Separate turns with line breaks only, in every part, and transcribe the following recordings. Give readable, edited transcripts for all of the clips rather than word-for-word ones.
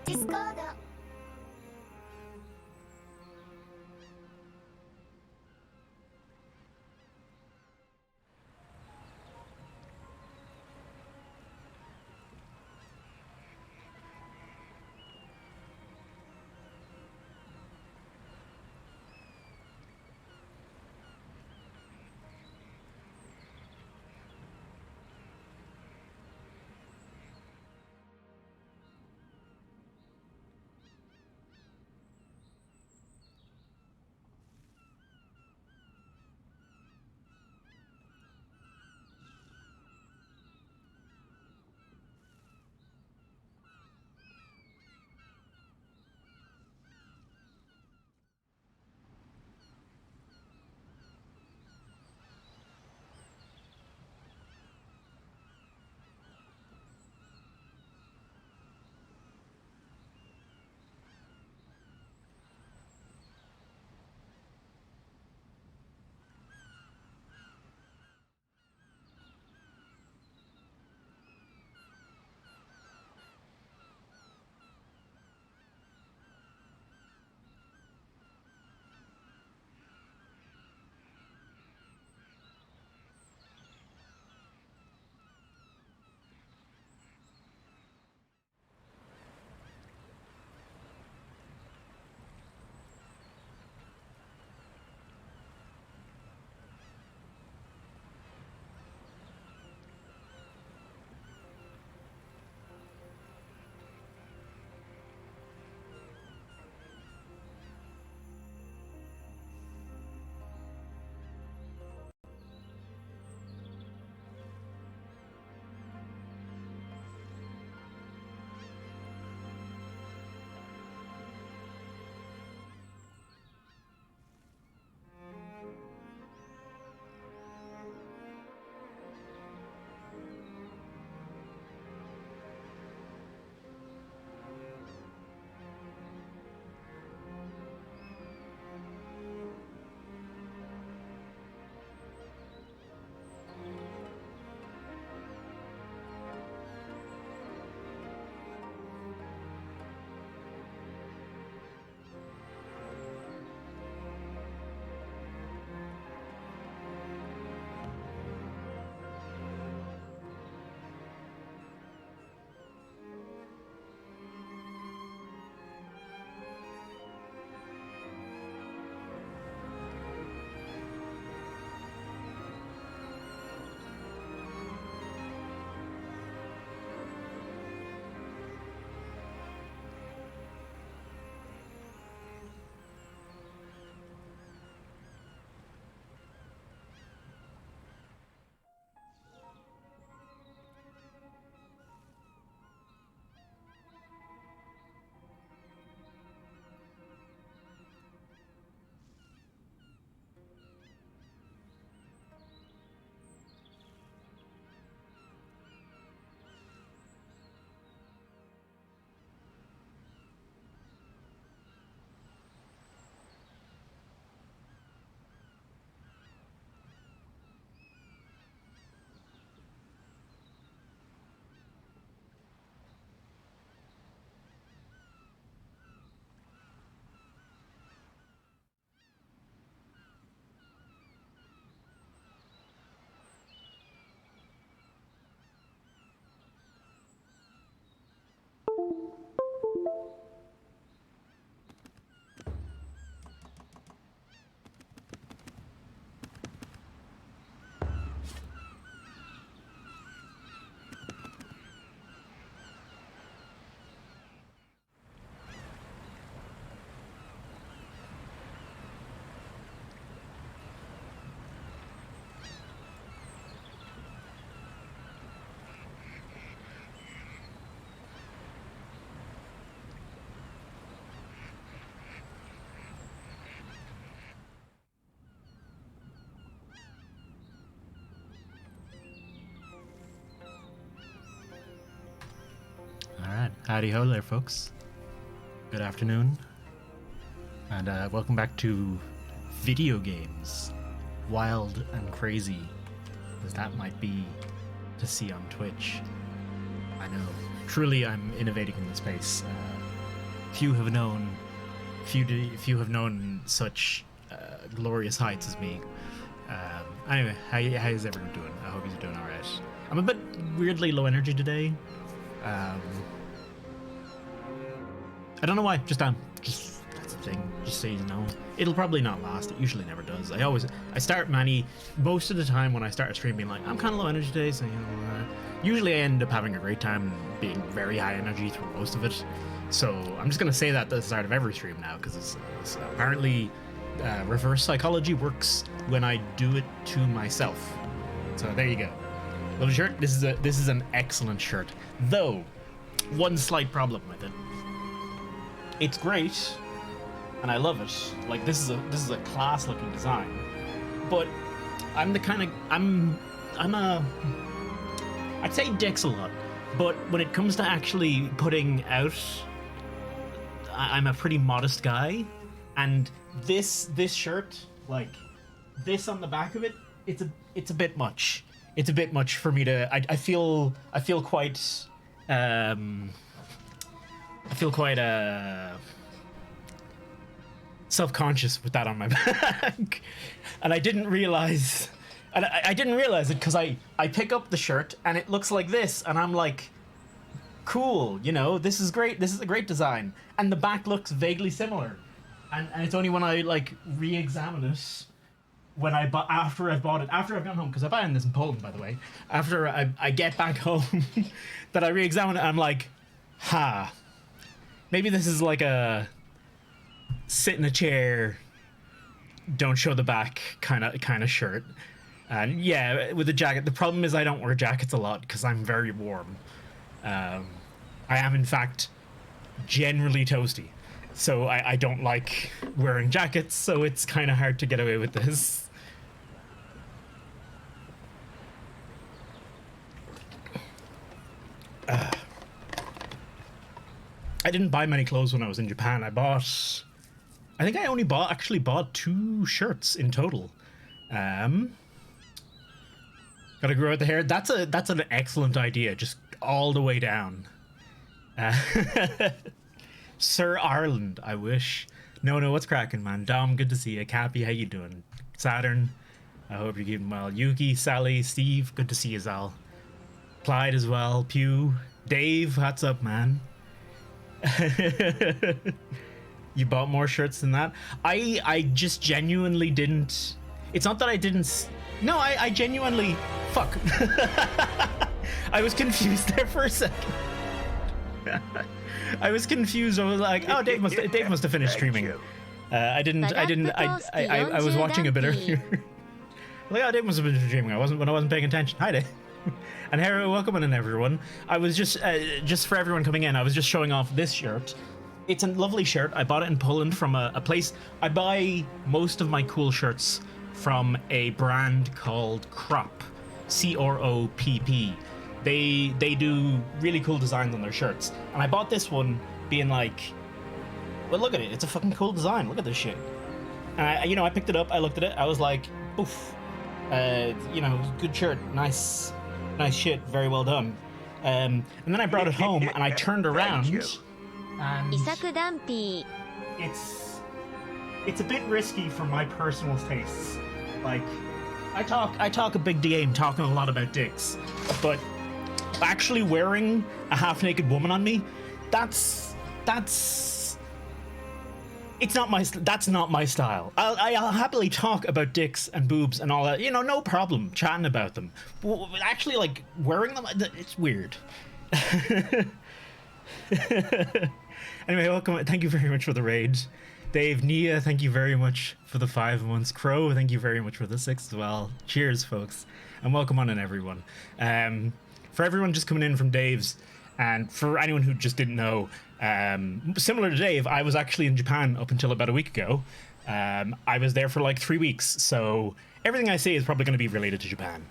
Discord.
Alright, howdy ho there, folks. Good afternoon, and welcome back to video games. Wild and crazy, as that might be to see on Twitch. I know, truly I'm innovating in the space. few have known such glorious heights as me. Anyway, how is everyone doing? I hope you're doing all right. I'm a bit weirdly low energy today. I don't know why. Just that's the thing. Just so you know, it'll probably not last. It usually never does. I start most of the time when I start a stream being like, I'm kind of low energy today, so usually I end up having a great time and being very high energy through most of it. So I'm just gonna say that at the start of every stream now, because it's apparently reverse psychology works when I do it to myself. So there you go. Love the shirt. This is an excellent shirt, though one slight problem with it. It's great, and I love it. Like, this is a class looking design, but I'd say dicks a lot, but when it comes to actually putting out, I'm a pretty modest guy, and this shirt, like this on the back of it, it's a bit much. It's a bit much for me to. I feel quite self-conscious with that on my back, and I didn't realize it because I pick up the shirt and it looks like this, and I'm like, cool, this is great. This is a great design, and the back looks vaguely similar, and it's only when I like re-examine it. After I've gone home, because I buy this in Poland, by the way. After I get back home, that I re-examine it, I'm like, maybe this is like a sit in a chair, don't show the back kind of shirt. And yeah, with a jacket. The problem is I don't wear jackets a lot because I'm very warm. I am in fact generally toasty, so I don't like wearing jackets. So it's kind of hard to get away with this. I didn't buy many clothes when I was in Japan. I think I only bought 2 shirts in total. Gotta grow out the hair. That's an excellent idea. Just all the way down. Sir Ireland, I wish. No, what's cracking, man? Dom, good to see you. Cappy, how you doing? Saturn, I hope you're keeping well. Yuki, Sally, Steve, good to see you, Zal. Clyde as well. Pew, Dave, what's up, man? You bought more shirts than that? I just genuinely didn't. It's not that I didn't. No, I genuinely. Fuck. I was confused there for a second. I was confused. I was like, oh, Dave must have finished streaming. I was watching a bit earlier. Like, oh, Dave must have been streaming. I wasn't paying attention. Hi, Dave. And hello, welcome in, everyone. I was just for everyone coming in, I was just showing off this shirt. It's a lovely shirt. I bought it in Poland from a place. I buy most of my cool shirts from a brand called Crop, CROPP. They do really cool designs on their shirts, and I bought this one being like, well, look at it. It's a fucking cool design. Look at this shit. And I picked it up. I looked at it. I was like, oof. Good shirt. Nice shit. Very well done. And then I brought it home and I turned around. And it's a bit risky for my personal tastes. Like, I talk a big game, talking a lot about dicks, but actually wearing a half-naked woman on me, that's not my style. I'll happily talk about dicks and boobs and all that, no problem chatting about them. But actually, like, wearing them, it's weird. Anyway, welcome. Thank you very much for the raid. Dave, Nia, thank you very much for the 5 months. Crow, thank you very much for the 6 as well. Cheers, folks, and welcome on in, everyone. For everyone just coming in from Dave's, and for anyone who just didn't know, similar to Dave, I was actually in Japan up until about a week ago. I was there for like 3 weeks, so everything I say is probably going to be related to Japan.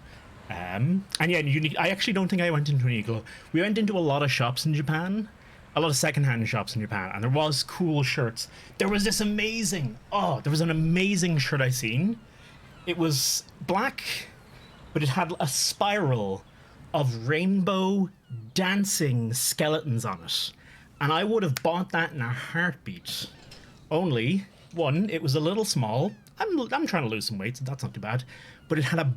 And yeah, I actually don't think I went into Uniqlo. We went into a lot of shops in Japan, a lot of secondhand shops in Japan, and there was cool shirts. There was an amazing shirt I seen. It was black, but it had a spiral of rainbow dancing skeletons on it. and I would have bought that in a heartbeat. Only, one, it was a little small. I'm trying to lose some weight, so that's not too bad. But it had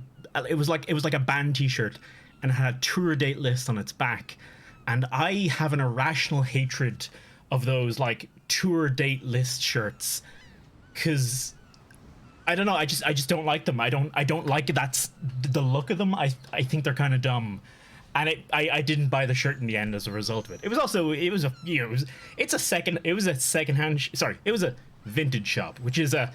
it was like a band t-shirt, and it had a tour date list on its back. And I have an irrational hatred of those like tour date list shirts, because I don't know, I just don't like them. I don't like it. That's the look of them. I think they're kind of dumb. And I didn't buy the shirt in the end as a result of it. It was a vintage shop, which is a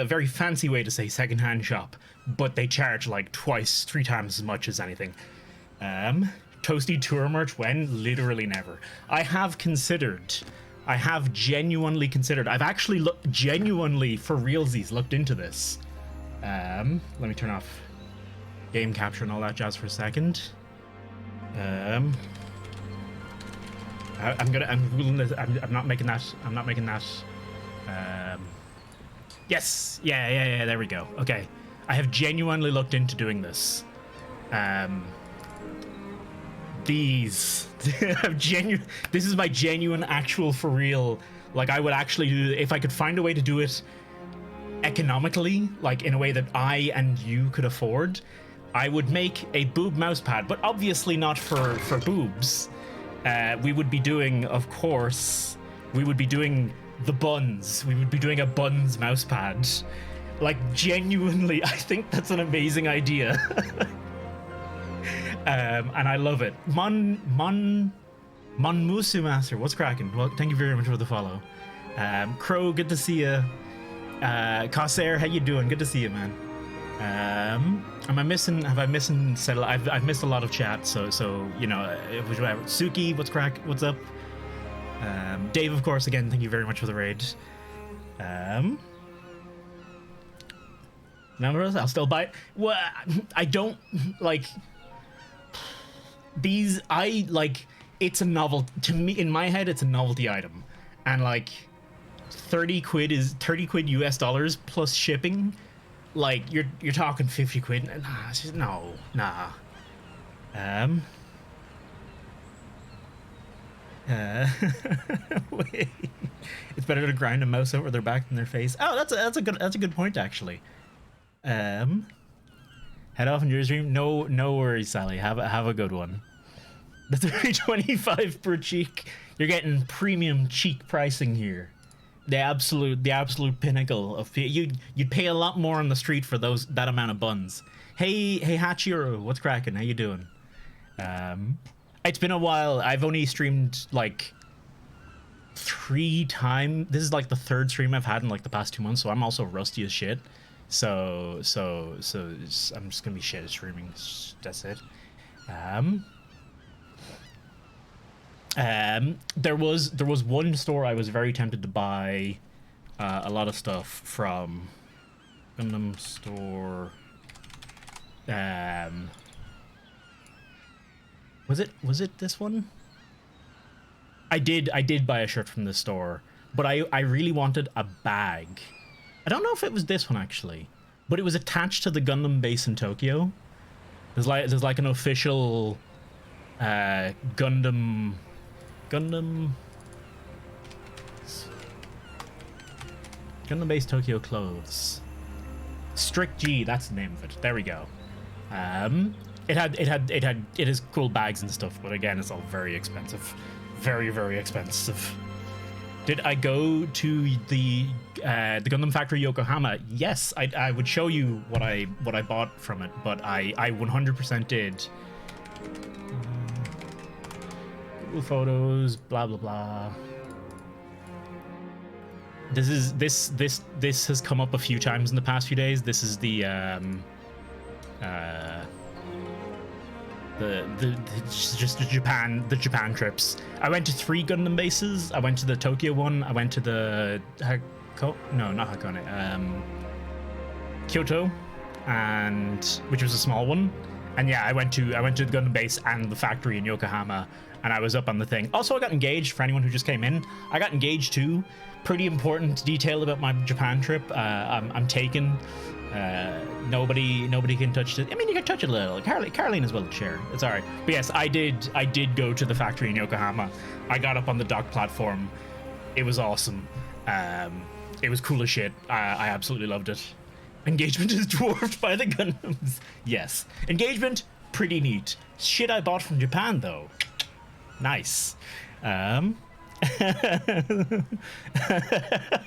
very fancy way to say secondhand shop, but they charge like twice, 3 times as much as anything. Toasty tour merch when? Literally never. I have genuinely considered. I've actually genuinely for realsies looked into this. Let me turn off game capture and all that jazz for a second. I'm googling this. I'm not making that. Yes. Yeah. There we go. Okay. I have genuinely looked into doing this. This is my genuine, actual, for real. Like, I would actually do, if I could find a way to do it economically, like in a way that I and you could afford, I would make a boob mouse pad, but obviously not for boobs. We would be doing, of course, the buns. We would be doing a buns mouse pad. Like, genuinely, I think that's an amazing idea. And I love it. Monmusu Master, what's cracking? Well, thank you very much for the follow. Crow, good to see you. Corsair, how you doing? Good to see you, man. Have I missed I've missed a lot of chat, so you know, whatever. Suki, what's up? Dave, of course, again, thank you very much for the raid. Numbers, I'll still buy it. Well, I don't like these. I like, it's a novelty to me. In my head, it's a novelty item, and like 30 quid US dollars plus shipping. Like, you're talking 50 quid. Nah, it's just, nah. Wait. It's better to grind a mouse over their back than their face. Oh, that's a good point, actually. Head off in your stream. No worries, Sally. Have a good one. The 325 per cheek. You're getting premium cheek pricing here. The absolute pinnacle of you'd pay a lot more on the street for that amount of buns. Hey Hachiro, what's cracking? How you doing? It's been a while. I've only streamed like 3 times. This is like the 3rd stream I've had in like the past 2 months, so I'm also rusty as shit. So I'm just gonna be shit at streaming. That's it. There was one store I was very tempted to buy a lot of stuff from. Gundam store. Was it this one? I did buy a shirt from this store, but I really wanted a bag. I don't know if it was this one actually, but it was attached to the Gundam base in Tokyo. There's like an official Gundam base Tokyo clothes. Strict G, that's the name of it. There we go. It has cool bags and stuff, but again, it's all very expensive. Very, very expensive. Did I go to the Gundam factory Yokohama? Yes, I would show you what I bought from it, but I 100% did. Google Photos, blah blah blah. This has come up a few times in the past few days. This is the Japan trips. I went to 3 Gundam bases. I went to the Tokyo one. I went to the Kyoto, and which was a small one. And yeah, I went to the Gundam base and the factory in Yokohama, and I was up on the thing. Also, I got engaged. For anyone who just came in, I got engaged too. Pretty important detail about my Japan trip. I'm taken. Nobody can touch it. I mean, you can touch it a little. Caroline is willing to share. It's all right. But yes, I did go to the factory in Yokohama. I got up on the dock platform. It was awesome. It was cool as shit. I absolutely loved it. Engagement is dwarfed by the Gundams. Yes. Engagement, pretty neat. Shit I bought from Japan, though. Nice.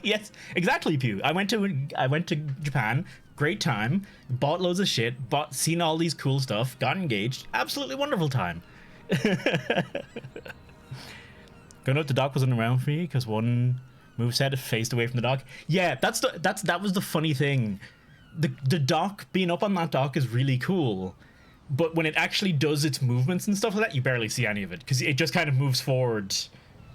Yes, exactly, Pew. I went to Japan. Great time. Bought loads of shit. Seen all these cool stuff. Got engaged. Absolutely wonderful time. Going out the dock wasn't around for me because one moveset faced away from the dock. Yeah, that was the funny thing. The dock, being up on that dock is really cool, but when it actually does its movements and stuff like that, you barely see any of it because it just kind of moves forward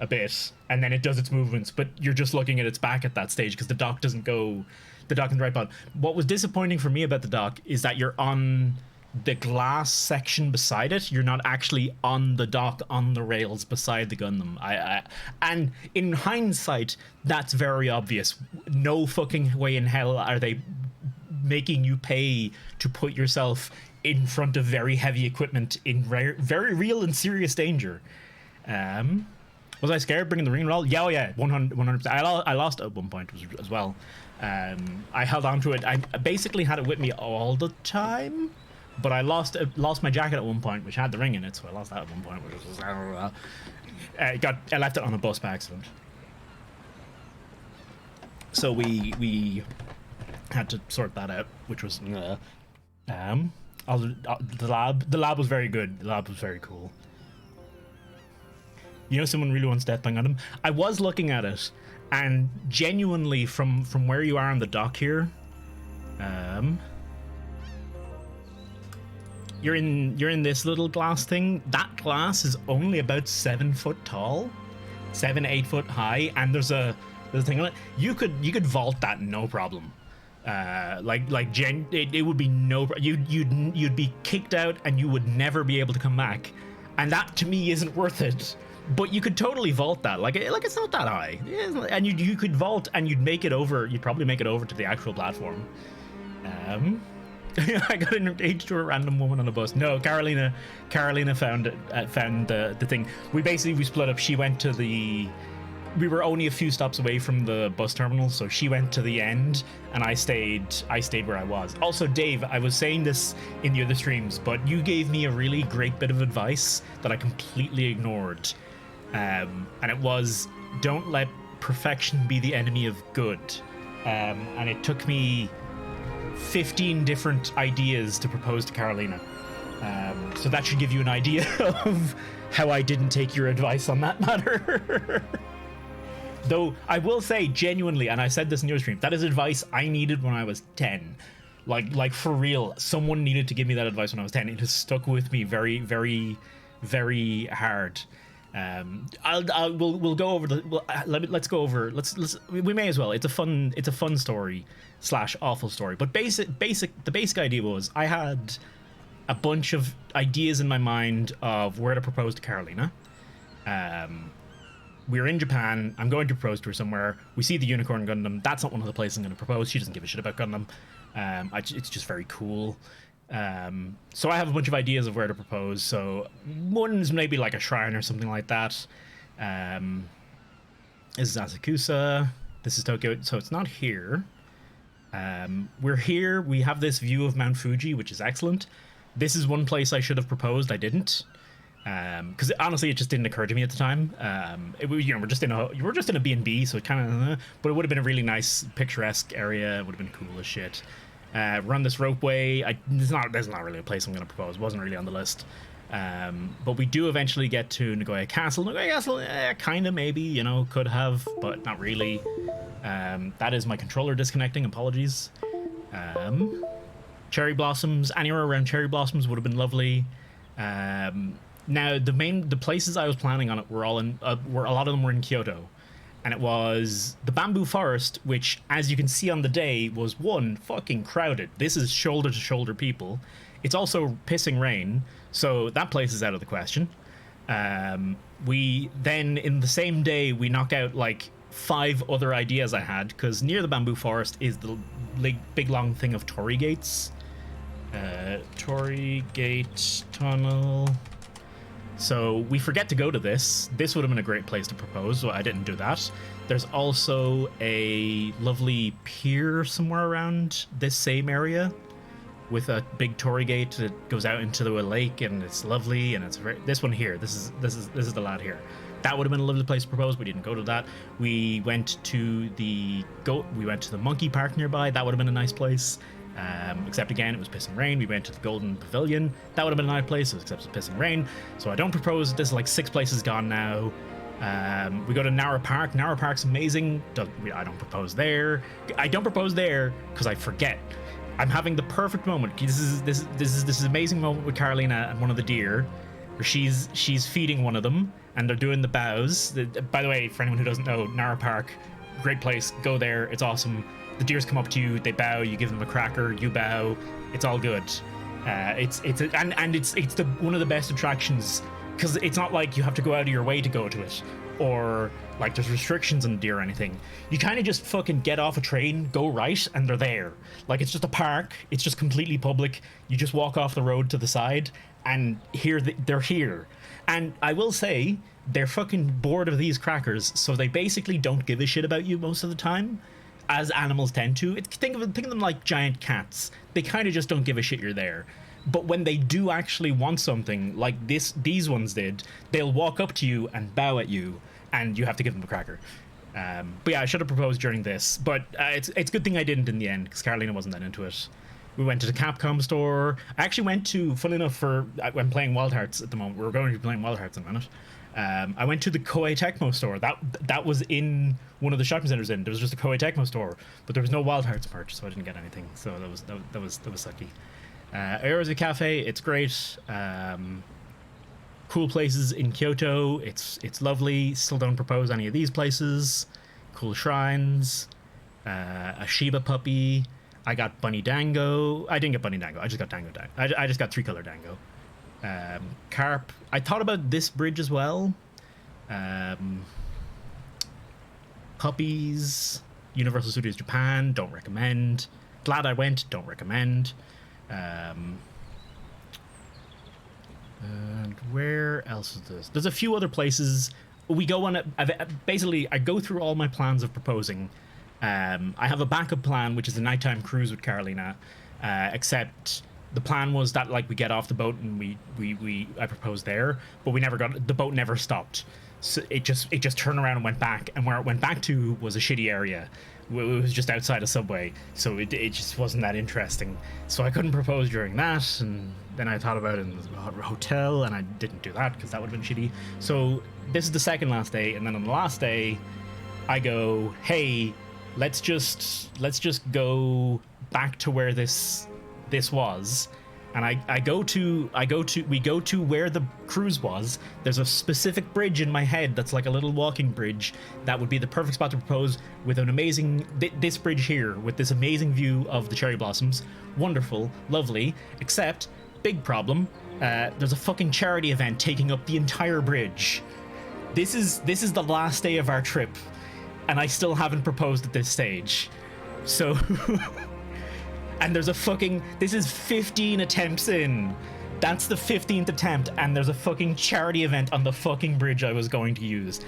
a bit and then it does its movements, but you're just looking at its back at that stage because the dock doesn't go the dock in the right spot. What was disappointing for me about the dock is that you're on the glass section beside it. You're not actually on the dock on the rails beside the Gundam. And in hindsight, that's very obvious. No fucking way in hell are they making you pay to put yourself in front of very heavy equipment in very real and serious danger. Was I scared bringing the ring roll? Yeah, oh yeah, 100%. I lost at one point as well. I held on to it. I basically had it with me all the time, but I lost my jacket at one point, which had the ring in it, so I lost that at one point, which was I left it on a bus by accident. So we had to sort that out, which was the lab was very good. The lab was very cool. You know, someone really wants Deathbang on them. I was looking at it, and genuinely, from where you are on the dock here, you're in this little glass thing. That glass is only about 7 foot tall, 8 foot high, and there's a thing on it. You could vault that no problem. It would be no. You'd be kicked out, and you would never be able to come back, and that to me isn't worth it. But you could totally vault that. Like it's not that high, and you could vault, and you'd make it over. You'd probably make it over to the actual platform. I got engaged to a random woman on a bus. No, Carolina found the thing. We split up. She went to we were only a few stops away from the bus terminal, so she went to the end, and I stayed where I was. Also, Dave, I was saying this in the other streams, but you gave me a really great bit of advice that I completely ignored, and it was, don't let perfection be the enemy of good. And it took me 15 different ideas to propose to Carolina. So that should give you an idea of how I didn't take your advice on that matter. Though I will say genuinely, and I said this in your stream, that is advice I needed when I was 10. Like for real, someone needed to give me that advice when I was 10. It has stuck with me very, very, very hard. We'll go over let's go over. We may as well. It's a fun story / awful story. But the basic idea was I had a bunch of ideas in my mind of where to propose to Carolina. We're in Japan. I'm going to propose to her somewhere. We see the Unicorn Gundam. That's not one of the places I'm going to propose. She doesn't give a shit about Gundam. It's just very cool. So I have a bunch of ideas of where to propose. So one's maybe like a shrine or something like that. This is Asakusa. This is Tokyo. So it's not here. We're here. We have this view of Mount Fuji, which is excellent. This is one place I should have proposed. I didn't. Because honestly, it just didn't occur to me at the time. We're just in a B&B, so it kind of, but it would have been a really nice, picturesque area. It would have been cool as shit. Run this ropeway. There's not really a place I'm going to propose. It wasn't really on the list. But we do eventually get to Nagoya Castle. Nagoya Castle, kind of, maybe, could have, but not really. That is my controller disconnecting. Apologies. Cherry blossoms. Anywhere around cherry blossoms would have been lovely. Now the places I was planning on it were a lot of them were in Kyoto, and it was the bamboo forest, which, as you can see on the day, was one fucking crowded. This is shoulder to shoulder people. It's also pissing rain, so that place is out of the question. We then, in the same day, we knock out like 5 other ideas I had, because near the bamboo forest is big long thing of Torii gates. Torii Gate Tunnel. So we forget to go to this. This would have been a great place to propose, so I didn't do that. There's also a lovely pier somewhere around this same area with a big Torii gate that goes out into the lake, and it's lovely. And it's this one here. This is the lad here. That would have been a lovely place to propose. We didn't go to that. We went to the monkey park nearby. That would have been a nice place. Except again, it was pissing rain. We went to the Golden Pavilion. That would have been a nice place, except it was pissing rain. So I don't propose. This is like 6 places gone now. We go to Nara Park. Nara Park's amazing. I don't propose there. I don't propose there because I forget. I'm having the perfect moment. This is amazing moment with Carolina and one of the deer, where she's feeding one of them, and they're doing the bows. By the way, for anyone who doesn't know, Nara Park, great place. Go there. It's awesome. The deers come up to you, they bow, you give them a cracker, you bow, it's all good. It's one of the best attractions, because it's not like you have to go out of your way to go to it, or like there's restrictions on the deer or anything. You kind of just fucking get off a train, go right, and they're there. Like, it's just a park, it's just completely public. You just walk off the road to the side, and they're here. And I will say, they're fucking bored of these crackers, so they basically don't give a shit about you most of the time, as animals tend to. Think of them like giant cats. They kind of just don't give a shit you're there. But when they do actually want something, like these ones did, they'll walk up to you and bow at you, and you have to give them a cracker. But yeah, I should have proposed during this, but it's a good thing I didn't in the end, because Carolina wasn't that into it. We went to the Capcom store. I actually went to, funnily enough, I'm playing Wild Hearts at the moment. We're going to be playing Wild Hearts in a minute. I went to the Koei Tecmo store. That was in one of the shopping centers. There was just a Koei Tecmo store, but there was no Wild Hearts merch, so I didn't get anything. So that was sucky. Aorazu Cafe, it's great. Cool places in Kyoto. It's lovely. Still don't propose any of these places. Cool shrines. A Shiba puppy. I got Bunny Dango. I didn't get Bunny Dango. I just got Dango. I just got 3-color Dango. Carp. I thought about this bridge as well. Puppies. Universal Studios Japan, don't recommend. Glad I went, don't recommend. And where else is this? There's a few other places. We go on basically, I go through all my plans of proposing. I have a backup plan, which is a nighttime cruise with Carolina, except the plan was that, like, we get off the boat and I proposed there, but the boat never stopped. So it just turned around and went back, and where it went back to was a shitty area. It was just outside a subway, so it just wasn't that interesting. So I couldn't propose during that, and then I thought about it in the hotel, and I didn't do that because that would have been shitty. So this is the second last day, and then on the last day, I go, hey, let's just go back to where this was. And we go to where the cruise was. There's a specific bridge in my head that's like a little walking bridge that would be the perfect spot to propose, with an amazing, this bridge here with this amazing view of the cherry blossoms. Wonderful, lovely, except big problem, there's a fucking charity event taking up the entire bridge. This is the last day of our trip, and I still haven't proposed at this stage. So and there's this is 15 attempts in. That's the 15th attempt, and there's a fucking charity event on the fucking bridge I was going to use.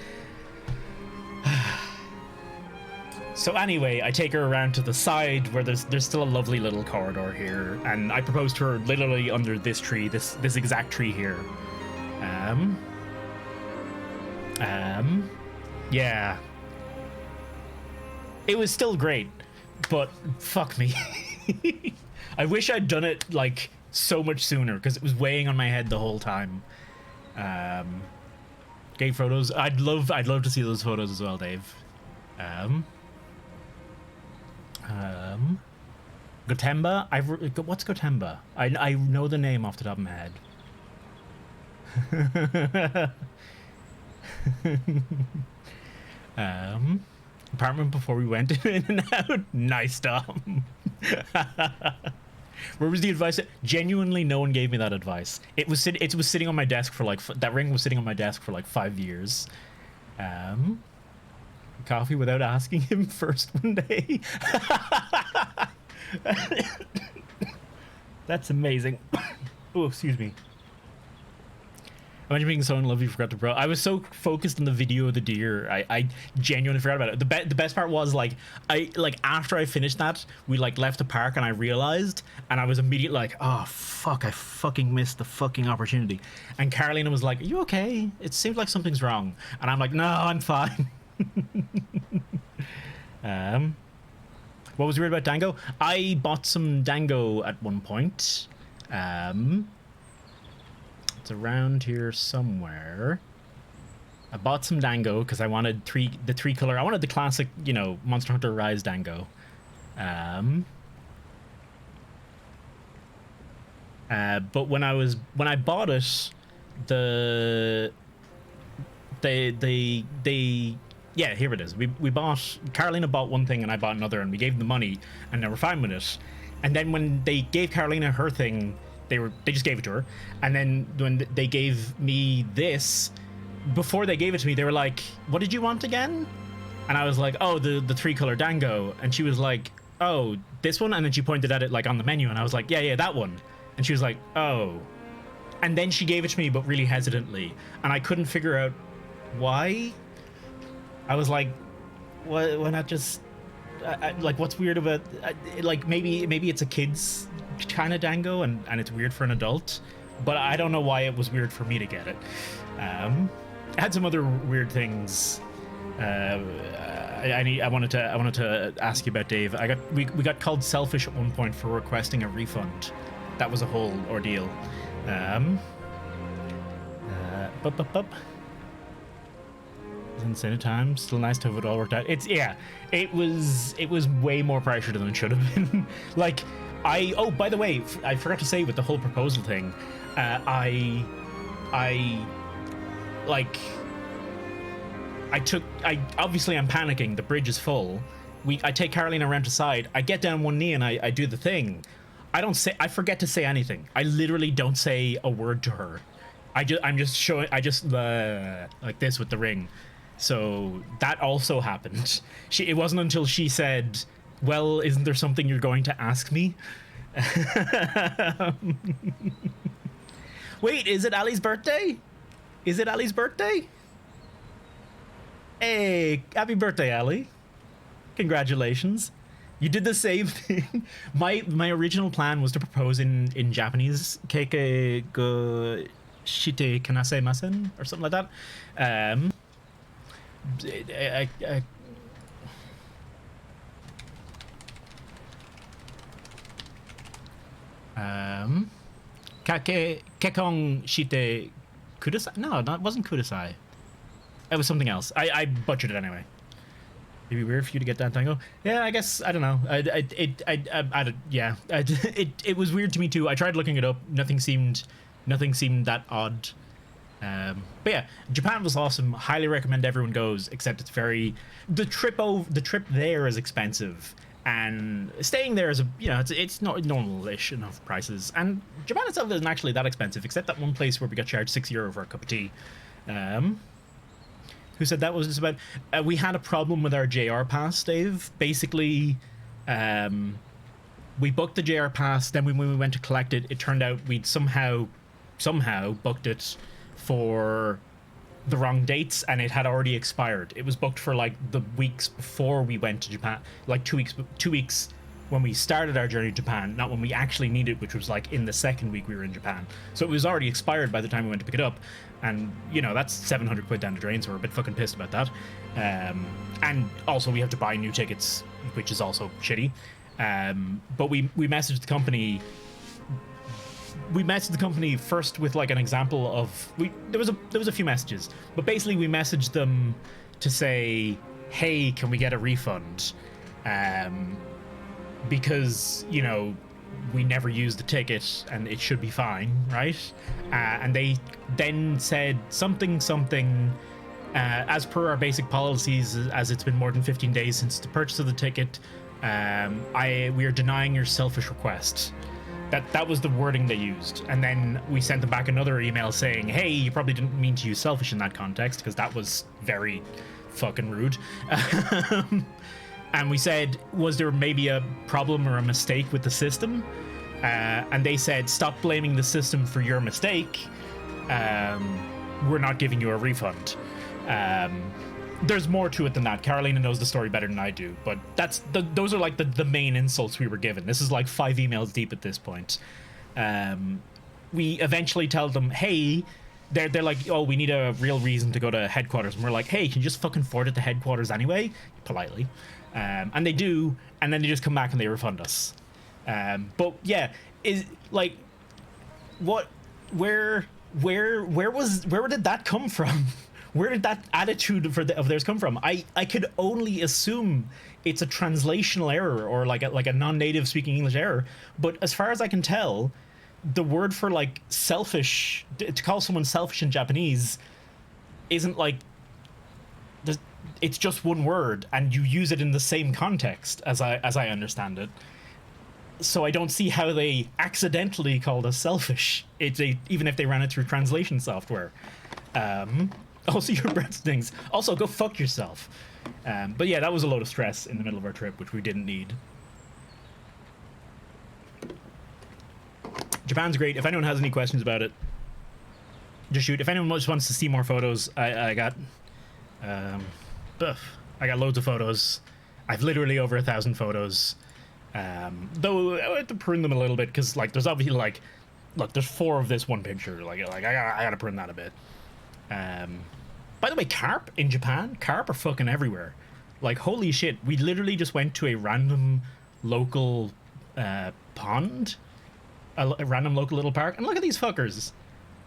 So anyway, I take her around to the side where there's still a lovely little corridor here, and I proposed to her literally under this tree, this exact tree here. Yeah. It was still great, but fuck me. I wish I'd done it like so much sooner, because it was weighing on my head the whole time. Gay photos. I'd love to see those photos as well, Dave. Gotemba. What's Gotemba? I know the name off the top of my head. Apartment before we went in and out. Nice, Dom. Where was the advice? Genuinely, no one gave me that advice. It was sitting on my desk for like, that ring was sitting on my desk for like 5 years. coffee without asking him first one day. That's amazing. Oh, excuse me. Imagine being so in love you forgot to bro. I was so focused on the video of the deer, I genuinely forgot about it. The best part was like after I finished that, we like left the park and I realized, and I was immediately like, oh fuck, I fucking missed the fucking opportunity. And Carolina was like, are you okay? It seems like something's wrong. And I'm like, no, I'm fine. What was weird about Dango? I bought some Dango at one point. It's around here somewhere. I bought some Dango because I wanted the three color. I wanted the classic, you know, Monster Hunter Rise Dango. But when I bought it, yeah, here it is. We bought, Carolina bought one thing and I bought another, and we gave them the money and they were fine with it. And then when they gave Carolina her thing, they just gave it to her. And then when they gave me this, before they gave it to me, they were like, what did you want again? And I was like, oh, the 3-color Dango. And she was like, oh, this one? And then she pointed at it like on the menu, and I was like, yeah, that one. And she was like, oh. And then she gave it to me, but really hesitantly. And I couldn't figure out why. I was like, why not just... like, what's weird about... like, maybe it's a kid's kind of Dango, and it's weird for an adult, but I don't know why it was weird for me to get it. I had some other weird things. I wanted to ask you about, Dave. We got called selfish at one point for requesting a refund. That was a whole ordeal. Insane at times. Still nice to have it all worked out. It was way more pressure than it should have been. Like, oh, by the way, I forgot to say with the whole proposal thing, I obviously I'm panicking. The bridge is full. I take Carolina around to side. I get down one knee and I do the thing. I forget to say anything. I literally don't say a word to her. I'm just showing. I just like this with the ring. So that also happened. It wasn't until she said, well, isn't there something you're going to ask me? Wait, is it Ali's birthday? Is it Ali's birthday? Hey, happy birthday, Ali. Congratulations. You did the same thing. My original plan was to propose in Japanese. Keike go shite kanasemasen or something like that. Kekon shite kudasai? No, it wasn't kudasai. It was something else. I butchered it anyway. It'd be weird for you to get that tango. Yeah, I guess, I don't know. It was weird to me too. I tried looking it up. Nothing seemed that odd. But yeah, Japan was awesome. Highly recommend everyone goes, except it's the trip there is expensive, and staying there is it's not normal-ish enough prices. And Japan itself isn't actually that expensive, except that one place where we got charged €6 for a cup of tea. Who said that was just about? We had a problem with our JR pass, Dave. Basically, we booked the JR pass. Then when we went to collect it, it turned out we'd somehow booked it for the wrong dates, and it had already expired. It was booked for like the weeks before we went to Japan, like 2 weeks when we started our journey to Japan, not when we actually needed it, which was like in the second week we were in Japan. So it was already expired by the time we went to pick it up. And, that's 700 quid down the drain, so we're a bit fucking pissed about that. And also we have to buy new tickets, which is also shitty. But we messaged the company. We messaged the company first with like an example of there was a few messages, but basically we messaged them to say, hey, can we get a refund? Because we never used the ticket and it should be fine, right? And they then said something as per our basic policies, as it's been more than 15 days since the purchase of the ticket, we are denying your selfish request. That was the wording they used. And then we sent them back another email saying, hey, you probably didn't mean to use selfish in that context, because that was very fucking rude. And we said, was there maybe a problem or a mistake with the system? And they said, stop blaming the system for your mistake. We're not giving you a refund. There's more to it than that. Carolina knows the story better than I do, but those are like the main insults we were given. This is like 5 emails deep at this point. We eventually tell them, hey, they're like, oh, we need a real reason to go to headquarters. And we're like, hey, can you just fucking forward it to headquarters anyway? Politely. And they do, and then they just come back and they refund us. But yeah, is like, what, where did that come from? Where did that attitude of theirs come from? I could only assume it's a translational error or like a non-native speaking English error. But as far as I can tell, the word for like selfish, to call someone selfish in Japanese, isn't like, it's just one word, and you use it in the same context as I understand it. So I don't see how they accidentally called us selfish. Even if they ran it through translation software. Also, your breath stings. Also, go fuck yourself. But yeah, that was a load of stress in the middle of our trip, which we didn't need. Japan's great. If anyone has any questions about it, just shoot. If anyone just wants to see more photos, I got loads of photos. I've literally over 1,000 photos. Though I have to prune them a little bit because like there's obviously like, look, there's 4 of this one picture. Like I gotta prune that a bit. By the way, carp in Japan, carp are fucking everywhere. Like, holy shit, we literally just went to a random local pond, a random local little park, and look at these fuckers.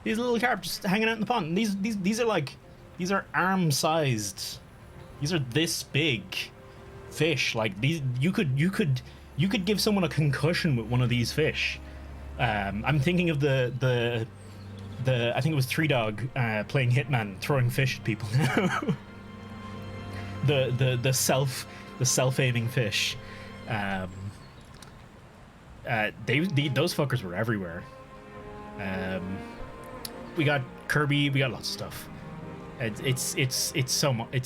These little carp just hanging out in the pond. And these are like, these are arm-sized. These are this big fish. Like these, you could give someone a concussion with one of these fish. I'm thinking of the I think it was Three Dog playing Hitman, throwing fish at people now. the self-aiming fish. Those fuckers were everywhere. We got Kirby, we got lots of stuff. It's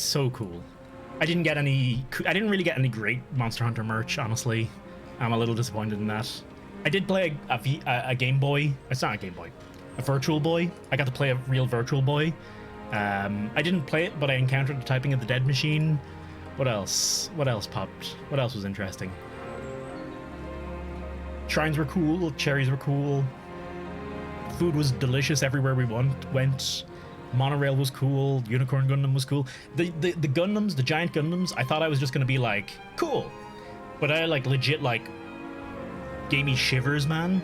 so cool. I didn't really get any great Monster Hunter merch, honestly. I'm a little disappointed in that. I did play a Game Boy. It's not a Game Boy. A Virtual Boy. I got to play a real Virtual Boy. I didn't play it, but I encountered the Typing of the Dead machine. What else? What else popped? What else was interesting? Shrines were cool. Cherries were cool. Food was delicious everywhere we went. Monorail was cool. Unicorn Gundam was cool. The Gundams, the giant Gundams, I thought I was just gonna be like, cool. But I like legit like gave me shivers, man.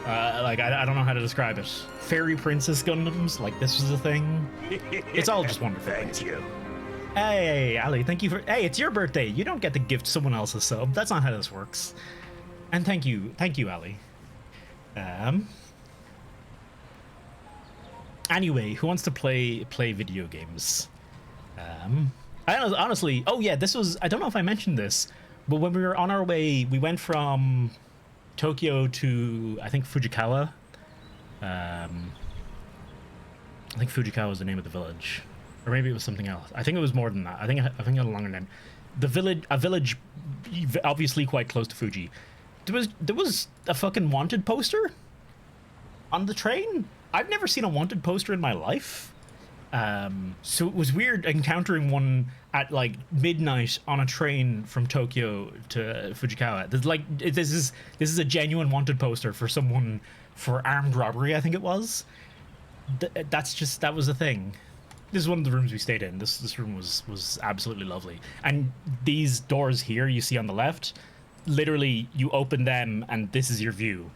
Like I don't know how to describe it. Fairy Princess Gundams, like this was a thing. It's all just wonderful.
Thank you.
Hey, Ali, thank you for. Hey, it's your birthday. You don't get to gift someone else a sub. That's not how this works. And thank you, Ali. Anyway, who wants to play video games? I honestly. Oh yeah, this was. I don't know if I mentioned this, but when we were on our way, we went from Tokyo to I think Fujikawa. I think Fujikawa was the name of the village, or maybe it was something else. I think it was more than that. I think it had a longer name. A village, obviously quite close to Fuji. There was a fucking wanted poster on the train. I've never seen a wanted poster in my life. So it was weird encountering one at like midnight on a train from Tokyo to Fujikawa. This is a genuine wanted poster for someone for armed robbery, I think it was. That was a thing. This is one of the rooms we stayed in. This room was absolutely lovely. And these doors here you see on the left, literally you open them and this is your view.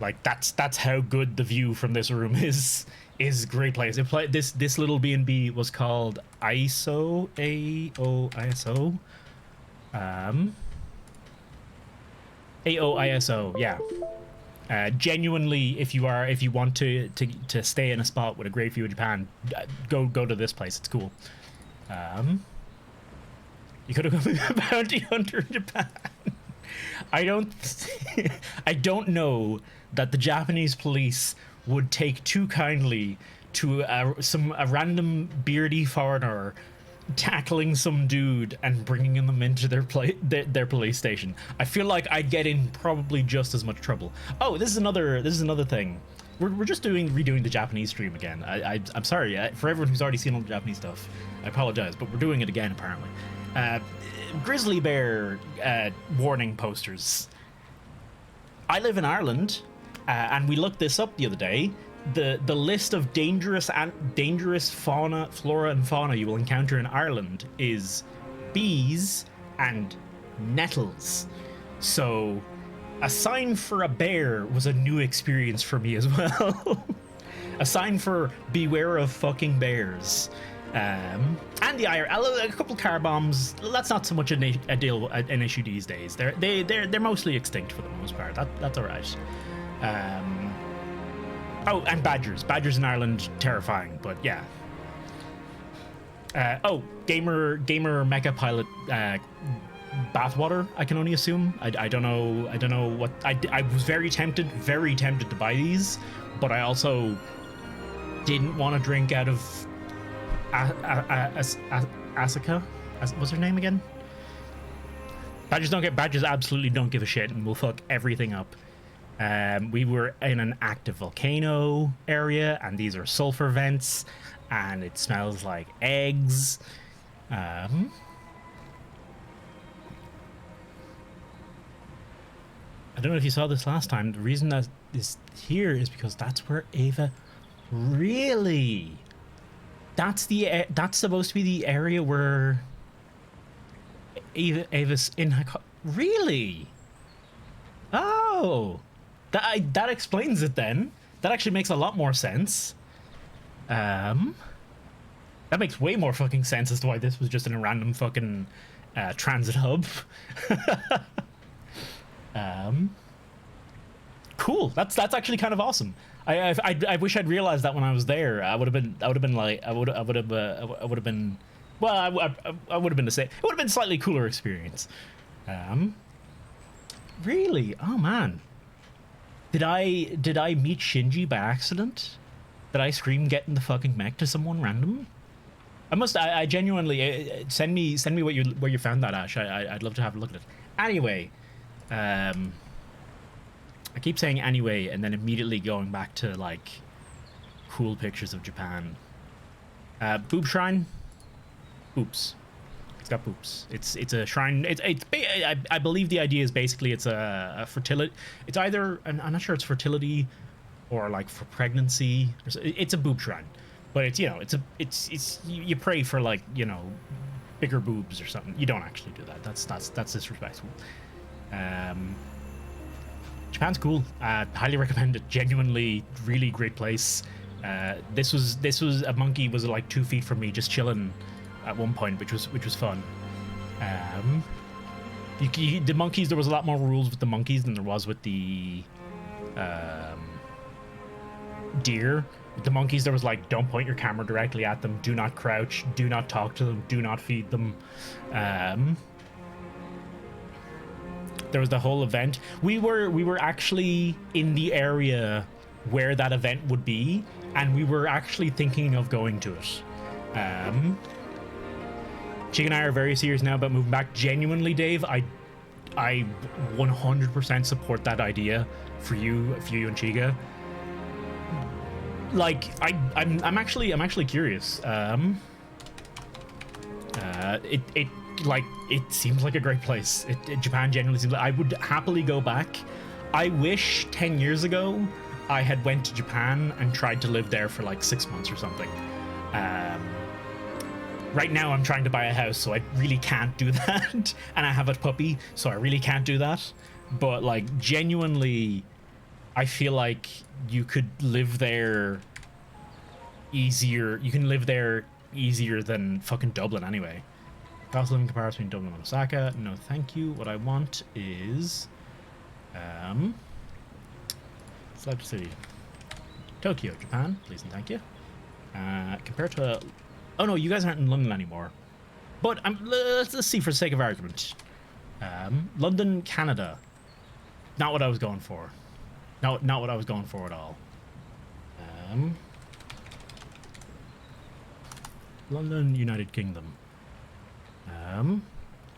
Like that's how good the view from this room is. A great place. This little B&B was called ISO, AOISO. AOISO, yeah. Genuinely, if you want to stay in a spot with a great view of Japan, go to this place. It's cool. You could have gone with a bounty hunter in Japan. I don't know that the Japanese police would take too kindly to a random beardy foreigner tackling some dude and bringing them into their police station. I feel like I'd get in probably just as much trouble. Oh, this is another thing. We're just redoing the Japanese stream again. I'm sorry for everyone who's already seen all the Japanese stuff. I apologize, but we're doing it again apparently. Grizzly bear warning posters. I live in Ireland, and we looked this up the other day. The list of dangerous flora and fauna you will encounter in Ireland is bees and nettles. So a sign for a bear was a new experience for me as well. A sign for beware of fucking bears. And a couple car bombs. That's not so much an issue these days. They're mostly extinct for the most part. That's all right. Oh, and badgers. Badgers in Ireland, terrifying. But yeah. Gamer mecha pilot bathwater. I can only assume. I don't know what. I was very tempted to buy these, but I also didn't want to drink out of Asuka. What's her name again? Badgers absolutely don't give a shit and will fuck everything up. We were in an active volcano area, and these are sulfur vents, and it smells like eggs. I don't know if you saw this last time. The reason that is here is because that's where Ava really. That's supposed to be the area where Ava's in her really. Oh, that explains it then. That actually makes a lot more sense. That makes way more fucking sense as to why this was just in a random fucking transit hub. Cool. That's actually kind of awesome. I wish I'd realized that when I was there. I would have been the same. It would have been a slightly cooler experience. Really? Oh man. Did I meet Shinji by accident? Did I scream "get in the fucking mech" to someone random? I genuinely send me where you found that, Ash. I'd love to have a look at it. Anyway, I keep saying anyway and then immediately going back to like cool pictures of Japan. Boob shrine. Oops. It's got boobs. It's a shrine. I believe the idea is basically it's a fertility. It's either I'm not sure it's fertility or like for pregnancy. It's a boob shrine, but it's you pray for like bigger boobs or something. You don't actually do that. That's disrespectful. Japan's cool. Highly recommend it. Genuinely, really great place. This was a monkey was like 2 feet from me, just chilling at one point, which was fun. The monkeys, there was a lot more rules with the monkeys than there was with the deer. With the monkeys, there was like, don't point your camera directly at them, do not crouch, do not talk to them, do not feed them. There was the whole event. We were actually in the area where that event would be, and we were actually thinking of going to it. Chica and I are very serious now about moving back. Genuinely, Dave, I 100% support that idea for you and Chica. Like, I'm actually curious. It seems like a great place. Japan genuinely seems like I would happily go back. I wish 10 years ago I had went to Japan and tried to live there for like 6 months or something. Right now I'm trying to buy a house, so I really can't do that. And I have a puppy, so I really can't do that. But like genuinely, I feel like you could live there easier. You can live there easier than fucking Dublin anyway. Cost of living comparison between Dublin and Osaka. No, thank you. What I want is select city. Tokyo, Japan. Please and thank you. Compared to oh no, you guys aren't in London anymore. But let's see for the sake of argument. London, Canada. Not what I was going for. Not what I was going for at all. London, United Kingdom.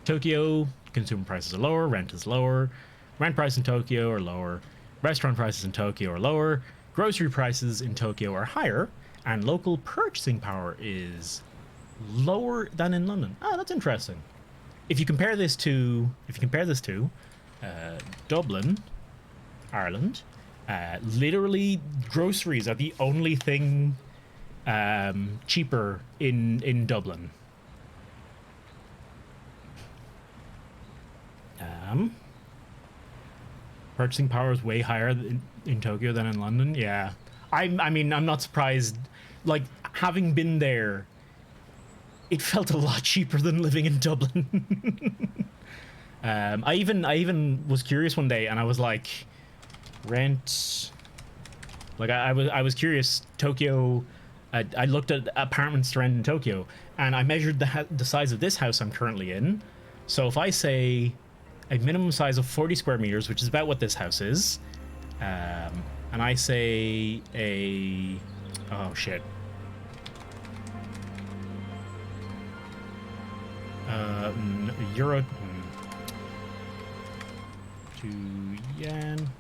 Tokyo, consumer prices are lower, rent is lower, rent prices in Tokyo are lower, restaurant prices in Tokyo are lower, grocery prices in Tokyo are higher, and local purchasing power is lower than in London. Ah, that's interesting. If you compare this to Dublin, Ireland, literally groceries are the only thing cheaper in Dublin. Purchasing power is way higher in Tokyo than in London. Yeah, I mean, I'm not surprised. Like, having been there, it felt a lot cheaper than living in Dublin. I even was curious one day, and I was like, rent. Like, I was curious. Tokyo. I looked at apartments to rent in Tokyo, and I measured the size of this house I'm currently in. So if I say a minimum size of 40 square meters, which is about what this house is, and I say a euro 2 yen.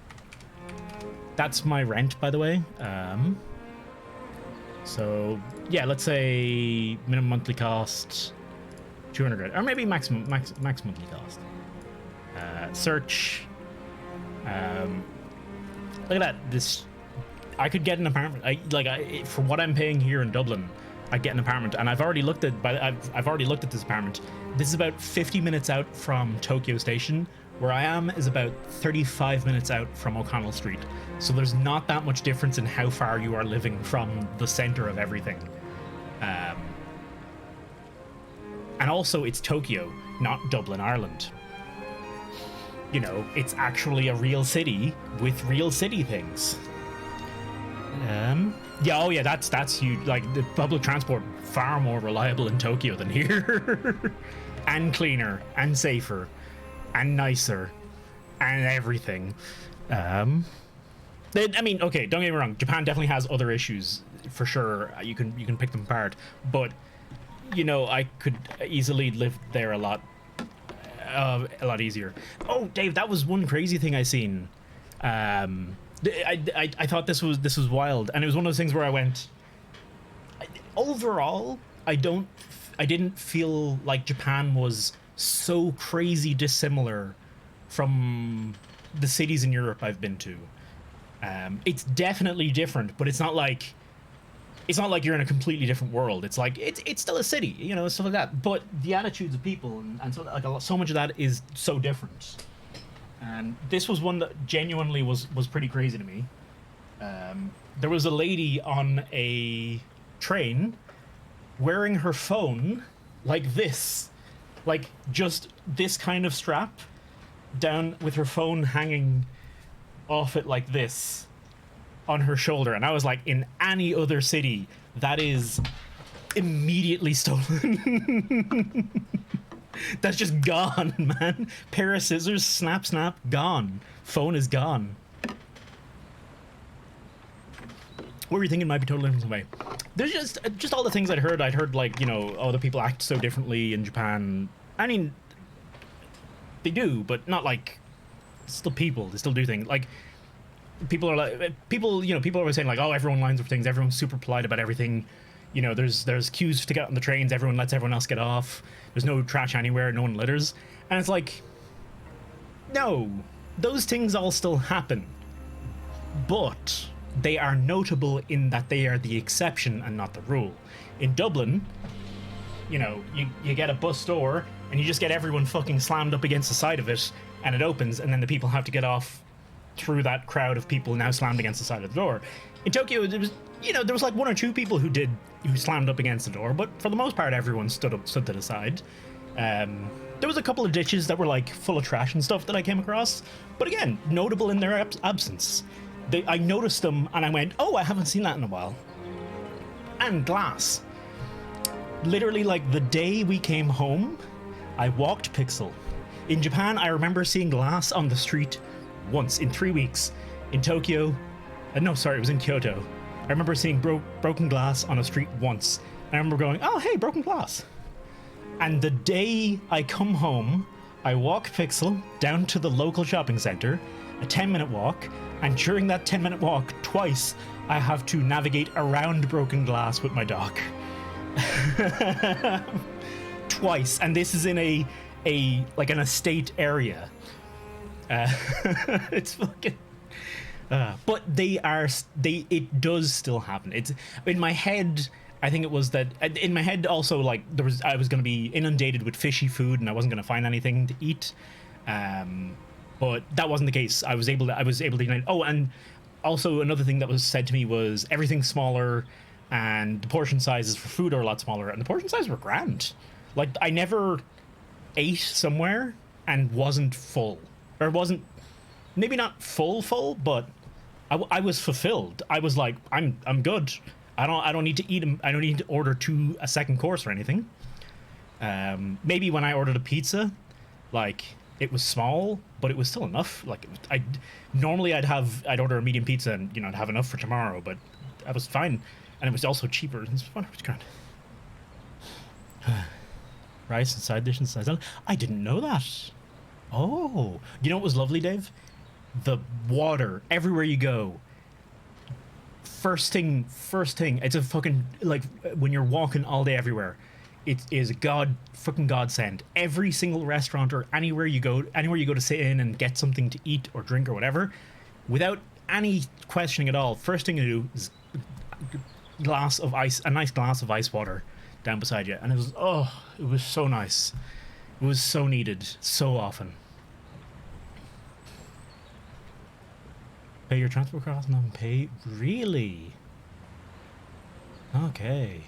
That's my rent, by the way. So yeah, let's say minimum monthly cost 200, or maybe max monthly cost. Search. Look at that. This, I could get an apartment. For what I'm paying here in Dublin, I get an apartment, and I've already looked at. I've already looked at this apartment. This is about 50 minutes out from Tokyo Station. Where I am is about 35 minutes out from O'Connell Street. So there's not that much difference in how far you are living from the center of everything. And also, it's Tokyo, not Dublin, Ireland. You know, it's actually a real city with real city things. Yeah, oh yeah, that's huge. Like, the public transport, far more reliable in Tokyo than here. And cleaner, and safer, and nicer, and everything. I mean, okay, don't get me wrong. Japan definitely has other issues, for sure. You can pick them apart, but you know, I could easily live there a lot easier. Oh, Dave, that was one crazy thing I seen. I thought this was wild, and it was one of those things where I went. Overall, I didn't feel like Japan was so crazy dissimilar from the cities in Europe I've been to. It's definitely different, but it's not like you're in a completely different world. It's like it's still a city, you know, stuff like that. But the attitudes of people and so like so much of that is so different. And this was one that genuinely was pretty crazy to me. There was a lady on a train wearing her phone like this. Like, just this kind of strap down with her phone hanging off it like this on her shoulder. And I was like, in any other city, that is immediately stolen. That's just gone, man. Pair of scissors, snap, snap, gone. Phone is gone. What were you thinking might be totally different way? There's just all the things I'd heard. I'd heard, like, you know, other people act so differently in Japan. I mean, they do, but not like, still people. They still do things. Like, people are always saying, like, oh, everyone lines up things. Everyone's super polite about everything. You know, there's queues to get on the trains. Everyone lets everyone else get off. There's no trash anywhere. No one litters. And it's like, no, those things all still happen. But they are notable in that they are the exception and not the rule. In Dublin, you know, you get a bus door and you just get everyone fucking slammed up against the side of it, and it opens, and then the people have to get off through that crowd of people now slammed against the side of the door. In Tokyo, there was like one or two people who slammed up against the door, but for the most part, everyone stood to the side. There was a couple of ditches that were like full of trash and stuff that I came across, but again, notable in their absence. I noticed them and I went, oh, I haven't seen that in a while. And glass. Literally, like, the day we came home, I walked Pixel. In Japan, I remember seeing glass on the street once in 3 weeks. In Tokyo, no, sorry, it was in Kyoto. I remember seeing broken glass on a street once. I remember going, oh, hey, broken glass. And the day I come home, I walk Pixel down to the local shopping center, a 10-minute walk, and during that 10-minute walk, twice, I have to navigate around broken glass with my dog. Twice, and this is in a like an estate area. It's fucking. But it does still happen. It's in my head. I think it was that in my head also, like I was going to be inundated with fishy food and I wasn't going to find anything to eat. But that wasn't the case. I was able to. Oh, and also another thing that was said to me was everything's smaller, and the portion sizes for food are a lot smaller, and the portion sizes were grand. Like I never ate somewhere and wasn't full, or wasn't maybe not full, but I was fulfilled. I was like, I'm good. I don't need to eat. I don't need to order a second course or anything. Maybe when I ordered a pizza, like it was small, but it was still enough. Like normally I'd order a medium pizza and I'd have enough for tomorrow, but I was fine, and it was also cheaper. It's fun. It's grand. Rice and side dish and side salad. I didn't know that. Oh, you know what was lovely, Dave? The water everywhere you go. First thing. It's a fucking, like, when you're walking all day everywhere, it is fucking godsend. Every single restaurant or anywhere you go to sit in and get something to eat or drink or whatever, without any questioning at all, first thing to do is a nice glass of ice water down beside you, and it was so nice. It was so needed so often. Pay your transport costs and pay, really? Okay.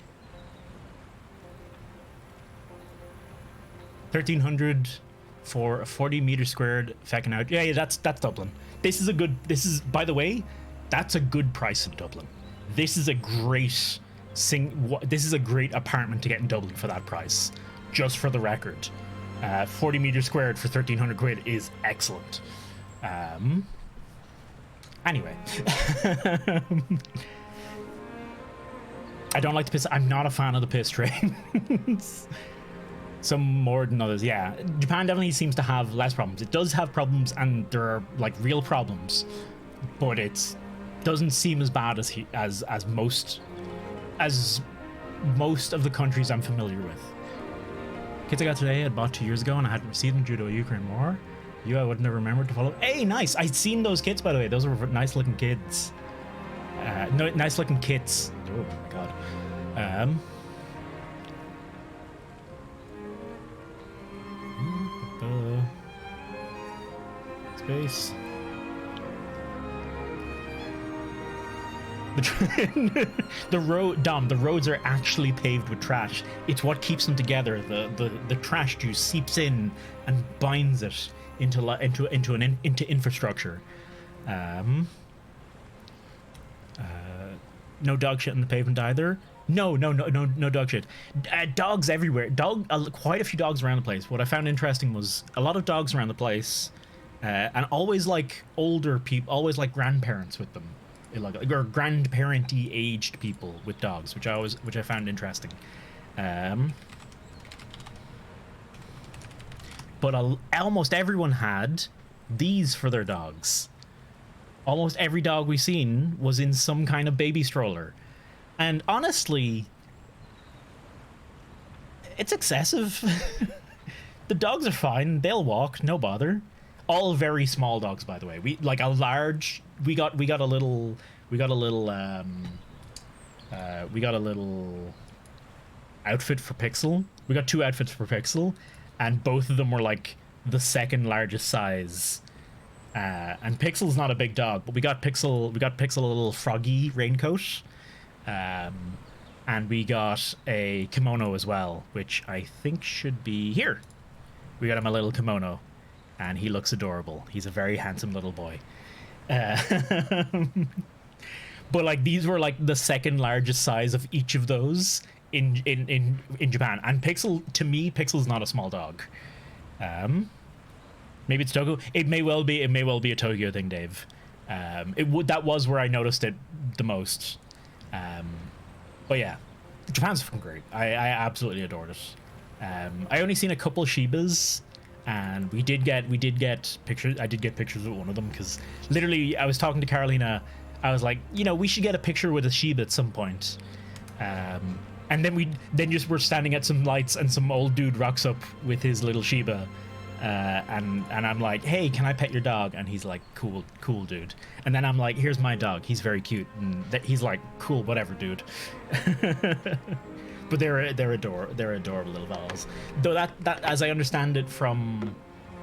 1,300 for a 40-meter squared fucking out. Yeah, that's Dublin. This is by the way, that's a good price in Dublin. This is a great apartment to get in Dublin for that price. Just for the record, 40 meters squared for 1,300 quid is excellent. Anyway, I don't like the piss. I'm not a fan of the piss trains. Some more than others. Yeah, Japan definitely seems to have less problems. It does have problems, and there are like real problems, but it doesn't seem as bad as most of the countries I'm familiar with. Kits I got today, I bought 2 years ago, and I hadn't received them due to a Ukraine war. I would never remember to follow. Hey, nice! I'd seen those kits, by the way. Those were nice looking kids. No, nice looking kits. Oh my god. Space. The roads are actually paved with trash. It's what keeps them together. The trash juice seeps in and binds it into infrastructure. No dog shit in the pavement either. No dog shit. Dogs everywhere. Quite a few dogs around the place. What I found interesting was a lot of dogs around the place, and always like older people, always like grandparents with them, or grandparenty aged people with dogs, which I found interesting. But almost everyone had these for their dogs. Almost every dog we've seen was in some kind of baby stroller. And honestly, it's excessive. The dogs are fine. They'll walk, no bother. All very small dogs, by the way. We got a little outfit for Pixel. We got 2 outfits for Pixel, and both of them were like the second largest size. And Pixel's not a big dog, but we got Pixel a little froggy raincoat. And we got a kimono as well, which I think should be here. We got him a little kimono, and he looks adorable. He's a very handsome little boy. But like these were like the second largest size of each of those in Japan. And Pixel's not a small dog. Maybe it's Tokyo. It may well be a Tokyo thing, Dave. That was where I noticed it the most. But yeah, Japan's fucking great. I absolutely adored it. I only seen a couple Shibas, and we did get pictures. I did get pictures of one of them because literally I was talking to Carolina. I was like, you know, we should get a picture with a Shiba at some point. And then we're standing at some lights, and some old dude rocks up with his little Shiba. And I'm like, hey, can I pet your dog? And he's like, cool dude. And then I'm like, here's my dog, he's very cute. And he's like, cool, whatever, dude. But they're adorable little dolls. Though that as I understand it from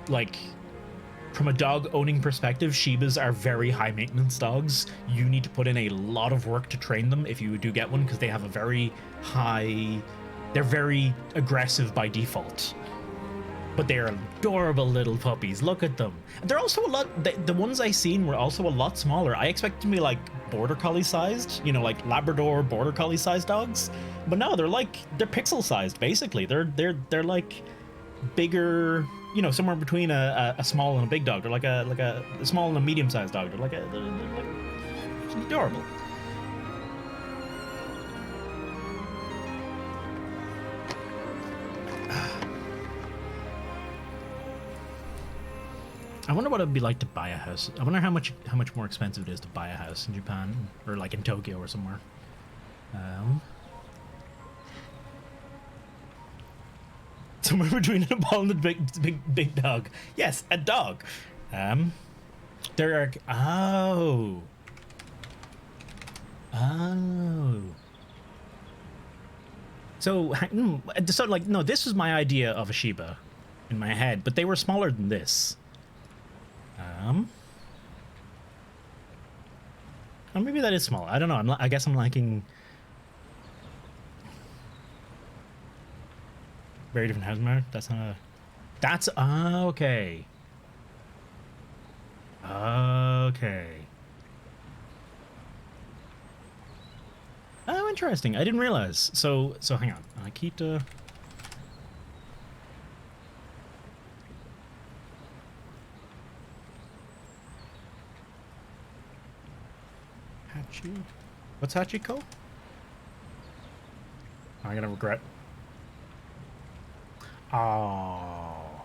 a dog owning perspective, Shibas are very high maintenance dogs. You need to put in a lot of work to train them if you do get one, because they have a very high, they're very aggressive by default. But they're adorable little puppies. Look at them. They're also a lot, the ones I seen were also a lot smaller. I expect them to be like border collie sized, you know, like Labrador border collie sized dogs. But no, they're pixel sized basically. They're like bigger, you know, somewhere between a small and a big dog. They're like a small and a medium sized dog. They're like adorable. I wonder what it'd be like to buy a house. I wonder how much more expensive it is to buy a house in Japan, or like in Tokyo or somewhere. Somewhere between a ball and a big dog. Yes, a dog. There are So like, no, this was my idea of a Shiba in my head, but they were smaller than this. Or maybe that is small. I don't know. I guess I'm liking very different house mode. That's not a. That's okay. Okay. Oh, interesting. I didn't realize. So hang on. Akita. Hachi? What's Hachiko? I'm gonna regret. Oh.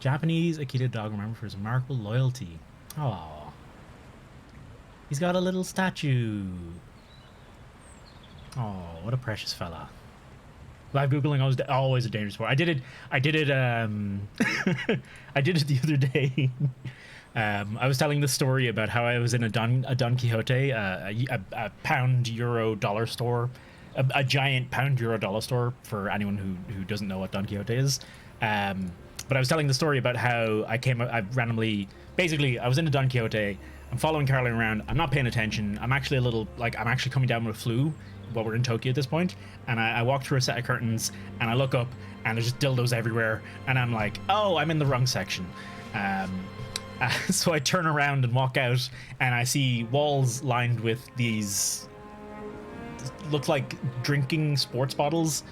Japanese Akita dog remembered for his remarkable loyalty. Oh. He's got a little statue. Oh, what a precious fella. Live Googling was always a dangerous sport. I did it I did it the other day. I was telling the story about how I was in a Don Quixote, a pound euro dollar store, a giant pound euro dollar store for anyone who doesn't know what Don Quixote is. But I was telling the story about how I randomly, basically, I was in a Don Quixote. I'm following Caroline around. I'm not paying attention. I'm actually I'm actually coming down with a flu while we're in Tokyo at this point. And I walk through a set of curtains and I look up and there's just dildos everywhere. And I'm like, oh, I'm in the wrong section. So I turn around and walk out and I see walls lined with these look like drinking sports bottles,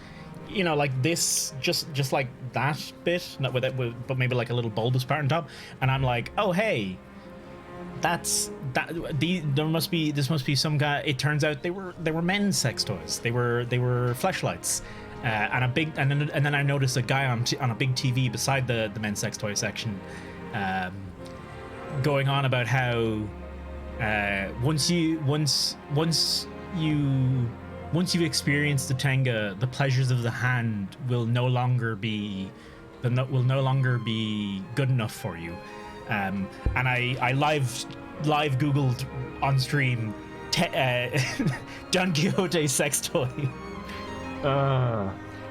you know, like this, just like that bit, not with it, but maybe like a little bulbous part on top. And I'm like, oh hey, this must be some guy. It turns out they were men's sex toys. They were fleshlights, and then I noticed a guy on a big TV beside the men's sex toy section, going on about how once you've experienced the Tenga, the pleasures of the hand will no longer be good enough for you. And I live Googled on stream Don Quixote sex toy.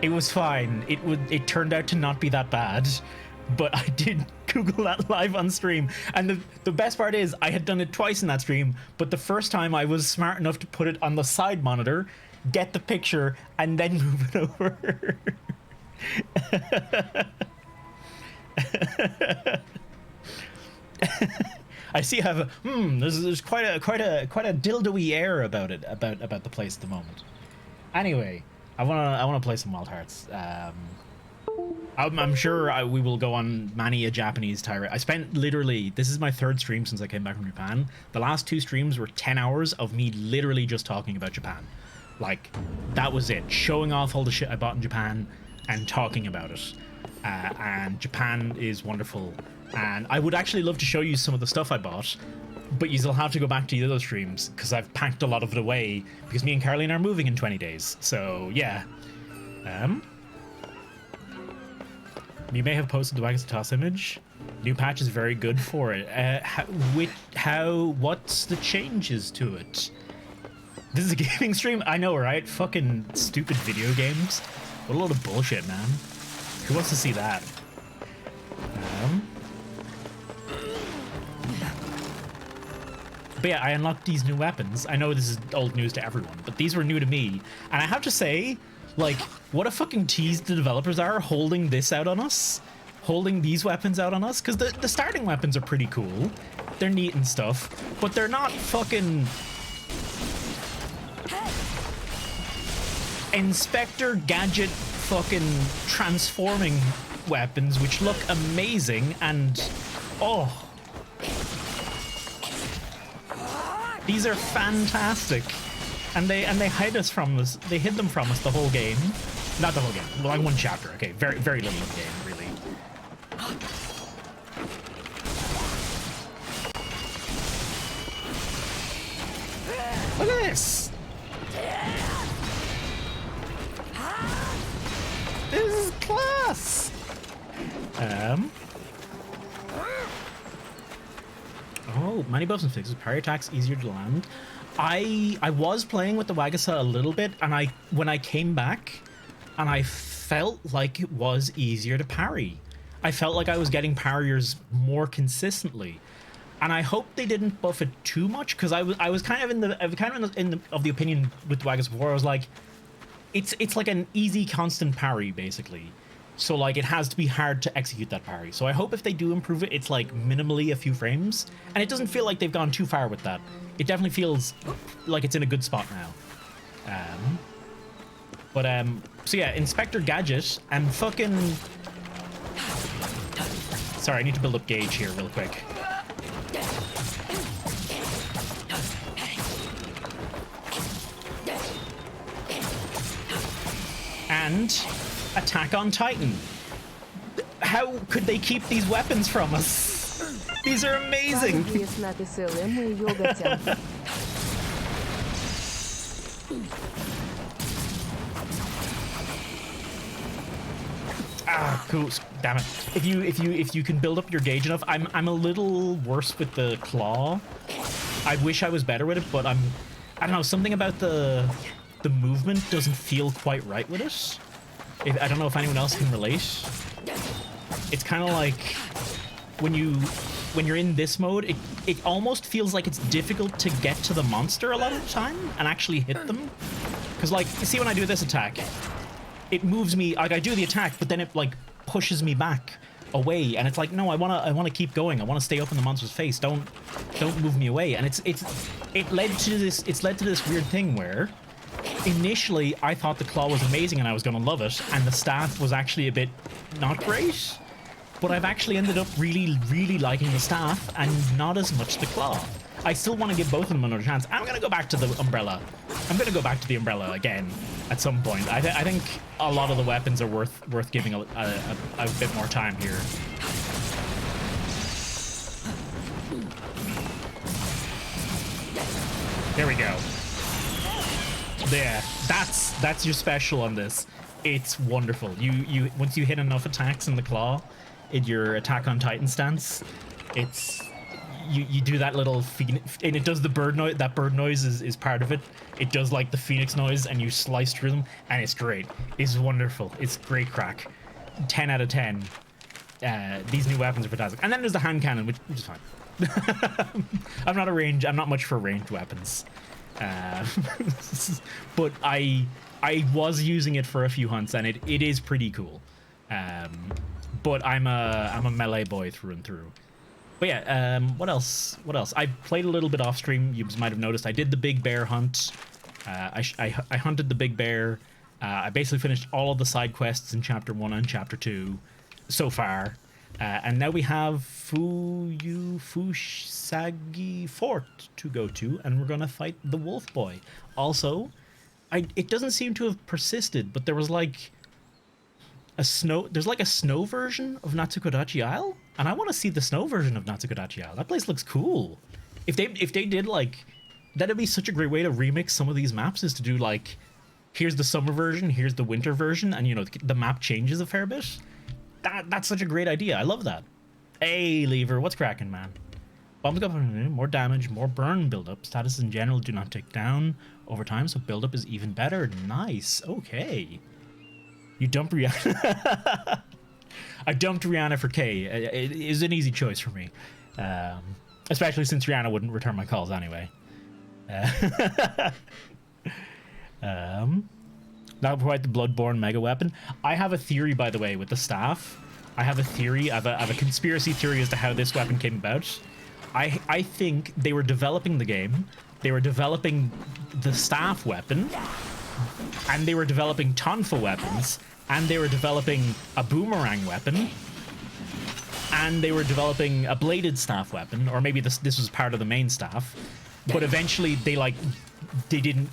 It was fine. It turned out to not be that bad, but I did Google that live on stream. And the best part is I had done it twice in that stream, but the first time I was smart enough to put it on the side monitor, get the picture, and then move it over. I see. There's quite a dildo-y air about it, about the place at the moment. Anyway, I wanna play some Wild Hearts. I'm sure we will go on many a Japanese tirade. I spent literally, this is my third stream since I came back from Japan. The last two streams were 10 hours of me literally just talking about Japan. Like, that was it. Showing off all the shit I bought in Japan, and talking about it. And Japan is wonderful. And I would actually love to show you some of the stuff I bought, but you'll have to go back to the other streams because I've packed a lot of it away because me and Caroline are moving in 20 days. So yeah. You may have posted the Wagons Toss image. New patch is very good for it. What's the changes to it? This is a gaming stream? I know, right? Fucking stupid video games. What a load of bullshit, man. Who wants to see that? But yeah, I unlocked these new weapons. I know this is old news to everyone, but these were new to me. And I have to say, like, what a fucking tease the developers are holding this out on us. Holding these weapons out on us. Because the starting weapons are pretty cool. They're neat and stuff. But they're not fucking... Inspector Gadget fucking transforming weapons, which look amazing and... Oh... These are fantastic, and they hide us from us. They hid them from us the whole game, not the whole game. Well, like one chapter. Okay, very little of the game, really. Look at this. This is class. Oh, many buffs and fixes. Parry attacks easier to land. I was playing with the Wagasa a little bit, and when I came back, and I felt like it was easier to parry. I felt like I was getting parriers more consistently, and I hope they didn't buff it too much because I was kind of of the opinion with the Wagasa before. I was like, it's like an easy constant parry basically. So, like, it has to be hard to execute that parry. So I hope if they do improve it, it's, like, minimally a few frames. And it doesn't feel like they've gone too far with that. It definitely feels like it's in a good spot now. So yeah, Inspector Gadget and fucking... Sorry, I need to build up gauge here real quick. And... Attack on Titan. How could they keep these weapons from us? These are amazing. Ah, cool. Damn it. If you can build up your gauge enough, I'm a little worse with the claw. I wish I was better with it, but I don't know, something about the movement doesn't feel quite right with it. I don't know if anyone else can relate. It's kind of like when you're in this mode, it almost feels like it's difficult to get to the monster a lot of the time and actually hit them. Because, like, you see when I do this attack, it moves me, like, I do the attack, but then it, like, pushes me back away, and it's like, no, I wanna keep going. I wanna stay up in the monster's face. Don't move me away. And it led to this weird thing where initially I thought the claw was amazing and I was gonna love it, and the staff was actually a bit not great, but I've actually ended up really liking the staff and not as much the claw. I still want to give both of them another chance. I'm gonna go back to the umbrella. I'm gonna go back to the umbrella again at some point. I think a lot of the weapons are worth giving a bit more time here. There we go. There, that's your special on this. It's wonderful. You once you hit enough attacks in the claw, in your attack on Titan stance, it's you do that little phoenix, and it does the bird noise. That bird noise is part of it. It does like the phoenix noise, and you slice through them, and it's great. It's wonderful. It's great crack. 10 out of 10. These new weapons are fantastic. And then there's the hand cannon, which is fine. I'm not much for ranged weapons. But I was using it for a few hunts, and it is pretty cool. But I'm a melee boy through and through. But yeah, what else? I played a little bit off stream. You might have noticed I did the big bear hunt. I hunted the big bear. I basically finished all of the side quests in chapter 1 and chapter 2 so far. And now we have Fusagi Fort to go to, and we're gonna fight the wolf boy. Also, it doesn't seem to have persisted, but there was like there's like a snow version of Natsukodachi Isle, and I want to see the snow version of Natsukodachi Isle. That place looks cool. If they did like, that'd be such a great way to remix some of these maps, is to do like, here's the summer version, here's the winter version, and you know, the map changes a fair bit. That's such a great idea. I love that. Hey, Lever, what's cracking, man? Bombs go up, more damage, more burn buildup. Status in general do not tick down over time, so buildup is even better. Nice. Okay. You dumped Rihanna. I dumped Rihanna for K. It is an easy choice for me. Especially since Rihanna wouldn't return my calls anyway. That'll provide the Bloodborne mega weapon. I have a theory, by the way, with the staff. I have a theory. I have a conspiracy theory as to how this weapon came about. I think they were developing the game. They were developing the staff weapon. And they were developing tonfa weapons. And they were developing a boomerang weapon. And they were developing a bladed staff weapon. Or maybe this was part of the main staff. But eventually they didn't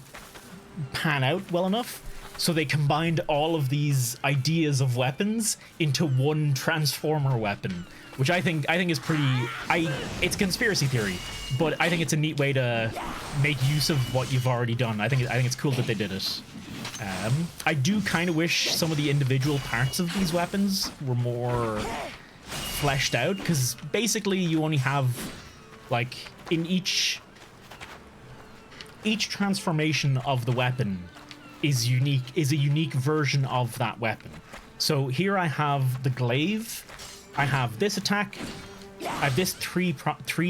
pan out well enough. So they combined all of these ideas of weapons into one transformer weapon. Which I think is pretty... it's conspiracy theory. But I think it's a neat way to make use of what you've already done. I think it's cool that they did it. I do kind of wish some of the individual parts of these weapons were more fleshed out, because basically you only have, like, in each transformation of the weapon is a unique version of that weapon. So here I have the glaive, I have this attack, I have this three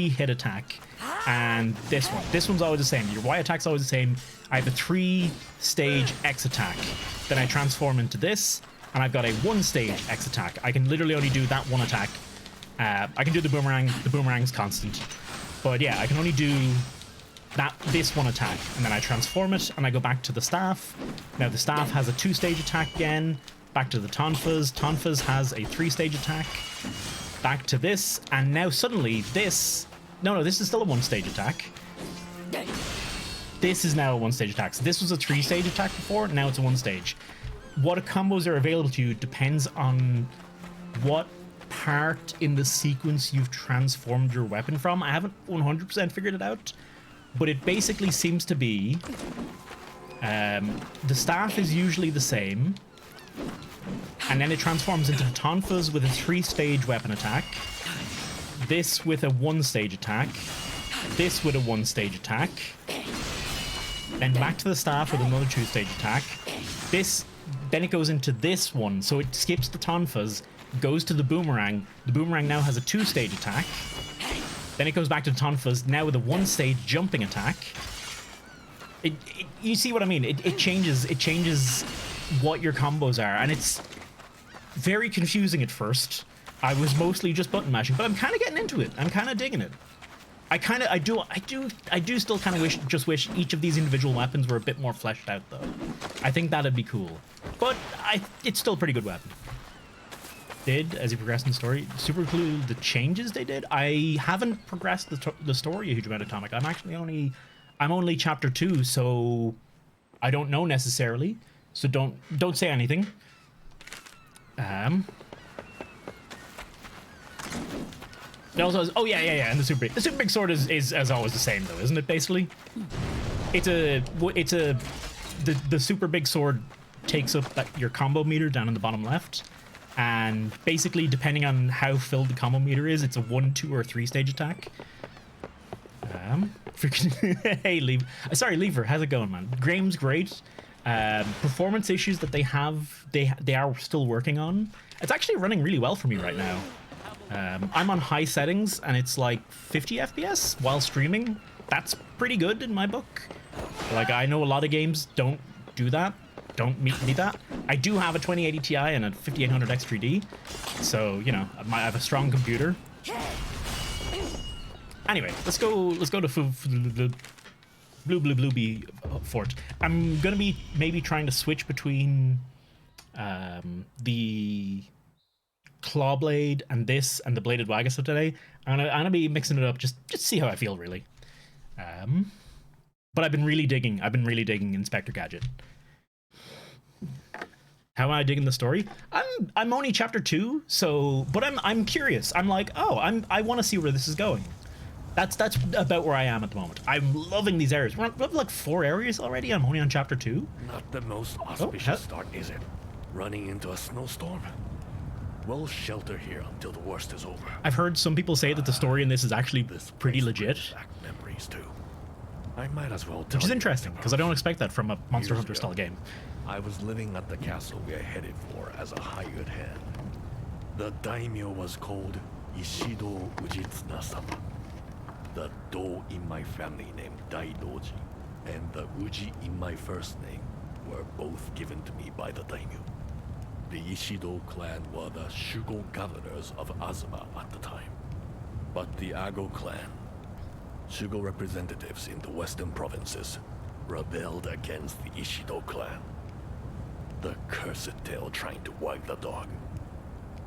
hit attack, and this one. This one's always the same. Your Y attack's always the same. I have a 3-stage X attack. Then I transform into this, and I've got a 1-stage X attack. I can literally only do that one attack. I can do the boomerang. The boomerang's constant. But yeah, I can only do this one attack. And then I transform it, and I go back to the staff. Now the staff has a 2-stage attack again. Back to the tonfas. Tonfas has a 3-stage attack. Back to this, and now suddenly this... No, this is still a 1-stage attack. This is now a 1-stage attack. So this was a 3-stage attack before, now it's a 1-stage. What combos are available to you depends on what part in the sequence you've transformed your weapon from. I haven't 100% figured it out, but it basically seems to be... the staff is usually the same, and then it transforms into the tonfas with a 3-stage weapon attack, this with a 1-stage attack, this with a 1-stage attack, then back to the staff with another 2-stage attack. Then it goes into this one, so it skips the tonfas, goes to the boomerang. The boomerang now has a 2-stage attack. Then it goes back to the tonfas, now with a 1-stage jumping attack. You see what I mean? It changes what your combos are, and it's very confusing at first. I was mostly just button mashing, but I'm kind of getting into it. I'm kind of digging it. I do still kind of wish each of these individual weapons were a bit more fleshed out, though. I think that'd be cool. But it's still a pretty good weapon. As you progress in the story, super cool the changes they did. I haven't progressed the story a huge amount of time. Like, I'm only chapter 2, so I don't know necessarily. So don't say anything. It also has, and the super big sword is as always the same, though, isn't it? Basically, the super big sword takes up your combo meter down in the bottom left, and basically depending on how filled the combo meter is, it's a 1, 2, or 3-stage attack. Hey, Lever, how's it going, man? Graham's great. Performance issues that they have, they are still working on. It's actually running really well for me right now. I'm on high settings, and it's like 50 FPS while streaming. That's pretty good in my book. Like, I know a lot of games don't do that, don't meet that. I do have a 2080 Ti and a 5800 X3D, so, you know, I have a strong computer. Anyway, let's go to Blue Bee Fort. I'm gonna be maybe trying to switch between the Clawblade and this and the Bladed Wagasu today. I'm gonna be mixing it up just to see how I feel, really. But I've been really digging Inspector Gadget. How am I digging the story? I'm only chapter 2, so but I'm curious. I'm like, oh, I want to see where this is going. That's about where I am at the moment. I'm loving these areas. We're up like 4 areas already. I'm only on chapter 2.
Not the most auspicious start, is it? Running into a snowstorm? We'll shelter here until the worst is over.
I've heard some people say that the story in this is actually pretty legit.
Back memories too. I might as well tell
Which is interesting, because I don't expect that from a Monster
Years
Hunter style
ago,
game.
I was living at the castle we are headed for as a hired hand. The daimyo was called Ishido Ujitsuna-sama. The Do in my family named Daidoji, and the Uji in my first name were both given to me by the daimyo. The Ishido clan were the Shugo governors of Azuma at the time. But the Ago clan, Shugo representatives in the western provinces, rebelled against the Ishido clan. The cursed tale trying to wag the dog.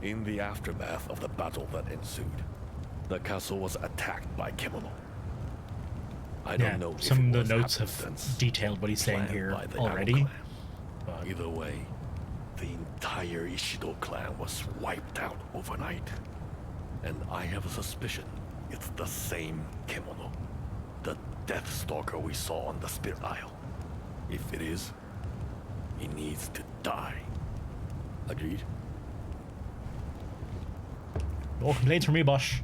In the aftermath of the battle that ensued, the castle was attacked by Kemono. I don't know if
some of the
it was
notes have
happenstance
detailed what he's saying
planned
here
by the
already.
Ago clan.
But
Either way, the entire Ishido clan was wiped out overnight. And I have a suspicion it's the same Kemono, the Death Stalker we saw on the Spirit Isle. If it is, he needs to die. Agreed?
no complaints from me, Bosh.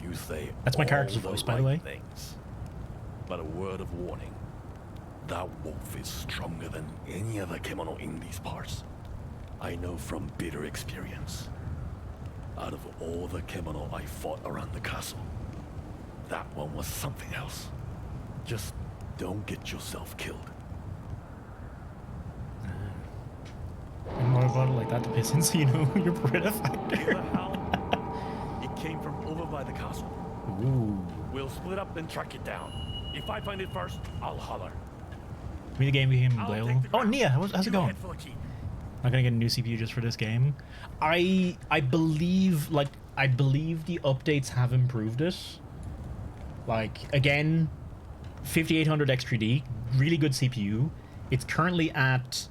You say
That's my
all
character's voice, by the way.
things. But a word of warning. That wolf is stronger than any other Kemono in these parts. I know from bitter experience. Out of all the Kemono I fought around the castle, that one was something else. Just don't get yourself killed.
And more about it like that to piss in, so you know your Brita factor.
Hear the howl? It came from over by the castle.
Ooh.
We'll split up and track it down. If I find it first, I'll holler.
Give me the game became
I'll
playable.
take the
Oh,
ground.
Nia, how's it
You
going?
head for the keep.
Not gonna get a new CPU just for this game. I believe the updates have improved it. Like again, 5800 X3D, really good CPU. It's currently at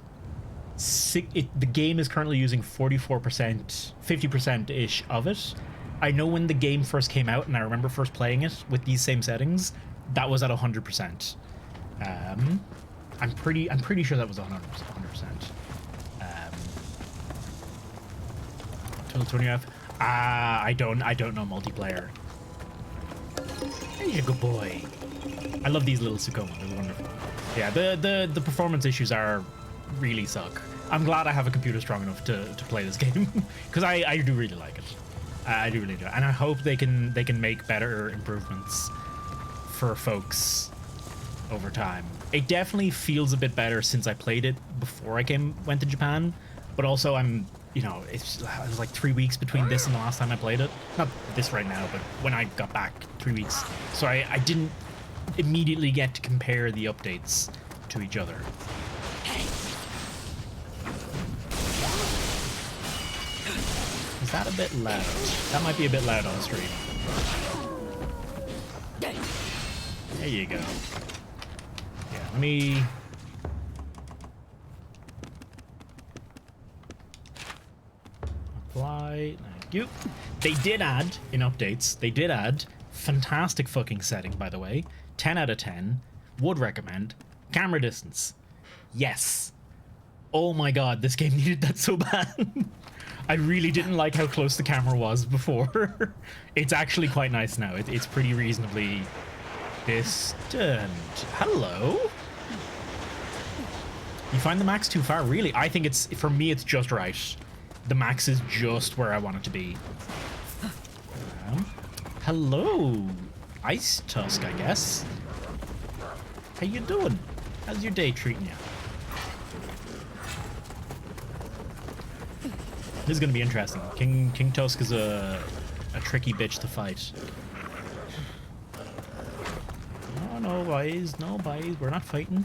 the game is currently using 44%, 50% ish of it. I know when the game first came out, and I remember first playing it with these same settings, that was at 100%. I'm pretty sure that was 100%. Total 20F. I don't know multiplayer. He's a good boy. I love these little Sukoma. They're wonderful. Yeah, the performance issues are really suck. I'm glad I have a computer strong enough to play this game because I do really like it. I do really do, and I hope they can make better improvements for folks over time. It definitely feels a bit better since I played it before I went to Japan, but also it was like 3 weeks between this and the last time I played it. Not this right now, but when I got back, 3 weeks. So I didn't immediately get to compare the updates to each other. Is that a bit loud? That might be a bit loud on the stream. There you go. Yeah, let me... apply. Thank you. They did add, in updates, they did add, fantastic fucking setting, by the way. 10 out of 10. Would recommend. Camera distance. Yes. Oh my god, this game needed that so bad. I really didn't like how close the camera was before. It's actually quite nice now. It's pretty reasonably distant. Hello? You find the max too far? Really? I think for me, it's just right. The max is just where I want it to be. Hello, Ice Tusk, I guess. How you doing? How's your day treating you? This is gonna be interesting. King Tusk is a tricky bitch to fight. No, boys, no, boys, we're not fighting.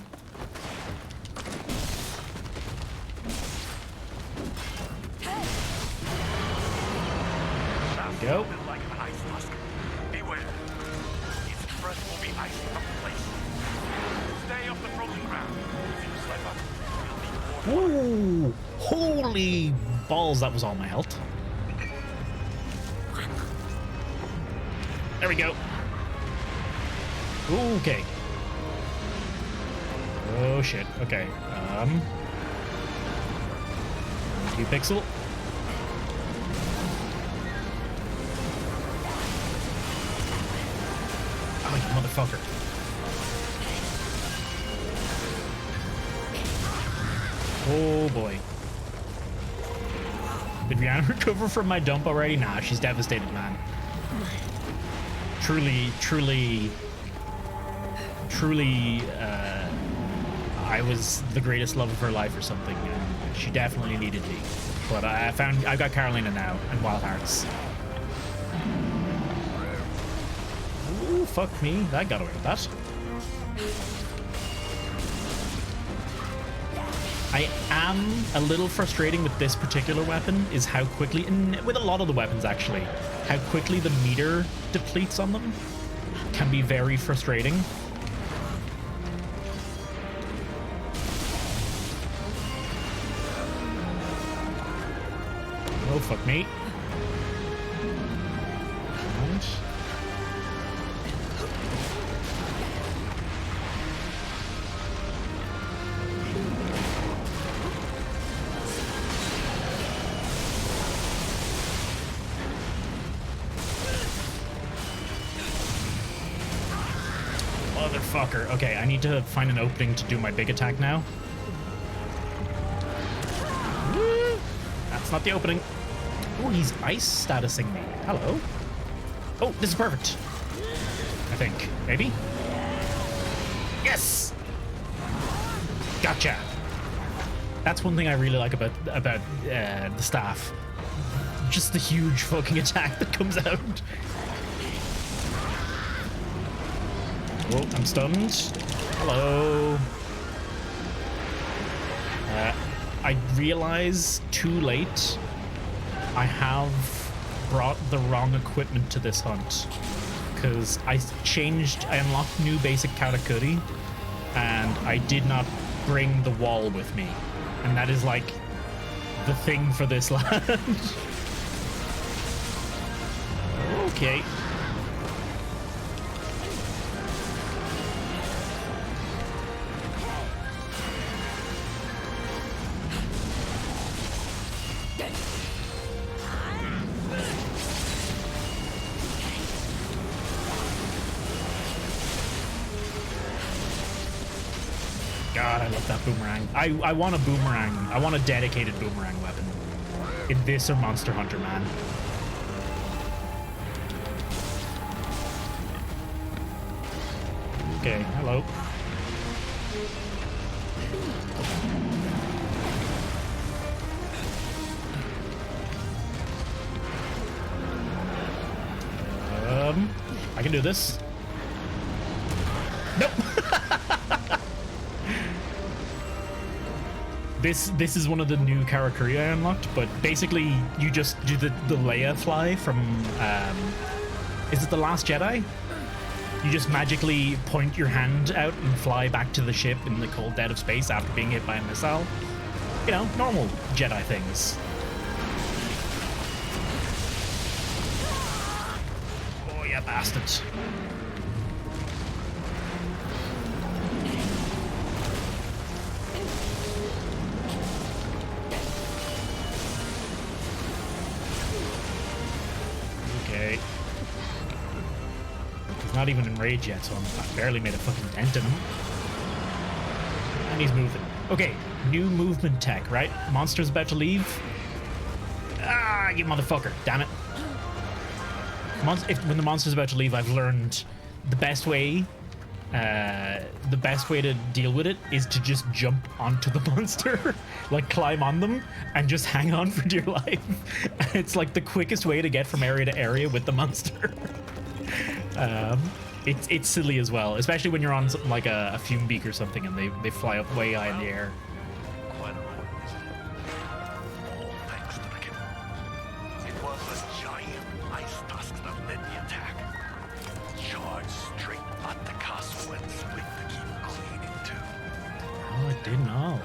There we go.
Like an ice tusk. Beware. Its breath will be icy from the place. Stay off the frozen ground. If you slip up, you'll be more.
Ooh, Holy balls, that was all my health. There we go. Okay. Oh shit. Okay. 2 pixel. Oh, you motherfucker. Oh boy. Did Rihanna recover from my dump already? Nah, she's devastated, man. Truly, I was the greatest love of her life or something, and she definitely needed me. But I've got Carolina now, and Wild Hearts. Ooh, fuck me. I got away with that. I am a little frustrating with this particular weapon is how quickly, and with a lot of the weapons actually, how quickly the meter depletes on them can be very frustrating. Oh, fuck me. And motherfucker. Okay, I need to find an opening to do my big attack now. That's not the opening. Oh, he's ice statusing me. Hello. Oh, this is perfect. I think. Maybe? Yes! Gotcha! That's one thing I really like about the staff. Just the huge fucking attack that comes out. Oh, I'm stunned. Hello. I realize too late I have brought the wrong equipment to this hunt. Because I unlocked new basic Karakuri, and I did not bring the wall with me. And that is like the thing for this land. Okay. God, I love that boomerang. I want a boomerang. I want a dedicated boomerang weapon. In this or Monster Hunter, man. Okay, hello. I can do this. Nope. This is one of the new Karakuri I unlocked, but basically you just do the Leia fly from, is it The Last Jedi? You just magically point your hand out and fly back to the ship in the cold dead of space after being hit by a missile. You know, normal Jedi things. Oh, yeah, bastards. Okay. He's not even in rage yet, so I barely made a fucking dent in him. And he's moving. Okay, new movement tech, right? Monster's about to leave. Ah, you motherfucker. Damn it. When the monster's about to leave, I've learned the best way to deal with it is to just jump onto the monster, like climb on them and just hang on for dear life. It's like the quickest way to get from area to area with the monster. It's silly as well, especially when you're on something like a fume beak or something and they fly up way high in the air.
Quite a all thanks to the king. It was a giant ice tusk that led the attack. Charged straight at the castle and split the keep clean in two.
Oh, I didn't know.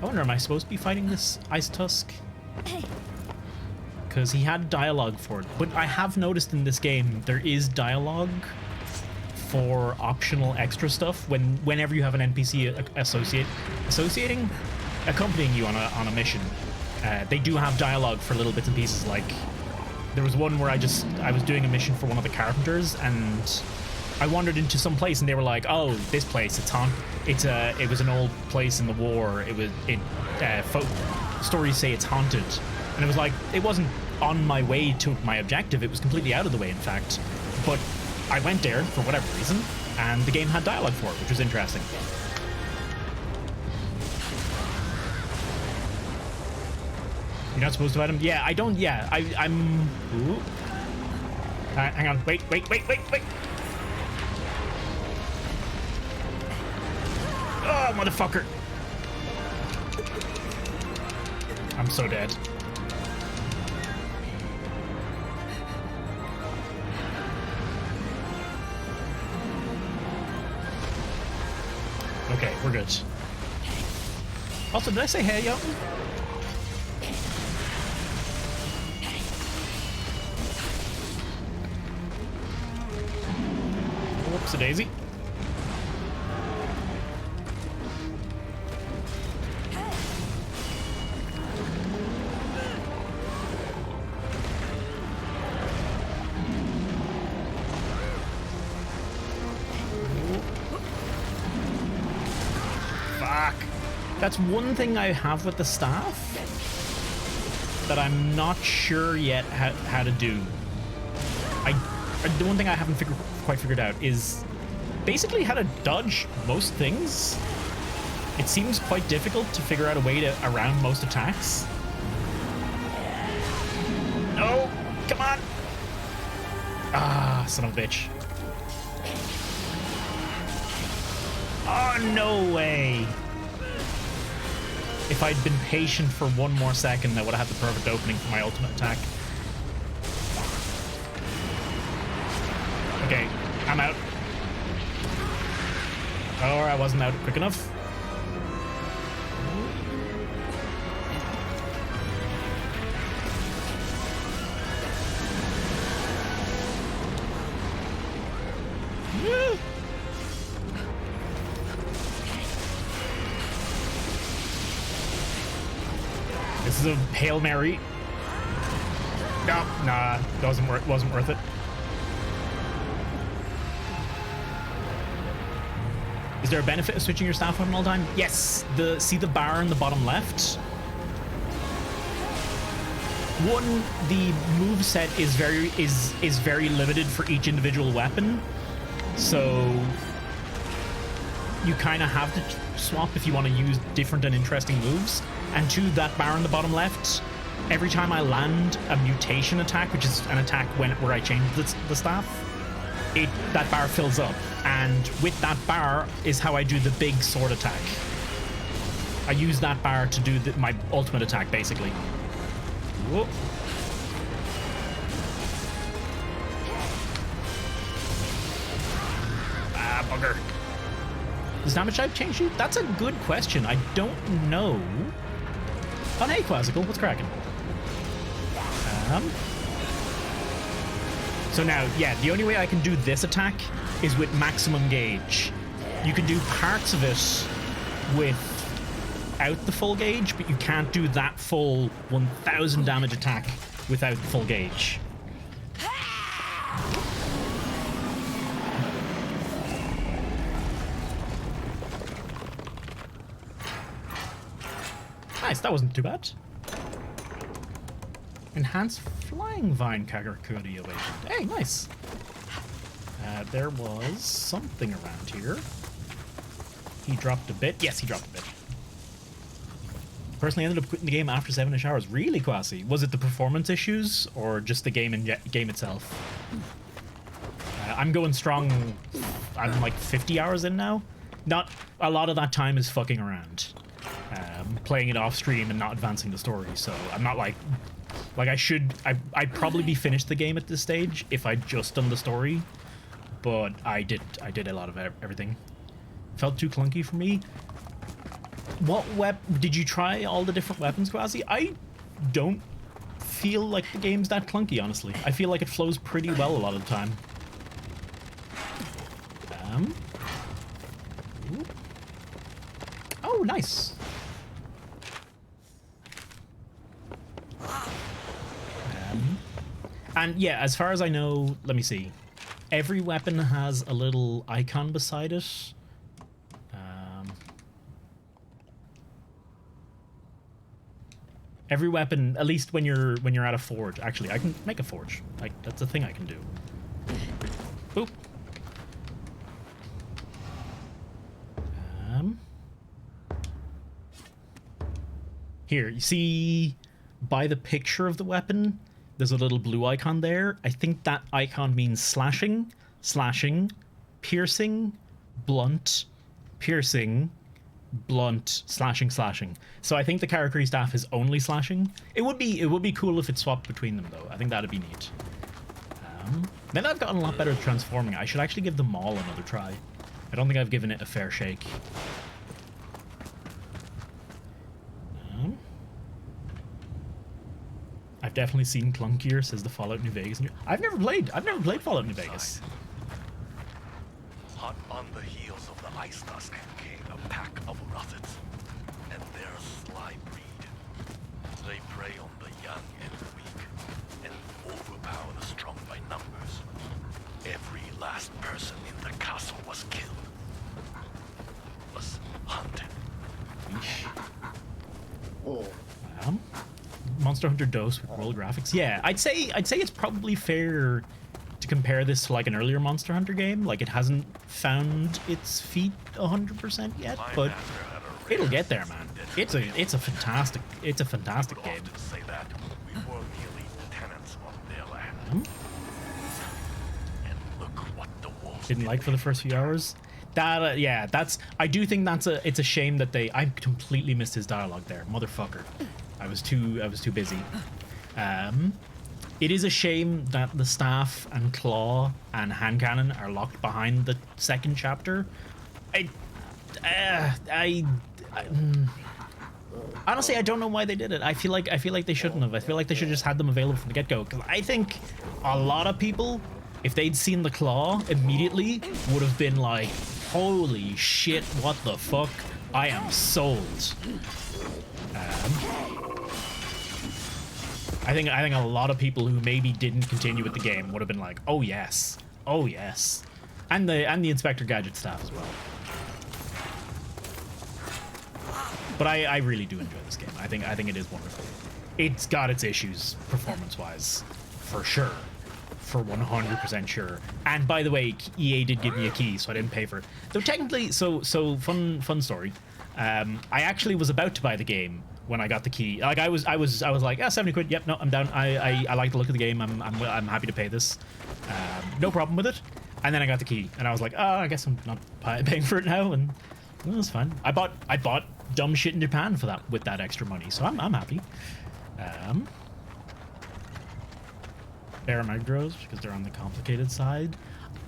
I wonder, am I supposed to be fighting this Ice Tusk? Because he had dialogue for it. But I have noticed in this game, there is dialogue for optional extra stuff whenever you have an NPC accompanying you on a mission. They do have dialogue for little bits and pieces. Like there was one where I was doing a mission for one of the carpenters, and I wandered into some place, and they were like, "Oh, this place, it was an old place in the war. Stories say it's haunted," and it was like it wasn't on my way to my objective. It was completely out of the way, in fact, but I went there for whatever reason, and the game had dialogue for it, which was interesting. You're not supposed to fight him? Yeah, I don't. Yeah, I'm. Ooh. Hang on. Wait. Oh, motherfucker. I'm so dead. Okay, we're good. Also, did I say hey, yo? Whoops-a-daisy. Fuck. That's one thing I have with the staff that I'm not sure yet how to do. The one thing I haven't quite figured out is basically how to dodge most things. It seems quite difficult to figure out a way around most attacks. No! Come on! Ah, son of a bitch. Oh, no way! If I'd been patient for one more second, I would have had the perfect opening for my ultimate attack. Okay, I'm out. Or I wasn't out quick enough. This is a Hail Mary. No, nah, wasn't worth it. Is there a benefit of switching your staff weapon all the time? Yes. See the bar in the bottom left? One, the moveset is very limited for each individual weapon. So you kind of have to swap if you want to use different and interesting moves. And two, that bar in the bottom left, every time I land a mutation attack, which is an attack where I change the staff, that bar fills up. And with that bar is how I do the big sword attack. I use that bar to do my ultimate attack, basically. Whoa. Ah, bugger. Does damage type change you? That's a good question. I don't know. Oh, hey, Quasical. What's cracking? So now, yeah, the only way I can do this attack is with maximum gauge. You can do parts of it without the full gauge, but you can't do that full 1000 damage attack without the full gauge. Nice, that wasn't too bad. Enhanced Flying Vine Kakarikuri awakened. Hey, nice. There was something around here. He dropped a bit. Yes, he dropped a bit. Personally ended up quitting the game after 7-ish hours. Really, Quasi? Was it the performance issues or just the game itself? I'm going strong. I'm like 50 hours in now. Not a lot of that time is fucking around. Playing it off stream and not advancing the story. So I'm not like I'd probably be finished the game at this stage if I'd just done the story. But I did a lot of everything. Felt too clunky for me. What did you try all the different weapons, Quasi? I don't feel like the game's that clunky, honestly. I feel like it flows pretty well a lot of the time. Ooh. Oh, nice. And yeah, as far as I know, let me see. Every weapon has a little icon beside it. Every weapon, at least when you're at a forge. Actually, I can make a forge. That's a thing I can do. Boop. Here, you see by the picture of the weapon, there's a little blue icon there. I think that icon means slashing, slashing, piercing, blunt, piercing, blunt, slashing, slashing. So I think the Karakuri staff is only slashing. It would be cool if it swapped between them though. I think that'd be neat. Then I've gotten a lot better at transforming. I should actually give them all another try. I don't think I've given it a fair shake. I've definitely seen clunkier, says the Fallout New Vegas. I've never played Fallout New Vegas.
Hot on the heels of the Ice Tusk came a pack of Ruthets, and their sly breed. They prey on the young and weak, and overpower the strong by numbers. Every last person in the castle was killed. Was hunted.
Monster Hunter Dose with world graphics. Yeah, I'd say it's probably fair to compare this to like an earlier Monster Hunter game. Like it hasn't found its feet 100% yet, but it'll get there, man. It's a fantastic game.
Say that we were merely tenants on their land. And look what the wolves
Didn't like for the first few hours. That yeah, I do think it's a shame that I completely missed his dialogue there, motherfucker. I was too busy. It is a shame that the staff and claw and hand cannon are locked behind the second chapter. Honestly, I don't know why they did it. I feel like they shouldn't have. I feel like they should have just had them available from the get-go. Because I think a lot of people, if they'd seen the claw immediately, would have been like, "Holy shit! What the fuck? I am sold." I think a lot of people who maybe didn't continue with the game would have been like, "Oh yes, oh yes," and the Inspector Gadget staff as well. But I really do enjoy this game. I think it is wonderful. It's got its issues performance-wise, for sure, for 100% sure. And by the way, EA did give me a key, so I didn't pay for it. Though technically, so fun story. I actually was about to buy the game when I got the key. Like I was like, 70 quid. Yep, no, I'm down. I like the look of the game. I'm happy to pay this. No problem with it. And then I got the key, and I was like, oh, I guess I'm not paying for it now, and well, that's fine. I bought dumb shit in Japan for that with that extra money, so I'm happy. Baramagdros, because they're on the complicated side.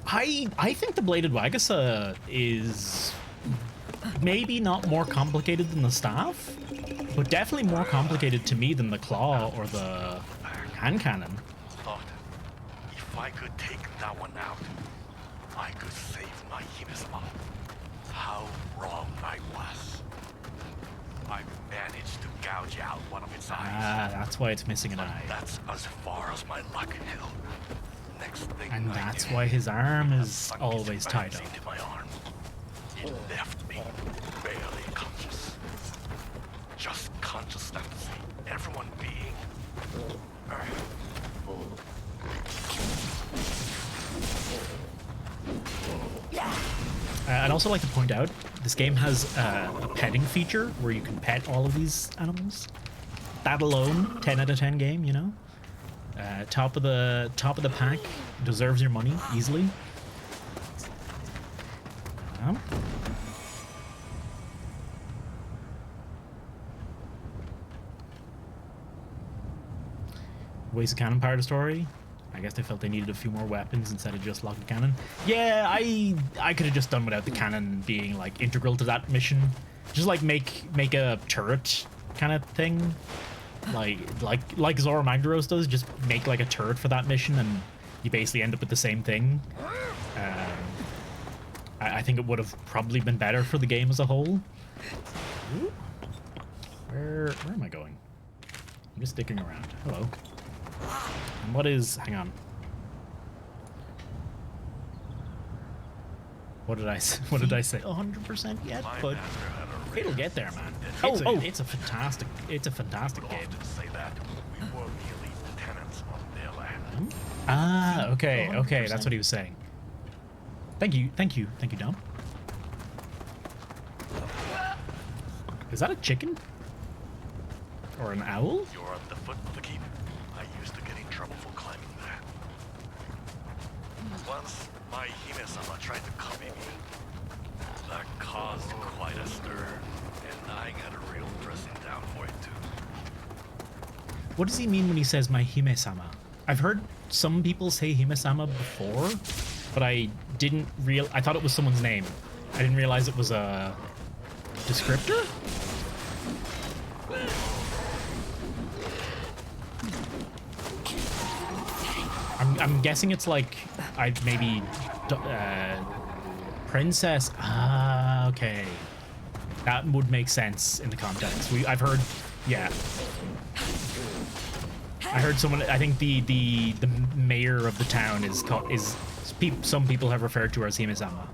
I think the Bladed Wagasa is maybe not more complicated than the staff, but definitely more complicated to me than the claw or the hand cannon.
Thought if I could take that one out, I could save my Himesma. How wrong I was. I managed to gouge out one of its eyes.
Ah, that's why it's missing an eye.
That's as far as my luck held. Next thing
And
I
that's
knew,
why his arm
I
is
sunk
always
its
tied
fangs
up.
into my arm. It left me barely conscious. Just conscious enough to see everyone being.
I'd also like to point out, this game has a petting feature where you can pet all of these animals. That alone, 10 out of 10 game, you know? Top of the pack, deserves your money easily. Waste of cannon part of the story. I guess they felt they needed a few more weapons instead of just locked cannon. Yeah, I could have just done without the cannon being like integral to that mission. Just like make a turret kind of thing, like Zora Magdaros does. Just make like a turret for that mission, and you basically end up with the same thing. I think it would have probably been better for the game as a whole. Ooh. Where am I going? I'm just sticking around. Hello. And what is... Hang on. What did I say? 100% yet, but it'll get there, man. It's a fantastic game.
Say that we were merely tenants on their land.
Ah, okay, that's what he was saying. Thank you, Dom. Is that a chicken? Or an owl?
You're at the foot of the keep. I used to get in trouble for climbing that. Once, my Hime-sama tried to copy me. That caused quite a stir, and I got a real dressing down for it too.
What does he mean when he says my Hime-sama? I've heard some people say Hime-sama before, but I thought it was someone's name. I didn't realize it was a descriptor? I'm guessing it's like princess. Ah, okay. That would make sense in the context. I've heard, yeah. I heard someone. I think the mayor of the town some people have referred to her as Hime-sama.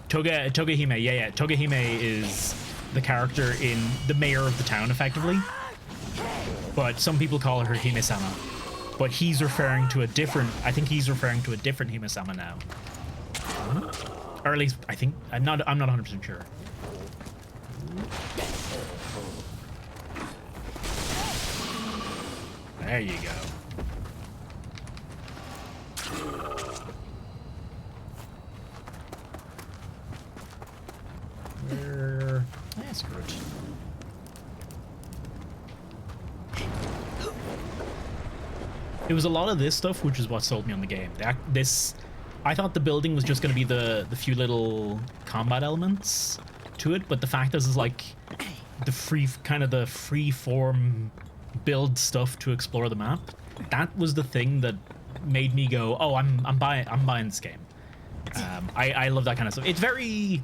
Togehime, yeah. Togehime is the character in the mayor of the town, effectively. But some people call her Hime-sama. But he's referring to a different... I think he's referring to a different Hime-sama now. Or at least, I think... I'm not 100% sure. There you go. Where... Yeah, screw it. It was a lot of this stuff which is what sold me on the game. I thought the building was just going to be the few little combat elements to it, but the fact is like the free form build stuff to explore the map. That was the thing that made me go, oh, I'm buying this game. I love that kind of stuff. It's very...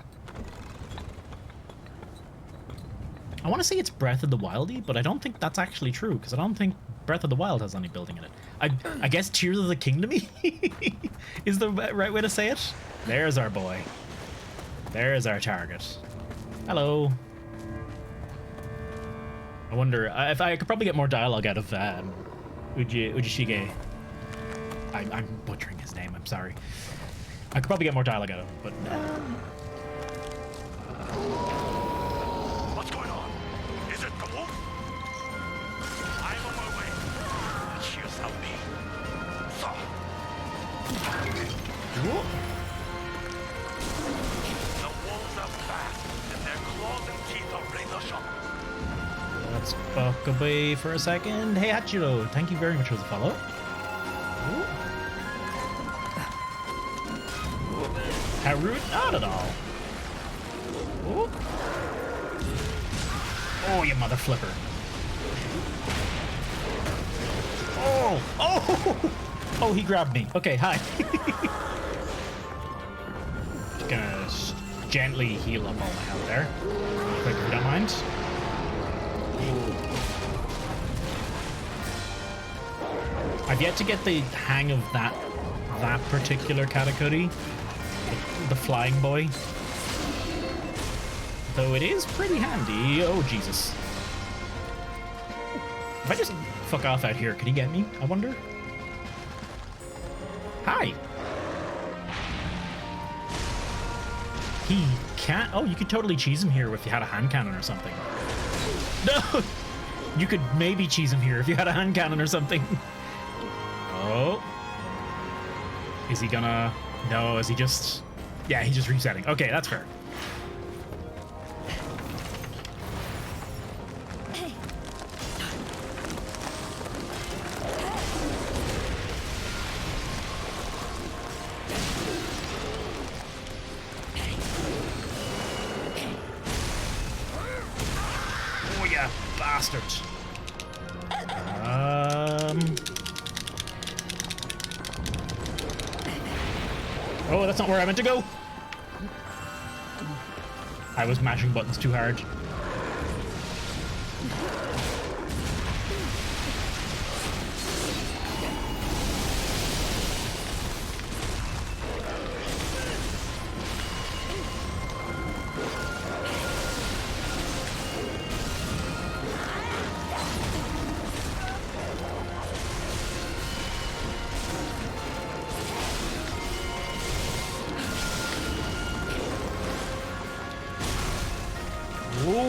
I want to say it's Breath of the Wildy, but I don't think that's actually true, because I don't think Breath of the Wild has any building in it. I guess Tears of the Kingdom is the right way to say it. There's our boy. There's our target. Hello. I wonder if I could probably get more dialogue out of Ujishige. I'm butchering his name. I'm sorry. I could probably get more dialogue out of him, but.
What's going on? Is it the wolf? I'm on my way. She has helped me. So. The wolves are fast, and their claws and teeth are razor sharp.
Let's fuck away for a second. Hey, Hachiro, thank you very much for the follow. How rude? Not at all. Ooh. Oh, you mother flipper. Oh! Oh! Oh, he grabbed me. Okay, hi. Just gonna gently heal up all my health there. Quick, if you don't mind. I've yet to get the hang of that particular katakuri, the flying boy. Though it is pretty handy. Oh, Jesus. If I just fuck off out here, could he get me? I wonder. Hi. He can't. Oh, you could totally cheese him here if you had a hand cannon or something. No! You could maybe cheese him here if you had a hand cannon or something. Oh. Is he gonna... No, is he just... Yeah, he's just resetting. Okay, that's fair. bastard. Oh, that's not where I meant to go. I was mashing buttons too hard.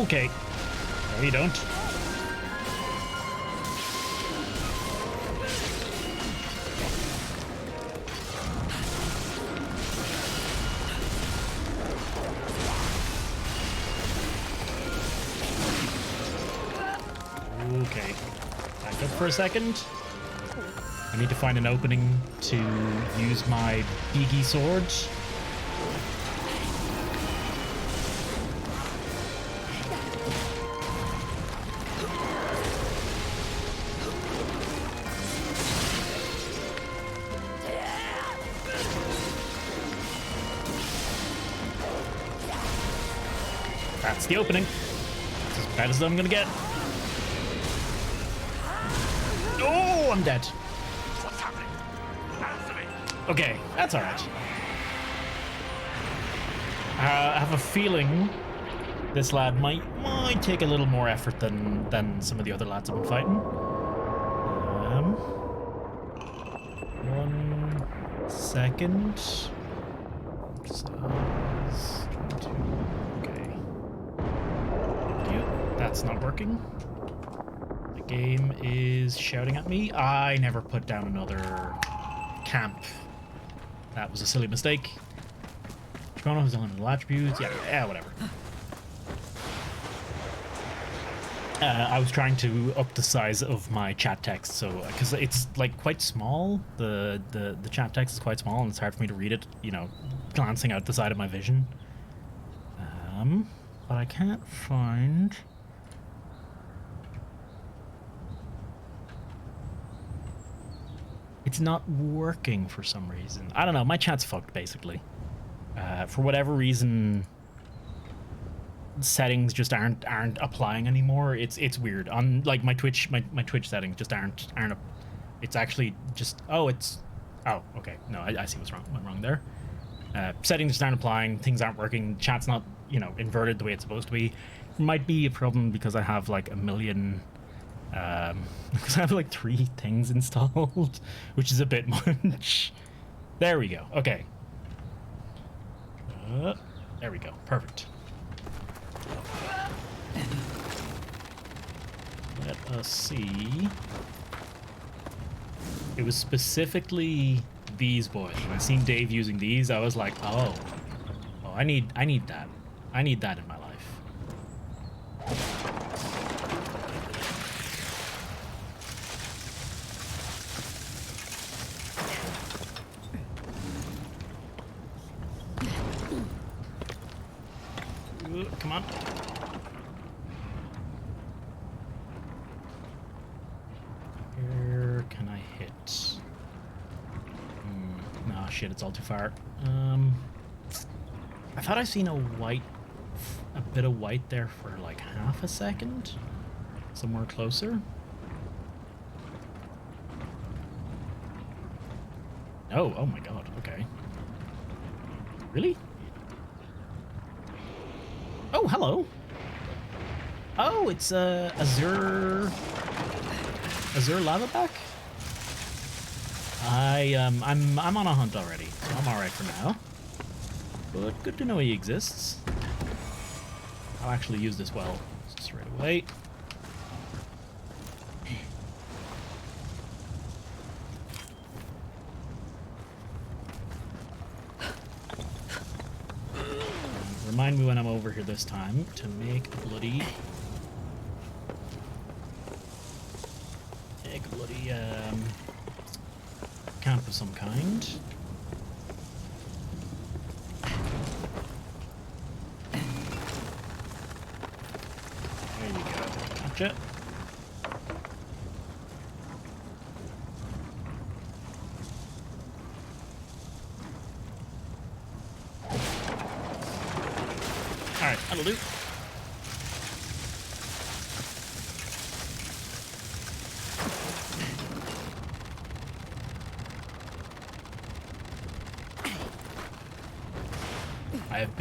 Okay. No, you don't. Okay. Back up for a second. I need to find an opening to use my beaky sword. That's the opening. That's as bad as I'm gonna get. Oh, I'm dead.
What's happening? Answer me.
Okay, that's alright. I have a feeling this lad might take a little more effort than some of the other lads I've been fighting. 1 second. Okay. Thank you. That's not working. The game is shouting at me. I never put down another camp. That was a silly mistake. Chrono has elemental attributes. Yeah, whatever. I was trying to up the size of my chat text, so because it's like quite small. The chat text is quite small, and it's hard for me to read it. You know, glancing out the side of my vision. But I can't find. It's not working for some reason. I don't know. My chat's fucked basically. For whatever reason, settings just aren't applying anymore. It's weird. On like my Twitch settings just aren't. It's actually just oh okay. No, I see went wrong there. Settings just aren't applying. Things aren't working. Chat's not inverted the way it's supposed to be. It might be a problem because I have like a million. Because I have like 3 things installed, which is a bit much. There we go. Okay. There we go. Perfect. Let us see. It was specifically these boys. When I seen Dave using these, I was like, oh, I need that. I need that in my life. Come on. Where can I hit? No, shit, it's all too far. I thought I seen a bit of white there for like half a second. Somewhere closer. Oh my god, okay. Really? Oh, hello. Oh, it's Azure Lavaback. I'm on a hunt already, so I'm all right for now. But good to know he exists. I'll actually use this well straight away. Remind me when I'm over here this time to make a bloody camp of some kind. There you go. Gotcha. Alright, that'll do.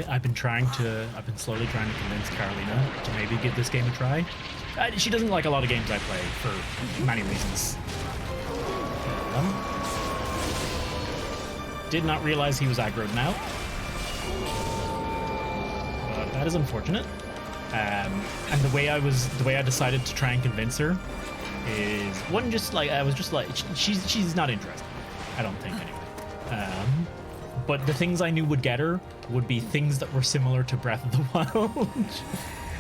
I've been slowly trying to convince Carolina to maybe give this game a try. She doesn't like a lot of games I play for many reasons. Did not realize he was aggroed now. But that is unfortunate. And the way I decided to try and convince her is I was just like she's not interested. I don't think anyway. But the things I knew would get her would be things that were similar to Breath of the Wild.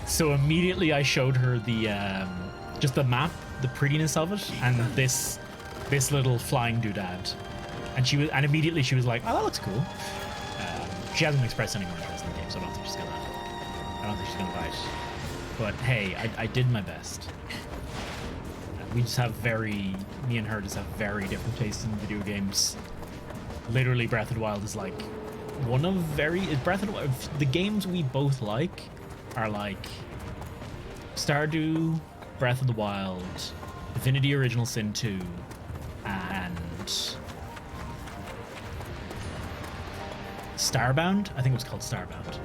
So immediately I showed her the just the map, the prettiness of it, and this little flying doodad, and immediately she was like, "Oh, that looks cool." She hasn't expressed any more interest in the game, so I don't think she's gonna buy it. But hey, I did my best. We just have me and her just have very different tastes in video games. Literally, Breath of the Wild is like Breath of the Wild. The games we both like are like Stardew, Breath of the Wild, Divinity Original Sin 2, and Starbound. I think it was called Starbound.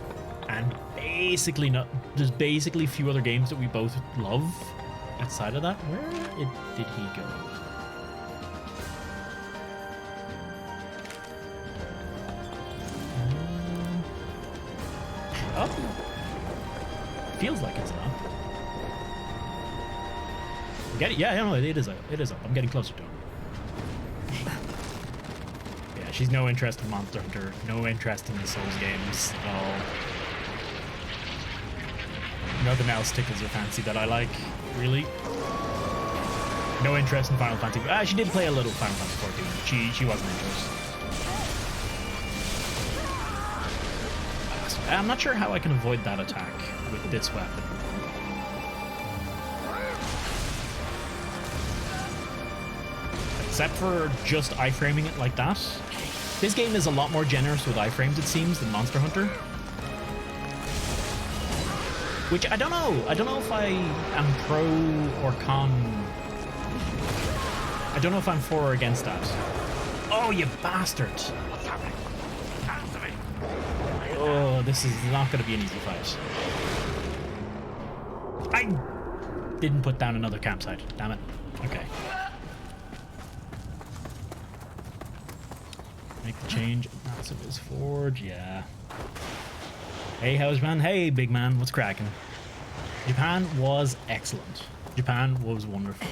And there's basically a few other games that we both love outside of that. Where did he go? Up? Feels like it's up. Yeah, no, it is up. It is up. I'm getting closer to him. Yeah, she's no interest in Monster Hunter, no interest in the Souls games at all. Nothing else tickles her fancy that I like, really. No interest in Final Fantasy. She did play a little Final Fantasy 14, but she wasn't interested. I'm not sure how I can avoid that attack with this weapon. Except for just iframing it like that. This game is a lot more generous with iframes, it seems, than Monster Hunter. Which, I don't know. I don't know if I am pro or con. I don't know if I'm for or against that. Oh, you bastard! Oh, this is not going to be an easy fight. I didn't put down another campsite. Damn it. Okay. Make the change. Massive is Forge. Yeah. Hey, how's man? Hey, big man. What's cracking? Japan was excellent. Japan was wonderful.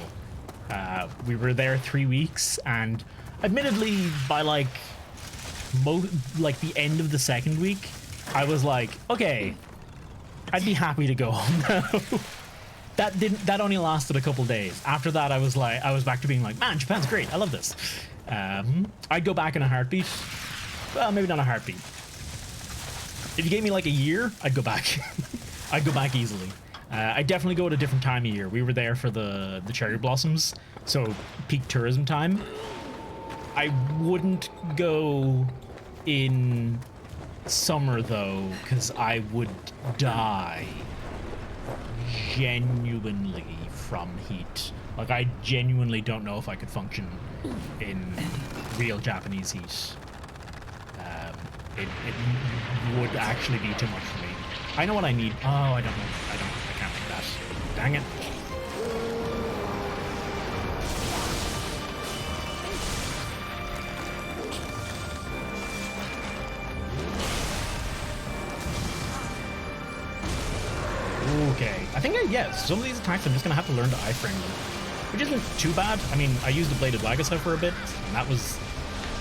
We were there 3 weeks, and admittedly, by like the end of the second week, I was like, okay, I'd be happy to go home now. That only lasted a couple days. After that, I was back to being like, man, Japan's great. I love this. I'd go back in a heartbeat. Well, maybe not a heartbeat. If you gave me like a year, I'd go back. I'd go back easily. I'd definitely go at a different time of year. We were there for the cherry blossoms, so peak tourism time. I wouldn't go in summer though, because I would die genuinely from heat. Like, I genuinely don't know if I could function in real Japanese heat. It would actually be too much for me. I know what I need. Oh, I don't know. I can't make that. Dang it. Okay. I think, yes, some of these attacks I'm just going to have to learn to iframe them. Which isn't too bad. I mean, I used the Bladed Wagasa for a bit, and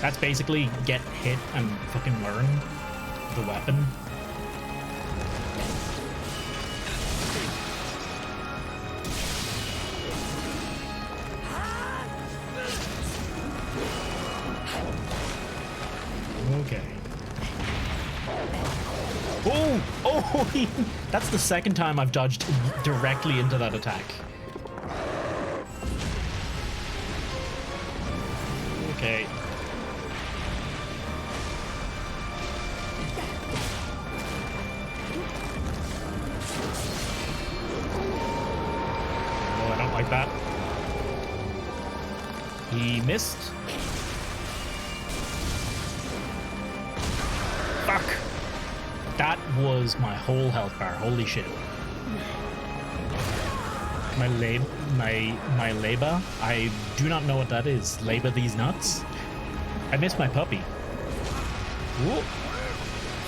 that's basically get hit and fucking learn the weapon. Okay. Oh! Oh! That's the second time I've dodged directly into that attack. Okay. Oh, I don't like that. He missed. Fuck! That was my whole health bar. Holy shit. My leba? I do not know what that is. Leba these nuts? I missed my puppy. Whoop.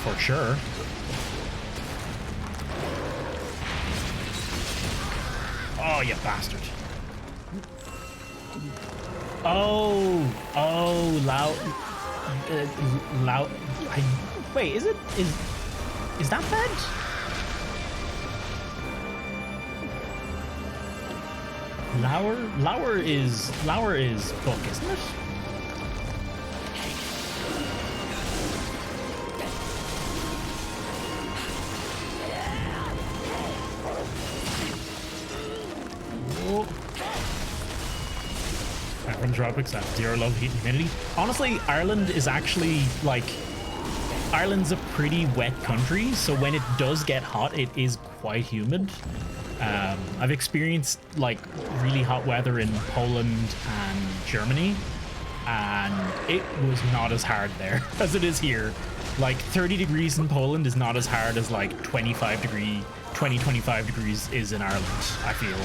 For sure. Oh, you bastard. Oh, wait, is that bad? Lauer is book, isn't it? Oh. Ireland's tropics have zero love, heat, and humidity. Honestly, Ireland is actually like Ireland's a pretty wet country, so when it does get hot, it is quite humid. I've experienced like really hot weather in Poland and Germany, and it was not as hard there as it is here. Like 30 degrees in Poland is not as hard as like 25 degrees is in Ireland, I feel.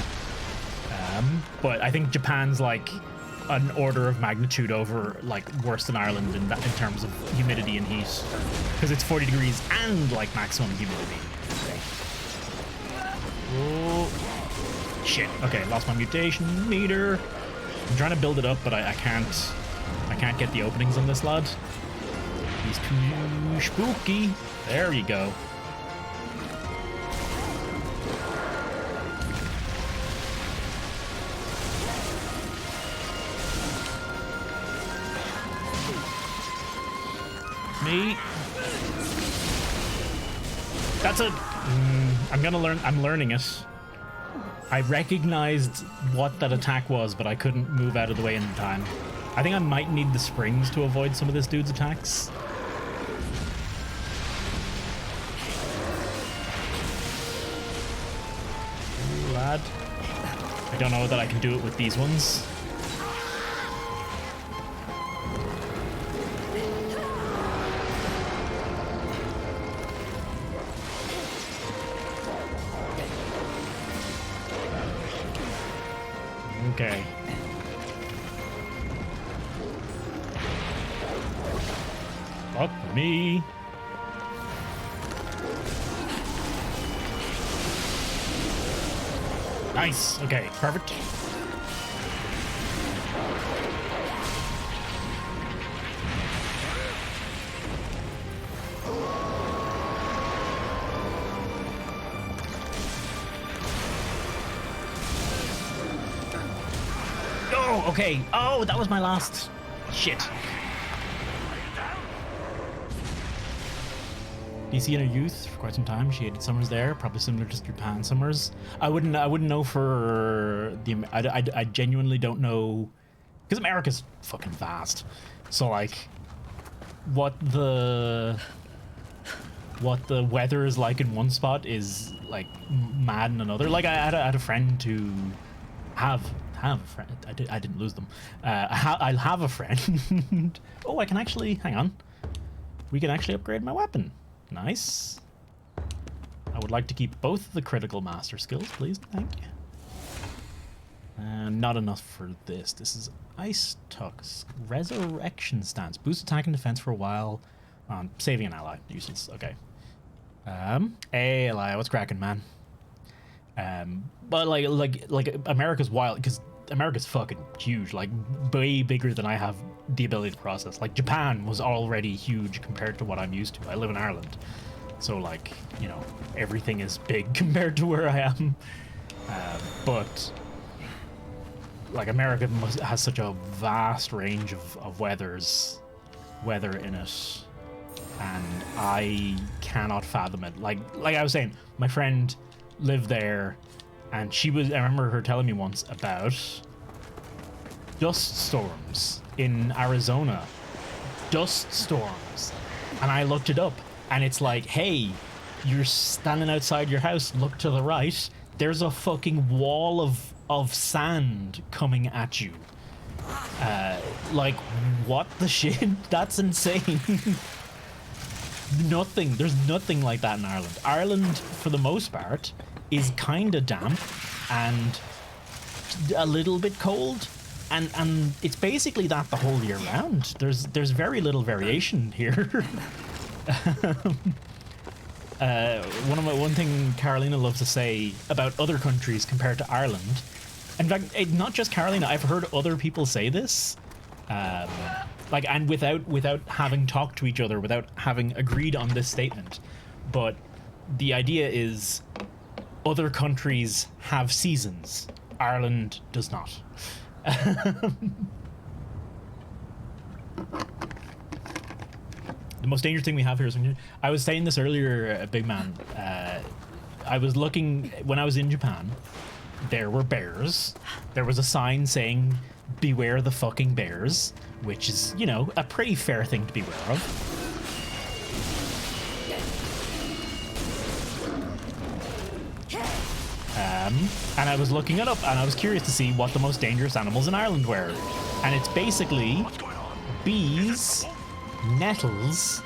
But I think Japan's like an order of magnitude over, like, worse than Ireland in terms of humidity and heat, because it's 40 degrees and like maximum humidity. Oh shit. Okay, lost my mutation meter. I'm trying to build it up, but I can't get the openings on this lad. He's too spooky. There you go. Me. That's a... I'm learning it. I recognized what that attack was, but I couldn't move out of the way in time. I think I might need the springs to avoid some of this dude's attacks. Ooh, lad. I don't know that I can do it with these ones. Okay. Fuck me. Nice. Okay, perfect. Oh, okay. Oh, that was my last. Shit. DC in her youth for quite some time. She hated summers there, probably similar to Japan summers. I wouldn't know for the. I genuinely don't know, because America's fucking vast. So like, what the weather is like in one spot is like mad in another. Like I had a friend who have a friend. I didn't lose them. I'll have a friend. Oh, I can actually hang on. We can actually upgrade my weapon. Nice. I would like to keep both the critical master skills, please. Thank you. Not enough for this. This is Ice Tux. Resurrection Stance. Boost attack and defense for a while. Saving an ally. Useless. Okay. Hey, Eli, what's cracking, man? But like America's wild, because America's fucking huge, like way bigger than I have the ability to process. Like Japan was already huge compared to what I'm used to. I live in Ireland, so like, you know, everything is big compared to where I am. But like America has such a vast range of weather in it. and I cannot fathom it. Like I was saying, my friend lived there, and I remember her telling me once about dust storms in Arizona. Dust storms. And I looked it up, and it's like, hey, you're standing outside your house, look to the right, there's a fucking wall of sand coming at you. Like, what the shit? That's insane. There's nothing like that in Ireland. Ireland, for the most part, is kind of damp and a little bit cold, and it's basically that the whole year round. There's very little variation here. One thing Carolina loves to say about other countries compared to Ireland, in fact, not just Carolina, I've heard other people say this, and without having talked to each other, without having agreed on this statement, but the idea is other countries have seasons. Ireland does not. The most dangerous thing we have here is I was saying this earlier, Big Man. I was looking when I was in Japan. There were bears. There was a sign saying "Beware the fucking bears," which is, you know, a pretty fair thing to beware of. And I was looking it up, and I was curious to see what the most dangerous animals in Ireland were. And it's basically bees, nettles,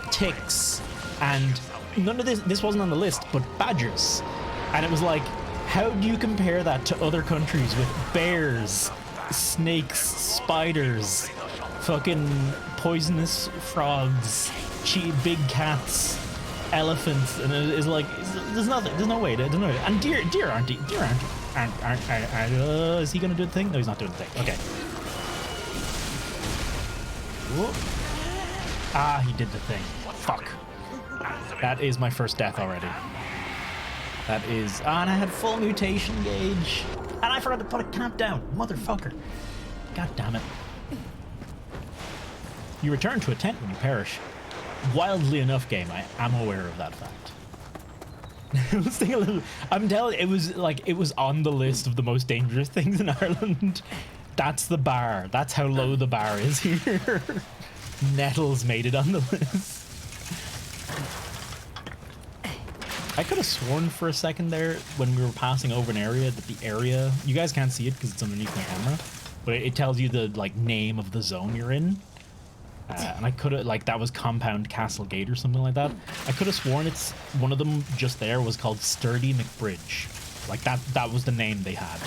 ticks, and none of this wasn't on the list, but badgers. And it was like, how do you compare that to other countries with bears, snakes, spiders, fucking poisonous frogs, big cats, elephants? And it's like, there's no way. And deer aren't. Is he gonna do the thing? No, he's not doing the thing. Okay. Whoa. Ah, he did the thing. Fuck. That is my first death already. That is... and I had full mutation gauge. And I forgot to put a cap down. Motherfucker. God damn it. You return to a tent when you perish. Wildly enough, game, I am aware of that fact. I'm telling you, it was on the list of the most dangerous things in Ireland. That's the bar. That's how low the bar is here. Nettles made it on the list. I could have sworn for a second there when we were passing over an area that the area, you guys can't see it because it's underneath my camera, but it tells you the name of the zone you're in. And I could have, that was Compound Castle Gate or something like that. I could have sworn it's one of them just there was called Sturdy McBridge. That was the name they had.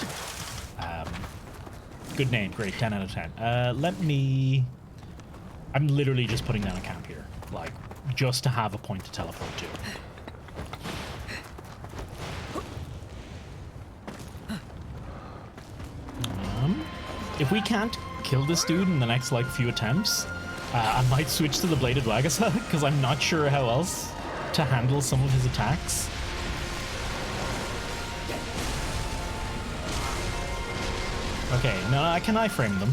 Good name, great, 10 out of 10. I'm literally just putting down a camp here, just to have a point to teleport to. If we can't kill this dude in the next few attempts, I might switch to the Bladed Wagasa because I'm not sure how else to handle some of his attacks. Okay, now can I frame them?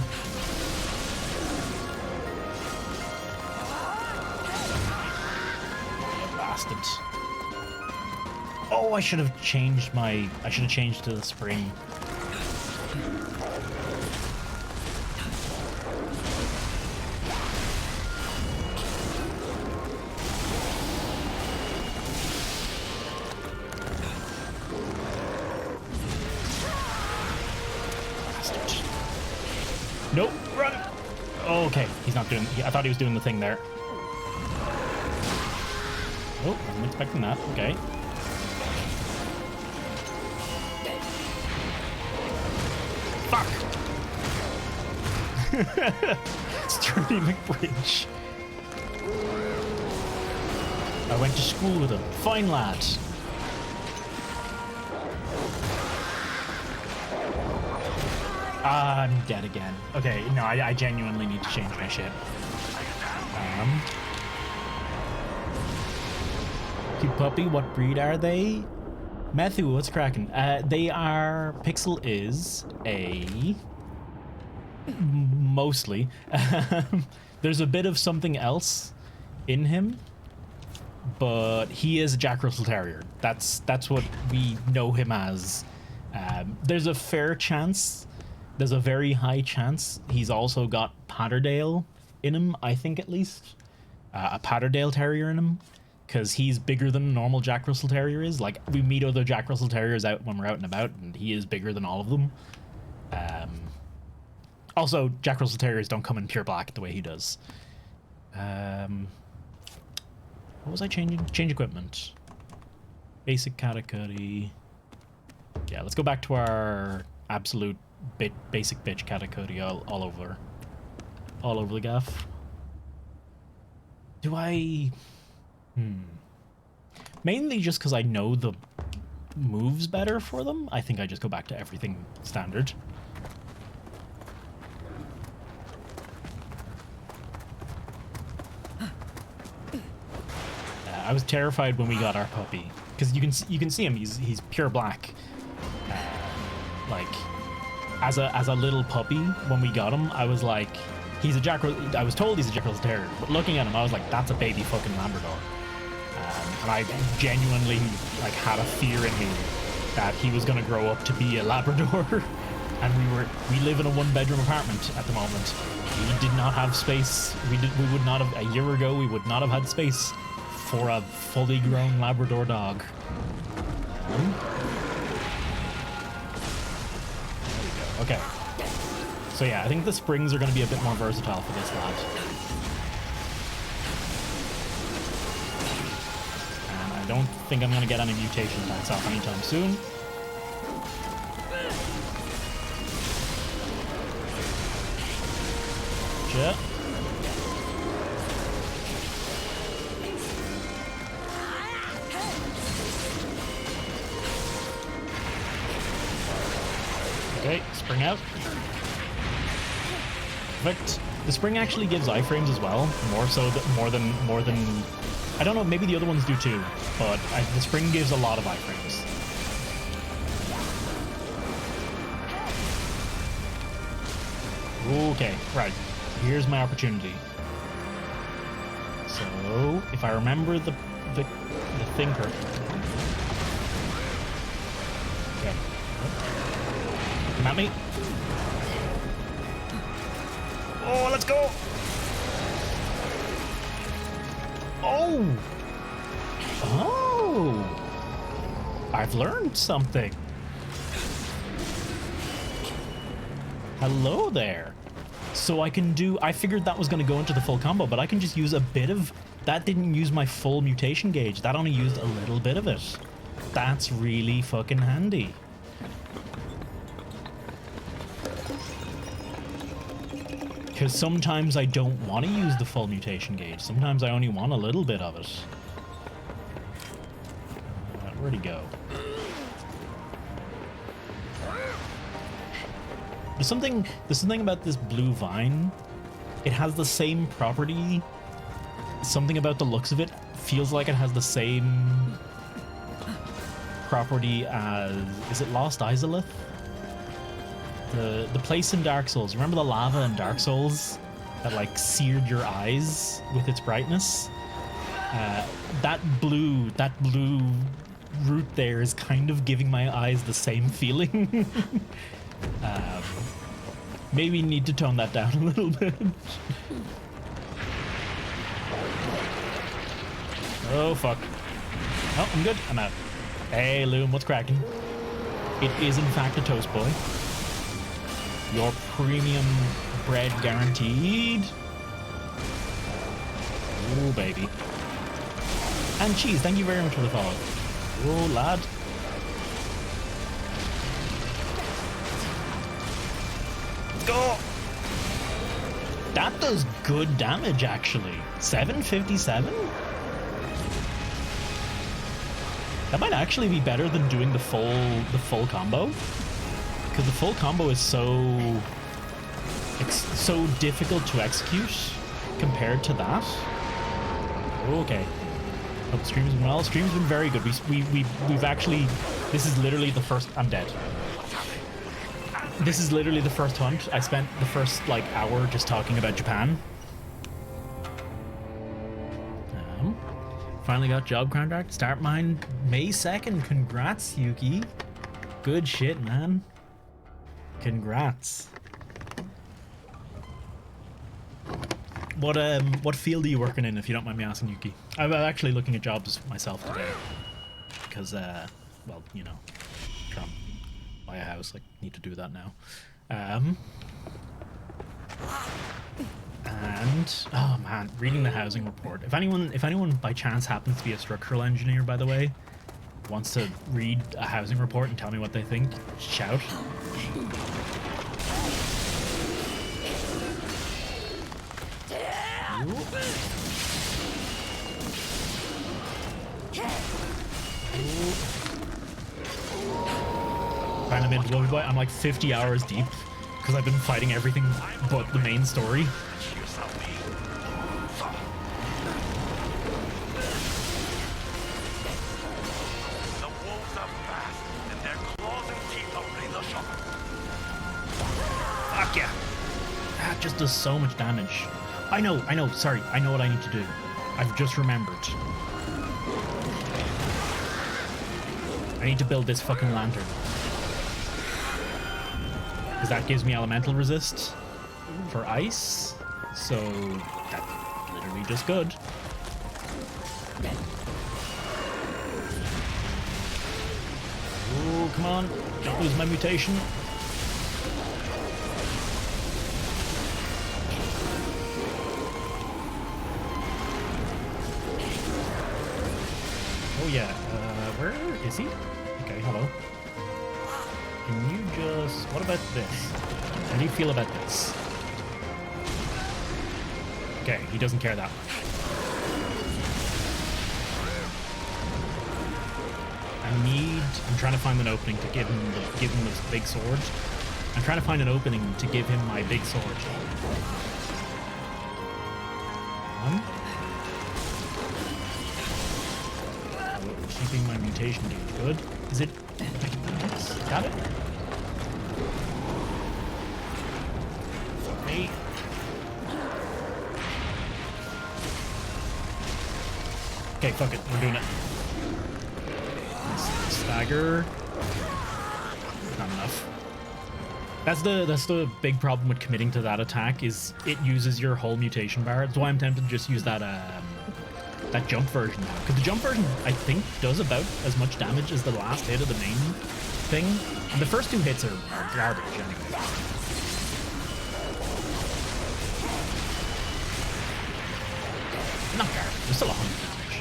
Bastards. Oh, I should have changed to the spring. Nope, run! Oh, okay, he's not doing... I thought he was doing the thing there. Oh, I wasn't expecting that. Okay. Fuck! Sturdy McBridge. I went to school with him. Fine lad. I'm dead again. Okay, no, I genuinely need to change my shit. Cute puppy, what breed are they? Methu, what's cracking? They are... Pixel is a... Mostly. There's a bit of something else in him, but he is a Jack Russell Terrier. That's what we know him as. There's a fair chance, there's a very high chance he's also got Patterdale in him, I think at least. A Patterdale Terrier in him, because he's bigger than a normal Jack Russell Terrier is. Like, we meet other Jack Russell Terriers out when we're out and about, and he is bigger than all of them. Also, Jack Russell Terriers don't come in pure black the way he does. What was I changing? Change equipment. Basic Caticudi. Yeah, let's go back to our absolute basic bitch Caticudi all over the gaff. Do I... Mainly just because I know the moves better for them. I think I just go back to everything standard. I was terrified when we got our puppy because you can see him. He's pure black. Like as a little puppy when we got him, I was like, he's a Jack. I was told he's a Jack Russell Terrier, but looking at him, I was like, that's a baby fucking Labrador. And I genuinely like had a fear in me that he was gonna grow up to be a Labrador. And we live in a 1-bedroom apartment at the moment. We did not have space. We would not have, a year ago, we would not have had space for a fully grown Labrador dog. There we go. Okay. So yeah, I think the springs are going to be a bit more versatile for this lad. And I don't think I'm going to get any mutation attacks off anytime soon. Gotcha. Okay, spring out. Perfect. The spring actually gives iframes as well, more than I don't know, maybe the other ones do too, but the spring gives a lot of iframes. Okay, right. Here's my opportunity. So, if I remember the thing correctly. Okay. Come at me. Oh, let's go! Oh! Oh! I've learned something. Hello there. So I figured that was going to go into the full combo, but I can just use a bit of... That didn't use my full mutation gauge. That only used a little bit of it. That's really fucking handy. Because sometimes I don't want to use the full mutation gauge. Sometimes I only want a little bit of it. Where'd he go? There's something about this blue vine. It has the same property. Something about the looks of it feels like it has the same property as... Is it Lost Izalith? The place in Dark Souls. Remember the lava in Dark Souls that like seared your eyes with its brightness? That blue root there is kind of giving my eyes the same feeling. Maybe need to tone that down a little bit. Oh fuck. Oh, I'm good. I'm out. Hey Loom, what's cracking? It is in fact a toast boy. Your premium bread guaranteed. Oh baby. And cheese, thank you very much for the follow. Oh lad. Go! That does good damage actually. 757? That might actually be better than doing the full combo. Because the full combo is so difficult to execute compared to that. Okay. Hope the stream's been well. Stream's been very good. We've actually... This is literally the first... I'm dead. This is literally the first hunt. I spent the first, like, hour just talking about Japan. finally got job contract. Start mine May 2nd. Congrats, Yuki. Good shit, man. Congrats. What field are you working in, if you don't mind me asking, Yuki? I'm actually looking at jobs myself today. Because, well, you know, trying to buy a house, like, need to do that now. And oh man, reading the housing report. If anyone by chance happens to be a structural engineer, by the way, wants to read a housing report and tell me what they think, shout. Find them into Wolfie Boy. I'm like 50 hours deep because I've been fighting everything but the main story. Fuck yeah. That just does so much damage. I know, sorry, I know what I need to do. I've just remembered. I need to build this fucking lantern. Because that gives me elemental resist for ice. So that's literally just good. Oh, come on. Don't lose my mutation. Oh yeah, where is he? Okay, hello. Can you just... what about this? How do you feel about this? Okay, he doesn't care that much. I'm trying to find an opening to give him the big sword. I'm trying to find an opening to give him my big sword. Keeping my mutation gauge good. Is it? Got it? Hey. Okay, fuck it. We're doing it. Stagger. Not enough. That's the big problem with committing to that attack, is it uses your whole mutation bar. That's why I'm tempted to just use that jump version now. Because the jump version, I think, does about as much damage as the last hit of the main thing. And the first two hits are garbage anyway. Not garbage, they're still 100 damage.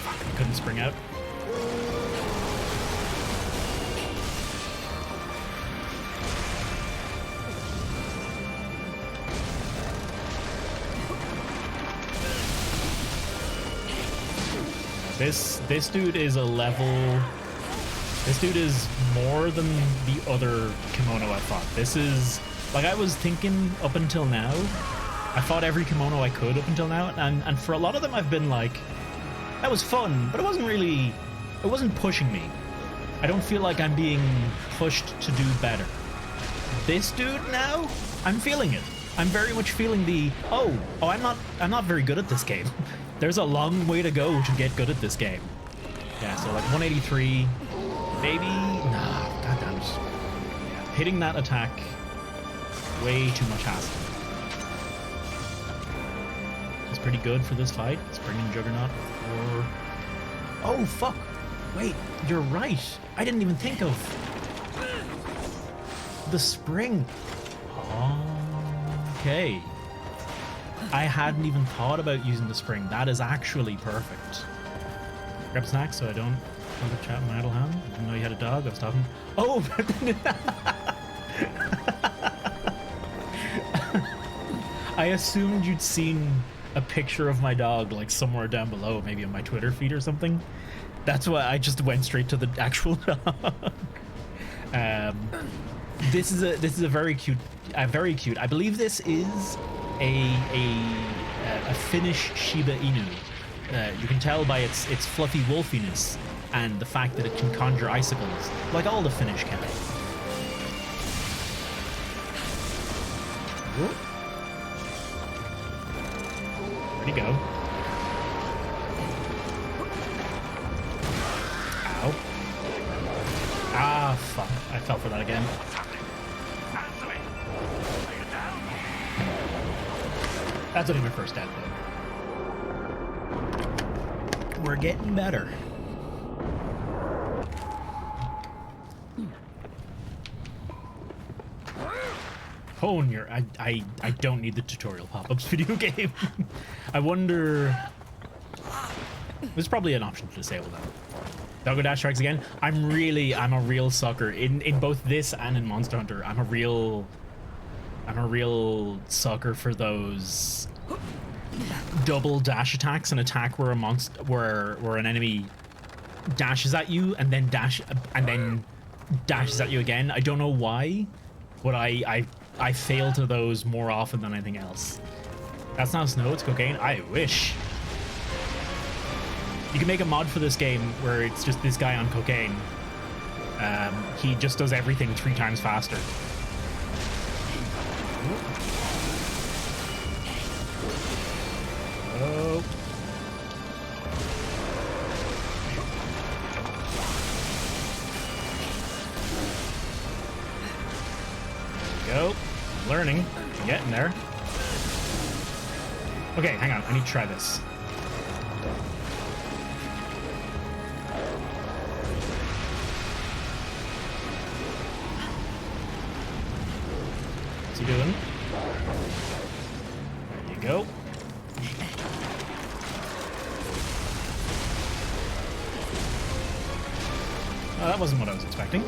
Fuck, I couldn't spring out. This dude is a level... This dude is more than the other kimono I fought. This is... like, I was thinking up until now, I fought every kimono I could up until now, and for a lot of them I've been like, that was fun, but it wasn't really... it wasn't pushing me. I don't feel like I'm being pushed to do better. This dude now, I'm feeling it. I'm very much feeling the, oh, I'm not very good at this game. There's a long way to go to get good at this game. Yeah, so like 183, maybe, nah, goddamn it. Yeah, hitting that attack, way too much hassle. It's pretty good for this fight. It's bringing Juggernaut for... oh, fuck. Wait, you're right. I didn't even think of the spring. Okay. I hadn't even thought about using the spring. That is actually perfect. Grab a snack so I don't have a chat in my idle hand. I didn't know you had a dog. I was talking... oh! I assumed you'd seen a picture of my dog, like, somewhere down below, maybe on my Twitter feed or something. That's why I just went straight to the actual dog. This is a very cute... I believe this is a Finnish Shiba Inu. You can tell by its fluffy wolfiness and the fact that it can conjure icicles, like all the Finnish can. Where'd he go? Ah, fuck. I fell for that again. That's only my first death, though. We're getting better. Hone your... I don't need the tutorial pop-ups video game. I wonder... There's probably an option to disable that. Doggo Dash strikes again. I'm a real sucker. In both this and in Monster Hunter, I'm a real sucker for those double dash attacks, an attack where where an enemy dashes at you and then dashes at you again. I don't know why, but I fail to those more often than anything else. That's not snow, it's cocaine. I wish. You can make a mod for this game where it's just this guy on cocaine. He just does everything 3 times faster. Oh. There we go. I'm learning. I'm getting there. Okay, hang on. I need to try this. What's he doing? There you go. Oh, that wasn't what I was expecting.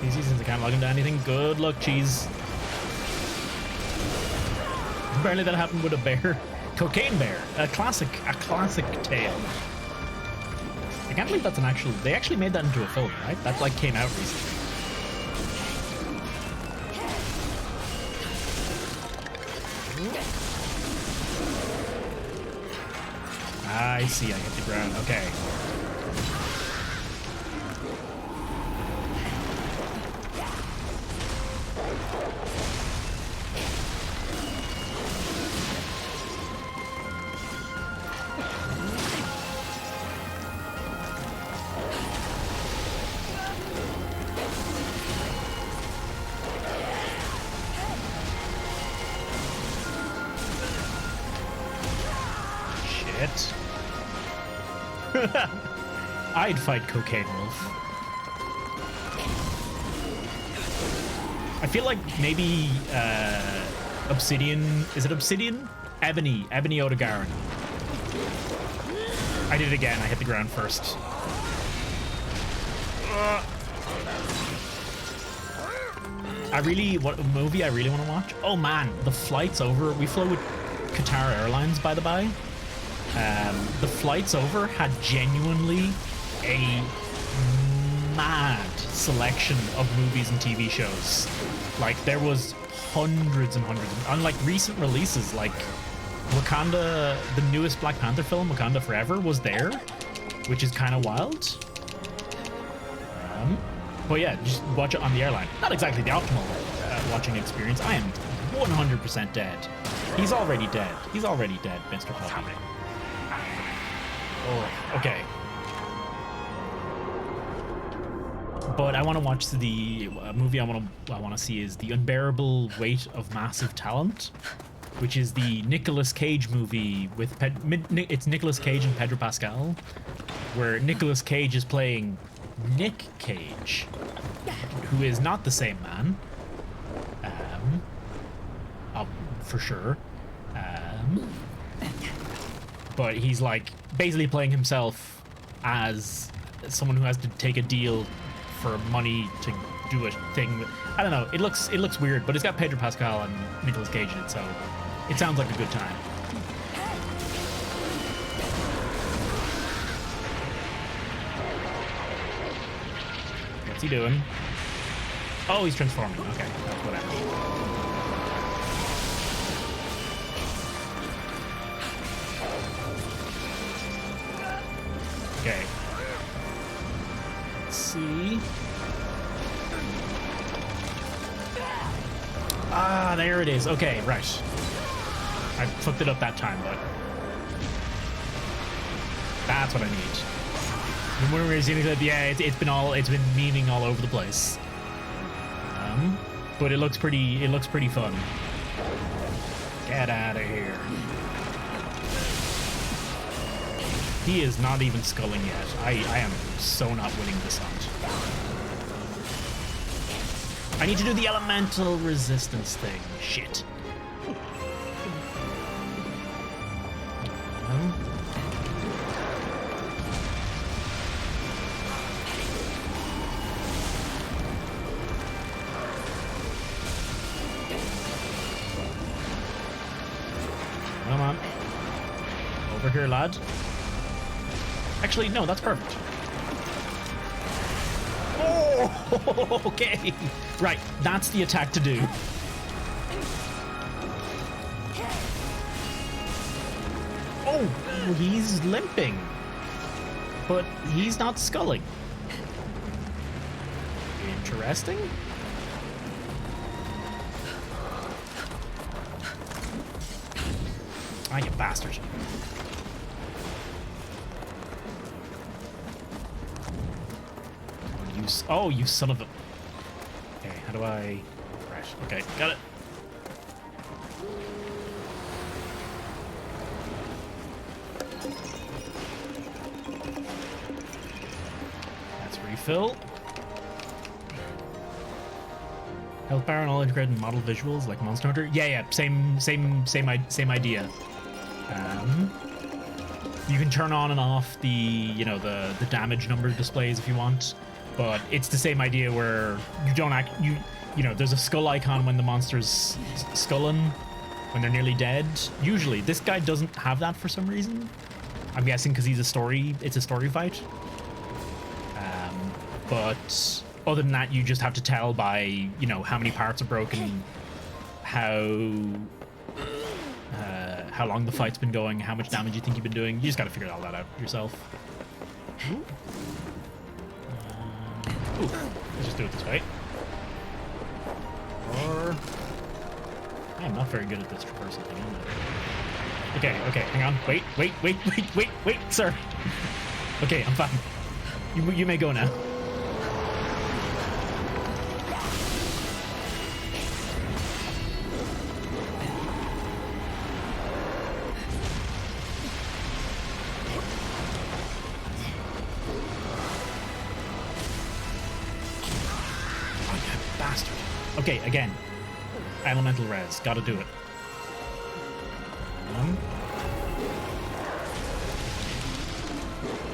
Easy, since I can't log into anything. Good luck, cheese. Apparently that happened with a bear. Cocaine bear. A classic tale. I can't believe that's an actual... They actually made that into a film, right? That, like, came out recently. I see, I hit the ground. Okay. Shit. I'd fight Cocaine Wolf. I feel like maybe Obsidian... Is it Obsidian? Ebony Odegaard. I did it again. I hit the ground first. What movie I really want to watch? Oh man, the flights over. We flew with Qatar Airlines, by the by. The flights over had genuinely a mad selection of movies and TV shows. Like, there was hundreds and hundreds. Unlike recent releases, like Wakanda, the newest Black Panther film, Wakanda Forever, was there, which is kind of wild. But yeah, just watch it on the airline. Not exactly the optimal watching experience. I am 100% dead. He's already dead. He's already dead, Mr. Puppy. Oh, okay. But I want to watch the movie I want to see is The Unbearable Weight of Massive Talent, which is the Nicolas Cage movie with it's Nicolas Cage and Pedro Pascal, where Nicolas Cage is playing Nick Cage, who is not the same man, for sure. But he's like basically playing himself as someone who has to take a deal for money to do a thing. I don't know. It looks weird, but it's got Pedro Pascal and Nicolas Cage in it, so it sounds like a good time. What's he doing? Oh, he's transforming. Okay, whatever. Okay. Let's see. Ah, there it is. Okay, right. I fucked it up that time, but That's what I need. When we were seeing it, yeah, it's been memeing all over the place. But it looks pretty fun. Get out of here. He is not even sculling yet. I am so not winning this hunt. I need to do the elemental resistance thing. Shit. Come on. Over here, lad. Actually, no, that's perfect. Oh, okay. Right, that's the attack to do. Oh, he's limping. But he's not sculling. Interesting. Ah, you bastard. Oh, you son of a... Okay, how do I... Right, okay, got it. That's refill. Health bar and all integrated model visuals like Monster Hunter. Yeah, same idea. You can turn on and off the the damage number displays if you want. But it's the same idea where you don't there's a skull icon when the monster's sculling, when they're nearly dead. Usually, this guy doesn't have that for some reason. I'm guessing because it's a story fight. But other than that, you just have to tell by, how many parts are broken, how long the fight's been going, how much damage you think you've been doing. You just got to figure all that out yourself. Ooh. Let's just do it this way. Or... I am not very good at this traversal thing, am I? Okay, hang on. Wait, sir. Okay, I'm fine. You may go now. Bastard. Okay, again. Elemental res. Gotta do it.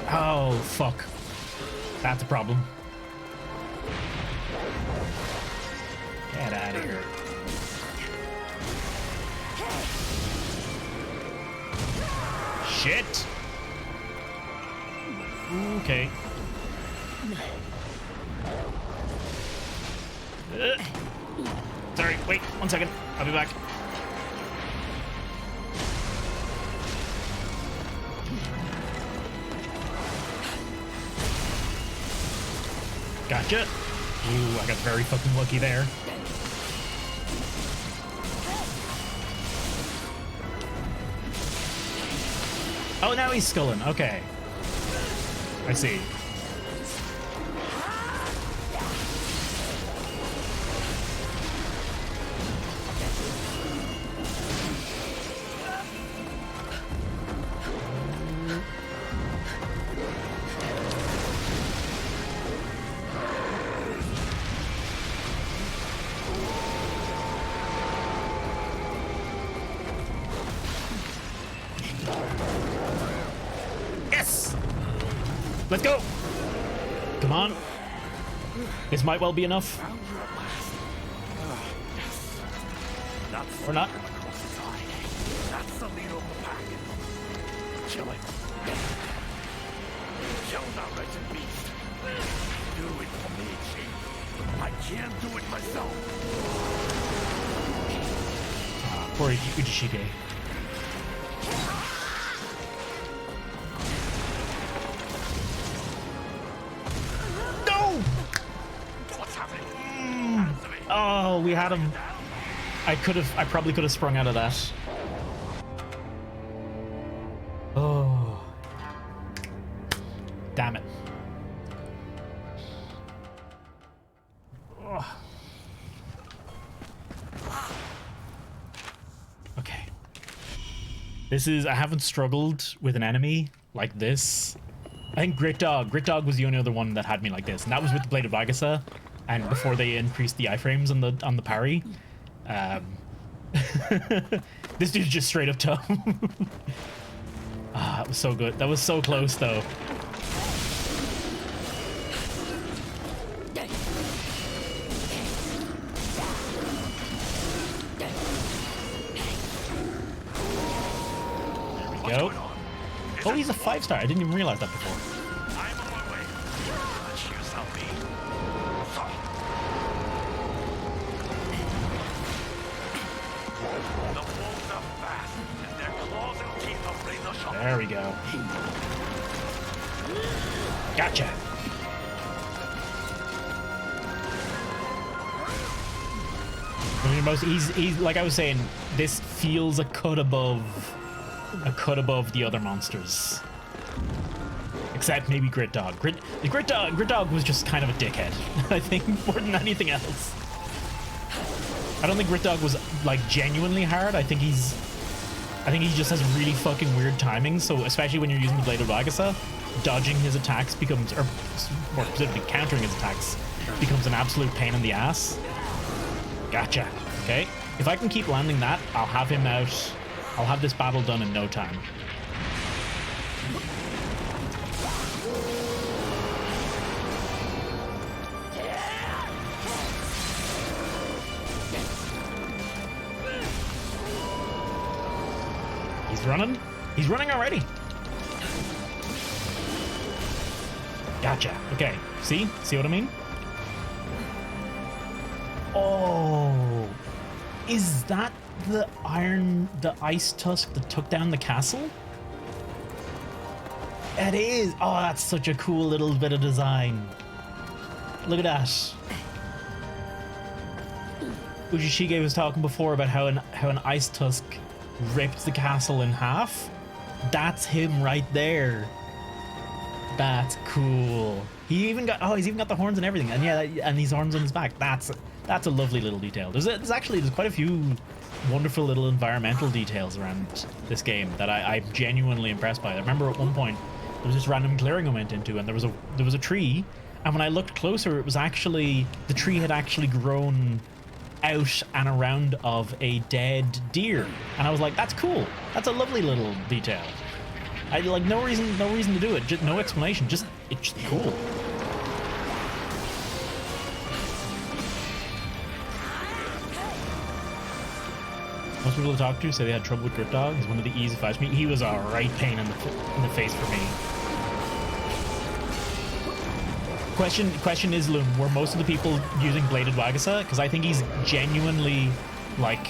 Oh, fuck. That's a problem. Get out of here. Shit! Okay. Sorry, wait 1 second. I'll be back. Gotcha. Ooh, I got very fucking lucky there. Oh, now he's sculling. Okay. I see. Let's go! Come on. This might well be enough. Or not.
That's the leader of the pack. Kill him. Kill that wretched beast. Do it for me, Chief. I can't do it myself.
Poor Ujishige. Oh, we had him. I probably could have sprung out of that. Oh. Damn it. Ugh. Okay. I haven't struggled with an enemy like this. I think Grit Dog was the only other one that had me like this, and that was with the Blade of Vagasa, and before they increased the iframes on the parry. This dude's just straight up tough. Ah, that was so good. That was so close, though. There we go. Oh, he's a 5-star. I didn't even realize that before.
I'm on my way. Let's use something. The wolves are fast, and their claws and teeth are razor sharp.
There we go. Gotcha. I mean, he's like I was saying, this feels a cut above the other monsters. Except maybe Grit Dog. Grit Dog was just kind of a dickhead, I think, more than anything else. I don't think Grit Dog was like genuinely hard. I think he just has really fucking weird timing. So especially when you're using the Blade of Vagasa, dodging his attacks becomes, or more specifically countering his attacks, becomes an absolute pain in the ass. Gotcha. Okay. If I can keep landing that, I'll have him out. I'll have this battle done in no time. He's running. He's running already. Gotcha. Okay. See what I mean? Oh, is that the ice tusk that took down the castle? It is. Oh, that's such a cool little bit of design. Look at that. Ujishige was talking before about how an ice tusk ripped the castle in half. That's him right there. That's cool. He's even got the horns and everything, and yeah, and these horns on his back. That's a lovely little detail. There's quite a few wonderful little environmental details around this game that I'm genuinely impressed by. I remember at one point there was this random clearing I went into, and there was a tree, and when I looked closer, it was actually the tree had actually grown out and around of a dead deer, and I was like, that's cool. That's a lovely little detail. I like no reason to do it. Just no explanation. It's just cool. Most people to talk to say they had trouble with Grit Dog. He's one of the easy fights. He was a right pain in the face for me. Question is, Loom, were most of the people using Bladed Wagasa? Because I think he's genuinely like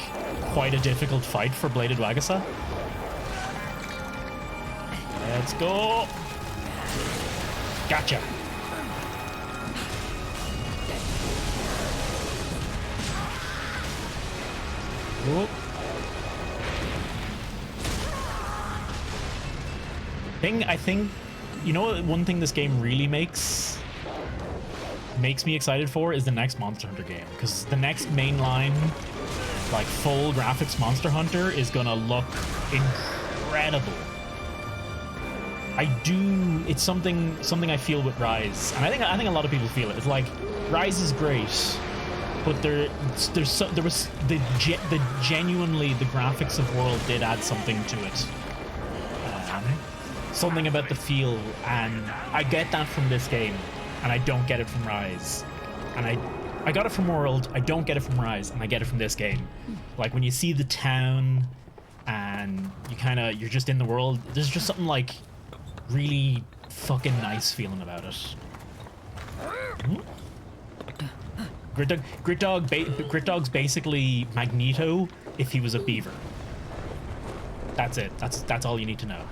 quite a difficult fight for Bladed Wagasa. Let's go. Gotcha. Whoop. I think, you know, one thing this game really makes me excited for is the next Monster Hunter game, because the next mainline, like full graphics Monster Hunter is gonna look incredible. It's something I feel with Rise, and I think a lot of people feel it. It's like Rise is great, but there was genuinely the graphics of World did add something to it. Something about the feel, and I get that from this game, and I don't get it from Rise. And I got it from World, I don't get it from Rise, and I get it from this game. Like when you see the town and you're just in the world, there's just something like really fucking nice feeling about it. Grit Dog's basically Magneto if he was a beaver. That's it. That's all you need to know.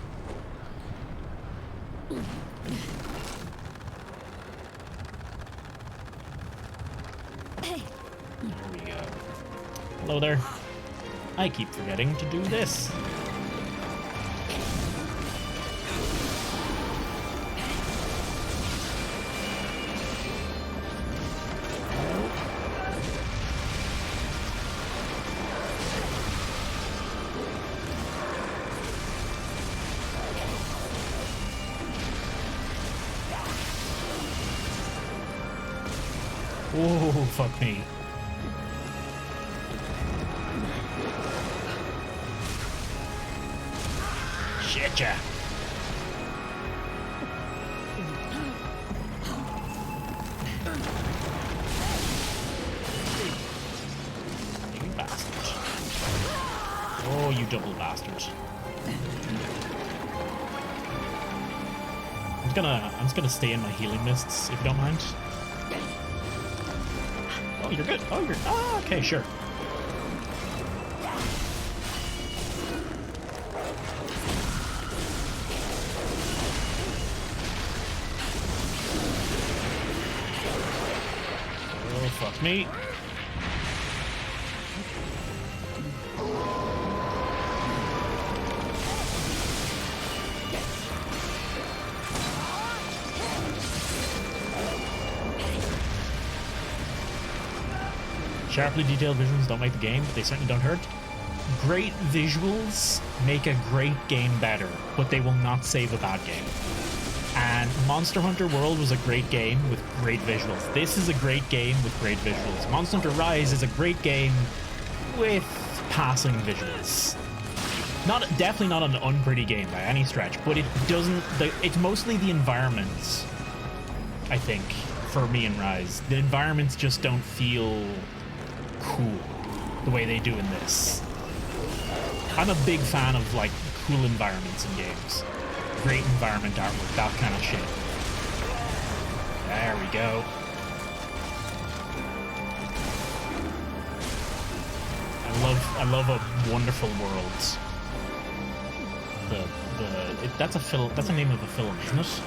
There we go. Hello there. I keep forgetting to do this. Oh, fuck me. Shit, ya. You bastards. Oh, you double bastards. I'm just gonna stay in my healing mists, if you don't mind. Oh, you're good. Oh, you're... Ah, okay, sure. Oh, fuck me. Sharply detailed visuals don't make the game, but they certainly don't hurt. Great visuals make a great game better, but they will not save a bad game. And Monster Hunter World was a great game with great visuals. This is a great game with great visuals. Monster Hunter Rise is a great game with passing visuals. Definitely not an unpretty game by any stretch, but it doesn't... It's mostly the environments, I think, for me in Rise. The environments just don't feel cool the way they do in this. I'm a big fan of like cool environments in games. Great environment artwork, that kind of shit. There we go. I love a wonderful world. That's the name of a film, isn't it?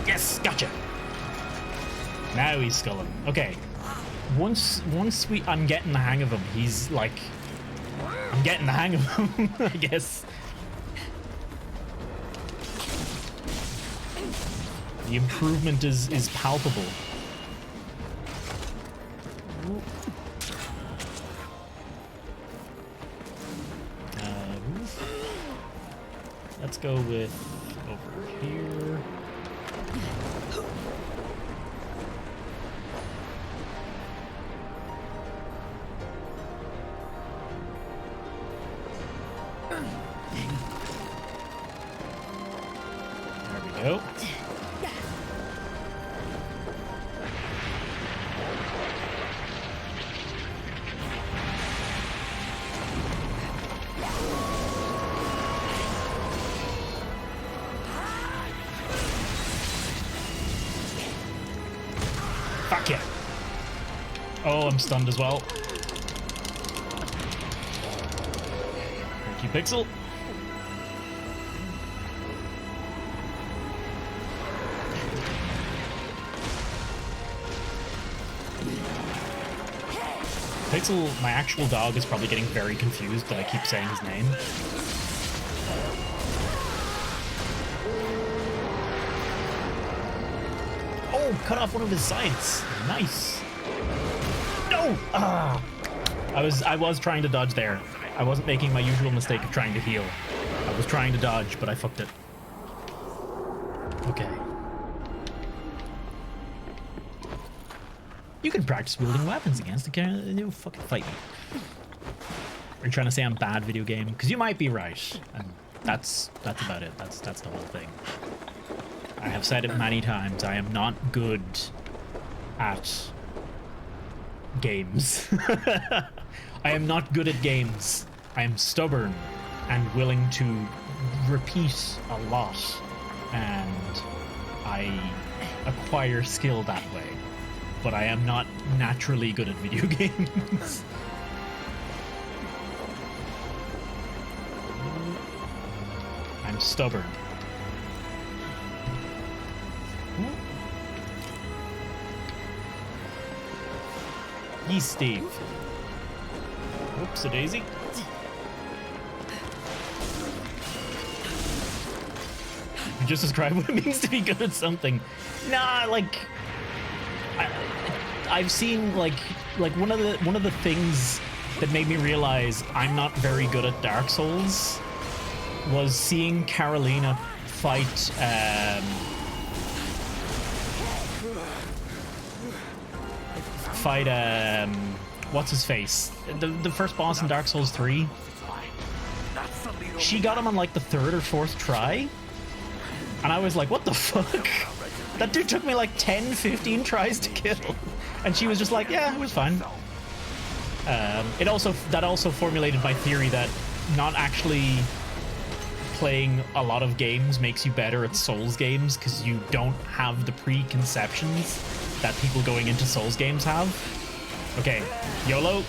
Yes, gotcha. Now he's sculling. Okay. Once I'm getting the hang of him, he's like... I'm getting the hang of him, I guess. The improvement is palpable. Let's go with over here. There we go. Fuck yeah. Oh, I'm stunned as well. Thank you, Pixel. Pixel, my actual dog, is probably getting very confused that I keep saying his name. Oh, cut off one of his sides. Nice. No! Ah! I was trying to dodge there. I wasn't making my usual mistake of trying to heal. I was trying to dodge, but I fucked it. Okay. You can practice wielding weapons against the character. You fucking fight me. Are you trying to say I'm bad video game? Because you might be right. And that's about it. That's the whole thing. I have said it many times. I am not good at games. I am not good at games. I am stubborn and willing to repeat a lot, and I acquire skill that way. But I am not naturally good at video games. I'm stubborn. Ye Steve. Whoops, a daisy. You just described what it means to be good at something. Nah, like... I've seen like one of the things that made me realize I'm not very good at Dark Souls was seeing Carolina fight what's his face? The first boss in Dark Souls 3. She got him on like the 3rd or 4th try. And I was like, what the fuck? That dude took me like 10, 15 tries to kill. And she was just like, yeah, it was fine. That also formulated my theory that not actually playing a lot of games makes you better at Souls games because you don't have the preconceptions that people going into Souls games have. Okay, YOLO.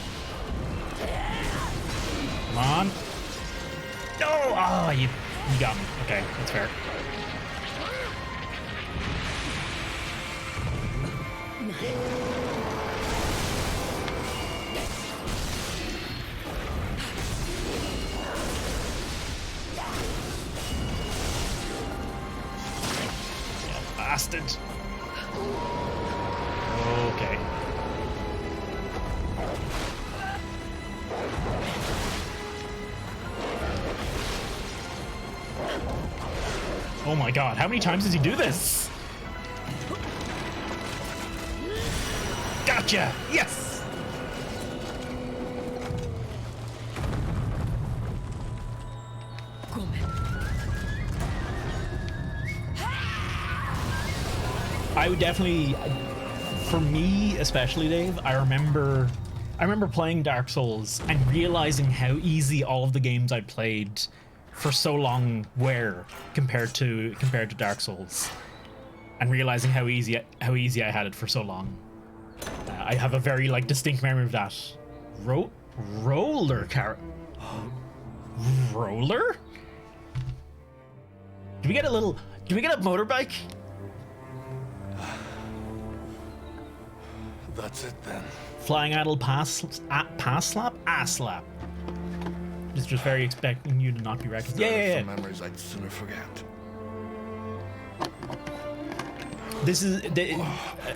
Come on. No! Oh, you got me. Okay, that's fair. Bastard. Okay. Oh my god, how many times does he do this? Gotcha! Yes! I would definitely, for me especially, Dave, I remember playing Dark Souls and realizing how easy all of the games I'd played for so long were compared to Dark Souls, and realizing how easy I had it for so long. I have a very like distinct memory of that. Roller? Do we get a motorbike?
That's it then.
Flying idle pass slap? Ass slap. It's just very expecting you to not be recognized. Yeah.
Memories I'd sooner forget.
This is.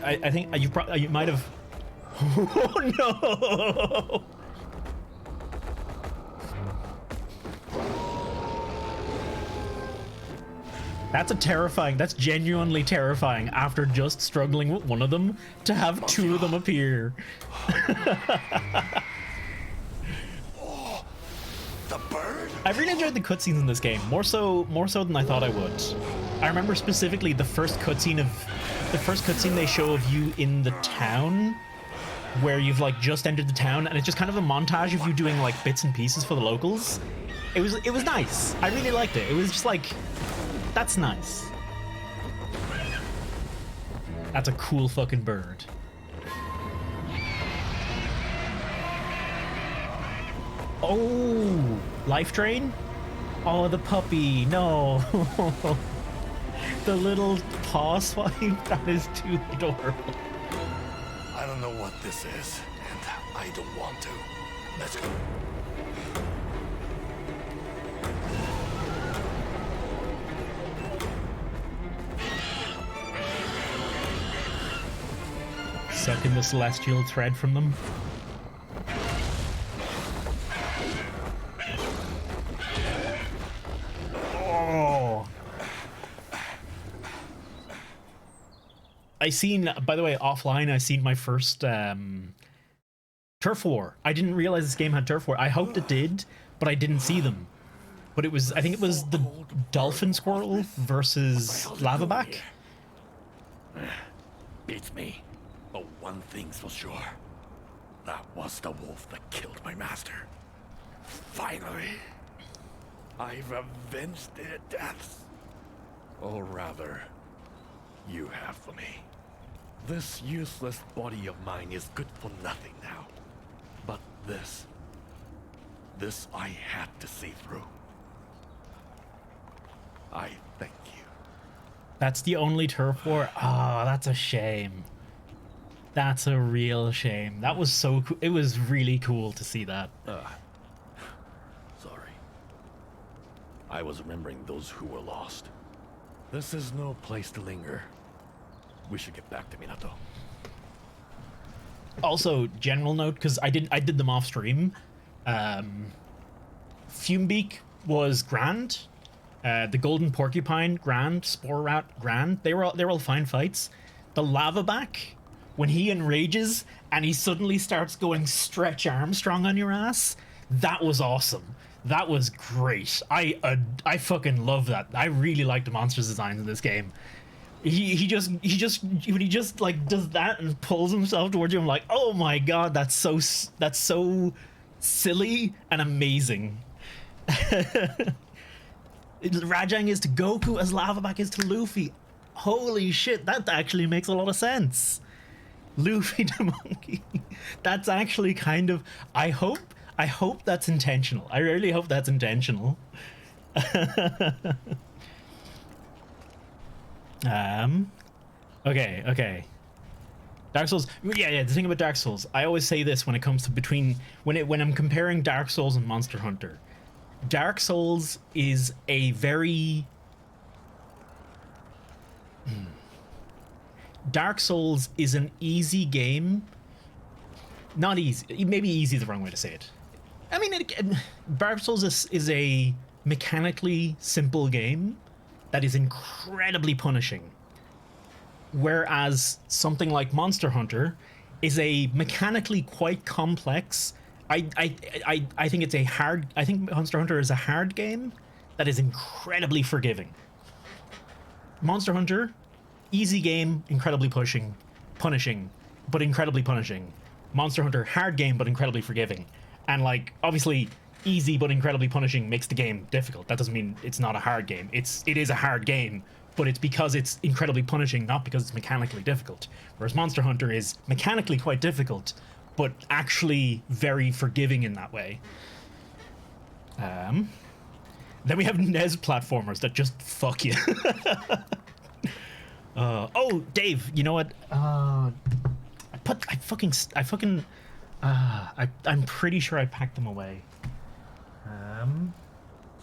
I think you might have. Oh no! That's genuinely terrifying after just struggling with one of them to have two of them appear.
Oh, the bird?
I really enjoyed the cutscenes in this game, more so than I thought I would. I remember specifically the first cutscene they show of you in the town, where you've like just entered the town, and it's just kind of a montage of you doing like bits and pieces for the locals. It was nice. I really liked it. It was just like, that's nice. That's a cool fucking bird. Oh, life drain? Oh, the puppy. No. The little paw swipe. That is too adorable.
I don't know what this is, and I don't want to. Let's go.
Sucking the celestial thread from them. Oh. By the way, offline, I seen my first turf war. I didn't realize this game had turf war. I hoped it did, but I didn't see them. But I think it was the dolphin squirrel versus lavaback.
Beats me. But one thing's for sure. That was the wolf that killed my master. Finally. I've avenged their deaths. Or rather, you have for me. This useless body of mine is good for nothing now. But this I had to see through. I thank you.
That's the only turf war? Oh, that's a shame. That's a real shame. That was so cool. It was really cool to see that.
Sorry. I was remembering those who were lost. This is no place to linger. We should get back to Minato.
Also, general note, because I did them off stream. Fumebeak was grand. The Golden Porcupine, grand. Spore Rat, grand. They were all fine fights. The Lavaback, when he enrages and he suddenly starts going Stretch Armstrong on your ass, that was awesome. That was great. I fucking love that. I really like the monsters designs in this game. He just when he just like does that and pulls himself towards you, I'm like, oh my god, that's so silly and amazing. Rajang is to Goku as Lavaback is to Luffy. Holy shit, that actually makes a lot of sense. Luffy to Monkey. That's actually kind of. I hope that's intentional. I really hope that's intentional. Okay. Dark Souls. Yeah. The thing about Dark Souls, I always say this when it comes to when I'm comparing Dark Souls and Monster Hunter. Dark Souls is a very Dark Souls is an easy game. Not easy. Maybe easy is the wrong way to say it. I mean, Dark Souls is a mechanically simple game that is incredibly punishing. Whereas something like Monster Hunter is a mechanically quite complex. I think it's a hard. I think Monster Hunter is a hard game that is incredibly forgiving. Monster Hunter, easy game, incredibly punishing, but incredibly punishing. Monster Hunter, hard game, but incredibly forgiving. And like, obviously, easy but incredibly punishing makes the game difficult. That doesn't mean it's not a hard game. It is a hard game, but it's because it's incredibly punishing, not because it's mechanically difficult. Whereas Monster Hunter is mechanically quite difficult, but actually very forgiving in that way. Then we have NES platformers that just fuck you. Oh, Dave, you know what? I'm pretty sure I packed them away.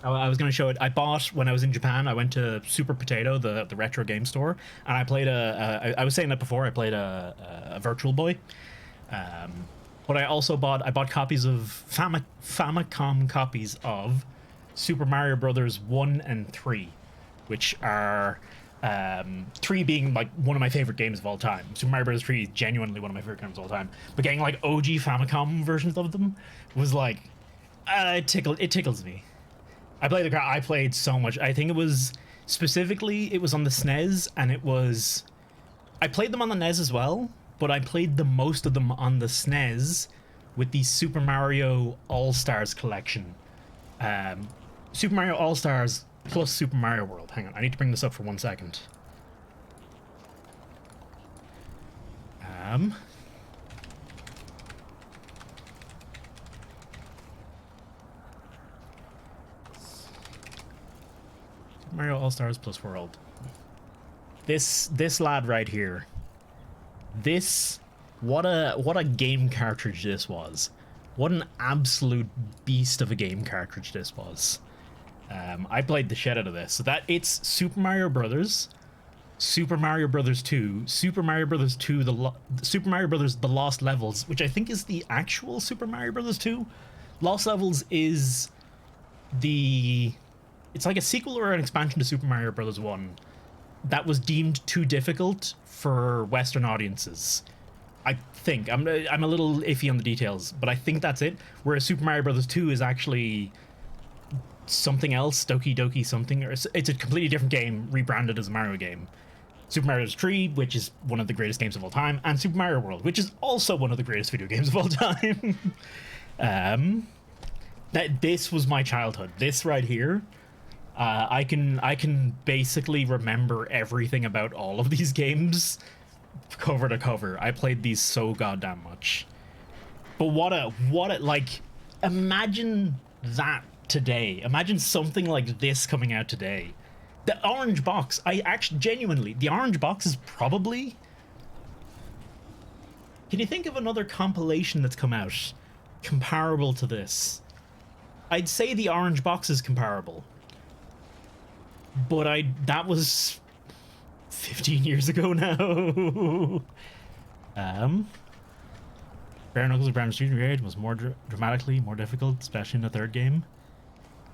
I was going to show it. I bought, when I was in Japan, I went to Super Potato, the retro game store, and I played I was saying that before, I played a Virtual Boy. But I bought copies of Famicom copies of Super Mario Brothers 1 and 3, which are 3 being like one of my favorite games of all time. Super Mario Bros. 3 is genuinely one of my favorite games of all time. But getting like OG Famicom versions of them was like, it tickles me. I played so much. I think it was on the SNES, and I played them on the NES as well, but I played the most of them on the SNES with the Super Mario All-Stars collection. Super Mario All-Stars plus Super Mario World. Hang on, I need to bring this up for 1 second. Mario All-Stars plus World. This lad right here. What a game cartridge this was. What an absolute beast of a game cartridge this was. I played the shit out of this. So it's Super Mario Brothers, Super Mario Brothers 2, Super Mario Brothers 2, Super Mario Brothers The Lost Levels, which I think is the actual Super Mario Brothers 2. Lost Levels is it's like a sequel or an expansion to Super Mario Brothers 1 that was deemed too difficult for Western audiences. I think I'm a little iffy on the details, but I think that's it. Whereas Super Mario Brothers 2 is actually something else, Doki Doki something, or it's a completely different game rebranded as a Mario game. Super Mario Bros. 3, which is one of the greatest games of all time, and Super Mario World, which is also one of the greatest video games of all time. This was my childhood. This right here. I can basically remember everything about all of these games cover to cover. I played these so goddamn much. But what a like, imagine that today. Imagine something like this coming out today. The orange box, the orange box is probably... Can you think of another compilation that's come out comparable to this? I'd say the orange box is comparable. But that was 15 years ago now. Bare Knuckles Brown Street Raid was more dramatically more difficult, especially in the third game.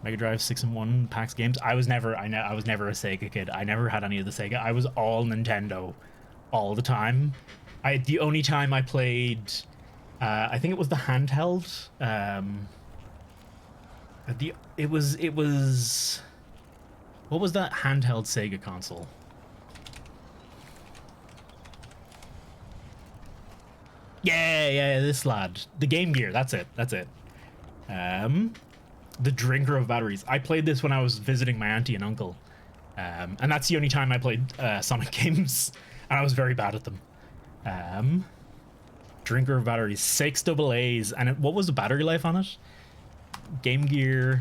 Mega Drive 6-in-1 PAX games. I was never a Sega kid. I never had any of the Sega. I was all Nintendo, all the time. The only time I played, I think it was the handheld. It was. What was that handheld Sega console? Yeah, this lad. The Game Gear, that's it. The Drinker of Batteries. I played this when I was visiting my auntie and uncle. And that's the only time I played Sonic games. And I was very bad at them. Drinker of Batteries, 6 AA's. And what was the battery life on it? Game Gear.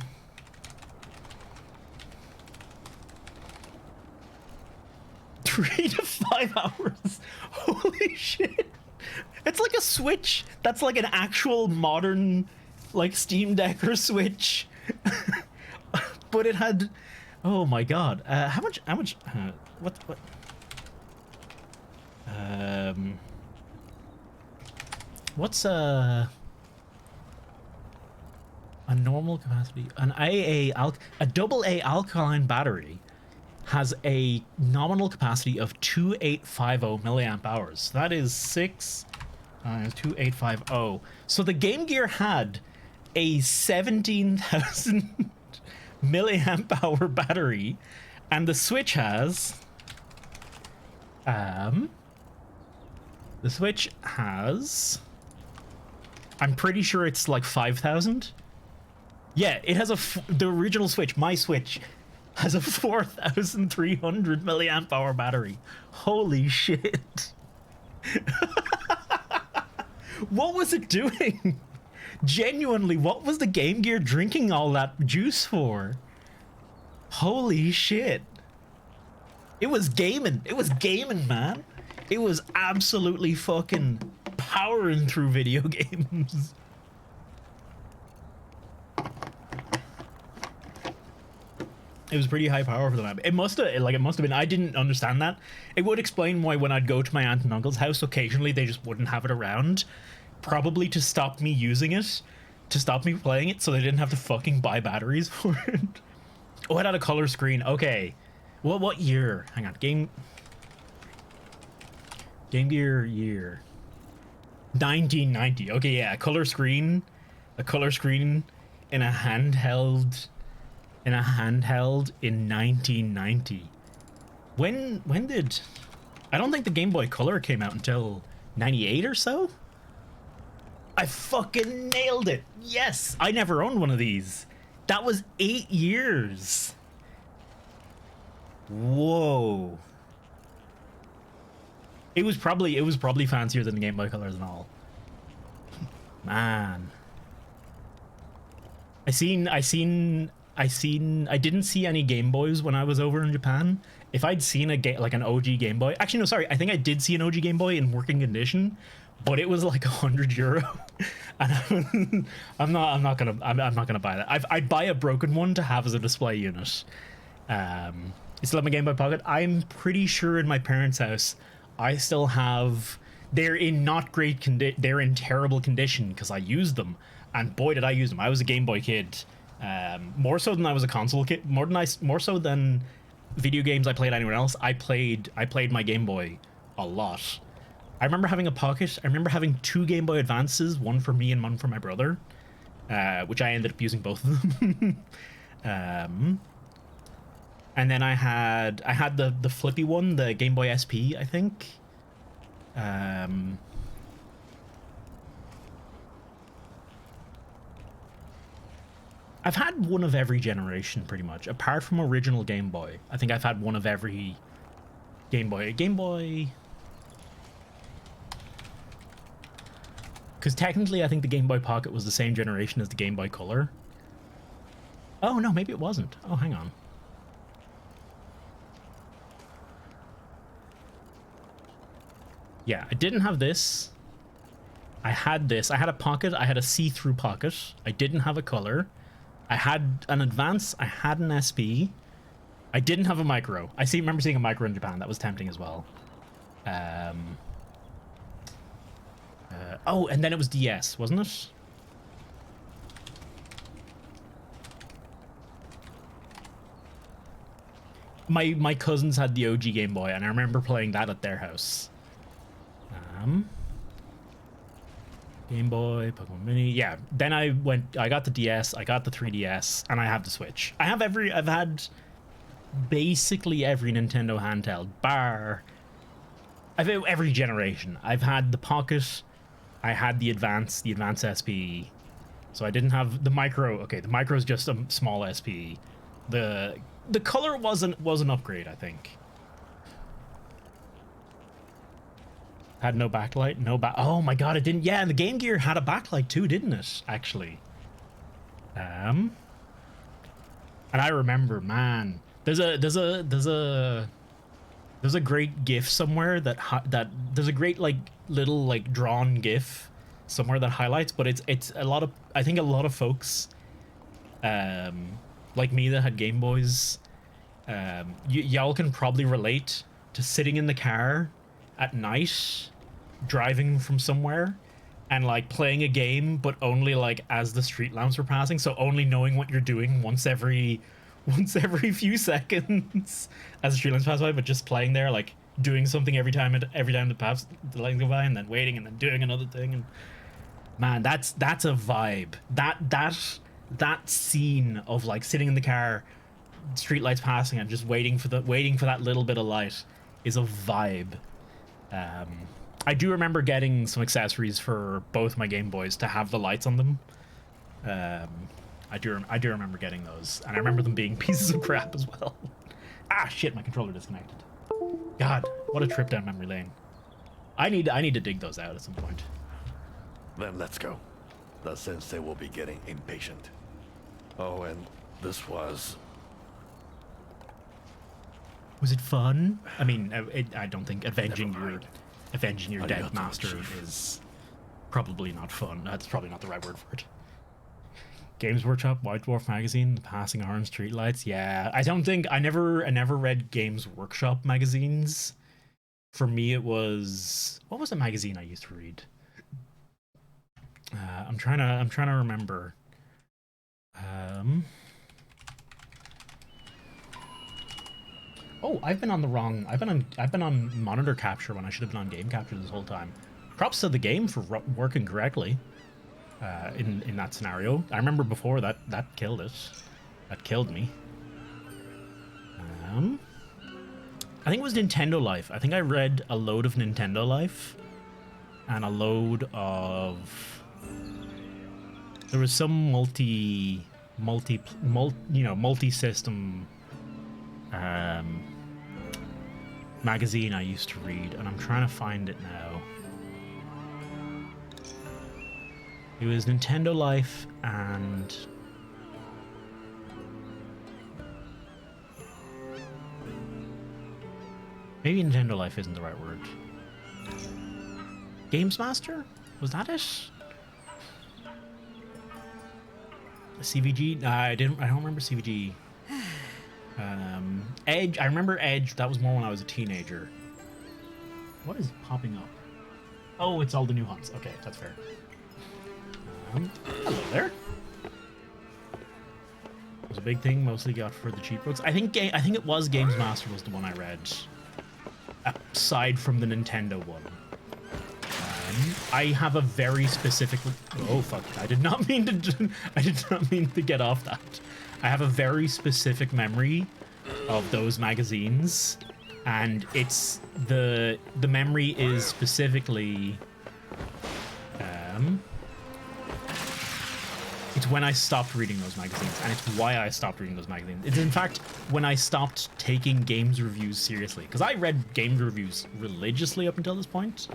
3 to 5 hours. Holy shit. It's like a Switch. That's like an actual modern, like, Steam Deck or Switch. But it had, oh my god. How much, what? What's a normal capacity? A double A alkaline battery has a nominal capacity of 2850 milliamp hours. That is 2850. So the Game Gear had a 17,000 milliamp hour battery, and the Switch has I'm pretty sure it's like 5,000. Yeah, it has the original Switch, my Switch, has a 4,300 milliamp hour battery. Holy shit. What was it doing? Genuinely, what was the Game Gear drinking all that juice for? Holy shit. It was gaming. It was gaming, man. It was absolutely fucking powering through video games. It was pretty high power for the map. It must have been. I didn't understand that. It would explain why when I'd go to my aunt and uncle's house, occasionally they just wouldn't have it around. Probably to stop me using it, to stop me playing it, so they didn't have to fucking buy batteries for it. Oh, it had a color screen. Okay. Well, what year? Hang on. Game Gear year. 1990. Okay, yeah. A color screen in a handheld. In 1990. When did... I don't think the Game Boy Color came out until 98 or so? I fucking nailed it! Yes! I never owned one of these. That was 8 years. Whoa. It was probably fancier than the Game Boy Colors and all. Man. I didn't see any Game Boys when I was over in Japan. If I'd seen like an OG Game Boy, actually no, sorry, I think I did see an OG Game Boy in working condition, but it was like €100, and I'm not gonna buy that. I'd buy a broken one to have as a display unit. I still have my Game Boy Pocket. I'm pretty sure in my parents' house, I still have. They're in not great condition. They're in terrible condition because I used them, and boy did I use them. I was a Game Boy kid. More so than I was a console kid, more so than video games I played anywhere else. I played my Game Boy a lot. I remember having a Pocket. I remember having 2 Game Boy Advances, one for me and one for my brother, which I ended up using both of them. And then I had the flippy one, the Game Boy SP, I think. I've had one of every generation, pretty much. Apart from original Game Boy. I think I've had one of every Game Boy. Because technically, I think the Game Boy Pocket was the same generation as the Game Boy Color. Oh, no, maybe it wasn't. Oh, hang on. Yeah, I didn't have this. I had this. I had a Pocket. I had a see-through Pocket. I didn't have a Color. I had an Advance, I had an SP. I didn't have a Micro. Remember seeing a Micro in Japan. That was tempting as well. Oh, and then it was DS, wasn't it? My cousins had the OG Game Boy, and I remember playing that at their house. Game Boy, Pokemon Mini, yeah. Then I got the DS, I got the 3DS, and I have the Switch. I've had basically every Nintendo handheld, bar. I've had every generation. I've had the Pocket, I had the Advance SP. So I didn't have the Micro. Okay, the Micro is just a small SP. The color was an upgrade, I think. Had no backlight, oh my god, it didn't. Yeah, the Game Gear had a backlight too, didn't it? Actually. And I remember, man, there's a great GIF somewhere that there's a great like little like drawn GIF somewhere that highlights, but it's a lot of, I think a lot of folks like me that had Game Boys, y'all can probably relate to sitting in the car at night driving from somewhere and like playing a game, but only like as the street lamps were passing, so only knowing what you're doing once every few seconds as the street lamps pass by, but just playing there, like doing something every time the lights go by, and then waiting and then doing another thing. And man, that's a vibe. That scene of like sitting in the car, street lights passing, and just waiting for that little bit of light is a vibe. I do remember getting some accessories for both my Game Boys to have the lights on them. I do remember getting those, and I remember them being pieces of crap as well. Ah, shit! My controller disconnected. God, what a trip down memory lane. I need to dig those out at some point.
Then let's go. The sensei will be getting impatient. Oh, and this was
it fun? I mean, I don't think avenging your
Arigato,
dead master
Chief.
is probably not fun. That's probably not the right word for it. Games Workshop, White Dwarf magazine, The Passing Orange Streetlights. Yeah, I never read Games Workshop magazines. For me, it was, what was the magazine I used to read? I'm trying to remember. Oh, I've been on monitor capture when I should have been on game capture this whole time. Props to the game for working correctly. In that scenario, I remember before that killed it. That killed me. I think it was Nintendo Life. I think I read a load of Nintendo Life, and a load of. There was some multi-system magazine I used to read, and I'm trying to find it now. It was Nintendo Life and maybe Nintendo Life isn't the right word. Games Master? Was that it? CVG? I don't remember CVG. Edge. I remember Edge. That was more when I was a teenager. What is popping up? Oh, it's all the new hunts. Okay, that's fair. Hello there. It was a big thing. Mostly got for the cheap books. I think it was Games Master was the one I read, aside from the Nintendo one. I have a very specific. Oh fuck! I did not mean to get off that. I have a very specific memory of those magazines, and it's the memory is specifically. It's when I stopped reading those magazines, and it's why I stopped reading those magazines. It's in fact when I stopped taking games reviews seriously, because I read games reviews religiously up until this point.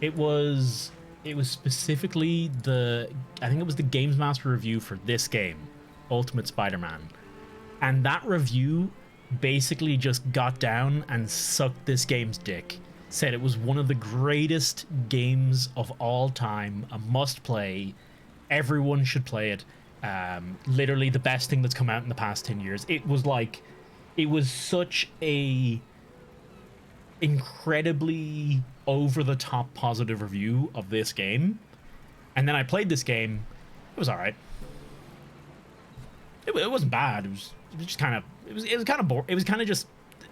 It was specifically I think it was the Games Master review for this game, Ultimate Spider-Man. And that review basically just got down and sucked this game's dick. said it was one of the greatest games of all time, a must play. Everyone should play it. Literally the best thing that's come out in the past 10 years. It was such a incredibly over the top positive review of this game. And then I played this game. It was all right. It wasn't bad. It was just kind of it was kind of boring. It was kind of just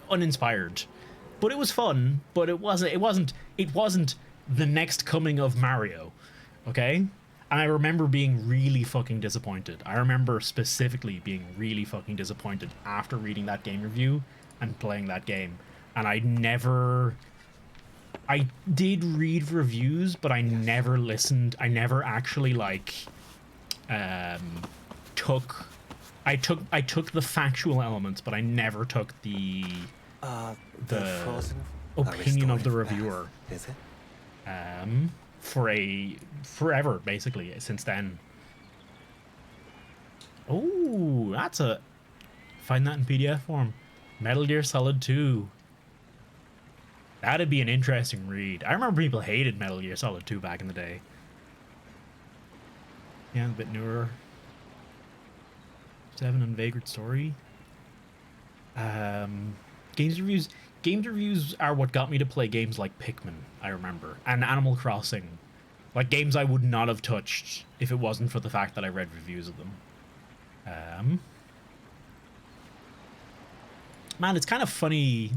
uninspired. But it was fun, but it wasn't the next coming of Mario. Okay? And I remember being really fucking disappointed. I remember specifically being really fucking disappointed after reading that game review and playing that game. And I did read reviews, but I never listened. I never actually took the factual elements, but I never took the opinion of the reviewer.
Is it?
Forever basically since then. Oh, find that in PDF form. Metal Gear Solid 2. That'd be an interesting read. I remember people hated Metal Gear Solid 2 back in the day. Yeah, a bit newer. 7 and Vagrant Story. Games reviews are what got me to play games like Pikmin, I remember, and Animal Crossing. Like games I would not have touched if it wasn't for the fact that I read reviews of them. Man, it's kind of funny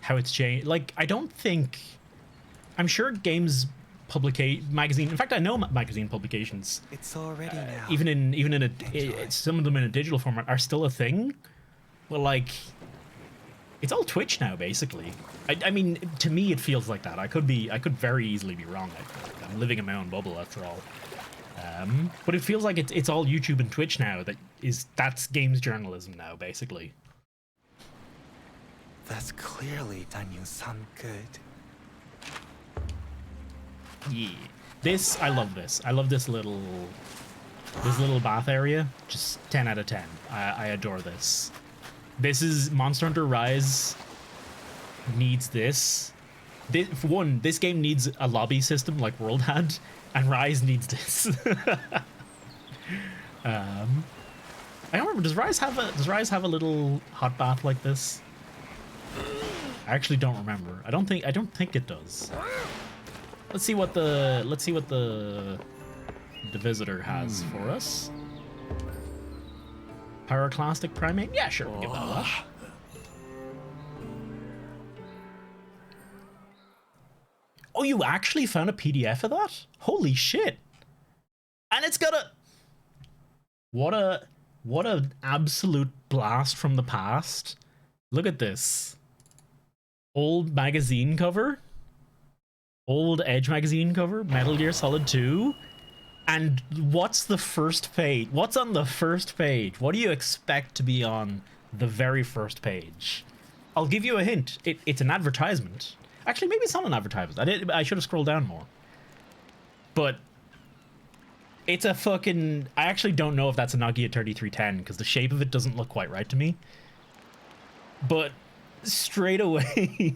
how it's changed. Like, I'm sure games magazine. In fact, I know magazine publications.
It's already now.
Even in some of them in a digital format are still a thing. But like, it's all Twitch now, basically. I mean, to me, it feels like that. I could very easily be wrong. I'm living in my own bubble, after all. But it feels like it's all YouTube and Twitch now. That's games journalism now, basically.
That's clearly done you some good.
Yeah. I love this. I love this little bath area. Just 10 out of 10. I adore this. This is Monster Hunter Rise needs this. For one, this game needs a lobby system like World had, and Rise needs this. I don't remember. Does Rise have a little hot bath like this? I actually don't remember. I don't think it does. Let's see what the visitor has for us. Pyroclastic primate? Yeah, sure, we'll give that a watch. Oh, you actually found a PDF of that? Holy shit. And it's got what an absolute blast from the past. Look at this. Old magazine cover. Old Edge magazine cover. Metal Gear Solid 2. And what's the first page? What's on the first page? What do you expect to be on the very first page? I'll give you a hint. It's an advertisement. Actually, maybe it's not an advertisement. I should have scrolled down more. But it's a fucking... I actually don't know if that's a Nokia 3310 because the shape of it doesn't look quite right to me. But straight away...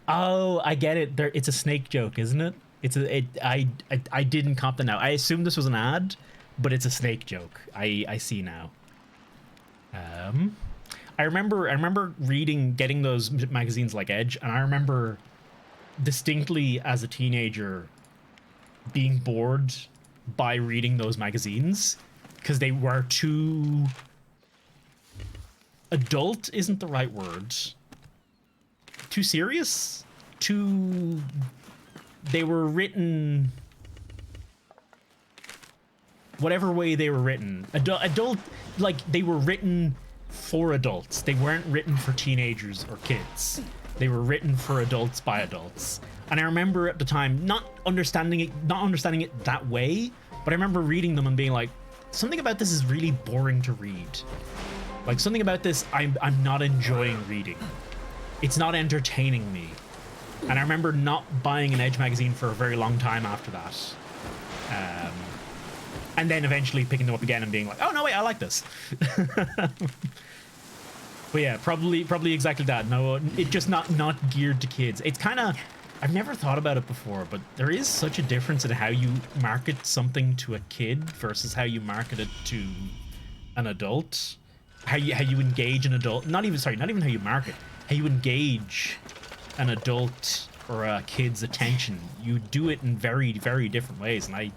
Oh, I get it. It's a snake joke, isn't it? I didn't cop that now. I assumed this was an ad, but it's a snake joke. I see now. I remember getting those magazines like Edge, and I remember distinctly as a teenager being bored by reading those magazines because they were too adult isn't the right word. Too serious? They were written whatever way they were written. Adult, like they were written for adults. They weren't written for teenagers or kids. They were written for adults by adults. And I remember at the time not understanding it that way, but I remember reading them and being like, something about this is really boring to read. Like something about this I'm not enjoying reading. It's not entertaining me. And I remember not buying an Edge magazine for a very long time after that. And then eventually picking them up again and being like, oh no wait, I like this. But yeah, probably exactly that. No, it just not geared to kids. It's kind of, I've never thought about it before, but there is such a difference in how you market something to a kid versus how you market it to an adult. How you engage an adult. Not even how you market. How you engage an adult or a kid's attention. You do it in very, very different ways, and I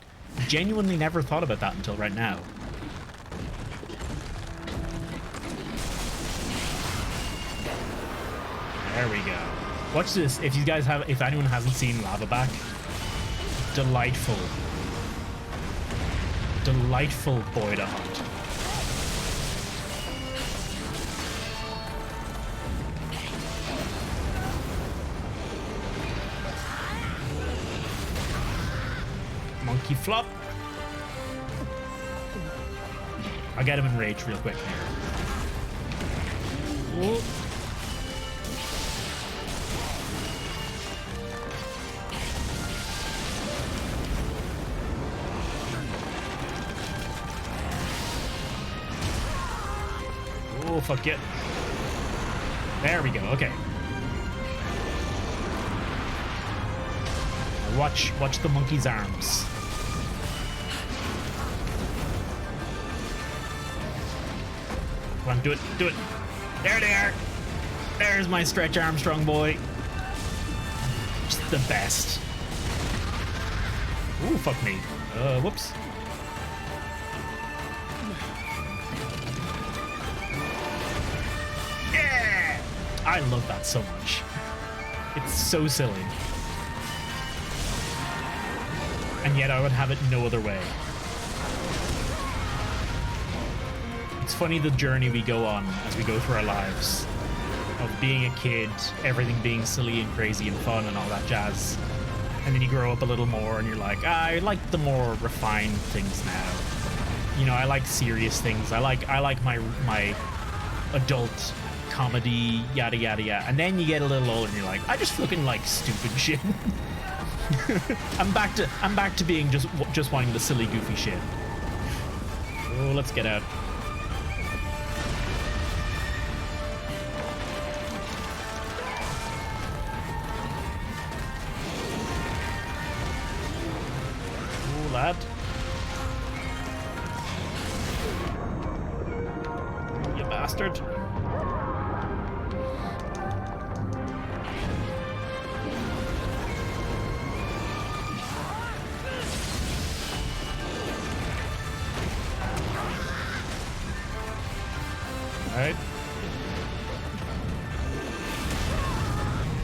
genuinely never thought about that until right now. There we go. Watch this. If anyone hasn't seen Lavaback, delightful boy to hunt. Monkey flop. I'll get him in rage real quick here. Whoa. Oh, fuck it. There we go, okay. Watch the monkey's arms. Come on, do it. There they are. There's my Stretch Armstrong boy. Just the best. Ooh, fuck me. Whoops. Yeah! I love that so much. It's so silly. And yet I would have it no other way. It's funny the journey we go on as we go through our lives of being a kid, everything being silly and crazy and fun and all that jazz. And then you grow up a little more and you're like, I like the more refined things now. You know, I like serious things. I like my adult comedy, yada yada yada. And then you get a little older and you're like, I just fucking like stupid shit. I'm back to being just wanting the silly, goofy shit. Oh, let's get out. Oh, lad. You bastard. Alright.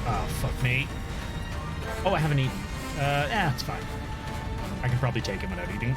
Oh, fuck me. Oh, I haven't eaten. Yeah, it's fine. I can probably take him without eating.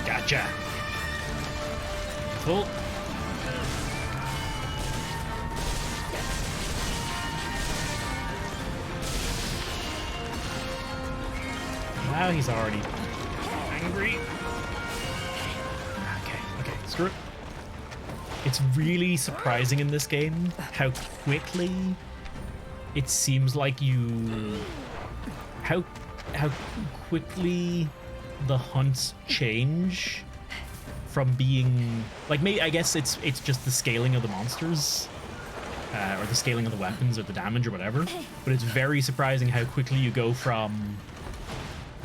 Gotcha. Full. Now he's already angry. Okay, screw it. It's really surprising in this game how quickly it seems like how quickly the hunts change from being like, maybe I guess it's just the scaling of the monsters or the scaling of the weapons or the damage or whatever, but it's very surprising how quickly you go from,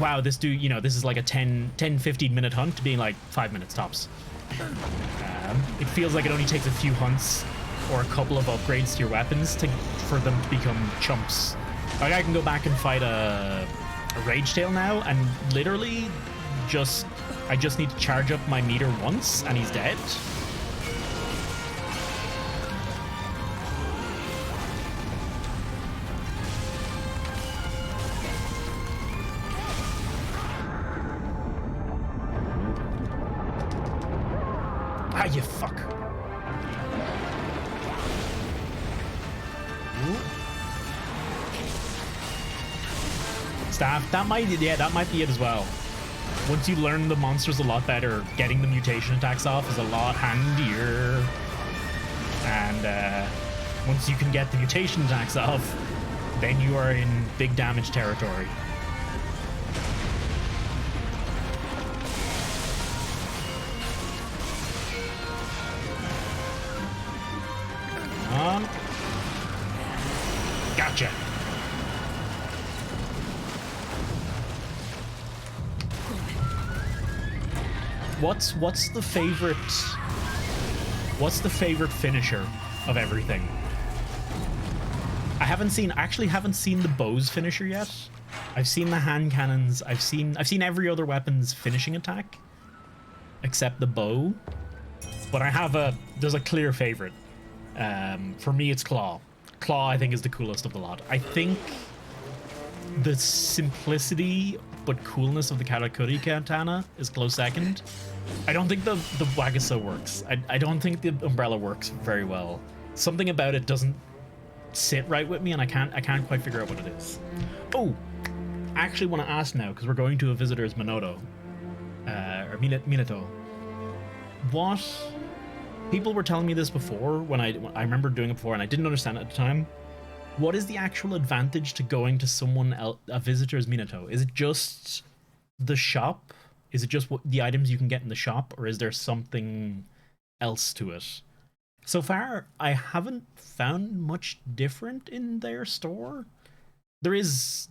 wow, this dude, you know, this is like a 10-15 minute hunt to being like 5 minutes tops. It feels like it only takes a few hunts or a couple of upgrades to your weapons for them to become chumps. Like, I can go back and fight a Rage Tail now, and literally I just need to charge up my meter once and he's dead. you fuck. Ooh. Staff, that might be it as well. Once you learn the monsters a lot better, getting the mutation attacks off is a lot handier. And once you can get the mutation attacks off, then you are in big damage territory. Gotcha. What's the favorite finisher of everything? I actually haven't seen the bow's finisher yet. I've seen the hand cannons. I've seen every other weapon's finishing attack except the bow. But there's a clear favorite. For me, it's claw. Claw, I think, is the coolest of the lot. I think the simplicity but coolness of the Karakuri katana is close second. I don't think the Wagaso works. I don't think the umbrella works very well. Something about it doesn't sit right with me, and I can't quite figure out what it is. Oh, I actually want to ask now, because we're going to a visitor's Minoto, or Minato. What? People were telling me this before when I remember doing it before, and I didn't understand it at the time. What is the actual advantage to going to someone else, a visitor's Minato? Is it just the shop? Is it just the items you can get in the shop, or is there something else to it? So far, I haven't found much different in their store. There is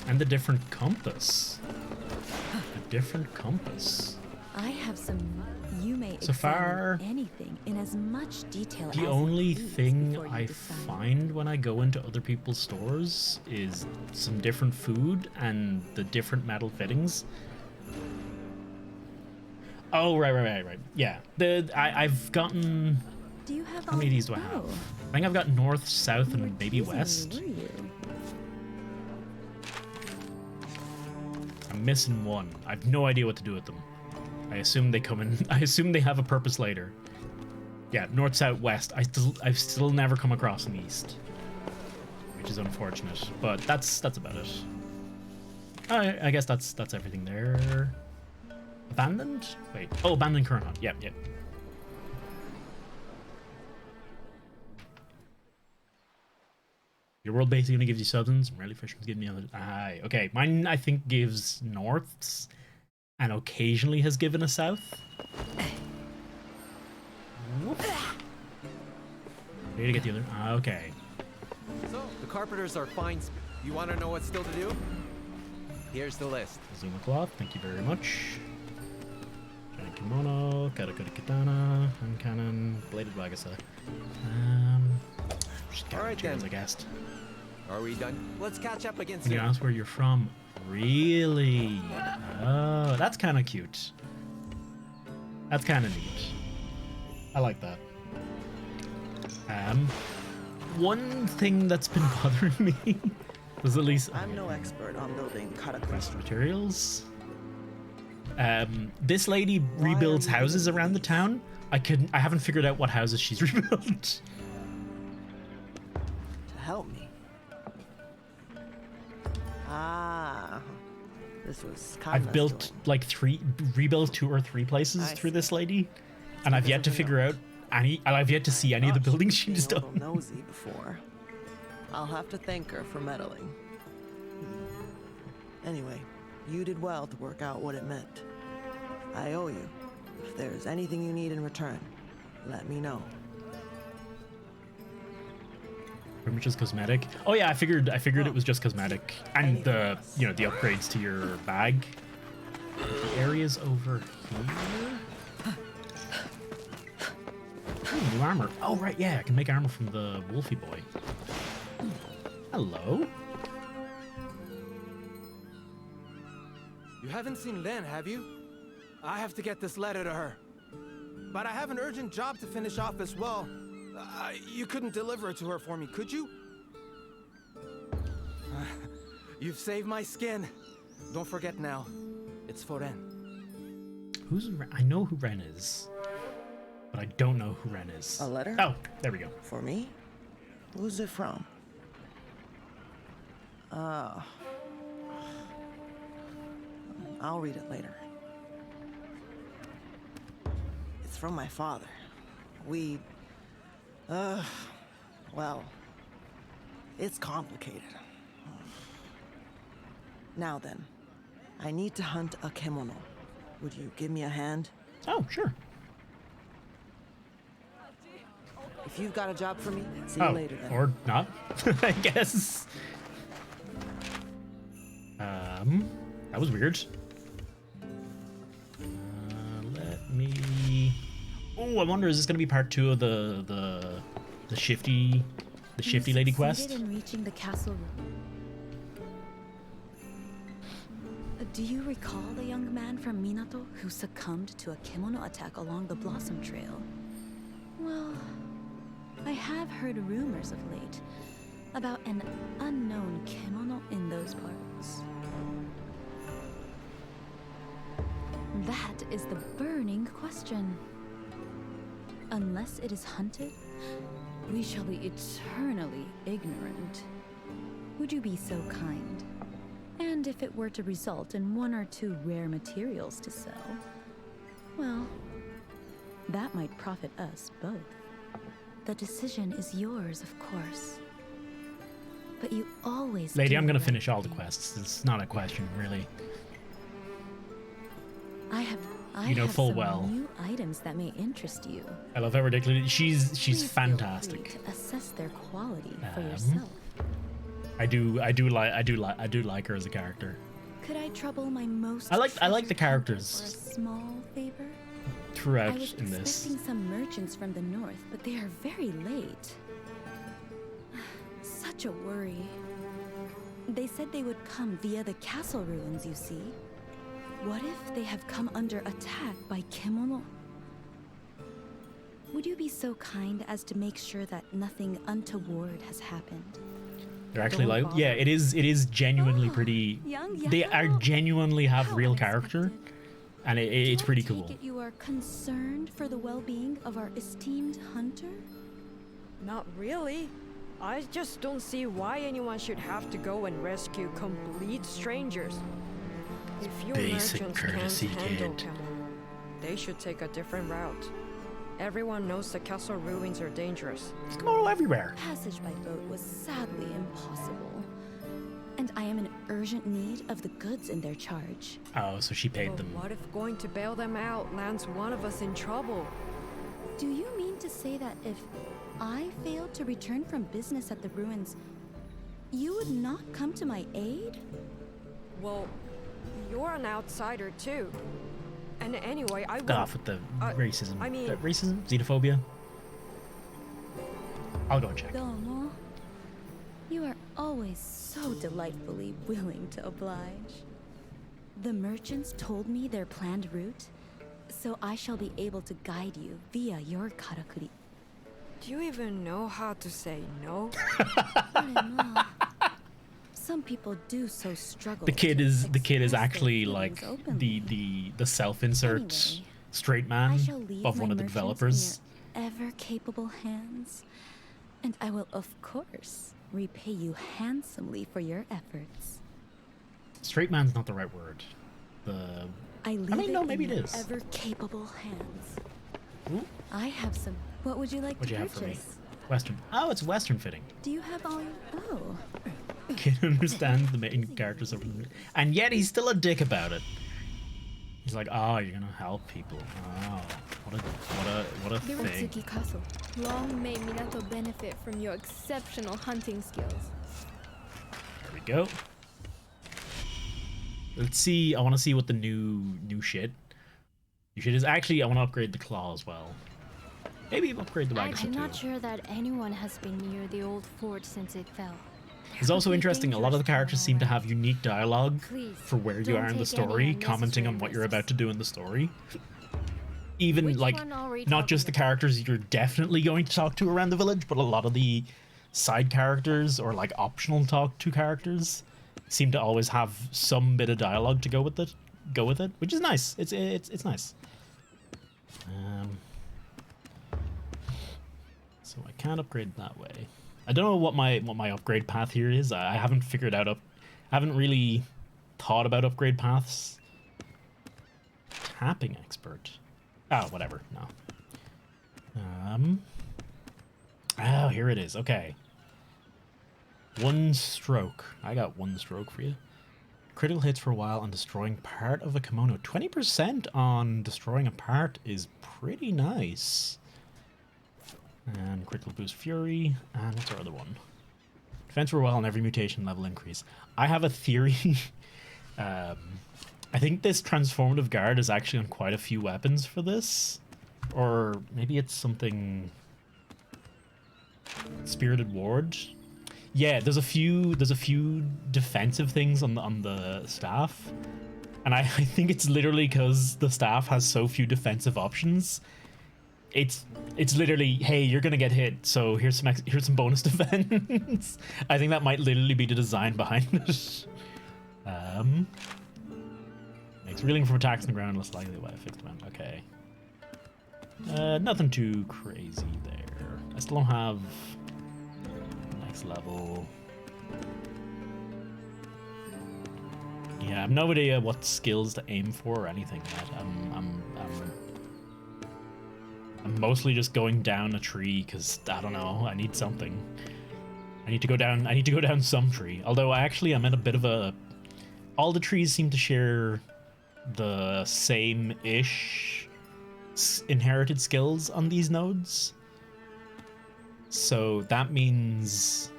and the different compass. A different compass.
I have some. You may
So far,
examine anything in as much detail as
the
you
only
please
thing
before you
I
decide.
find when I go into other people's stores is some different food and the different metal fittings. Oh, right. Yeah. I've gotten...
Do you have
How many of these do I have? I think I've got north, south, and maybe west. I'm missing one. I have no idea what to do with them. I assume they come in. I assume they have a purpose later. Yeah, north, south, west. I've still never come across an east, which is unfortunate. But that's about it. I guess that's everything there. Abandoned? Wait. Oh, abandoned current hunt. Yep. Your world basically only gives you substance. Rarely fishermen give me other. Aye. Okay. Mine, I think, gives norths, and occasionally has given a south. Whoop. Need to get the other. Okay.
So, the carpenters are fine. You want to know what's still to do? Here's the list.
Zuma cloth. Thank you very much. Giant kimono. Karakuri katana. Hand cannon. Bladed wagasa. Just
All right,
chairs,
then.
I guess.
Are we done? Let's catch up again
Can you
soon.
ask where you're from? Really? Oh, that's kind of cute. That's kind of neat. I like that. One thing that's been bothering me was at least
I'm no expert on building katakuri.
best materials. This lady rebuilds houses around the town. I haven't figured out what houses she's rebuilt.
To help me. Ah, this was
I've built like rebuilt 2 or 3 places
I
through
see.
this lady, and I've yet to figure out I've yet to see any of the buildings she's
a little
done.
nosy before. I'll have to thank her for meddling. Anyway, you did well to work out what it meant. I owe you. If there's anything you need in return, let me know.
Pretty much just cosmetic. Oh yeah, I figured it was just cosmetic, and the the upgrades to your bag. The areas over here. Ooh, new armor. Oh right, yeah, I can make armor from the Wolfie boy. Hello.
You haven't seen Len, have you? I have to get this letter to her. But I have an urgent job to finish off as well. You couldn't deliver it to her for me, could you? You've saved my skin. Don't forget now. It's for Ren.
Who's Ren? I know who Ren is, but I don't know who Ren is.
A letter?
Oh, there we go.
For me? Who's it from? I'll read it later. It's from my father. Well, it's complicated. Now then, I need to hunt a kemono. Would you give me a hand?
Oh, sure.
If you've got a job for me, see you later then.
Or not, I guess. That was weird. Let me. Oh, I wonder, is this gonna be part 2 of the shifty lady quest?
In reaching the castle room. Do you recall the young man from Minato who succumbed to a kimono attack along the Blossom Trail? Well, I have heard rumors of late about an unknown kimono in those parts. That is the burning question. Unless it is hunted, we shall be eternally ignorant. Would you be so kind? And if it were to result in 1 or 2 rare materials to sell, well, that might profit us both. The decision is yours, of course. But you always
Lady,
do
I'm gonna
the right
finish all the
thing.
quests. It's not a question, really.
I
You know
have
full
some
well.
new items that may interest you.
I love how ridiculous she's
Please feel
fantastic.
free to assess their quality for
Um,
yourself.
I do like her as a character.
Could I trouble my most
I like the
treasured
characters.
hunter for a small favor?
Throughout
I was
in this.
expecting some merchants from the north, but they are very late. Such a worry. They said they would come via the castle ruins, you see. What if they have come under attack by kimono? Would you be so kind as to make sure that nothing untoward has happened?
They're actually like, yeah, it is genuinely pretty.
young
They are
Yako.
genuinely have
How
real character,
unexpected.
and it's pretty
Do I
cool.
take it you are concerned for the well-being of our esteemed hunter?
Not really. I just don't see why anyone should have to go and rescue complete strangers. If your
Basic
merchants
courtesy,
can't handle
kid.
Camel, they should take a different route. Everyone knows the castle ruins are dangerous.
It's Komodo everywhere.
Passage by boat was sadly impossible. And I am in urgent need of the goods in their charge.
Oh, so she paid
But
them.
what if going to bail them out lands one of us in trouble?
Do you mean to say that if I failed to return from business at the ruins, you would not come to my aid?
Well, you're an outsider too. And anyway, I
Get off
won't.
with the racism.
I mean-
Racism? Xenophobia? I'll go and check.
Domo, you are always so delightfully willing to oblige. The merchants told me their planned route, so I shall be able to guide you via your karakuri.
Do you even know how to say no?
Arema. Some people do so struggle.
The kid
to
is
express their
actually
feelings
like
openly.
the self-insert
Anyway,
straight
I
man
shall leave
of
my
one of the
merchants
developers.
in your ever-capable hands, and I will, of course, repay you handsomely for your efforts.
Straight man's not the right word. The
I leave
no,
it
maybe
in
it
your
is.
ever-capable hands.
Ooh,
I have some. What would you like
what'd
to
you have for me?
purchase?
Western. Oh, it's Western fitting.
Do you have all your? Oh,
Kid understands the main characters of and yet he's still a dick about it. He's like, oh, you're gonna help people. Oh, what a
The
thing.
Ritsuki Castle. Long may Minato benefit from your exceptional hunting skills.
There we go. Let's see. I want to see what the new shit. New shit is. Actually, I want to upgrade the claw as well. Maybe upgrade the wagon
I'm
too.
not sure that anyone has been near the old fort since it fell.
It's also
Could be
interesting. A lot of the
dangerous
characters seem to
alright.
have unique dialogue
Please,
for where you
don't
are in the
take any
story, commenting on
unnecessary
what you're
risks.
about to do in the story. Even
Which
like
one are we
not just the
talking about?
characters you're definitely going to talk to around the village, but a lot of the side characters or like optional talk to characters. seem to always have some bit of dialogue to go with it, which is nice. It's nice. So I can't upgrade that way. I don't know what my upgrade path here is. I haven't figured out I haven't really thought about upgrade paths. Tapping expert. Oh, whatever. No. Oh, here it is. Okay. One stroke. I got one stroke for you. Critical hits for a while on destroying part of a kimono. 20% on destroying a part is pretty nice. And critical boost fury. And what's our other one? Defense for a while on every mutation level increase. I have a theory. I think this transformative guard is actually on quite a few weapons for this. Or maybe it's something... Spirited Ward. Yeah, there's a few defensive things on the staff. And I think it's literally because the staff has so few defensive options. It's literally, hey, you're gonna get hit, so here's some bonus defense. I think that might literally be the design behind it. Makes reeling from attacks on the ground less likely by a fixed amount. Okay. Nothing too crazy there. I still don't have next level. Yeah, I have no idea what skills to aim for or anything yet. I'm mostly just going down a tree because I don't know. I need something. I need to go down some tree. Although I'm in a bit of a. All the trees seem to share the same-ish inherited skills on these nodes. So that means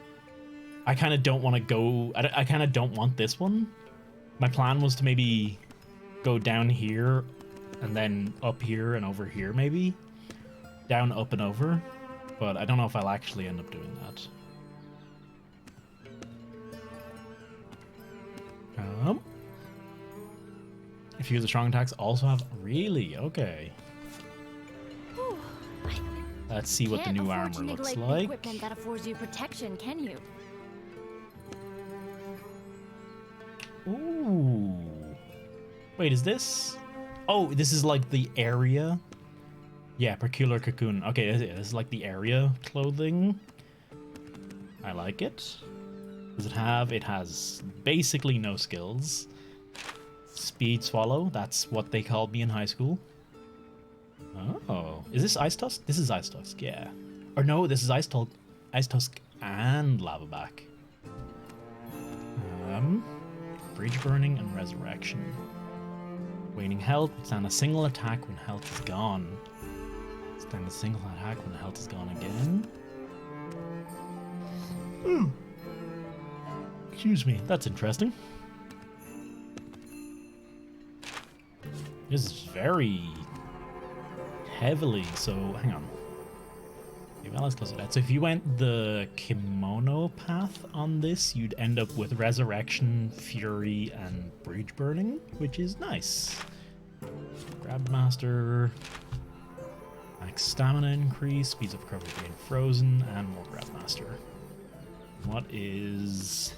I kind of don't want to go. I kind of don't want this one. My plan was to maybe go down here and then up here and over here, maybe. Down, up, and over. But I don't know if I'll actually end up doing that. A few of the strong attacks also have... Really? Okay. Let's see what the new armor looks like.
Equipment that affords you protection, can you?
Ooh. Wait, is this? Oh, this is like the area. Yeah, peculiar cocoon. Okay, this is like the area clothing. I like it. Does it have? It has basically no skills. Speed swallow. That's what they called me in high school. Oh, is this Ice Tusk? This is Ice Tusk, yeah. Or no, this is Ice Tusk and Lava Back. Breach burning and resurrection. Waning health. Stand a single attack when health is gone. Stand a single attack when health is gone again. Excuse me, that's interesting. This is very heavily, so hang on. Okay, well, let's close it out. So if you went the kimono path on this, you'd end up with resurrection, fury, and breach burning, which is nice. Grab master. Max stamina increase, speeds of recovery being frozen, and more grab master. What is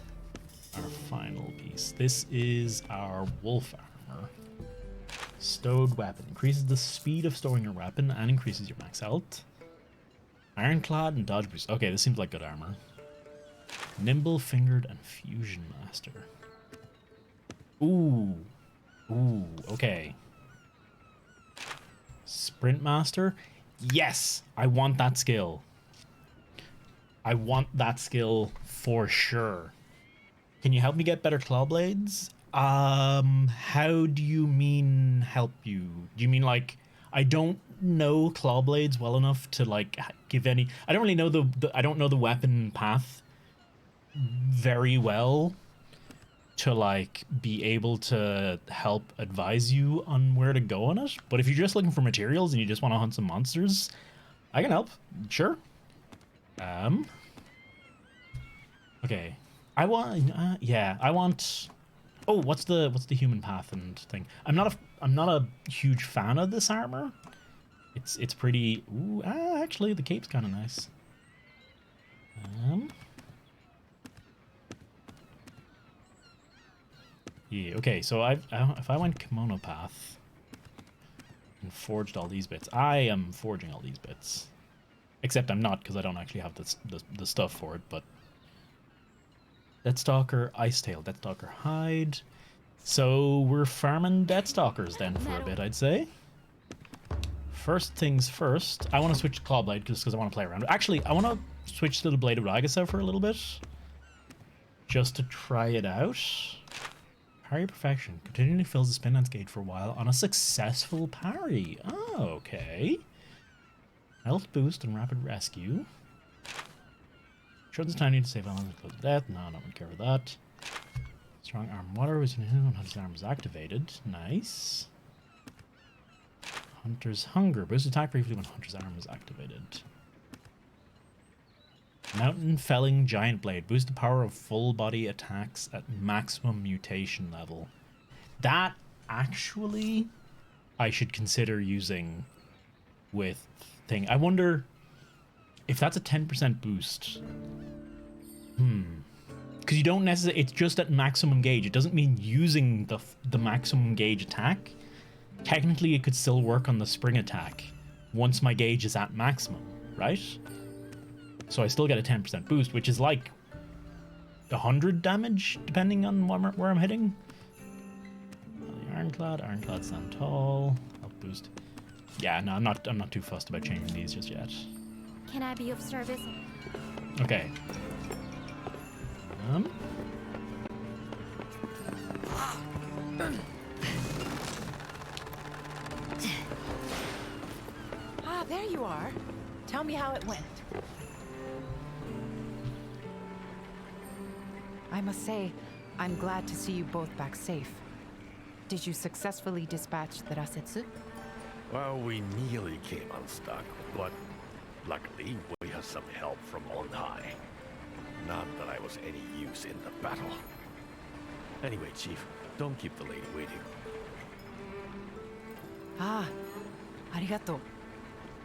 our final piece? This is our wolf armor. Stowed weapon. Increases the speed of storing your weapon and increases your max health. Ironclad and dodge boost. Okay, this seems like good armor. Nimble fingered and fusion master. Ooh. Ooh, okay. Sprint master. Yes, I want that skill. I want that skill for sure. Can you help me get better claw blades? How do you mean help you? Do you mean like I don't know claw blades well enough to like give any? I don't really know I don't know the weapon path very well to like be able to help advise you on where to go on it. But if you're just looking for materials and you just want to hunt some monsters, I can help. Sure. Okay. I want. Oh, what's the human path and thing? I'm not a huge fan of this armor. It's pretty. Ooh, actually, the cape's kind of nice. Yeah, okay, so if I went kimono path and forged all these bits, I am forging all these bits. Except I'm not, because I don't actually have the stuff for it, but... Deathstalker, Icetail, Deathstalker hide. So we're farming Deathstalkers then for a bit, I'd say. First things first, I want to switch to Clawblade just because I want to play around. Actually, I want to switch to the Blade of Ragasa for a little bit. Just to try it out. Parry perfection. Continually fills the spin lance gauge for a while on a successful parry. Oh, okay. Health boost and rapid rescue. Shortens time needed to save elements close to death. No, I don't care for that. Strong arm water was when his arm was activated. Nice. Hunter's Hunger. Boost attack briefly when Hunter's arm is activated. Mountain Felling Giant Blade. Boost the power of full body attacks at maximum mutation level. That actually I should consider using with thing. I wonder if that's a 10% boost. Because you don't necessarily... It's just at maximum gauge. It doesn't mean using the maximum gauge attack. Technically, it could still work on the spring attack once my gauge is at maximum, right? So I still get a 10% boost, which is like 100 damage, depending on where I'm hitting. Ironclad stand tall. Health boost. Yeah, no, I'm not too fussed about changing these just yet.
Can I be of service?
Okay.
Ah, there you are. Tell me how it went. I must say, I'm glad to see you both back safe. Did you successfully dispatch the Rasetsu?
Well, we nearly came unstuck, but luckily we had some help from on high. Not that I was any use in the battle. Anyway, Chief, don't keep the lady waiting.
Ah, arigato.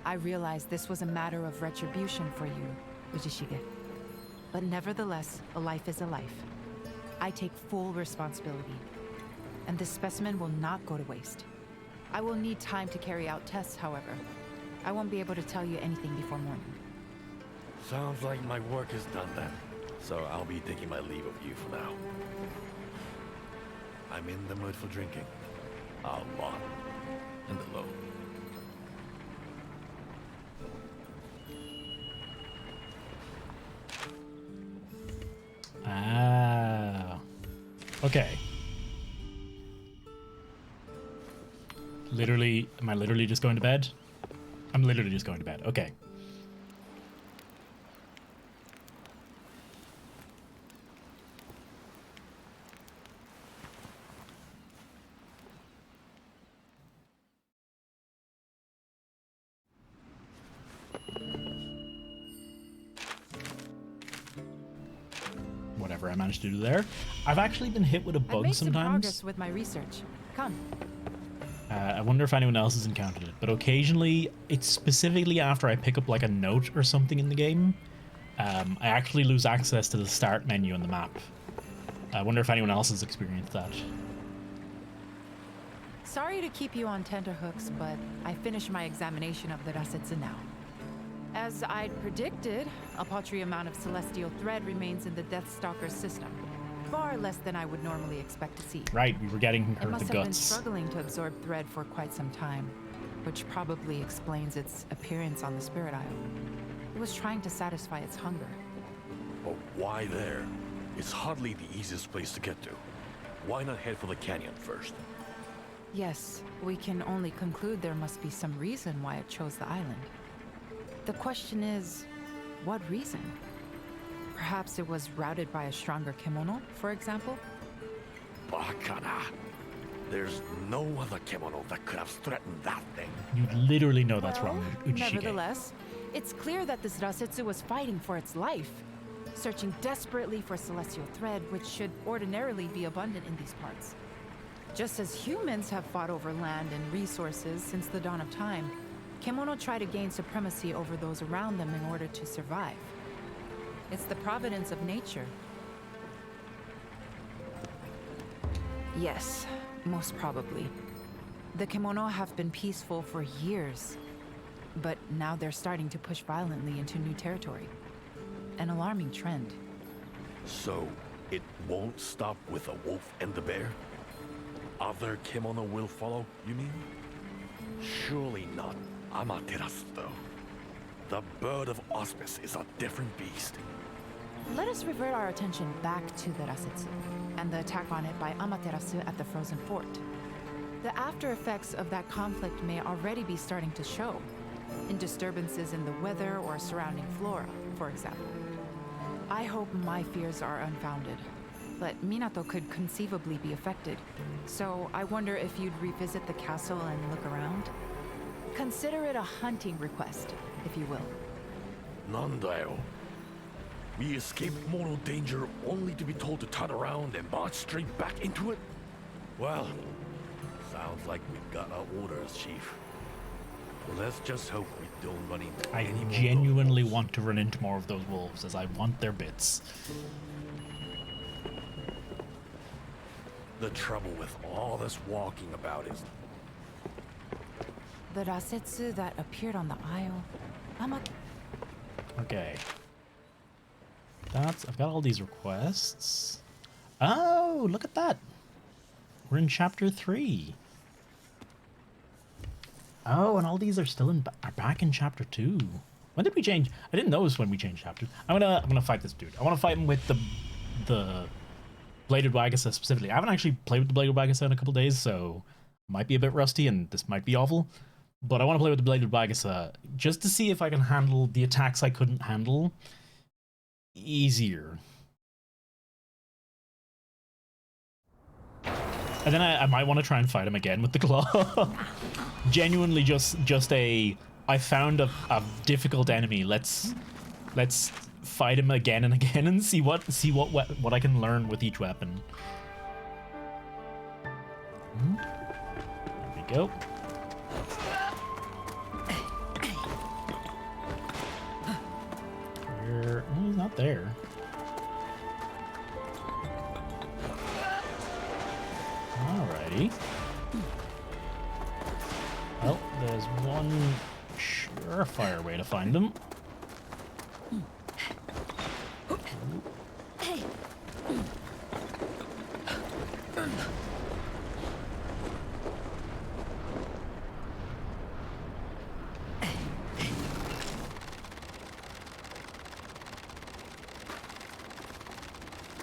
I realized this was a matter of retribution for you, Ujishige. But nevertheless, a life is a life. I take full responsibility. And this specimen will not go to waste. I will need time to carry out tests, however. I won't be able to tell you anything before morning.
Sounds like my work is done then. So I'll be taking my leave of you for now. I'm in the mood for drinking. A lot. And alone.
Ah. Okay. Literally, am I literally just going to bed? I'm literally just going to bed. Okay. Whatever I managed to do there. I've actually been hit with a
I've
bug
made some
sometimes.
progress with my research. Come.
I wonder if anyone else has encountered it, but occasionally, it's specifically after I pick up like a note or something in the game, I actually lose access to the start menu on the map. I wonder if anyone else has experienced that.
Sorry to keep you on tenterhooks, but I finished my examination of the Rasetsu now. As I'd predicted, a paltry amount of celestial thread remains in the Deathstalker system. Far less than I would normally expect to see.
Right, we were getting
It
her the
must have been
guts.
struggling to absorb thread for quite some time, which probably explains its appearance on the Spirit Isle. It was trying to satisfy its hunger.
But why there? It's hardly the easiest place to get to. Why not head for the canyon first?
Yes, we can only conclude there must be some reason why it chose the island. The question is, what reason? Perhaps it was routed by a stronger kimono, for example?
Bakana. There's no other kimono that could have threatened that thing.
You literally know that's wrong, Ujishige.
Nevertheless, it's clear that this Rasetsu was fighting for its life, searching desperately for celestial thread, which should ordinarily be abundant in these parts. Just as humans have fought over land and resources since the dawn of time, kimono try to gain supremacy over those around them in order to survive. It's the providence of nature. Yes, most probably. The kimono have been peaceful for years, but now they're starting to push violently into new territory. An alarming trend.
So, it won't stop with a wolf and the bear? Other kimono will follow, you mean? Surely not Amaterasu, though. The bird of auspice is a different beast.
Let us revert our attention back to the Rasetsu, and the attack on it by Amaterasu at the Frozen Fort. The after effects of that conflict may already be starting to show, in disturbances in the weather or surrounding flora, for example. I hope my fears are unfounded, but Minato could conceivably be affected, so I wonder if you'd revisit the castle and look around? Consider it a hunting request, if you will.
Nandayo. We escaped mortal danger only to be told to turn around and march straight back into it? Well, sounds like we got our orders, Chief. Let's just hope we don't run into
I
any more
genuinely
wolves.
want to run into more of those wolves, as I want their bits.
The trouble with all this walking about is
The Rasetsu that appeared on the Isle.
Okay. I've got all these requests. Oh, look at that. We're in chapter 3. Oh, and all these are still are back in chapter 2. When did we change? I didn't notice when we changed chapters. I'm gonna fight this dude. I want to fight him with the Bladed Wagasa specifically. I haven't actually played with the Bladed Wagasa in a couple days, so might be a bit rusty and this might be awful. But I want to play with the Bladed Wagasa just to see if I can handle the attacks I couldn't handle easier. And then I might want to try and fight him again with the claw. Genuinely just a I found a difficult enemy. Let's fight him again and again and see what I can learn with each weapon. There we go. Oh, he's not there. Alrighty. Well, there's one surefire way to find him.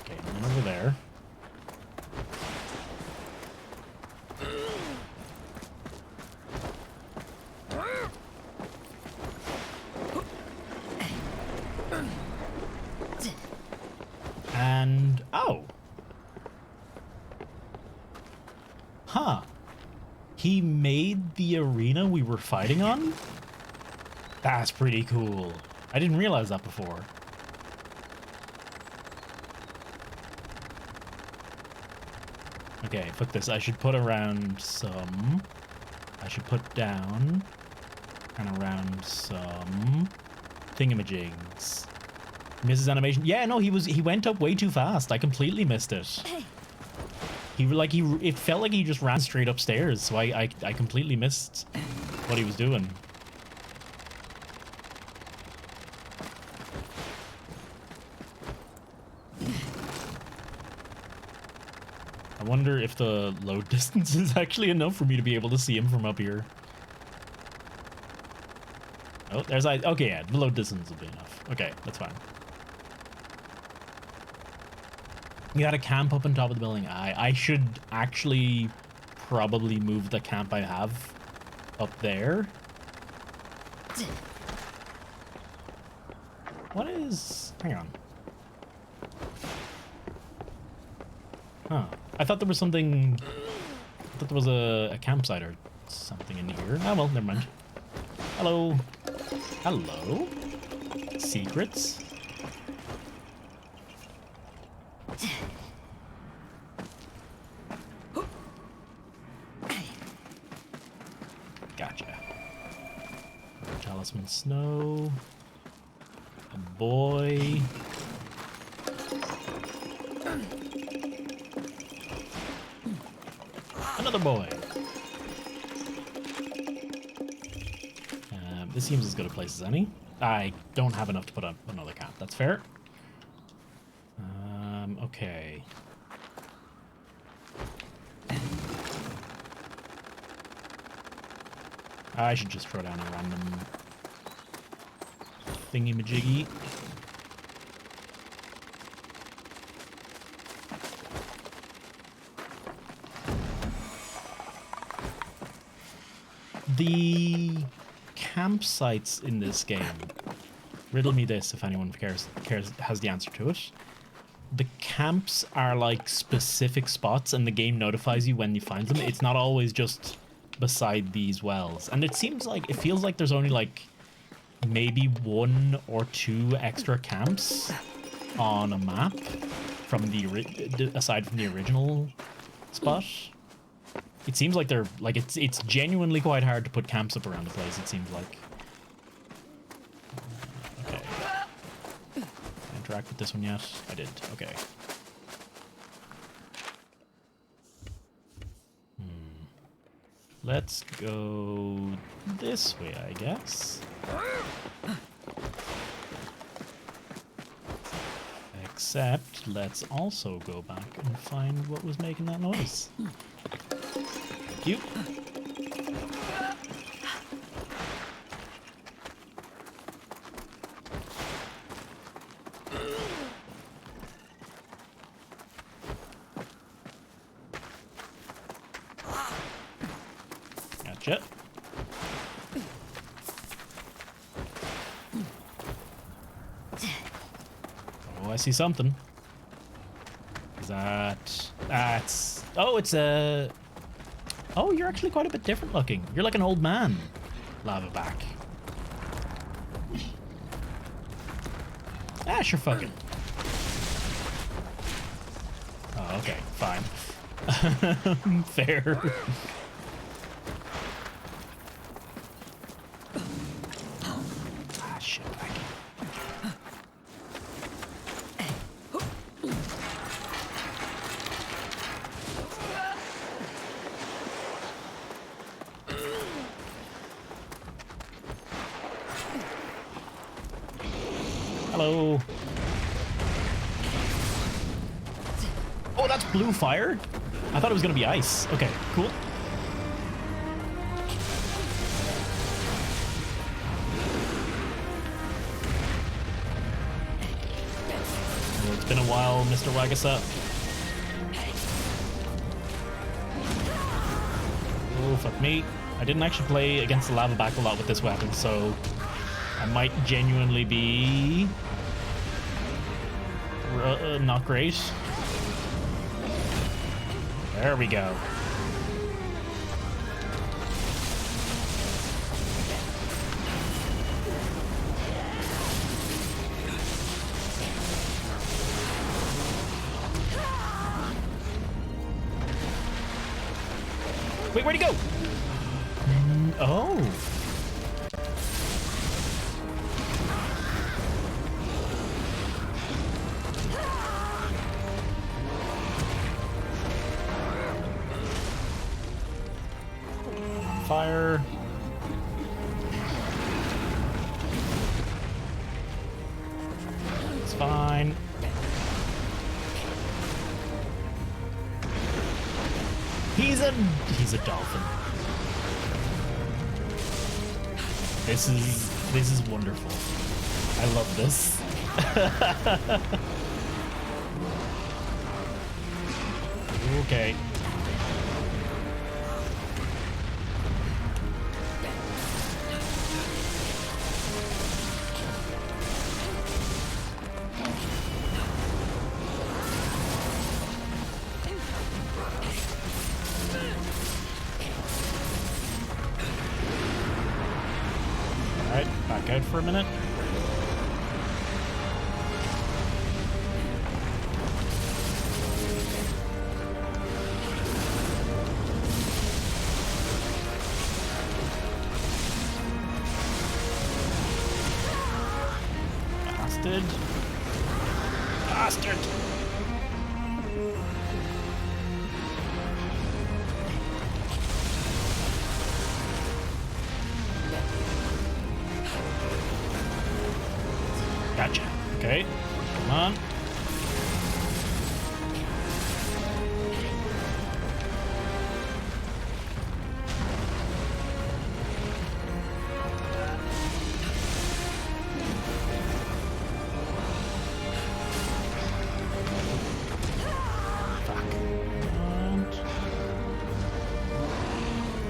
Okay, one over there. And oh, huh, he made the arena we were fighting on? That's pretty cool. I didn't realize that before. Okay, fuck this. I should put around some. I should put down and around some thingamajigs. Misses animation. Yeah, no, he went up way too fast. I completely missed it. It felt like he just ran straight upstairs, so I completely missed what he was doing. I wonder if the load distance is actually enough for me to be able to see him from up here. Oh, there's okay, yeah, the load distance will be enough. Okay, that's fine. You gotta camp up on top of the building. I should actually probably move the camp I have up there. What is... Hang on. Huh. I thought there was something... I thought there was a campsite or something in here. Oh, well, never mind. Hello. Hello. Secrets. Gotcha. Talisman Snow. A boy. Another boy. This seems as good a place as any. I don't have enough to put up another camp. That's fair. Okay. I should just throw down a random thingy-majiggy. The campsites in this game, riddle me this if anyone has the answer to it. The camps are like specific spots and the game notifies you when you find them. It's not always just beside these wells. And it feels like there's only like maybe 1 or 2 extra camps on a map from aside from the original spot. It seems like they're like it's genuinely quite hard to put camps up around the place, it seems like. Okay. Did I interact with this one yet? I did. Okay. Let's go this way, I guess. Except, let's also go back and find what was making that noise. Thank you. Gotcha. Oh, I see something. Is that's... Oh, it's a... Oh, you're actually quite a bit different looking. You're like an old man. Lava back. Ah, sure fucking. Oh, okay, fine. Fair. Ah, shit back. Hello. Oh, that's blue fire? I thought it was gonna be ice. Okay, cool. Well, it's been a while, Mr. Wagasa. Oh, fuck me. I didn't actually play against the lava back a lot with this weapon, so I might genuinely be not great. There we go. Wait, where'd he go? Oh. Fire. It's fine. He's a dolphin. This is wonderful. I love this. Okay. Alright, back out for a minute. Bastard. Bastard. Okay, come on.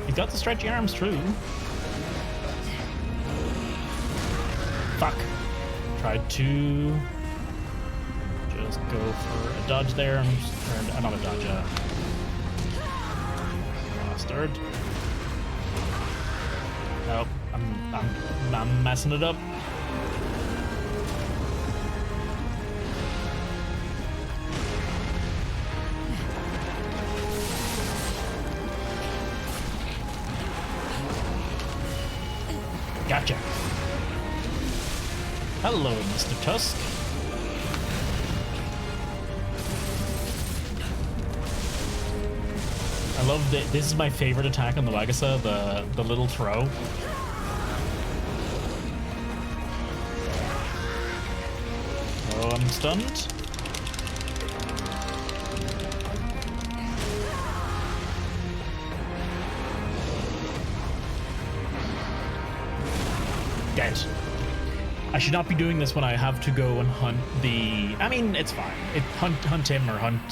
He's got the stretchy arms, true. Fuck. Tried to just go for a dodge there. I'm just, or not a dodge, bastard. Nope, I'm messing it up. Gotcha. Hello, Mr. Tusk. I love that. This is my favorite attack on the Wagasa, the little throw. Oh, I'm stunned. Dead. I should not be doing this when I have to go and hunt the... I mean, it's fine. Hunt him or hunt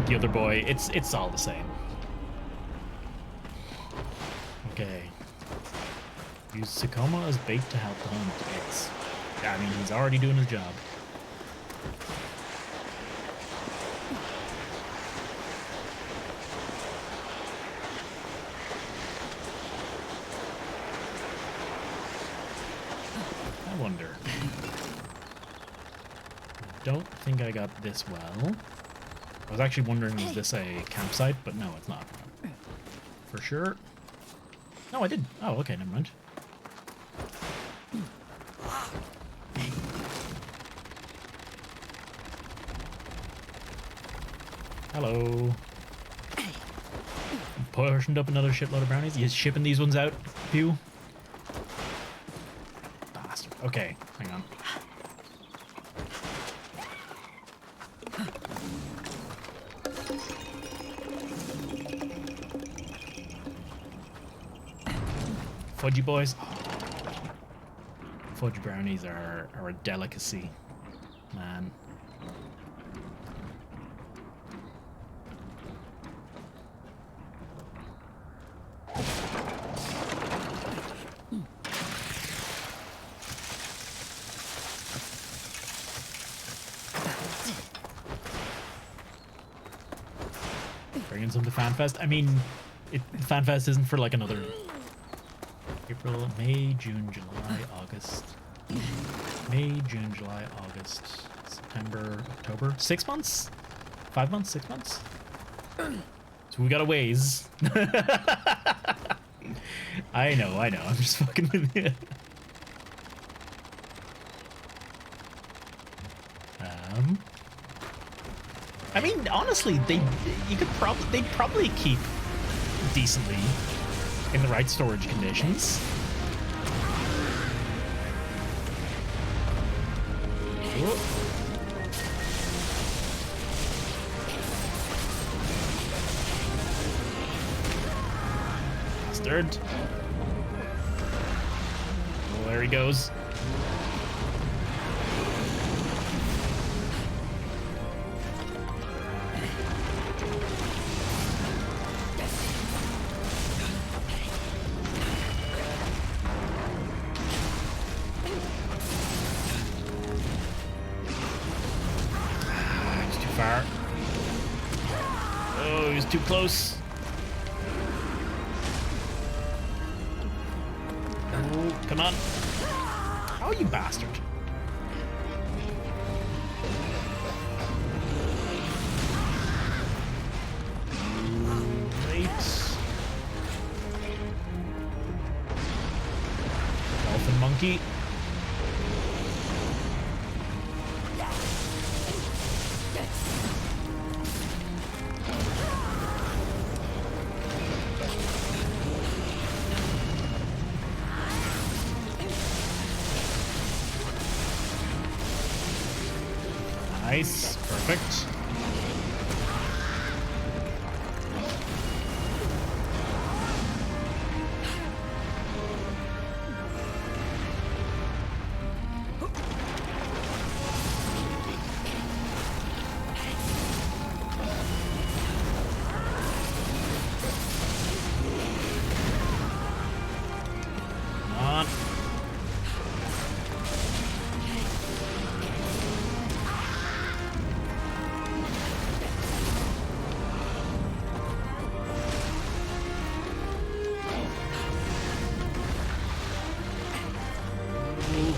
the other boy. It's all the same. Okay. Use Sakoma as bait to help the hunt. I mean, he's already doing his job. I wonder. Don't think I got this well. I was actually wondering, is this a campsite? But no, it's not. For sure. No, I did. Oh, okay, never mind. Hello. Portioned up another shitload of brownies. You shipping these ones out, Pew? Bastard. Okay, hang on. Fudgy boys. Fudge brownies are a delicacy, man. Bringing some to FanFest. I mean, FanFest isn't for like another April, May, June, July, August. May, June, July, August, September, October. 6 months? 5 months? 6 months? So we got a ways. I know. I'm just fucking with you. I mean, honestly, they'd probably keep decently in the right storage conditions. Whoa. Bastard. Oh, there he goes. Oh, he's too close. Oh, come on. Oh, you bastard. Great. Dolphin monkey. Nice. Perfect.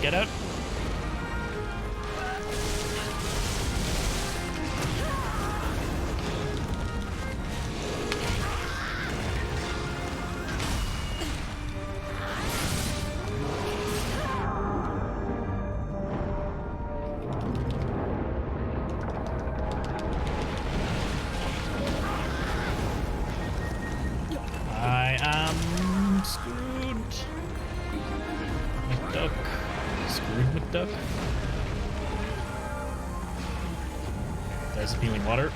Get out. I am screwed. McDuck. Screwed McDuck. There's healing water.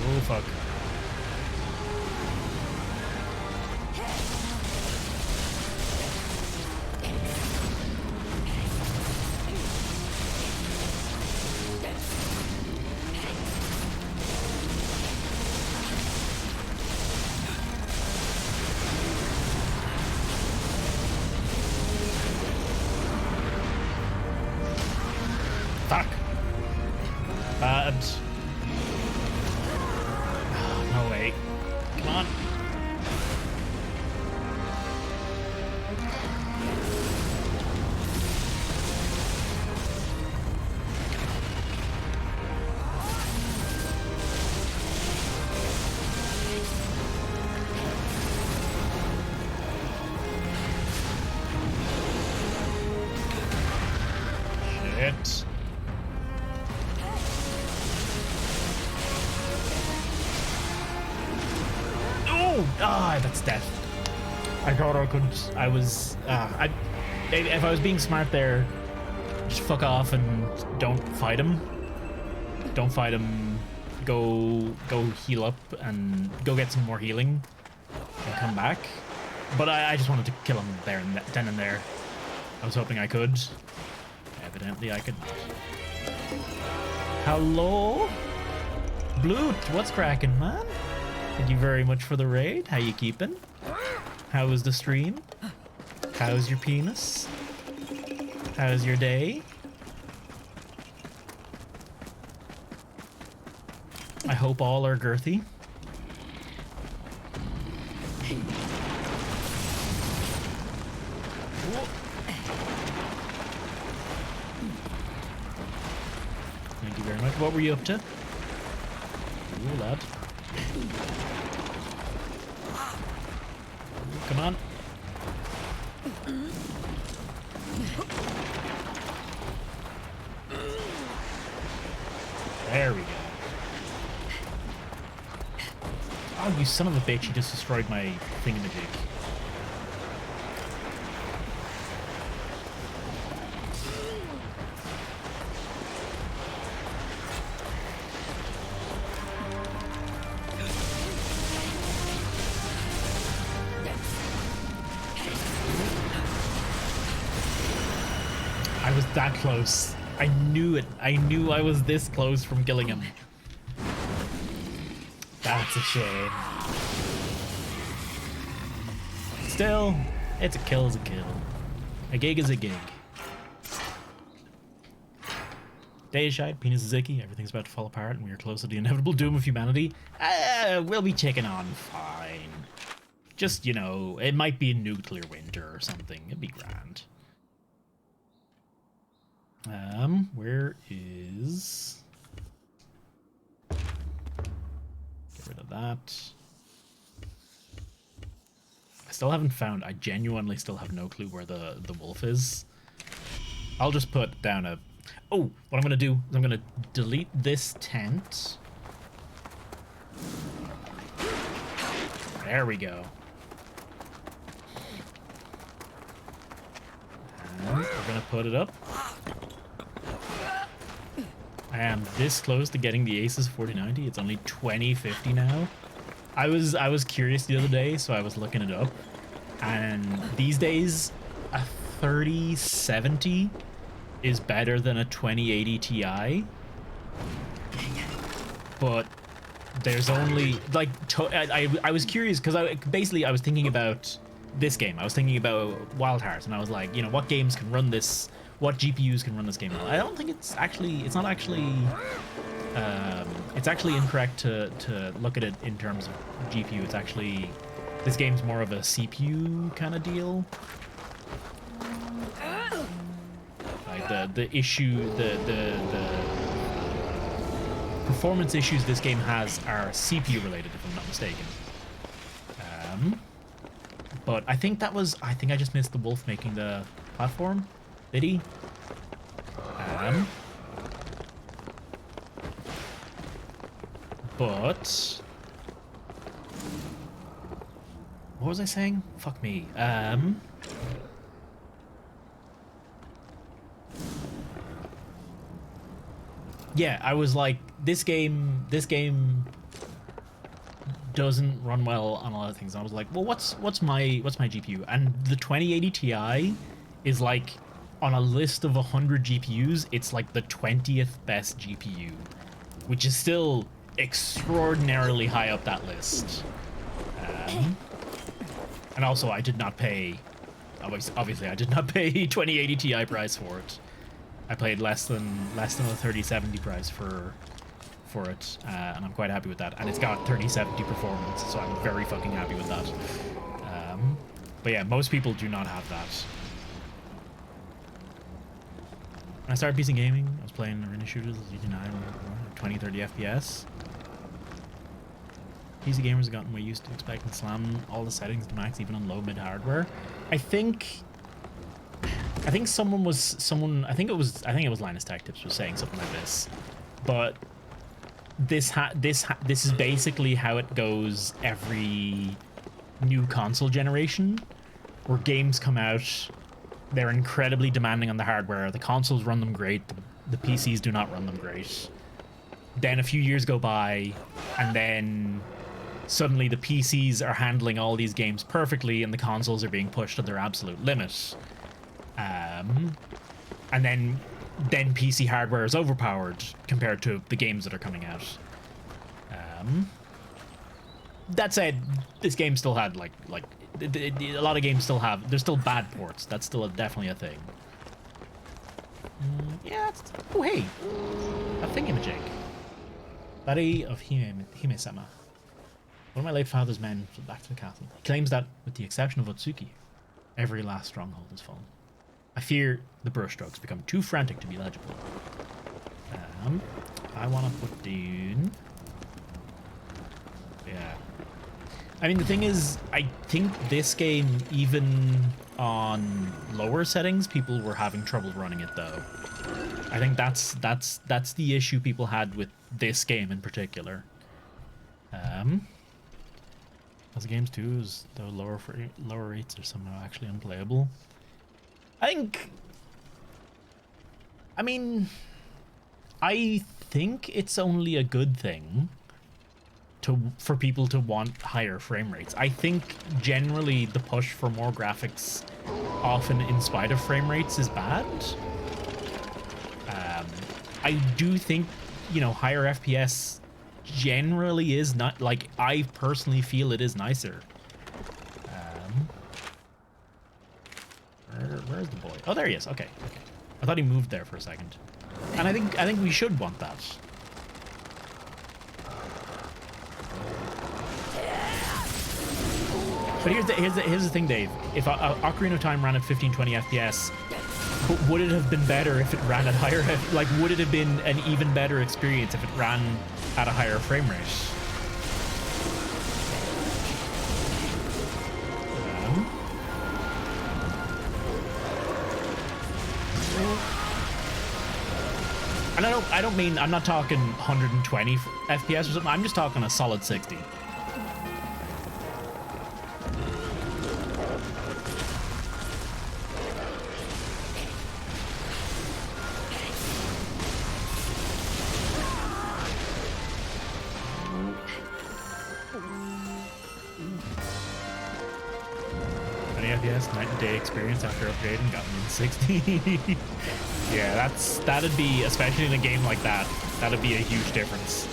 Oh fuck. Fuck. Bad. No way. Come on. Shit. Ah, that's death. I thought I could. I was. If I was being smart there, just fuck off and don't fight him. Don't fight him. Go heal up and go get some more healing and come back. But I just wanted to kill him there and then and there. I was hoping I could. Evidently, I could. Hello, Bloot. What's cracking, man? Thank you very much for the raid. How you keeping? How was the stream? How's your penis? How's your day? I hope all are girthy. Thank you very much. What were you up to? Ooh, lad. Come on. There we go. Oh, you son of a bitch, you just destroyed my thingamajig. I was that close. I knew it. I knew I was this close from killing him. That's a shame. Still, it's a kill is a kill. A gig is a gig. Day is shite, penis is icky, everything's about to fall apart, and we are close to the inevitable doom of humanity. We'll be taking on fine. Just, you know, it might be a nuclear winter or something. It'd be grand. Where is... Get rid of that. I still haven't found... I genuinely still have no clue where the wolf is. I'll just put down a... Oh, what I'm going to do is I'm going to delete this tent. There we go. And we're gonna put it up. I am this close to getting the Asus 4090. It's only 2050 now. I was curious the other day, so I was looking it up. And these days, a 3070 is better than a 2080 Ti. But there's only like I was curious because I was thinking about this game. I was thinking about Wild Hearts, and I was like, you know, what games can run this? What GPUs can run this game? I don't think it's not actually. It's actually incorrect to look at it in terms of GPU. It's actually, this game's more of a CPU kind of deal. Like the performance issues this game has are CPU related, if I'm not mistaken. But I think I just missed the wolf making the platform. Did he? But what was I saying? Fuck me. Yeah, I was like, this game doesn't run well on a lot of things. I was like, well, what's my GPU? And the 2080 Ti is like, on a list of 100 GPUs, it's like the 20th best GPU, which is still extraordinarily high up that list. And also, I did not pay. Obviously, I did not pay 2080 Ti price for it. I paid less than a 3070 price for it, and I'm quite happy with that. And it's got 3070 performance, so I'm very fucking happy with that. But yeah, most people do not have that. When I started PC gaming, I was playing arena shooters, GT9, 20-30 FPS. PC gamers have gotten way used to expecting slam all the settings to max, even on low mid hardware. I think I think it was Linus Tech Tips was saying something like this, but this is basically how it goes every new console generation, where games come out, they're incredibly demanding on the hardware, the consoles run them great, the PCs do not run them great. Then a few years go by, and then suddenly the PCs are handling all these games perfectly, and the consoles are being pushed to their absolute limit. And then PC hardware is overpowered compared to the games that are coming out. That said, this game still had like a lot of games still have, there's still bad ports. That's still definitely a thing. Yeah. Oh hey, a thingamajig. Body of Hime-sama. One of my late father's men fled back to the castle. He claims that, with the exception of Otsuki, every last stronghold has fallen. I fear the brushstrokes become too frantic to be legible. I want to put down... Yeah. I mean, the thing is, I think this game, even on lower settings, people were having trouble running it, though. I think that's the issue people had with this game in particular. As games too, is the lower rates are somehow actually unplayable. I think it's only a good thing for people to want higher frame rates. I think generally the push for more graphics, often in spite of frame rates, is bad. I do think, you know, higher FPS generally is not, like, I personally feel it is nicer. Where's the boy? Oh, there he is. Okay. I thought he moved there for a second. And I think we should want that. But here's the thing, Dave. If Ocarina of Time ran at 1520 FPS, would it have been better if it ran at higher? Like, would it have been an even better experience if it ran at a higher frame rate? And I don't mean, I'm not talking 120 FPS or something. I'm just talking a solid 60. FPS night and day experience after upgrading got me 60. Yeah, that'd be, especially in a game like that, that'd be a huge difference.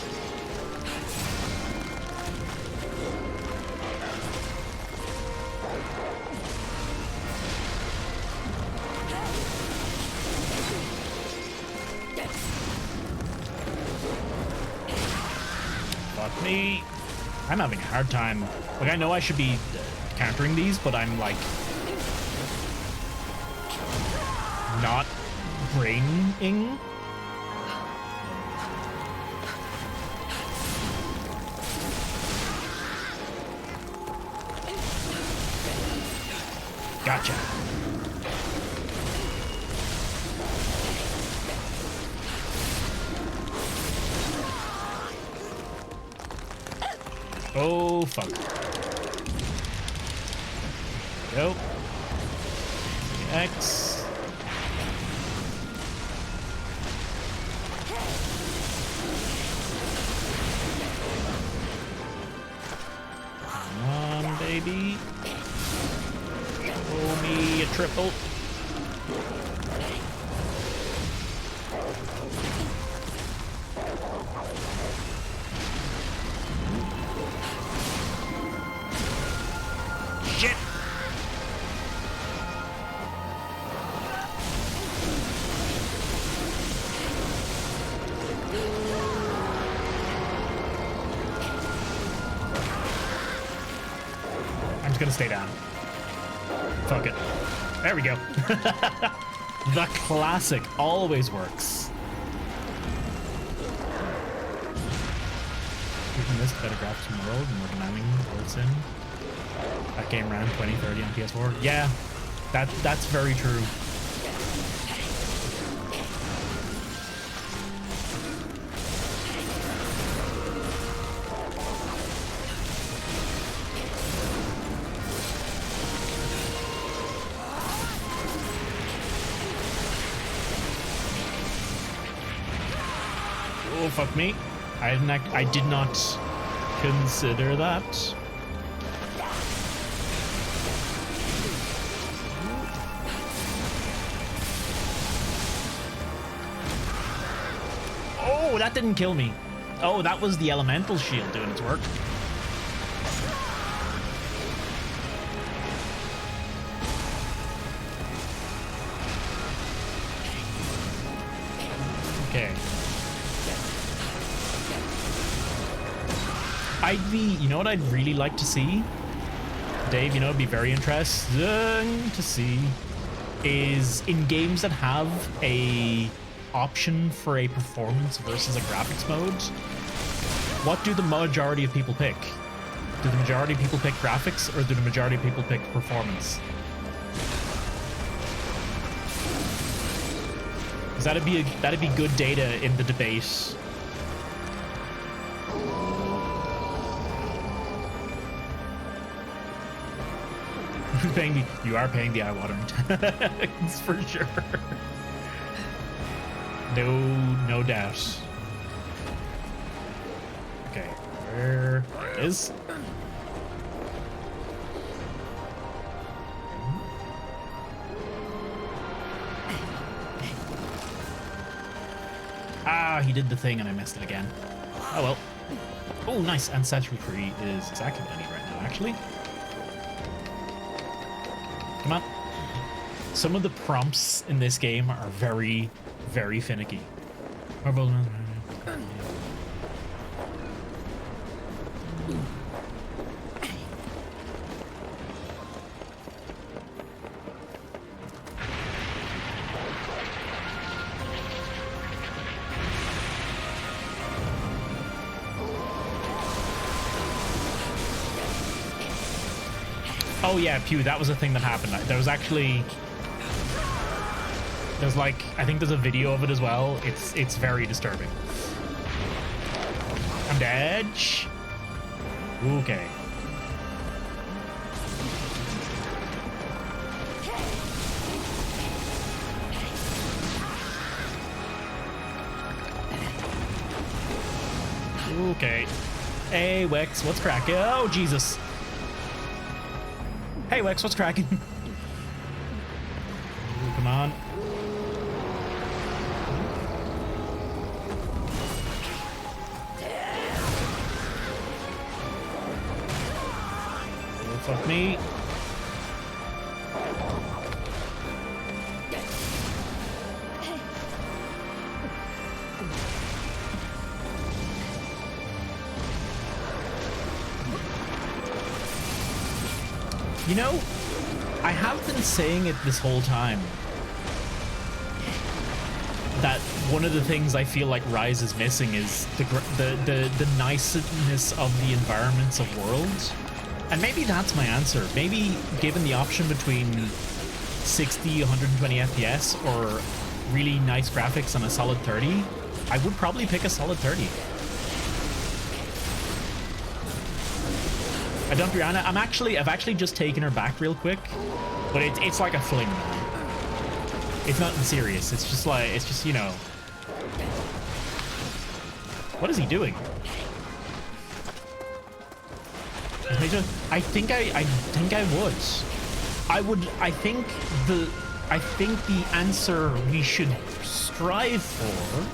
Fuck me. I'm having a hard time. Like, I know I should be countering these, but I'm like not braining. Gotcha. Oh, fuck. Go. X. Come on, baby. Show me a triple. Shit! I'm just gonna stay down. Fuck it. There we go. The classic always works. Even this better graphics in the world, more demanding world sim. That game ran 2030 on PS4. Yeah, that's very true. Oh, fuck me. I did not consider that. Oh, that didn't kill me. Oh, that was the elemental shield doing its work. Okay. You know what I'd really like to see? Dave, you know, it'd be very interesting to see is in games that have a option for a performance versus a graphics mode, what do the majority of people pick? Do the majority of people pick graphics, or do the majority of people pick performance? Because that'd be good data in the debate. You are paying the eye-watering tax for sure. No doubt. Okay, where it is? Ah, he did the thing and I missed it again. Oh well. Oh, nice. Ancestral tree is exactly what I need right now, actually. Come on. Some of the prompts in this game are very, very finicky. Oh yeah, Pew, that was a thing that happened. There was actually... There's like... I think there's a video of it as well. It's very disturbing. I'm dead. Okay. Okay. Hey, Wex, what's cracking? Oh, Jesus. Hey, Wex, what's cracking? on. Oh, fuck me. You know, I have been saying it this whole time that one of the things I feel like Rise is missing is the niceness of the environments of worlds. And maybe that's my answer. Maybe given the option between 60, 120 FPS or really nice graphics and a solid 30, I would probably pick a solid 30. I dumped Rihanna. I've actually just taken her back real quick, but it's like a fling. It's nothing serious. It's just, you know. What is he doing? I think the answer we should strive for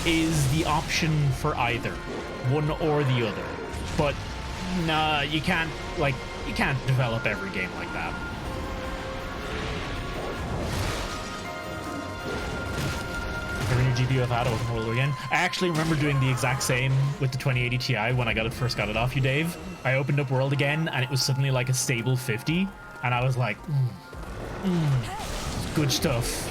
is the option for either, one or the other. But nah, you can't develop every game like that. Your GPU have had it roll again. I actually remember doing the exact same with the 2080 Ti when I first got it off you, Dave. I opened up World again and it was suddenly like a stable 50, and I was like, good stuff.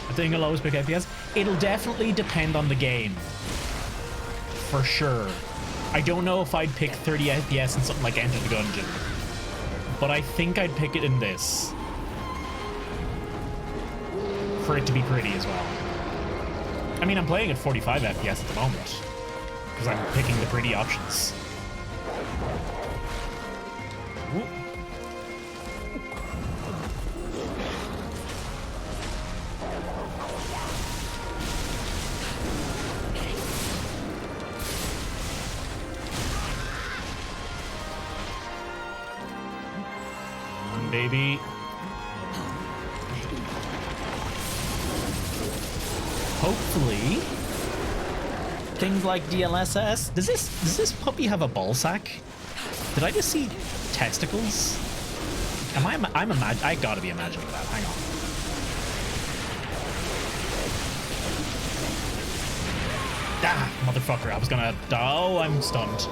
I think I'll always pick FPS. It'll definitely depend on the game, for sure. I don't know if I'd pick 30 FPS in something like Enter the Gungeon, but I think I'd pick it in this. For it to be pretty as well. I mean, I'm playing at 45 FPS at the moment because I'm picking the pretty options. Ooh. Come on, baby. Hopefully, things like DLSS. Does this puppy have a ball sack? Did I just see testicles? I gotta be imagining that. Hang on. Ah, motherfucker! I was gonna. Oh, I'm stunned.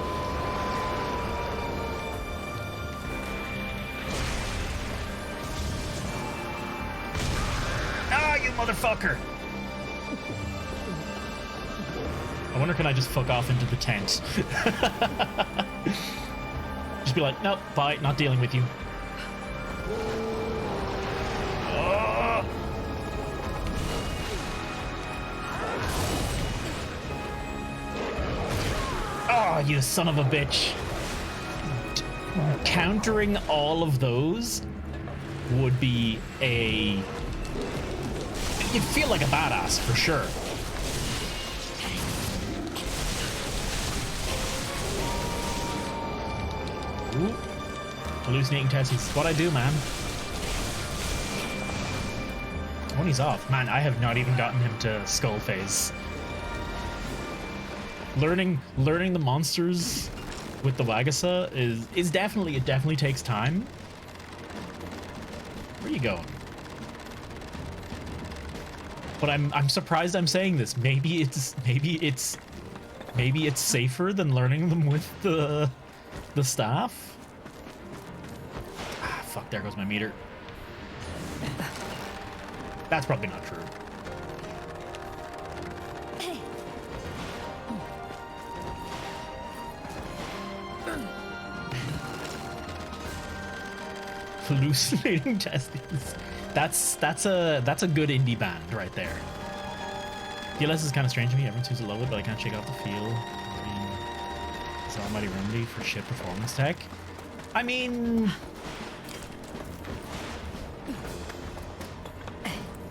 Ah, you motherfucker! I wonder, can I just fuck off into the tent? Just be like, nope, bye, not dealing with you. Oh, you son of a bitch. Countering all of those would be a... You'd feel like a badass, for sure. Ooh. Hallucinating tests is what I do, man. When he's off, man, I have not even gotten him to skull phase. Learning the monsters with the Wagasa is definitely, it definitely takes time. Where are you going? But I'm surprised I'm saying this. Maybe it's safer than learning them with the staff. Ah, fuck, there goes my meter. That's probably not true. Hallucinating testes. That's a good indie band right there. DLS is kind of strange to me. Everyone seems to love it, but I can't shake off the feel. I mean, it's an almighty remedy for shit performance tech. I mean,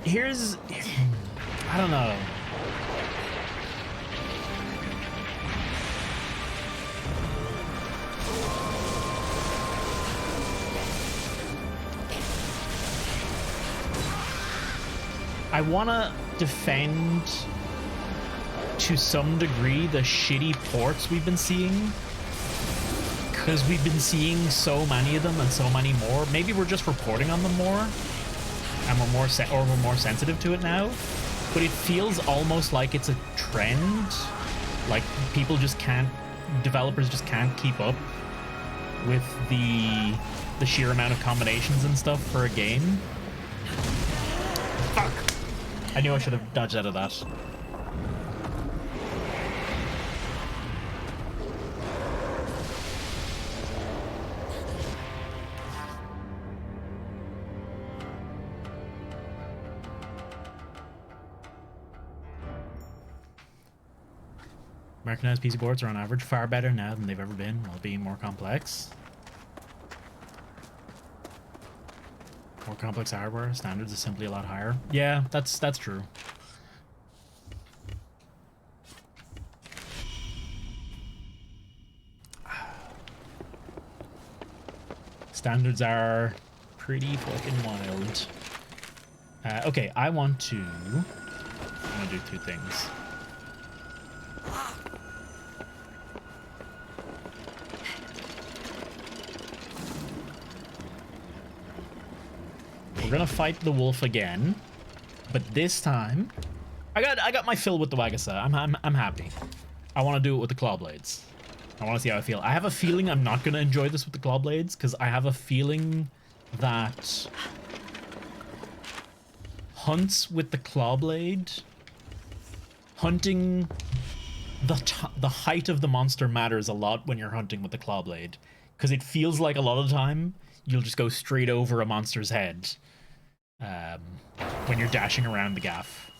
I don't know. I want to defend to some degree the shitty ports we've been seeing, because we've been seeing so many of them and so many more. Maybe we're just reporting on them more, and we're more sensitive to it now. But it feels almost like it's a trend. Like developers just can't keep up with the sheer amount of combinations and stuff for a game. Fuck! I knew I should have dodged out of that. Americanized PC boards are on average far better now than they've ever been, while being more complex. More complex hardware, standards is simply a lot higher. Yeah, that's true. Standards are pretty fucking wild. Okay, I'm gonna do two things. We're gonna fight the wolf again, but this time, I got my fill with the Wagasa. I'm happy. I want to do it with the claw blades. I want to see how I feel. I have a feeling I'm not gonna enjoy this with the claw blades, because I have a feeling that hunts with the claw blade, hunting the height of the monster matters a lot when you're hunting with the claw blade, because it feels like a lot of the time you'll just go straight over a monster's head. When you're dashing around the gaff.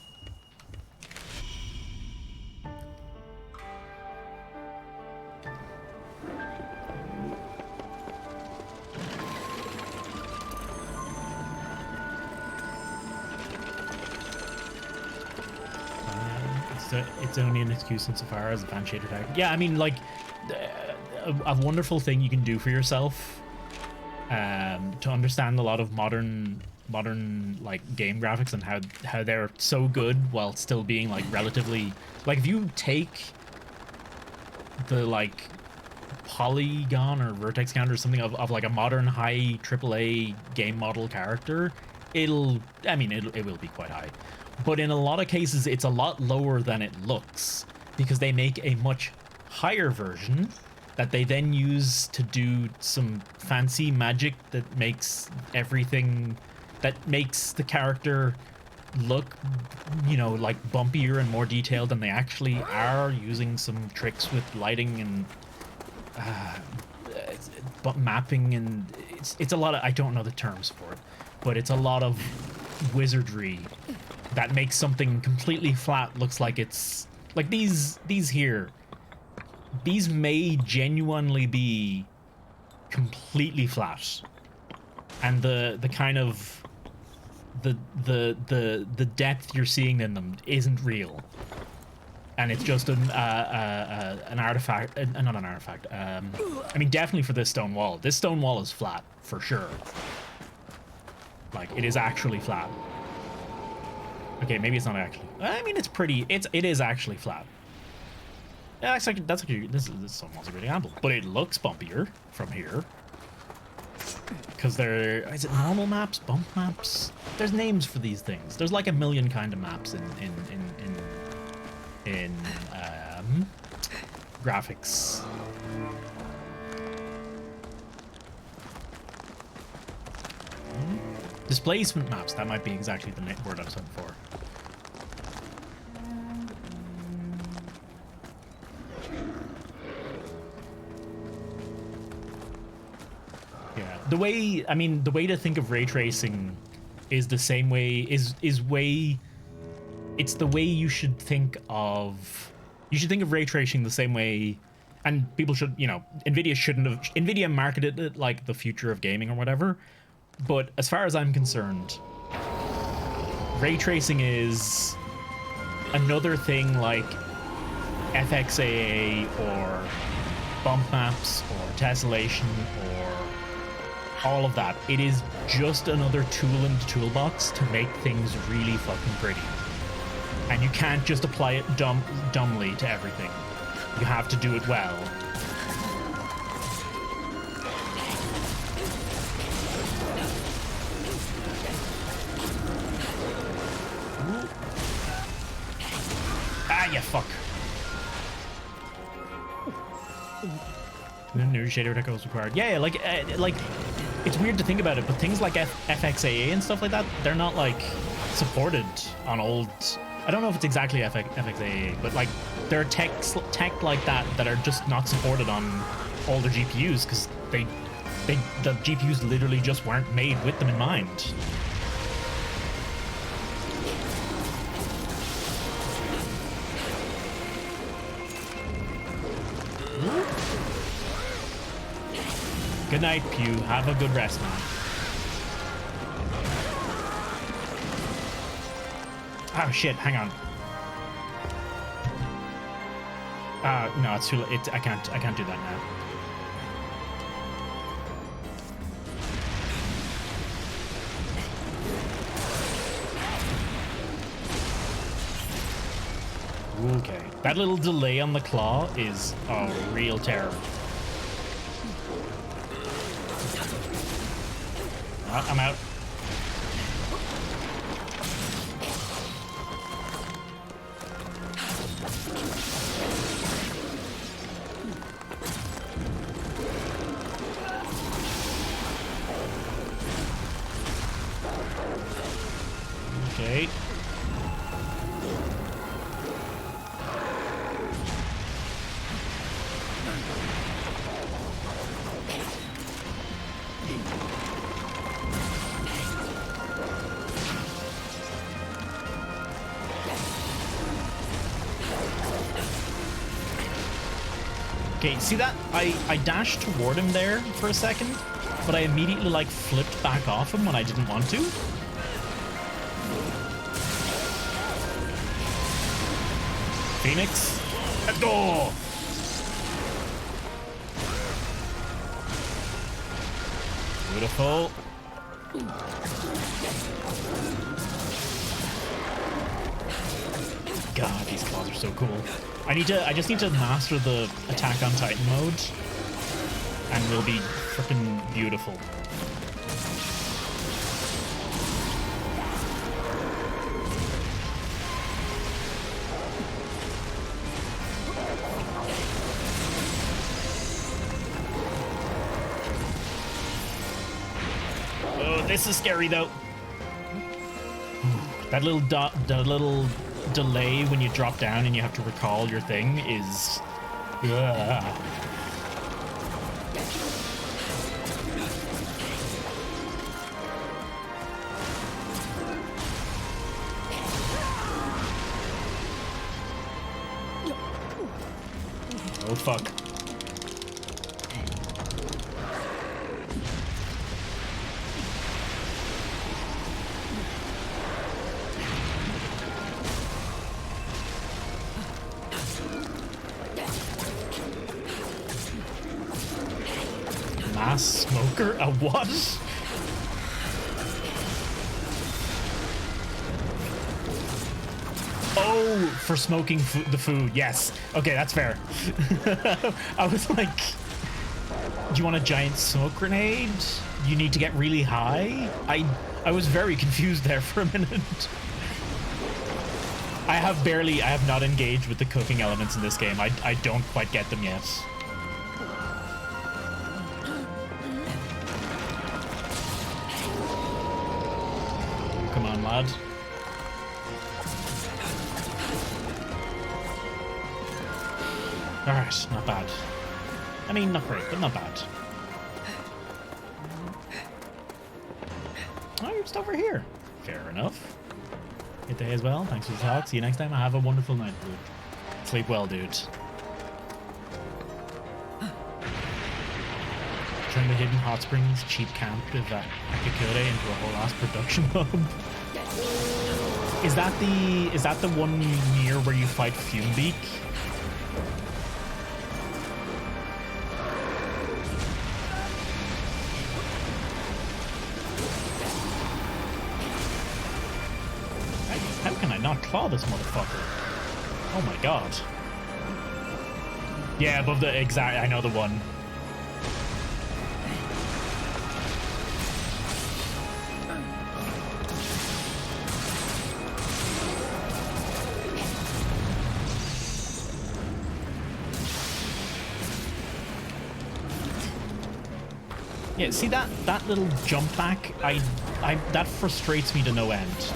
It's only an excuse insofar as a fan shader tag. Yeah, I mean, like, a wonderful thing you can do for yourself to understand a lot of modern like game graphics and how they're so good while still being like relatively, like, if you take the like polygon or vertex count or something of like a modern high AAA game model character, it will be quite high, but in a lot of cases it's a lot lower than it looks, because they make a much higher version that they then use to do some fancy magic that makes the character look, you know, like bumpier and more detailed than they actually are, using some tricks with lighting and mapping, and it's a lot of, I don't know the terms for it, but it's a lot of wizardry that makes something completely flat looks like it's like these may genuinely be completely flat, and the kind of the depth you're seeing in them isn't real, and it's just an artifact, not an artifact. I mean, definitely for this stone wall. This stone wall is flat for sure. Like, it is actually flat. Okay, maybe it's not actually. I mean, it's pretty. It is actually flat. Yeah, that's actually this stone wall's a great example, but it looks bumpier from here. Because is it normal maps, bump maps? There's names for these things. There's like a million kind of maps in graphics. Displacement maps, that might be exactly the word I was looking for. Yeah, the way to think of ray tracing is the same way, it's the way you should think of ray tracing the same way, and people should, you know, Nvidia marketed it like the future of gaming or whatever, but as far as I'm concerned, ray tracing is another thing like FXAA or bump maps or tessellation or all of that. It is just another tool in the toolbox to make things really fucking pretty. And you can't just apply it dumbly to everything. You have to do it well. Ooh. Ah, yeah, fuck. New shader deck was required. Yeah, like it's weird to think about it, but things like FXAA and stuff like that, they're not like supported on old. I don't know if it's exactly FXAA, but like there are tech like that that are just not supported on older GPUs because the GPUs literally just weren't made with them in mind. Good night, Pew. Have a good rest, man. Oh shit! Hang on. No, it's too late. I can't do that now. Okay. That little delay on the claw is a real terror. I'm out. Okay. Okay, see that? I dashed toward him there for a second, but I immediately like flipped back off him when I didn't want to. Phoenix, let's go! Beautiful. God, these claws are so cool. I just need to master the Attack on Titan mode, and we'll be freaking beautiful. Oh, this is scary though. That little delay when you drop down and you have to recall your thing is... Oh fuck. Mass smoker? A what? Oh, for smoking the food. Yes. Okay, that's fair. I was like, do you want a giant smoke grenade? You need to get really high? I was very confused there for a minute. I have not engaged with the cooking elements in this game. I don't quite get them yet. Come on, lad. Alright, not bad. I mean, not great, but not bad. Oh, you're just over here. Fair enough. Good day as well. Thanks for the talk. See you next time. Have a wonderful night, dude. Sleep well, dude. Turn the hidden hot springs cheap camp of Akakure into a whole ass production hub. Is that the one near where you fight Fumebeak? can I not claw this motherfucker? Oh my god. Yeah, above the exact... I know the one. Yeah, see that little jump back? That frustrates me to no end.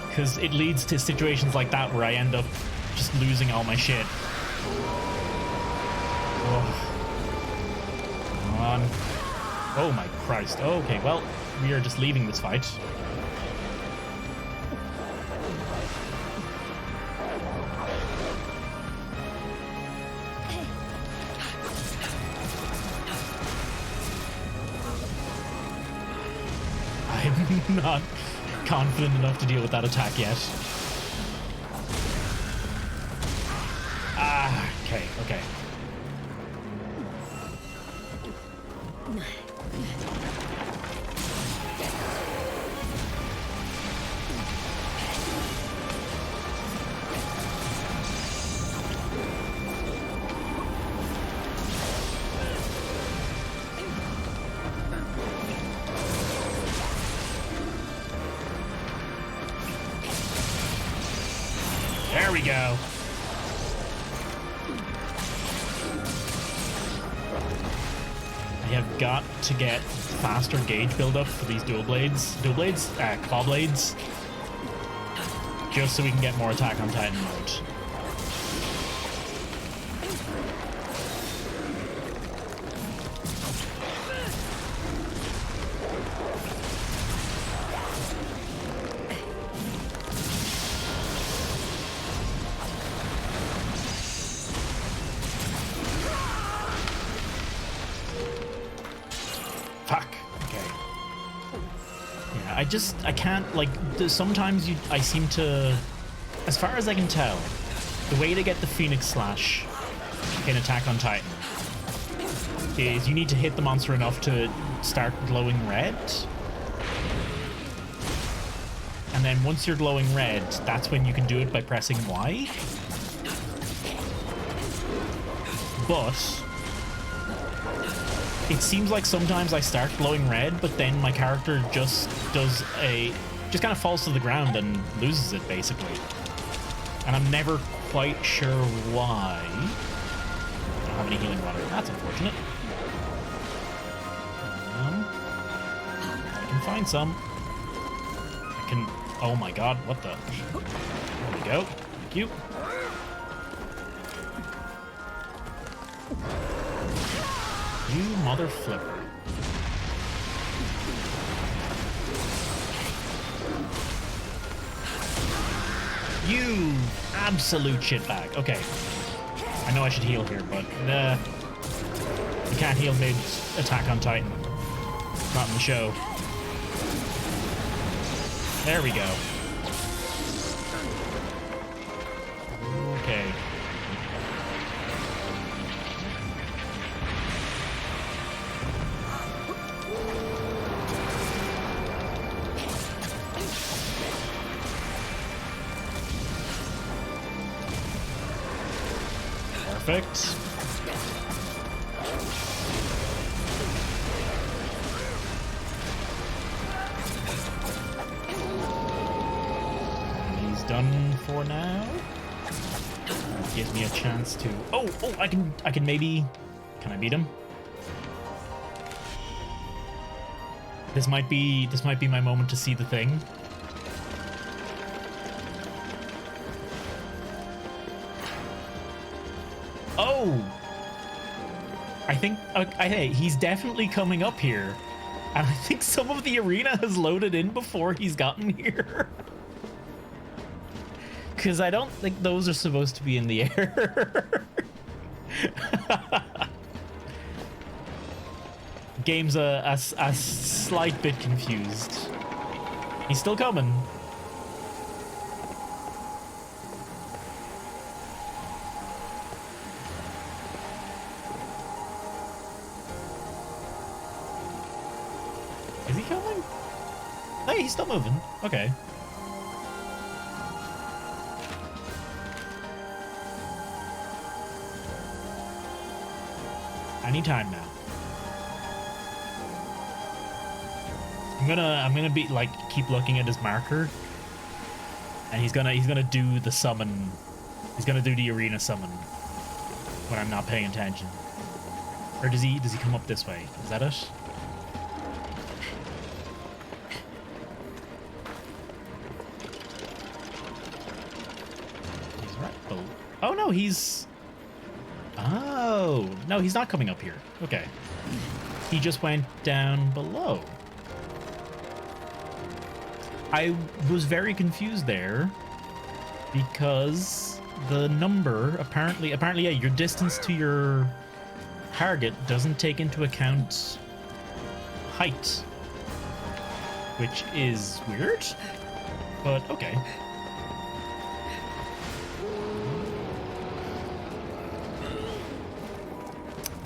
Because it leads to situations like that where I end up just losing all my shit. Oh. Come on. Oh my Christ. Okay, well, we are just leaving this fight. I'm not confident enough to deal with that attack yet. Ah, okay, okay. There we go. I have got to get faster gauge buildup for these claw blades, just so we can get more Attack on Titan mode. Fuck. Okay. Yeah, I can't, like, sometimes I seem to, as far as I can tell, the way to get the Phoenix Slash in Attack on Titan is you need to hit the monster enough to start glowing red. And then once you're glowing red, that's when you can do it by pressing Y. But it seems like sometimes I start glowing red, but then my character just kind of falls to the ground and loses it, basically. And I'm never quite sure why. I don't have any healing water. That's unfortunate. I can find some. I can... Oh my god, what the... There we go. Thank you. You mother flipper. You absolute shitbag. Okay. I know I should heal here, but you can't heal mid Attack on Titan. Not in the show. There we go. Okay. Perfect. He's done for now. That gives me a chance to... Oh, I can maybe... Can I beat him? This might be my moment to see the thing. Oh! I think... hey, he's definitely coming up here. And I think some of the arena has loaded in before he's gotten here. Because I don't think those are supposed to be in the air. Game's a slight bit confused. He's still coming. Is he coming? Hey, he's still moving. Okay. Anytime now. I'm gonna be like keep looking at his marker, and he's gonna do the summon. He's gonna do the arena summon when I'm not paying attention. Or does he come up this way? Is that it? He's right below. Oh no, he's. Oh no, he's not coming up here. Okay, he just went down below. I was very confused there because the number apparently yeah, your distance to your target doesn't take into account height, which is weird, but okay.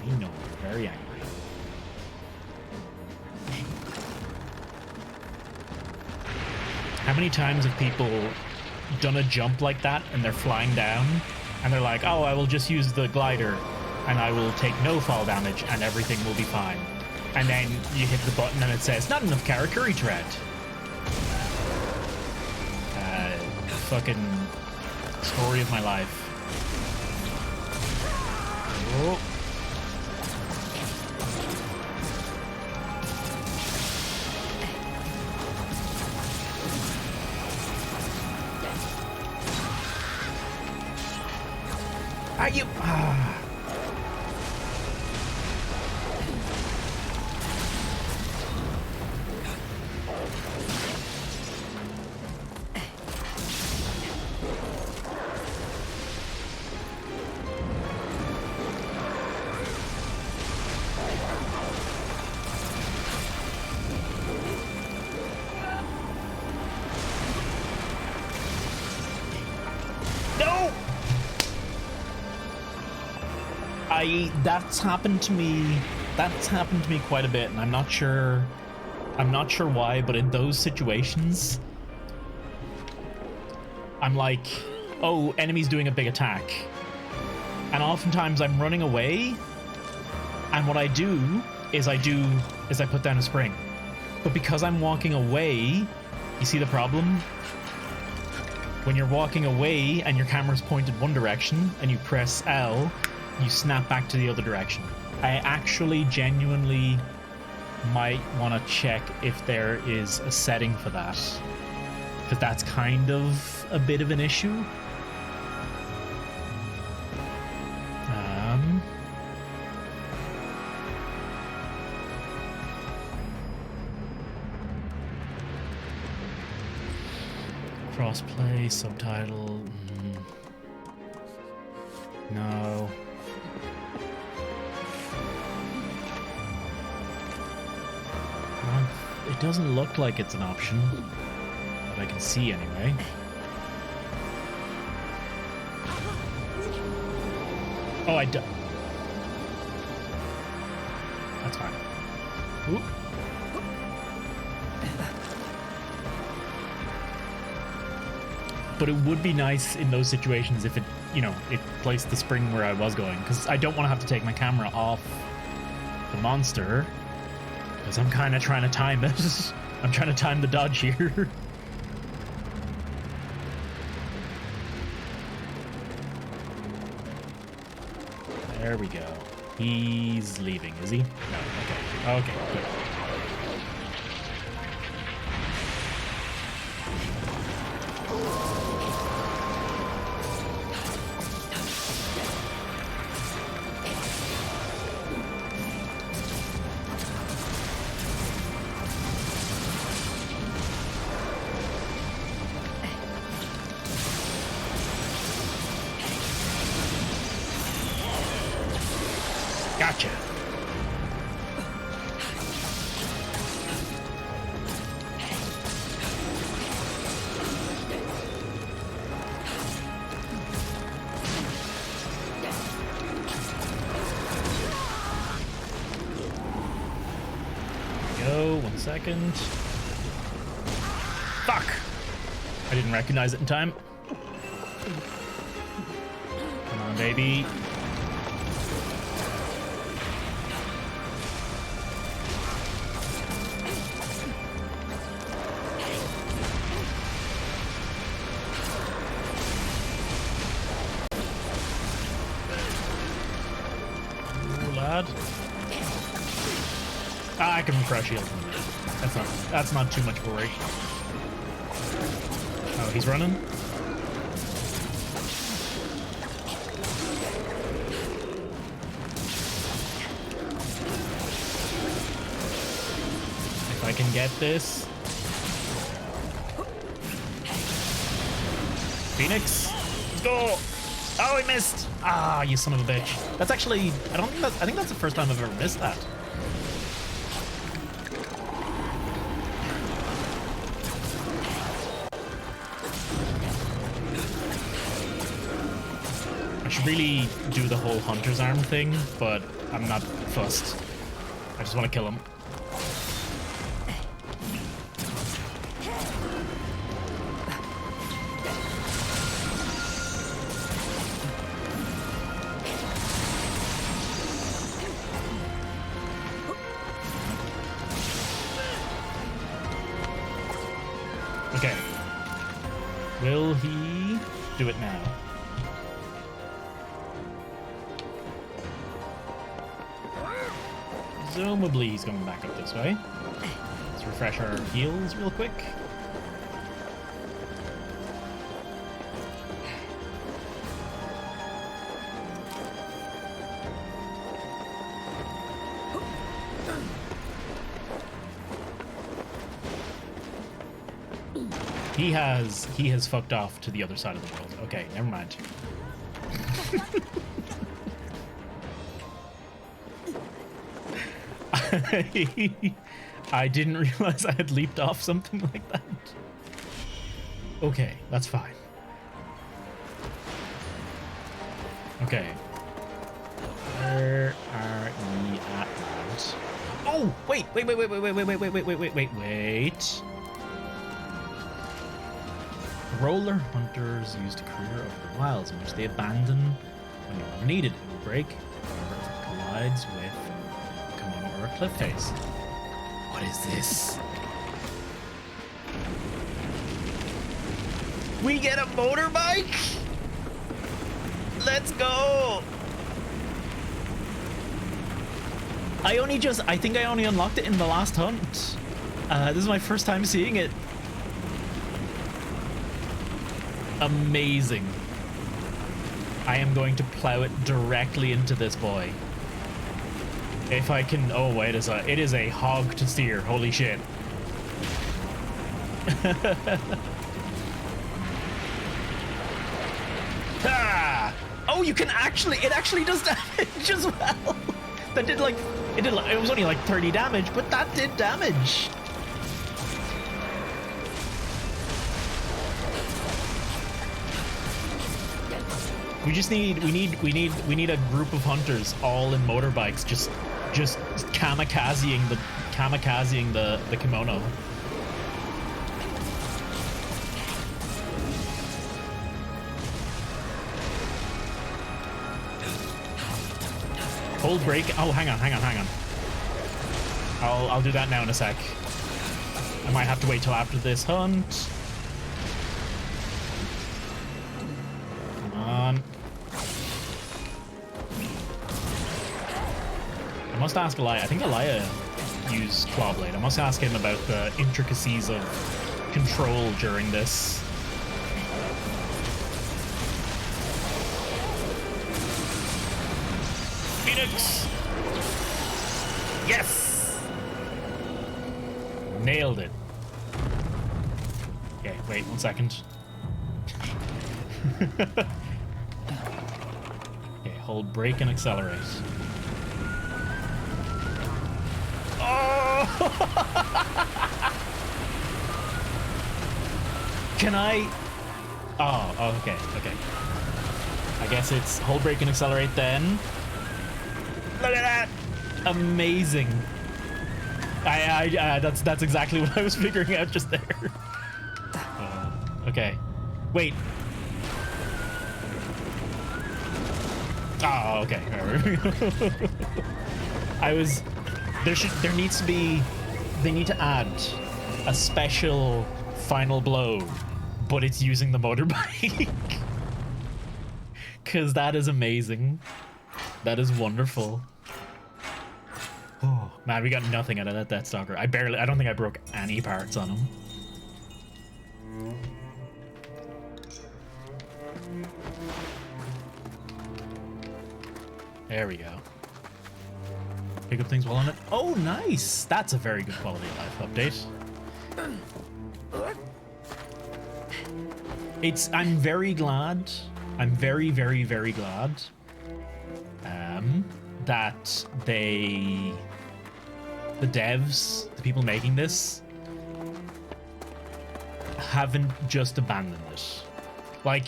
You know, we're very angry. How many times have people done a jump like that and they're flying down and they're like, oh, I will just use the glider and I will take no fall damage and everything will be fine. And then you hit the button and it says, not enough Karakuri tread. Fucking story of my life. Oh. Are you? That's happened to me. That's happened to me quite a bit, and I'm not sure why, but in those situations, I'm like, oh, enemy's doing a big attack, and oftentimes I'm running away, and what I do is I put down a spring, but because I'm walking away, you see the problem? When you're walking away and your camera's pointed one direction and you press L, you snap back to the other direction. I actually genuinely might want to check if there is a setting for that, because that's kind of a bit of an issue. Crossplay, subtitle. No. It doesn't look like it's an option, that I can see anyway. Oh, I do. That's fine. Oop. But it would be nice in those situations if it, you know, it placed the spring where I was going, because I don't want to have to take my camera off the monster. Because I'm kind of trying to time it. I'm trying to time the dodge here. There we go. He's leaving, is he? No, okay. Okay, good. Gotcha. go. 1 second. Fuck! I didn't recognize it in time. Come on, baby. I can refresh heals in a minute. That's not too much worry. Oh, he's running? If I can get this. Phoenix, let's go! Oh, he missed! Ah, you son of a bitch. That's actually, I think that's the first time I've ever missed that. I should really do the whole hunter's arm thing, but I'm not fussed. I just want to kill him. Okay. Will he do it now? Presumably he's coming back up this way. Let's refresh our heals real quick. He has fucked off to the other side of the world. Okay, never mind. I didn't realize I had leaped off something like that. Okay, that's fine. Okay. Where are we at? Oh, wait. Roller hunters used a career over the wilds in which they abandon when no longer needed. It will break, however, if it collides with a kimono or a cliff face. What is this? We get a motorbike? Let's go! I think I only unlocked it in the last hunt. This is my first time seeing it. Amazing. I am going to plow it directly into this boy. If I can, oh wait, it is a hog to steer. Holy shit. Ah! Oh, you can actually, it actually does damage as well. That did like, it was only like 30 damage, but that did damage. We need a group of hunters all in motorbikes just kamikazing the kimono. Hold break. Oh, hang on. I'll do that now in a sec. I might have to wait till after this hunt. Come on. I must ask Elia. I think Elia used Clawblade. I must ask him about the intricacies of control during this. Phoenix! Yes! Nailed it. Okay, wait 1 second. Okay, hold brake and accelerate. Oh! Can I? Oh, okay. I guess it's hold brake and accelerate then. Look at that! Amazing. That's exactly what I was figuring out just there. Okay. Wait. Oh, okay. There needs to be, they need to add a special final blow, but it's using the motorbike. Because that is amazing. That is wonderful. Oh, man, we got nothing out of that Death Stalker. I don't think I broke any parts on him. There we go. Pick up things while on it. Oh, nice! That's a very good quality of life update. I'm very glad. I'm very, very, very glad that the devs, the people making this, haven't just abandoned it. Like,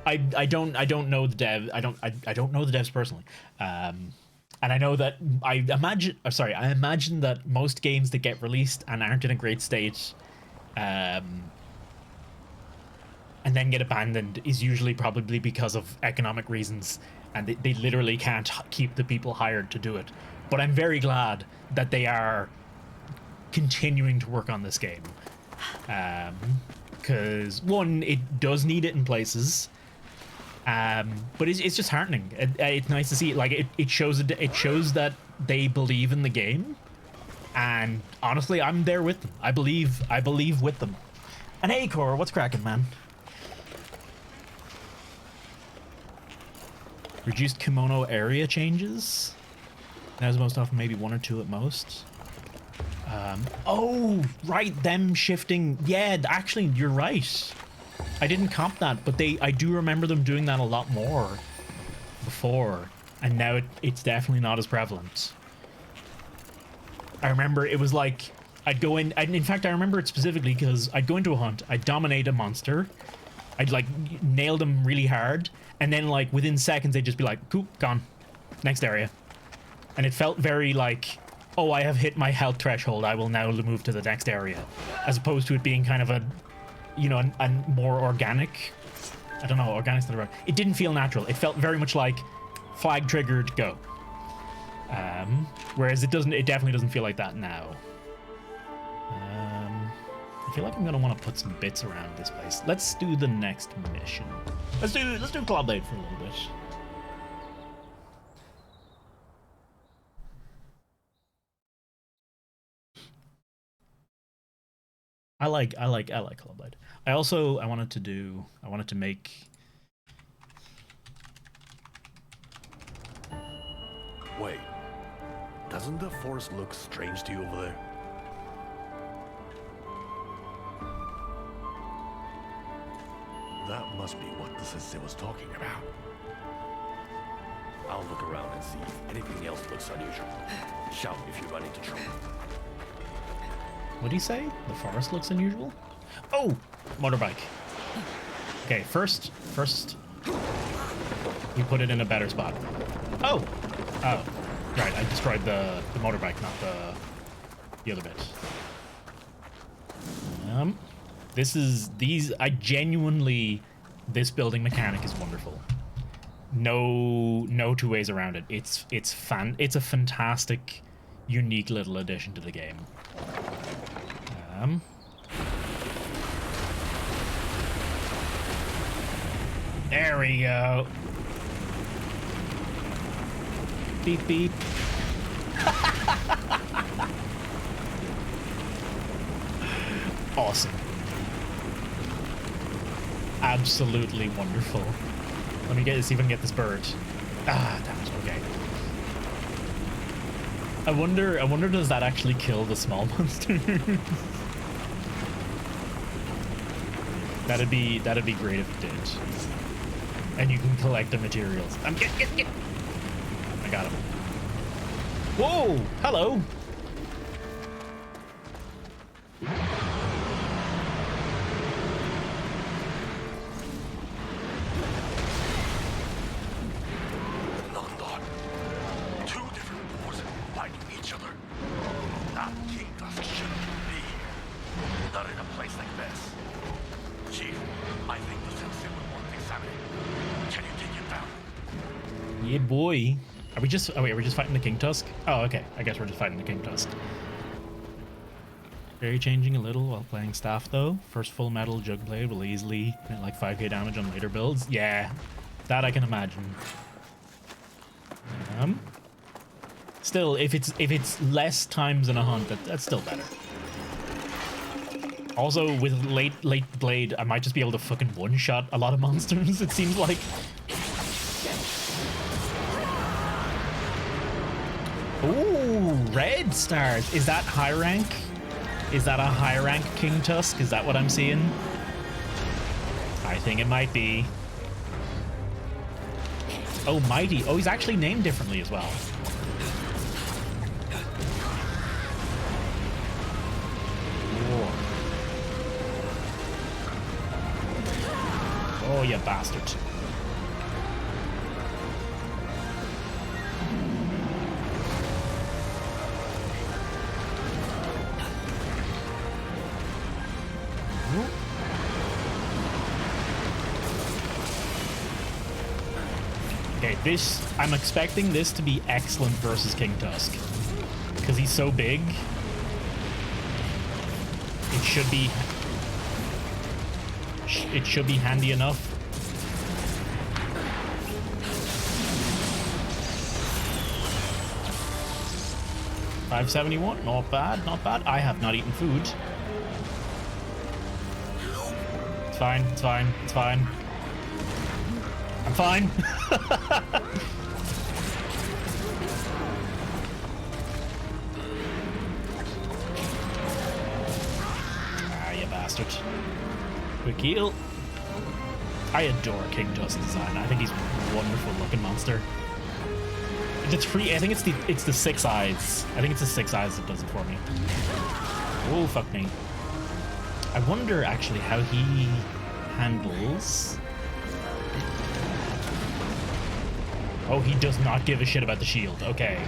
I don't know the dev. I don't know the devs personally. And I know that I imagine that most games that get released and aren't in a great state, and then get abandoned is usually probably because of economic reasons, and they literally can't keep the people hired to do it. But I'm very glad that they are continuing to work on this game, because one, it does need it in places, but it's just heartening. It's nice to see. Like it shows that they believe in the game, and honestly, I'm there with them. I believe with them. And hey, Cora, what's cracking, man? Reduced kimono area changes. As most often, maybe 1 or 2 at most. Oh, right, them shifting. Yeah, actually, you're right. I didn't comp that, but I do remember them doing that a lot more before, and now it's definitely not as prevalent. I remember it was like, I'd go in, and in fact, I remember it specifically because I'd go into a hunt, I'd dominate a monster, I'd like nail them really hard, and then like within seconds, they'd just be like, cool, gone, next area. And it felt very like, oh, I have hit my health threshold, I will now move to the next area, as opposed to it being kind of a, you know, a more organic, I don't know, organic's not the right, it didn't feel natural. It felt very much like flag triggered, go. Whereas it definitely doesn't feel like that now. I feel like I'm gonna want to put some bits around this place. Let's do the next mission. Let's do Club Blade for a little bit. I like Club Blade. I wanted to make.
Wait, doesn't the forest look strange to you over there? That must be what the sensei was talking about. I'll look around and see if anything else looks unusual. Shout if you run into trouble.
What do you say? The forest looks unusual? Oh! Motorbike. Okay, first we put it in a better spot. Oh! Oh. Right, I destroyed the motorbike, not the other bit. This building mechanic is wonderful. No two ways around it. It's a fantastic, unique little addition to the game. There we go. Beep beep. Awesome. Absolutely wonderful. Let me see if I can get this bird. Ah, damn it. Okay. I wonder does that actually kill the small monster? That'd be great if it did. And you can collect the materials. Get. I got him. Whoa! Hello!
Two different wars fighting each other. That king Not in a place like this. Chief, I think the sensei would want examining. Can you take it down?
Yeah, boy. Are we just... Oh, wait, are we just fighting the King Tusk? Oh, okay. I guess we're just fighting the King Tusk. Very changing a little while playing staff, though. First full metal jug blade will easily hit like 5k damage on later builds. Yeah, that I can imagine. Still, if it's less times in a hunt, that's still better. Also, with late blade, I might just be able to fucking one-shot a lot of monsters, it seems like. Ooh, red stars. Is that high rank? Is that a high rank King Tusk? Is that what I'm seeing? I think it might be. Oh, Mighty. Oh, he's actually named differently as well. Oh, you bastard. Okay, I'm expecting this to be excellent versus King Tusk. Because he's so big. It should be handy enough. $571, not bad, not bad. I have not eaten food. It's fine, it's fine, it's fine. I'm fine. Ah, you bastard. Quick heal. I adore King Tusk's design. I think he's a wonderful looking monster. I think it's the 6 eyes. I think it's the 6 eyes that does it for me. Oh, fuck me. I wonder actually how he handles. Oh, he does not give a shit about the shield. Okay.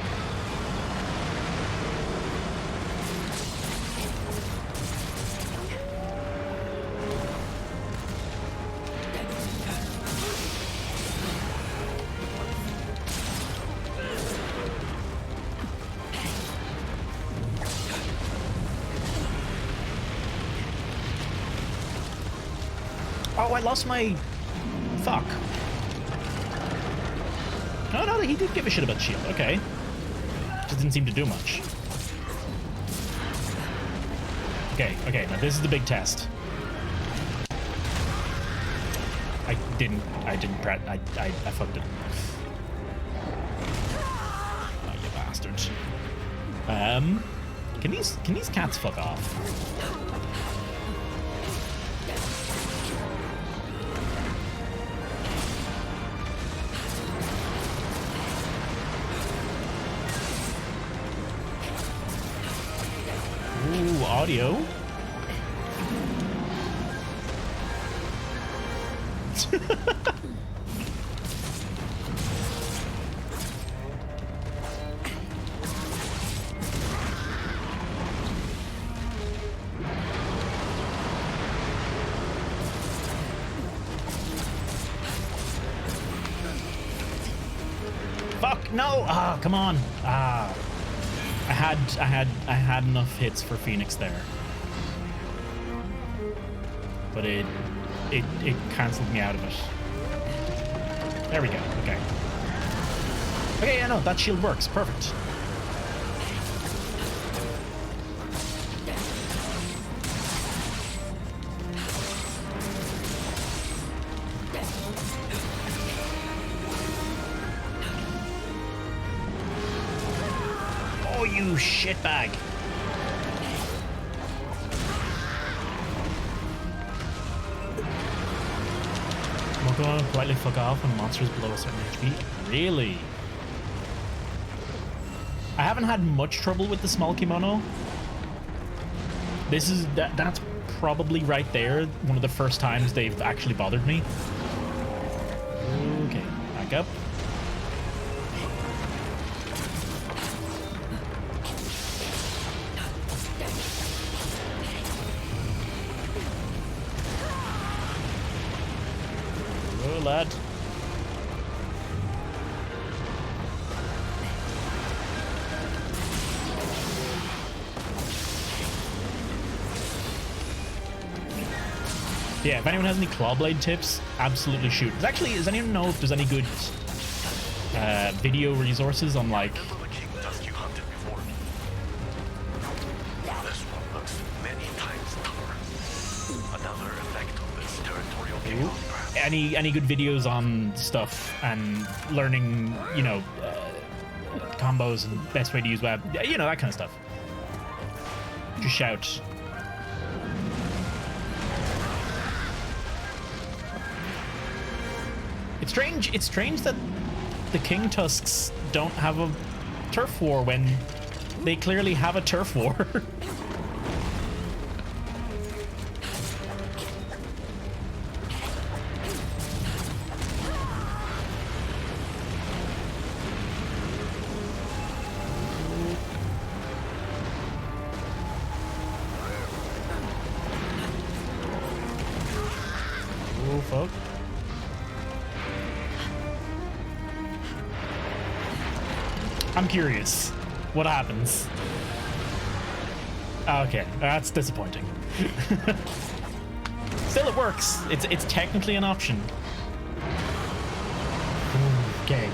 Oh, I lost my... Fuck. No, he did give a shit about the shield. Okay. Just didn't seem to do much. Okay, now this is the big test. I fucked it. Oh, you bastards. Can these cats fuck off? Ooh, audio. Fuck, no! Ah, come on. Ah. I had enough hits for Phoenix there. But it cancelled me out of it. There we go. Okay. Okay, yeah, no, that shield works. Perfect. Oh, you shitbag. I'm going to politely fuck off when monsters below a certain HP. Really? I haven't had much trouble with the small kimono. That's probably right there one of the first times they've actually bothered me. Okay, back up. lad. Yeah, if anyone has any clawblade tips, absolutely shoot. Actually, does anyone know if there's any good video resources on like?
Remember the king tusk you hunted before? This one looks many times tougher. Another effect of this territorial chaos, perhaps.
Any good videos on stuff and learning, you know, combos and best way to use web, you know, that kind of stuff. Just shout. It's strange that the King Tusks don't have a turf war when they clearly have a turf war. Oh, fuck. I'm curious. What happens? Okay, that's disappointing. Still, it works. It's technically an option. Okay.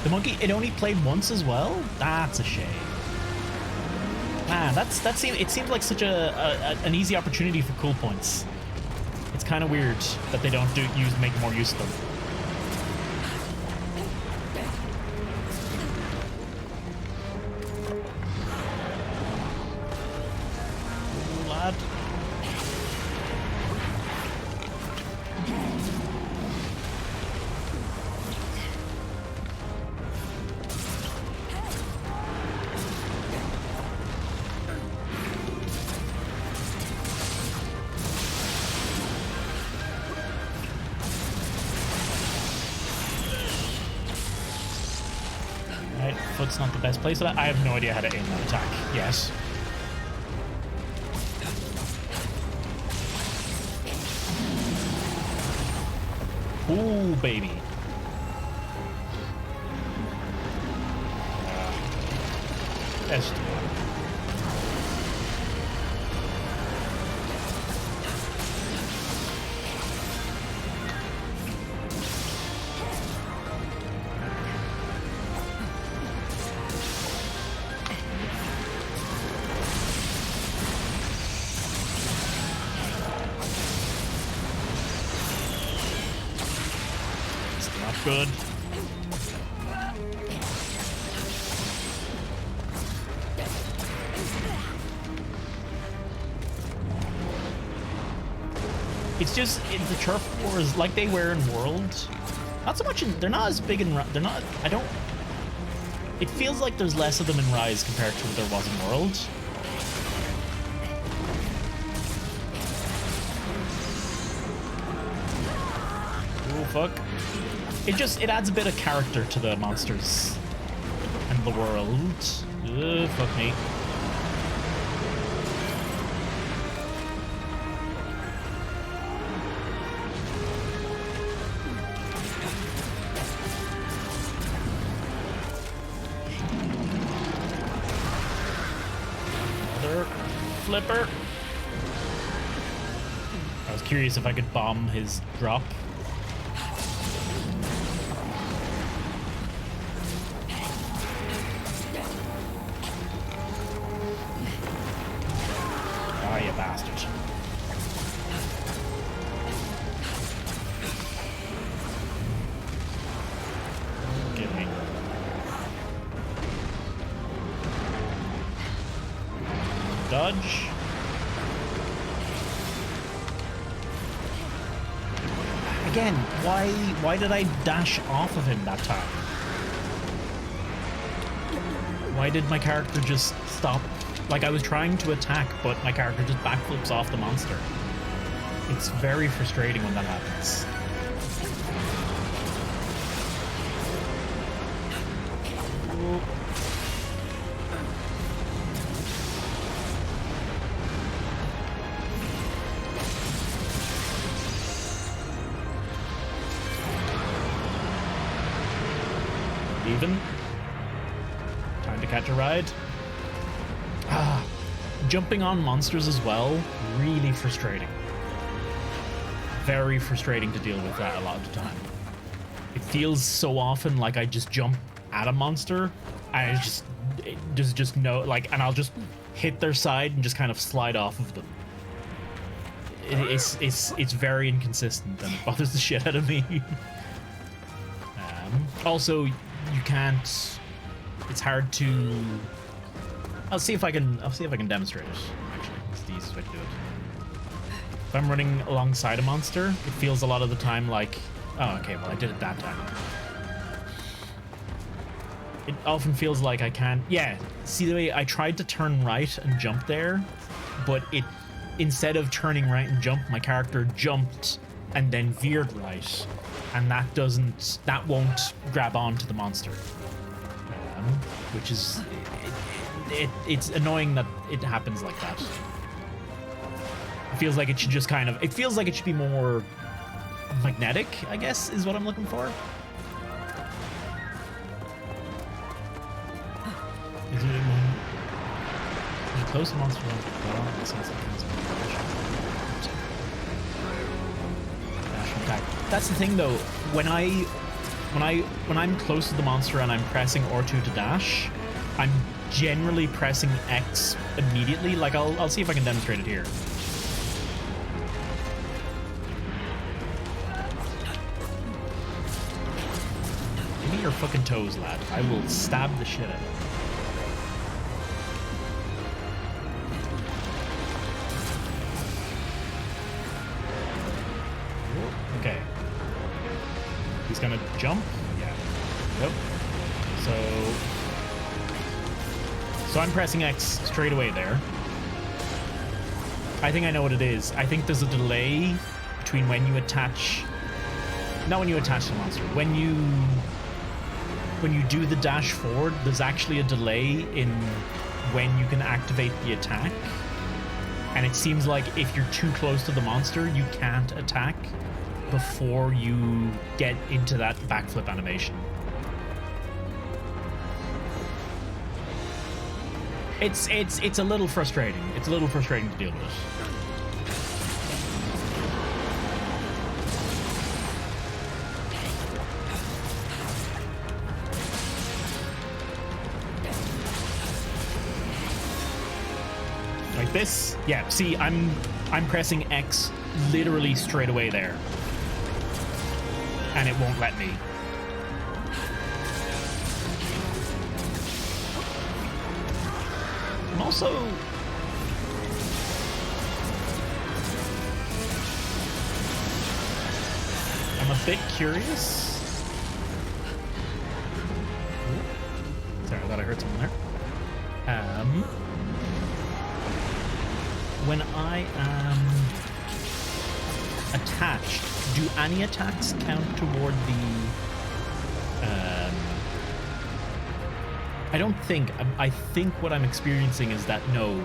The monkey, it only played once as well? That's a shame. Man, it seems like such an easy opportunity for cool points. It's kind of weird that they don't make more use of them. Ooh, lad. Foot's not the best place for that. I have no idea how to aim that attack. Yes. Ooh, baby. That's too bad. Good. It's just the turf wars like they were in World. Not so much in. They're not as big in. They're not. I don't. It feels like there's less of them in Rise compared to what there was in World. Oh fuck. It adds a bit of character to the monsters and the world. Ugh, fuck me. Another flipper. I was curious if I could bomb his drop. Bastard. Get me. Dodge. Again, why did I dash off of him that time? Why did my character just stop? Like, I was trying to attack, but my character just backflips off the monster. It's very frustrating when that happens. Even. Time to catch a ride. Ah, jumping on monsters as well, really frustrating. Very frustrating to deal with that a lot of the time. It feels so often like I just jump at a monster, and just no, like, and I'll just hit their side and just kind of slide off of them. It's very inconsistent and it bothers the shit out of me. Also, you can't. It's hard to. I'll see if I can demonstrate it. Actually, it's the easiest way to do it. If I'm running alongside a monster, it feels a lot of the time like, oh, okay, well I did it that time. It often feels like I can't. Yeah, see the way I tried to turn right and jump there, but it, instead of turning right and jump, my character jumped and then veered right, and that won't grab onto the monster, which is it's annoying that it happens like that. It feels like it should just kind of. It feels like it should be more magnetic, I guess, is what I'm looking for. Is it close to monster? That's the thing, though. When I'm close to the monster and I'm pressing R2 to dash, I'm generally pressing X immediately. Like I'll see if I can demonstrate it here. Give me your fucking toes, lad. I will stab the shit out of you. Okay. He's gonna jump? Yeah. Nope. So I'm pressing X straight away there. I think I know what it is. I think there's a delay between when you attach... Not when you attach the monster. When you do the dash forward, there's actually a delay in when you can activate the attack. And it seems like if you're too close to the monster, you can't attack before you get into that backflip animation. It's a little frustrating. It's a little frustrating to deal with. Like this? Yeah, see, I'm pressing X literally straight away there. And it won't let me. I'm also... I'm a bit curious. Sorry, I thought I heard someone there. When I am attached, do any attacks count toward the... I don't think. I think what I'm experiencing is that no,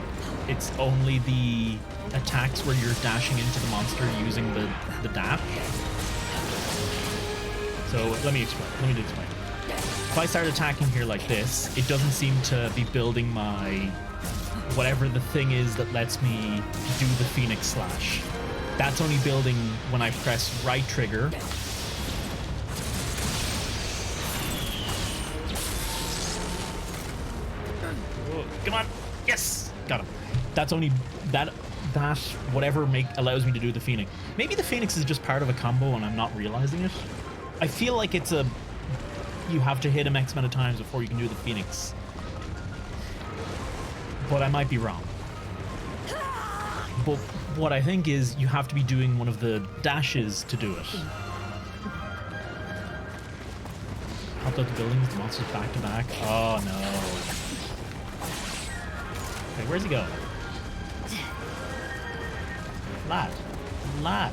it's only the attacks where you're dashing into the monster using the dash. So let me explain. Let me explain. If I start attacking here like this, it doesn't seem to be building my... whatever the thing is that lets me do the Phoenix Slash. That's only building when I press right trigger. Oh, come on. Yes! Got him. That's only... That whatever allows me to do the Phoenix. Maybe the Phoenix is just part of a combo and I'm not realizing it. I feel like it's a... You have to hit him X amount of times before you can do the Phoenix. But I might be wrong. But what I think is you have to be doing one of the dashes to do it. Hopped out the buildings, the monsters back to back. Oh no. Okay, where's he going? Lad.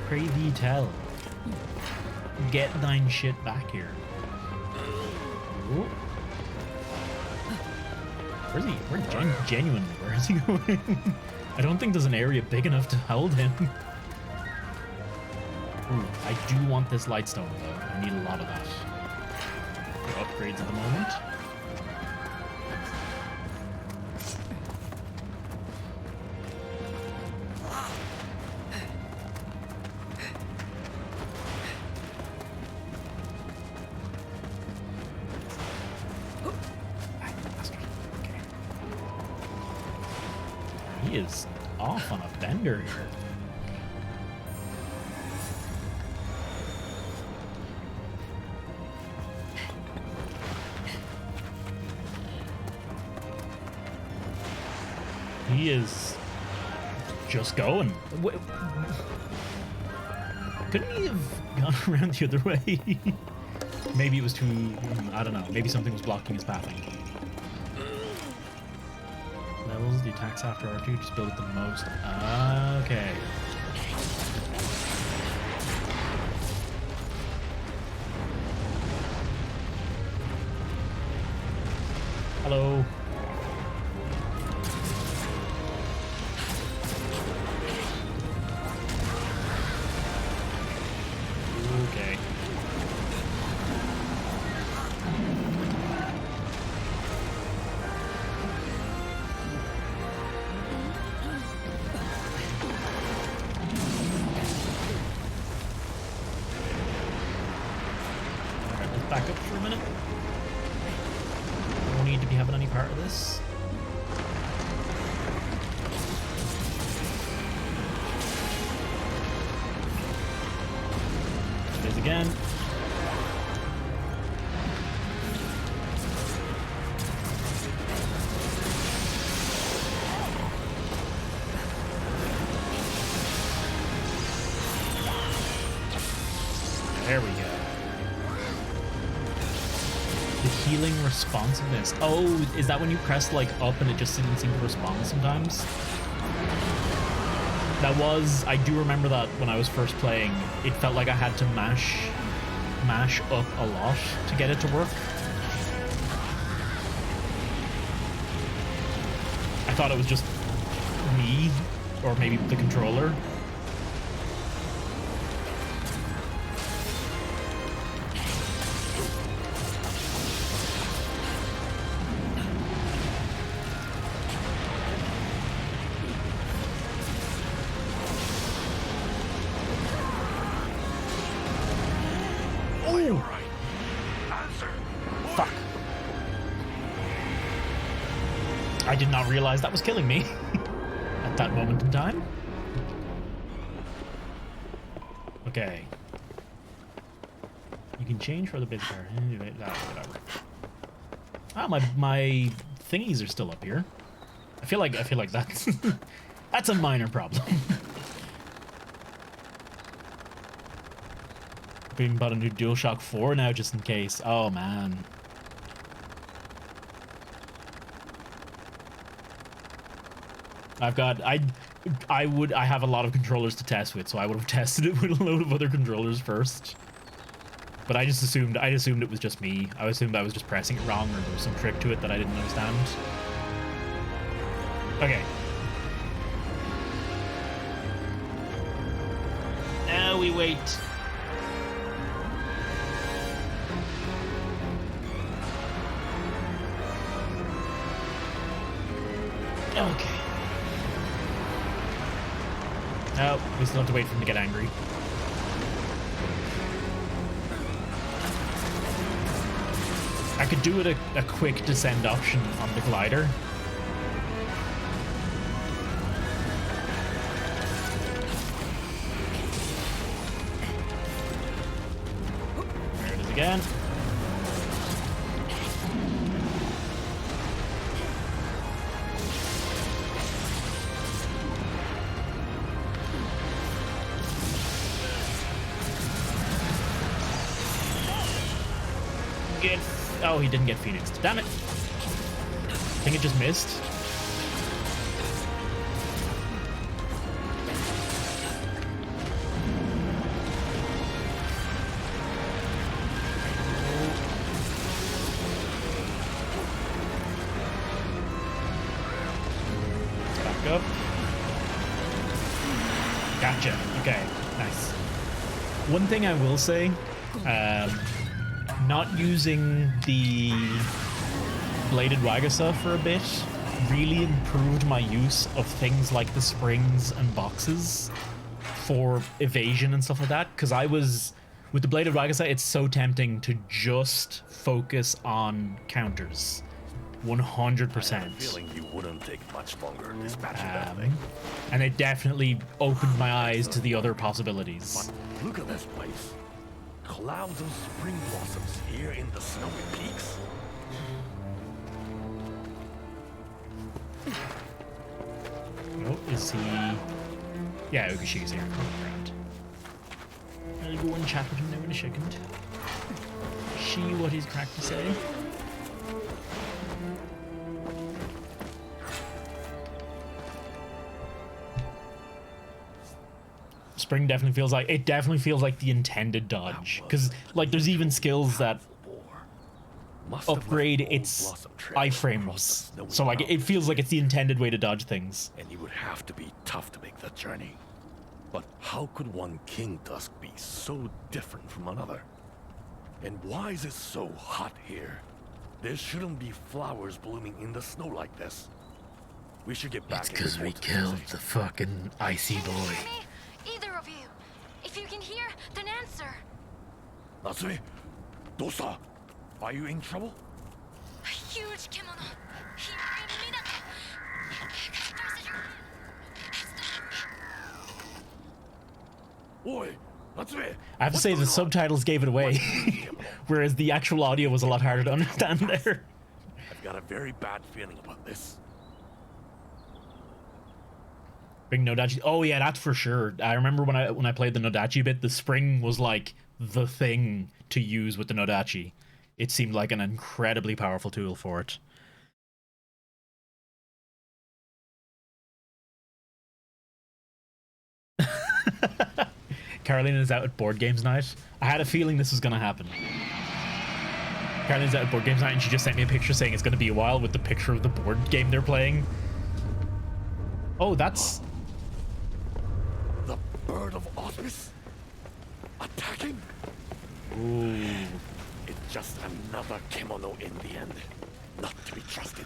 Pray thee tell. Get thine shit back here. Ooh. Where's he? Genuinely, where is he going? I don't think there's an area big enough to hold him. Ooh, I do want this lightstone though. I need a lot of that. No upgrades at the moment. He is off on a bender here. He is just going. Couldn't he have gone around the other way? Maybe it was too... I don't know. Maybe something was blocking his pathing. Levels, the attacks after R2 just build it the most. Okay. Hello. Okay. Alright, let's back up for a minute. No need to be having any part of this. Again. There we go. The healing responsiveness. Oh, is that when you press like up and it just didn't seem to respond sometimes? That was, I do remember that when I was first playing, it felt like I had to mash up a lot to get it to work. I thought it was just me, or maybe the controller. Fuck. I did not realize that was killing me at that moment in time. Okay. You can change for the bid card. Whatever. Ah, my thingies are still up here. I feel like that's that's a minor problem. Being bought a new DualShock 4 now just in case. Oh man. I have a lot of controllers to test with, so I would have tested it with a load of other controllers first. But I assumed it was just me. I assumed I was just pressing it wrong, or there was some trick to it that I didn't understand. Okay. Now we wait. Okay. Oh, we still have to wait for him to get angry. I could do it a quick descend option on the glider. There it is again. Oh, he didn't get phoenixed. Damn it. I think it just missed. Back up. Gotcha. Okay, nice. One thing I will say, not using the bladed Wagasa for a bit really improved my use of things like the springs and boxes for evasion and stuff like that, because I was with the bladed Wagasa, it's so tempting to just focus on counters 100%.
I had a feeling you wouldn't take much longer dispatching that thing.
And it definitely opened my eyes to the other possibilities.
But look at this place. Clouds of spring blossoms here in the snowy peaks.
Oh, is he? Yeah, Ukashiga's here. Right. I'll go and chat with him now in a second. See what he's cracked to say. Spring definitely feels like the intended dodge, because like there's even skills that upgrade its iframes, so like it feels like it's the intended way to dodge things.
And you would have to be tough to make that journey. But how could one King Dusk be so different from another? And why is it so hot here? There shouldn't be flowers blooming in the snow like this. We should get back.
It's because we killed the fucking icy boy.
Either of you. If you can hear, then answer.
Natsue, Dosa, are you in trouble?
A huge kimono. Here in Minato. Express your...
Oi, Natsue.
I have to say the subtitles gave it away, whereas the actual audio was a lot harder to understand there.
I've got a very bad feeling about this.
Big Nodachi. Oh yeah, that's for sure. I remember when I played the Nodachi bit, the spring was like the thing to use with the Nodachi. It seemed like an incredibly powerful tool for it. Caroline is out at board games night. I had a feeling this was gonna happen. Caroline's out at board games night and she just sent me a picture saying it's gonna be a while with the picture of the board game they're playing. Oh, that's...
The Bird of Auspice? Attacking?
Ooh.
It's just another kimono in the end. Not to be trusted.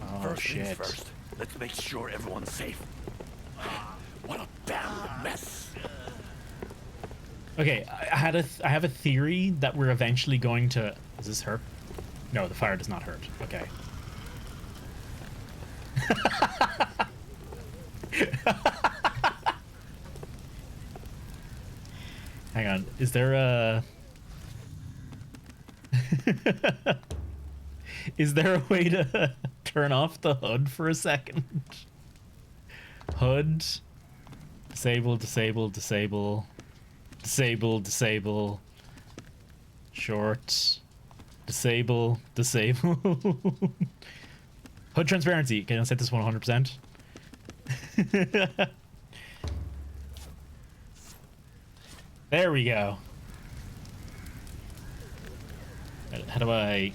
Oh,
First
shit.
things first, let's make sure everyone's safe. What a damn mess.
Okay, I have a theory that we're eventually going to... Is this her? No, the fire does not hurt. Okay. Hang on, is there a... Is there a way to turn off the HUD for a second? HUD. Disable, disable, disable. Disable, disable. Short. Disable, disable. HUD transparency. Can I set this 100%? There we go. How do I...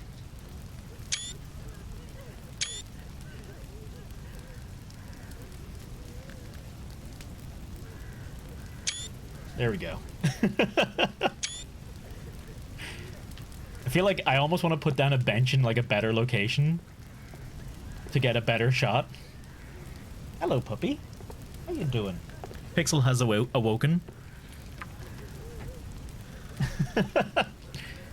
There we go. I feel like I almost want to put down a bench in like a better location to get a better shot. Hello, puppy. How you doing? Pixel has awoken.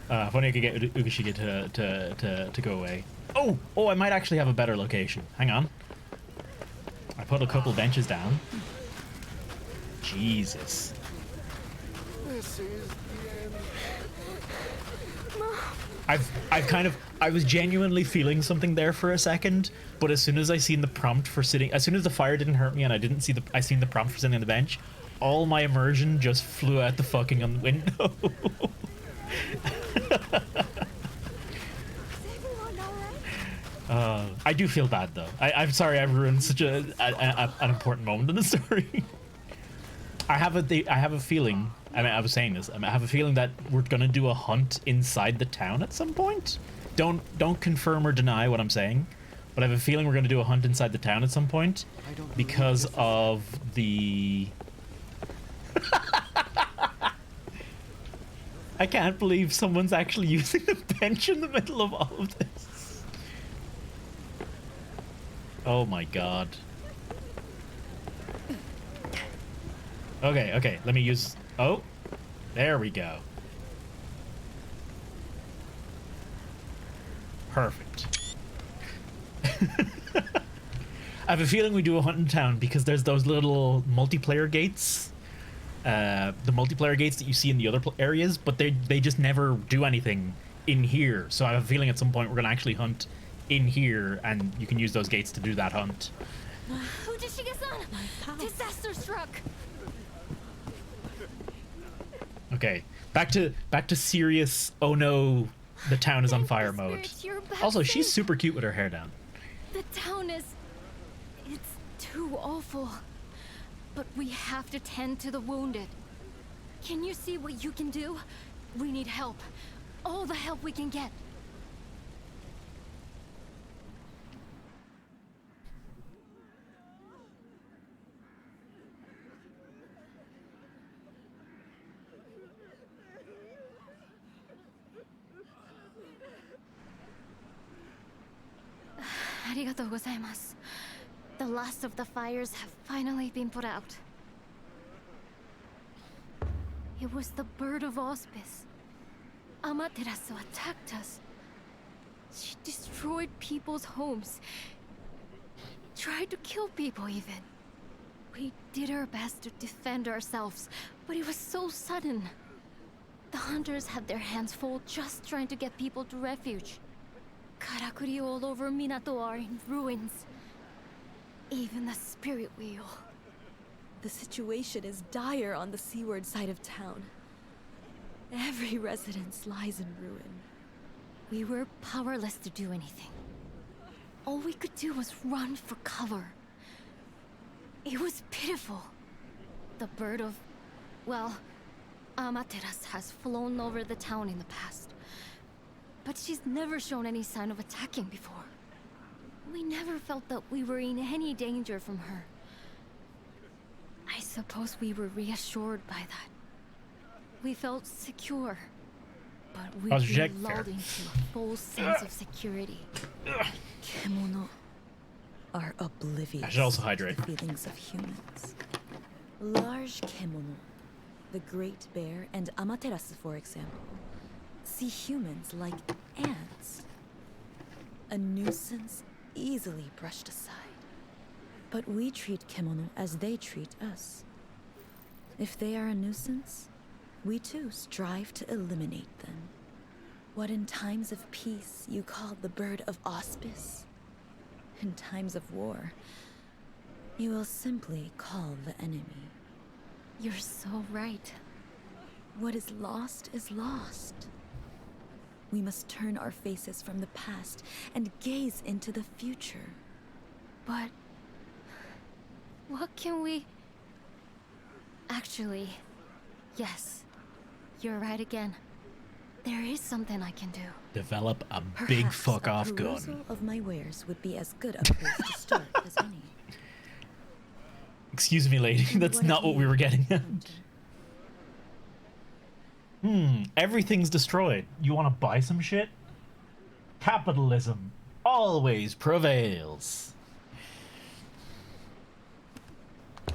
If only I could get Ukashiga to go away. Oh, I might actually have a better location. Hang on. I put a couple benches down. Jesus.
This is the end.
I was genuinely feeling something there for a second, but as soon as I seen the prompt for sitting, as soon as the fire didn't hurt me and I seen the prompt for sitting on the bench, all my immersion just flew out the fucking on the window. I do feel bad though. I'm sorry I've ruined such an important moment in the story. I have a feeling. I mean, I was saying this. I have a feeling that we're gonna do a hunt inside the town at some point. Don't confirm or deny what I'm saying, but I have a feeling we're gonna do a hunt inside the town at some point because of the I can't believe someone's actually using the bench in the middle of all of this. Oh my god. Okay, okay, let me use... Oh, there we go. Perfect. I have a feeling we do a hunt in town because there's those little multiplayer gates. The multiplayer gates that you see in the other areas, but they just never do anything in here. So I have a feeling at some point we're going to actually hunt in here, and you can use those gates to do that hunt.
Fujishige-san! Disaster struck!
Okay, back to serious, oh no, the town is on fire mode. Also, she's super cute with her hair down.
The town is... it's too awful. But we have to tend to the wounded. Can you see what you can do? We need help. All the help we can get. Arigatou gozaimasu. The last of the fires have finally been put out. It was the bird of auspice. Amaterasu attacked us. She destroyed people's homes. Tried to kill people even. We did our best to defend ourselves, but it was so sudden. The hunters had their hands full just trying to get people to refuge. Karakuri all over Minato are in ruins. Even the spirit wheel.
The situation is dire on the seaward side of town. Every residence lies in ruin.
We were powerless to do anything. All we could do was run for cover. It was pitiful. The bird of... well, Amaterasu has flown over the town in the past. But she's never shown any sign of attacking before. We never felt that we were in any danger from her. I suppose we were reassured by that. We felt secure. But we were lulled into a false sense of security.
Kemono are oblivious
I should also hydrate.
to the feelings of humans. Large kemono, the great bear and Amaterasu, for example, see humans like ants. A nuisance easily brushed aside. But we treat kemono as they treat us. If they are a nuisance, we too strive to eliminate them. What in times of peace you call the bird of auspice, in times of war, you will simply call the enemy.
You're so right.
What is lost is lost. We must turn our faces from the past and gaze into the future.
But... what can we... Actually, yes. You're right again. There is something I can do.
Develop a big
Perhaps
fuck off
a
gun.
perusal of my wares would be as good a place to start as any.
Excuse me, lady.
And
That's
what
not
have
what we
you
were getting at.
found?
Everything's destroyed. You want to buy some shit? Capitalism always prevails.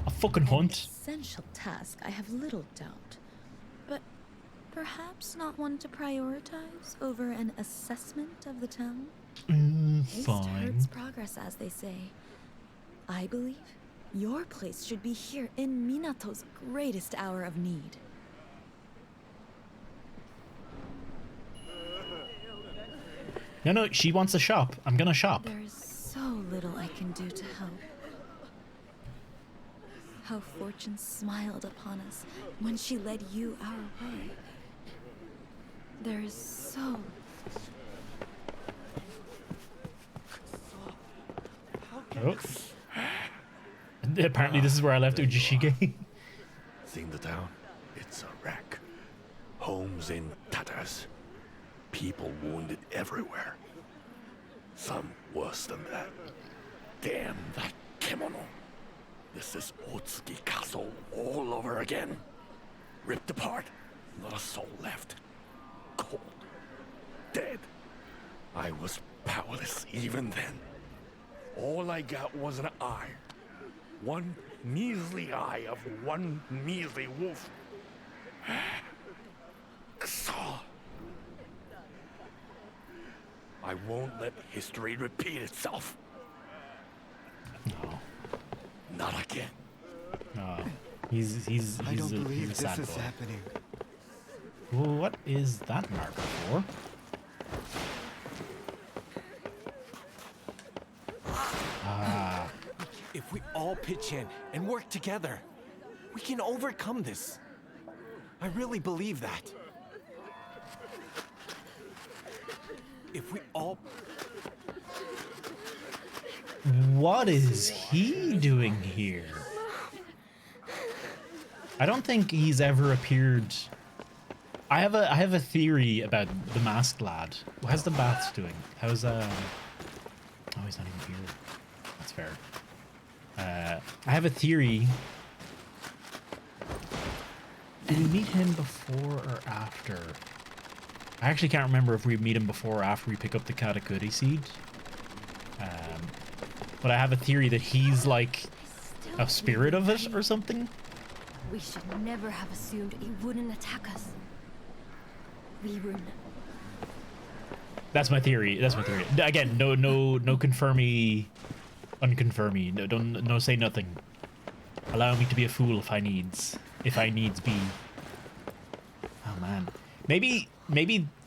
A fucking
An
hunt.
essential task, I have little doubt. But perhaps not one to prioritize over an assessment of the town? Haste
Fine.
hurts progress, as they say. I believe your place should be here in Minato's greatest hour of need.
No, she wants a shop. I'm gonna shop.
There is so little I can do to help. How fortune smiled upon us when she led you our way. There is so...
Oh. Apparently this is where I left Ujishige.
Seen the town? It's a wreck. Homes in tatters. People wounded everywhere. Some worse than that. Damn that kimono. This is Otsuki Castle all over again. Ripped apart. Not a soul left. cold. Dead. I was powerless even then. All I got was an eye. One measly eye of one measly wolf. So, I won't let history repeat itself.
No.
Not again.
No. He's
I don't
a
believe this
sad
is
boy.
happening.
Well, what is that marker for? Ah,
If we all pitch in and work together, we can overcome this. I really believe that. If we all...
what is he doing here? I don't think he's ever appeared. I have a theory about the masked lad. How's the baths doing? How's oh, he's not even here. That's fair. I have a theory. Did we meet him before or after? I actually can't remember if we meet him before or after we pick up the Katakuri seed. But I have a theory that he's like a spirit of it or something.
We should never have assumed it wouldn't attack us. We were
That's my theory. That's my theory. Again, no confirmy, unconfirmy. No say nothing. Allow me to be a fool if I needs be. Oh man, maybe.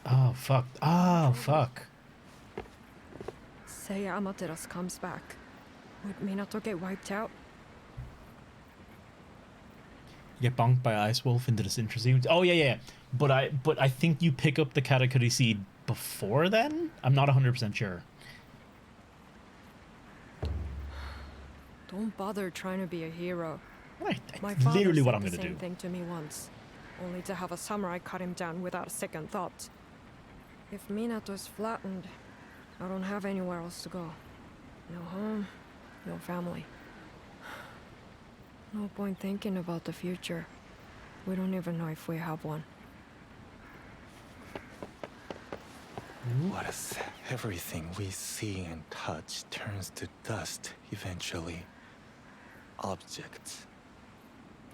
Oh fuck.
Say Amaterasu comes back. Would Minato get wiped out?
Get bonked by Ice Wolf into this interesting. Oh yeah. But I think you pick up the Katakuri seed before then. I'm not 100% sure.
Don't bother trying to be a hero.
Right,
My
that's
father
literally
said
what I'm
the
gonna
same
do.
thing to me once, only to have a samurai cut him down without a second thought. If Minato's flattened, I don't have anywhere else to go. No home, no family. No point thinking about the future. We don't even know if we have one.
What if everything we see and touch turns to dust eventually? Objects.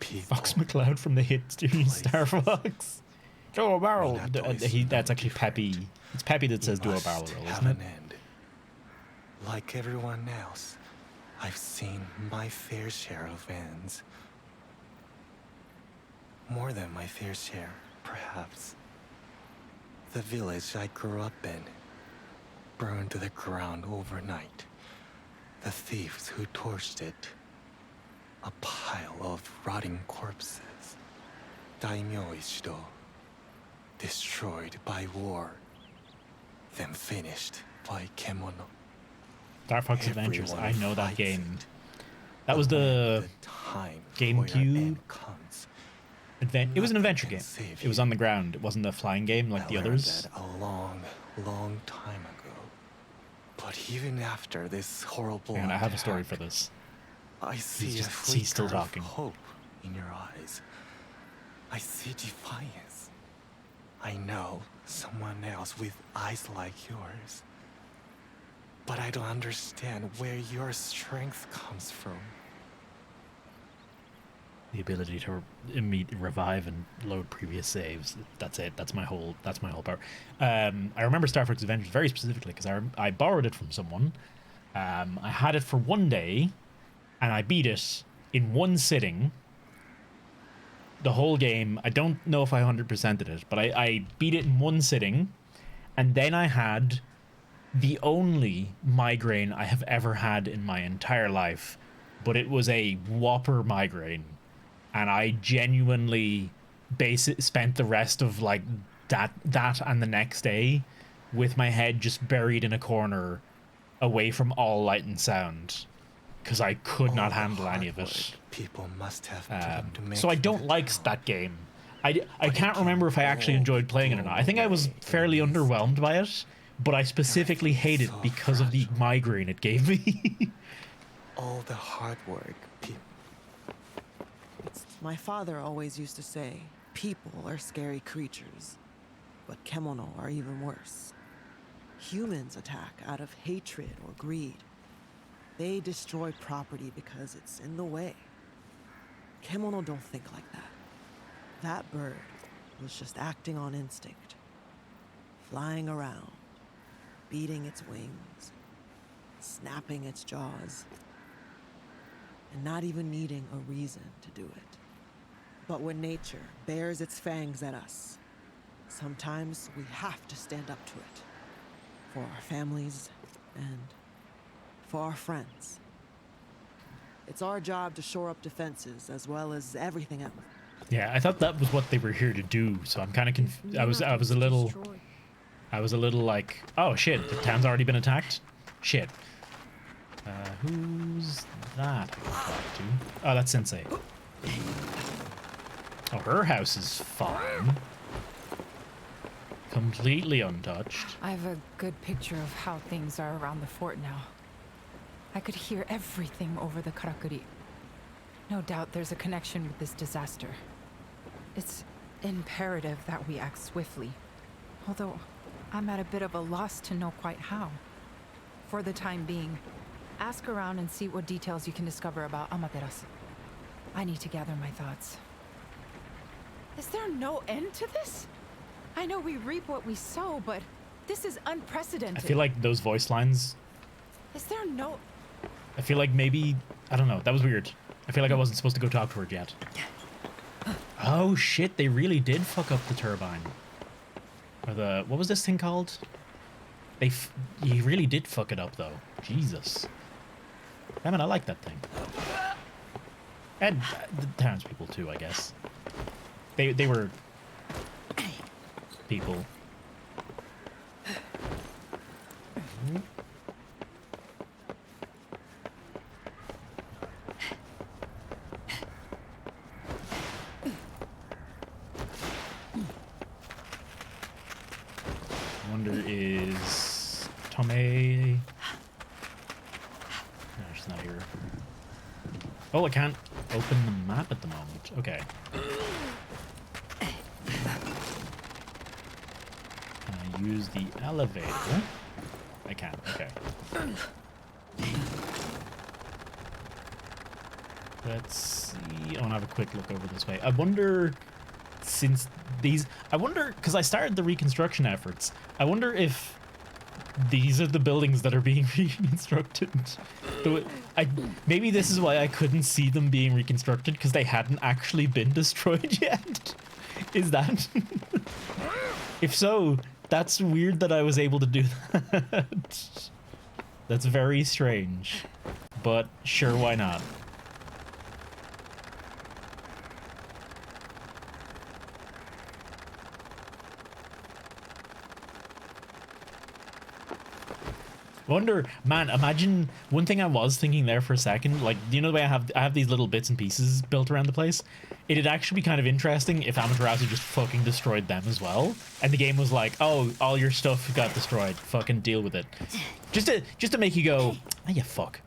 People.
Fox McCloud from the hit series Star Fox. Joe Barrel. That's actually Peppy. It's Peppy that says do a barrel roll,
have
isn't it?
an end. Like everyone else, I've seen my fair share of ends. More than my fair share, perhaps. The village I grew up in burned to the ground overnight. The thieves who torched it. A pile of rotting corpses. Daimyo Ishido. Destroyed by war. Then finished by Kemono.
Star Fox Adventures.
Everyone
I know that
fights
game.
it.
That was
But when
the
time
GameCube
for your end comes,
It was an
nothing
adventure
can
game.
save
It was
you.
on the ground. It wasn't a flying game like
I
the
learned
others.
that a long time ago. But even after this horrible
And I have a story
attack,
for this.
I see
He's
a
just- he's still
flicker of
talking.
hope in your eyes. I see defiance. I know someone else with eyes like yours. But I don't understand where your strength comes from.
The ability to revive and load previous saves. That's it. That's my whole power. I remember Star Fox Adventures very specifically because I borrowed it from someone. I had it for one day, and I beat it in one sitting. The whole game. I don't know if I 100%ed it, but I beat it in one sitting, and then I had the only migraine I have ever had in my entire life, but it was a whopper migraine. And I genuinely spent the rest of like that and the next day with my head just buried in a corner away from all light and sound because I could not
All the
handle any
hard
of it.
work people must have put in to make
So I
it
don't
to
like
the top.
that game. I
But
can't
it
remember
can
if I actually
all
enjoyed
be
playing it or not. I think I was
blown away
fairly
in an
underwhelmed by it, but I specifically hate it
so
because of the
fragile.
migraine it gave me.
All the hard work people.
My father always used to say, people are scary creatures. But kemono are even worse. Humans attack out of hatred or greed. They destroy property because it's in the way. Kemono don't think like that. That bird was just acting on instinct. Flying around, beating its wings, snapping its jaws, and not even needing a reason to do it. But when nature bares its fangs at us, sometimes we have to stand up to it. For our families and for our friends. It's our job to shore up defenses as well as everything else.
Yeah, I thought that was what they were here to do, so I'm kind of confused. I was a little like, oh shit, the town's already been attacked? Shit. Who's that I can talk to? Oh, that's Sensei. Oh, her house is fine. Completely untouched.
I have a good picture of how things are around the fort now. I could hear everything over the karakuri. No doubt there's a connection with this disaster. It's imperative that we act swiftly. Although, I'm at a bit of a loss to know quite how. For the time being, ask around and see what details you can discover about Amaterasu. I need to gather my thoughts. Is there no end to this? I know we reap what we sow, but this is unprecedented.
I feel like those voice lines...
Is there no...
I feel like maybe... I don't know. That was weird. I feel like I wasn't supposed to go talk to her yet. Oh, shit. They really did fuck up the turbine. Or the... What was this thing called? He really did fuck it up, though. Jesus. Damn it, I like that thing. And the townspeople, too, I guess. They were... people. Wonder is Tomei... No, she's not here. Oh, I can't open the map at the moment. Okay. Can I use the elevator? I can. Okay. Let's see. I want to have a quick look over this way. I wonder, since these... I wonder, because I started the reconstruction efforts, I wonder if these are the buildings that are being reconstructed. Maybe this is why I couldn't see them being reconstructed, because they hadn't actually been destroyed yet. Is that... If so, that's weird that I was able to do that. That's very strange. But sure, why not? Wonder, man, imagine one thing I was thinking there for a second, like, you know the way I have these little bits and pieces built around the place? It'd actually be kind of interesting if Amaterasu just fucking destroyed them as well. And the game was like, oh, all your stuff got destroyed. Fucking deal with it. Just to make you go, ah, you fuck.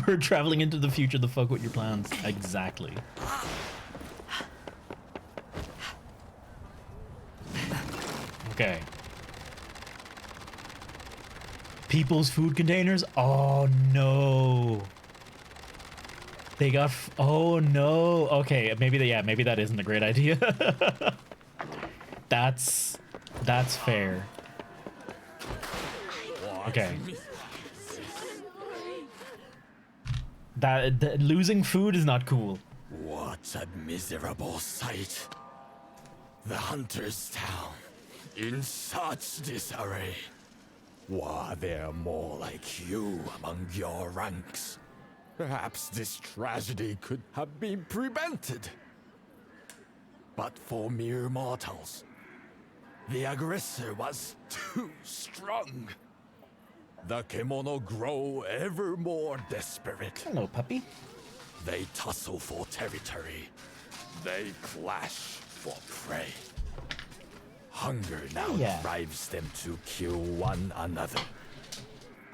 Bird traveling into the future, the fuck with your plans. Exactly. Okay. People's food containers? Oh no. They got... oh no. Okay, maybe that isn't a great idea. That's fair. Okay. That losing food is not cool.
What a miserable sight. The hunter's town in such disarray. Were there more like you among your ranks? Perhaps this tragedy could have been prevented. But for mere mortals, the aggressor was too strong. The kemono grow ever more desperate.
Hello, puppy.
They tussle for territory. They clash for prey. Hunger now drives them to kill one another.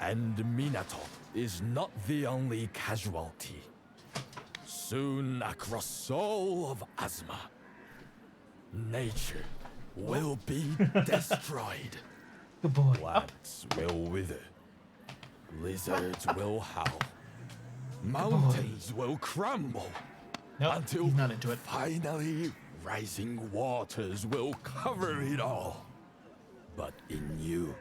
And Minato is not the only casualty. Soon across all of Azuma, Nature will be destroyed.
Good boy.
Plants will wither. Lizards will howl.
boy.
Mountains will crumble.
Nope,
Until
he's not into it.
finally, rising waters will cover it all. But in you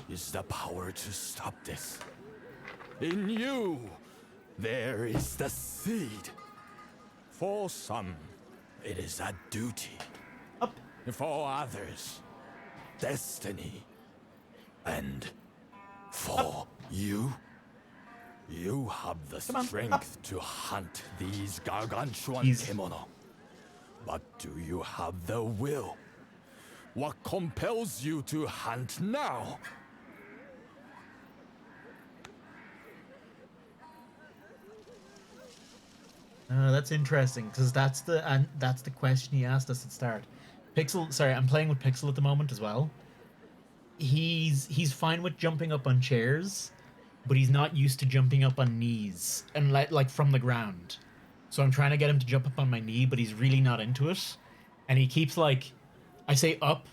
is the power to stop this. In you, there is the seed. For some, it is a duty.
Up.
For others, destiny. And for you have the
on,
strength to hunt these gargantuan
He's-
kemono. But do you have the will? What compels you to hunt now?
That's interesting because that's the question he asked us at the start. Pixel, sorry, I'm playing with Pixel at the moment as well. He's fine with jumping up on chairs, but he's not used to jumping up on knees and like from the ground. So I'm trying to get him to jump up on my knee, but he's really not into it. And he keeps like, I say up,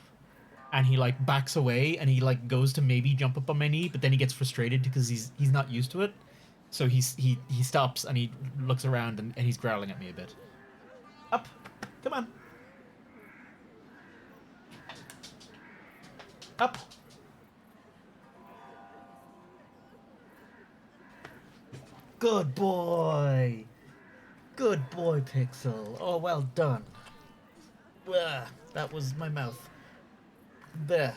and he like backs away, and he like goes to maybe jump up on my knee, but then he gets frustrated because he's not used to it. So he stops and he looks around and he's growling at me a bit. Up, come on. Up. Good boy. Good boy, Pixel. Oh, well done. That was my mouth. There.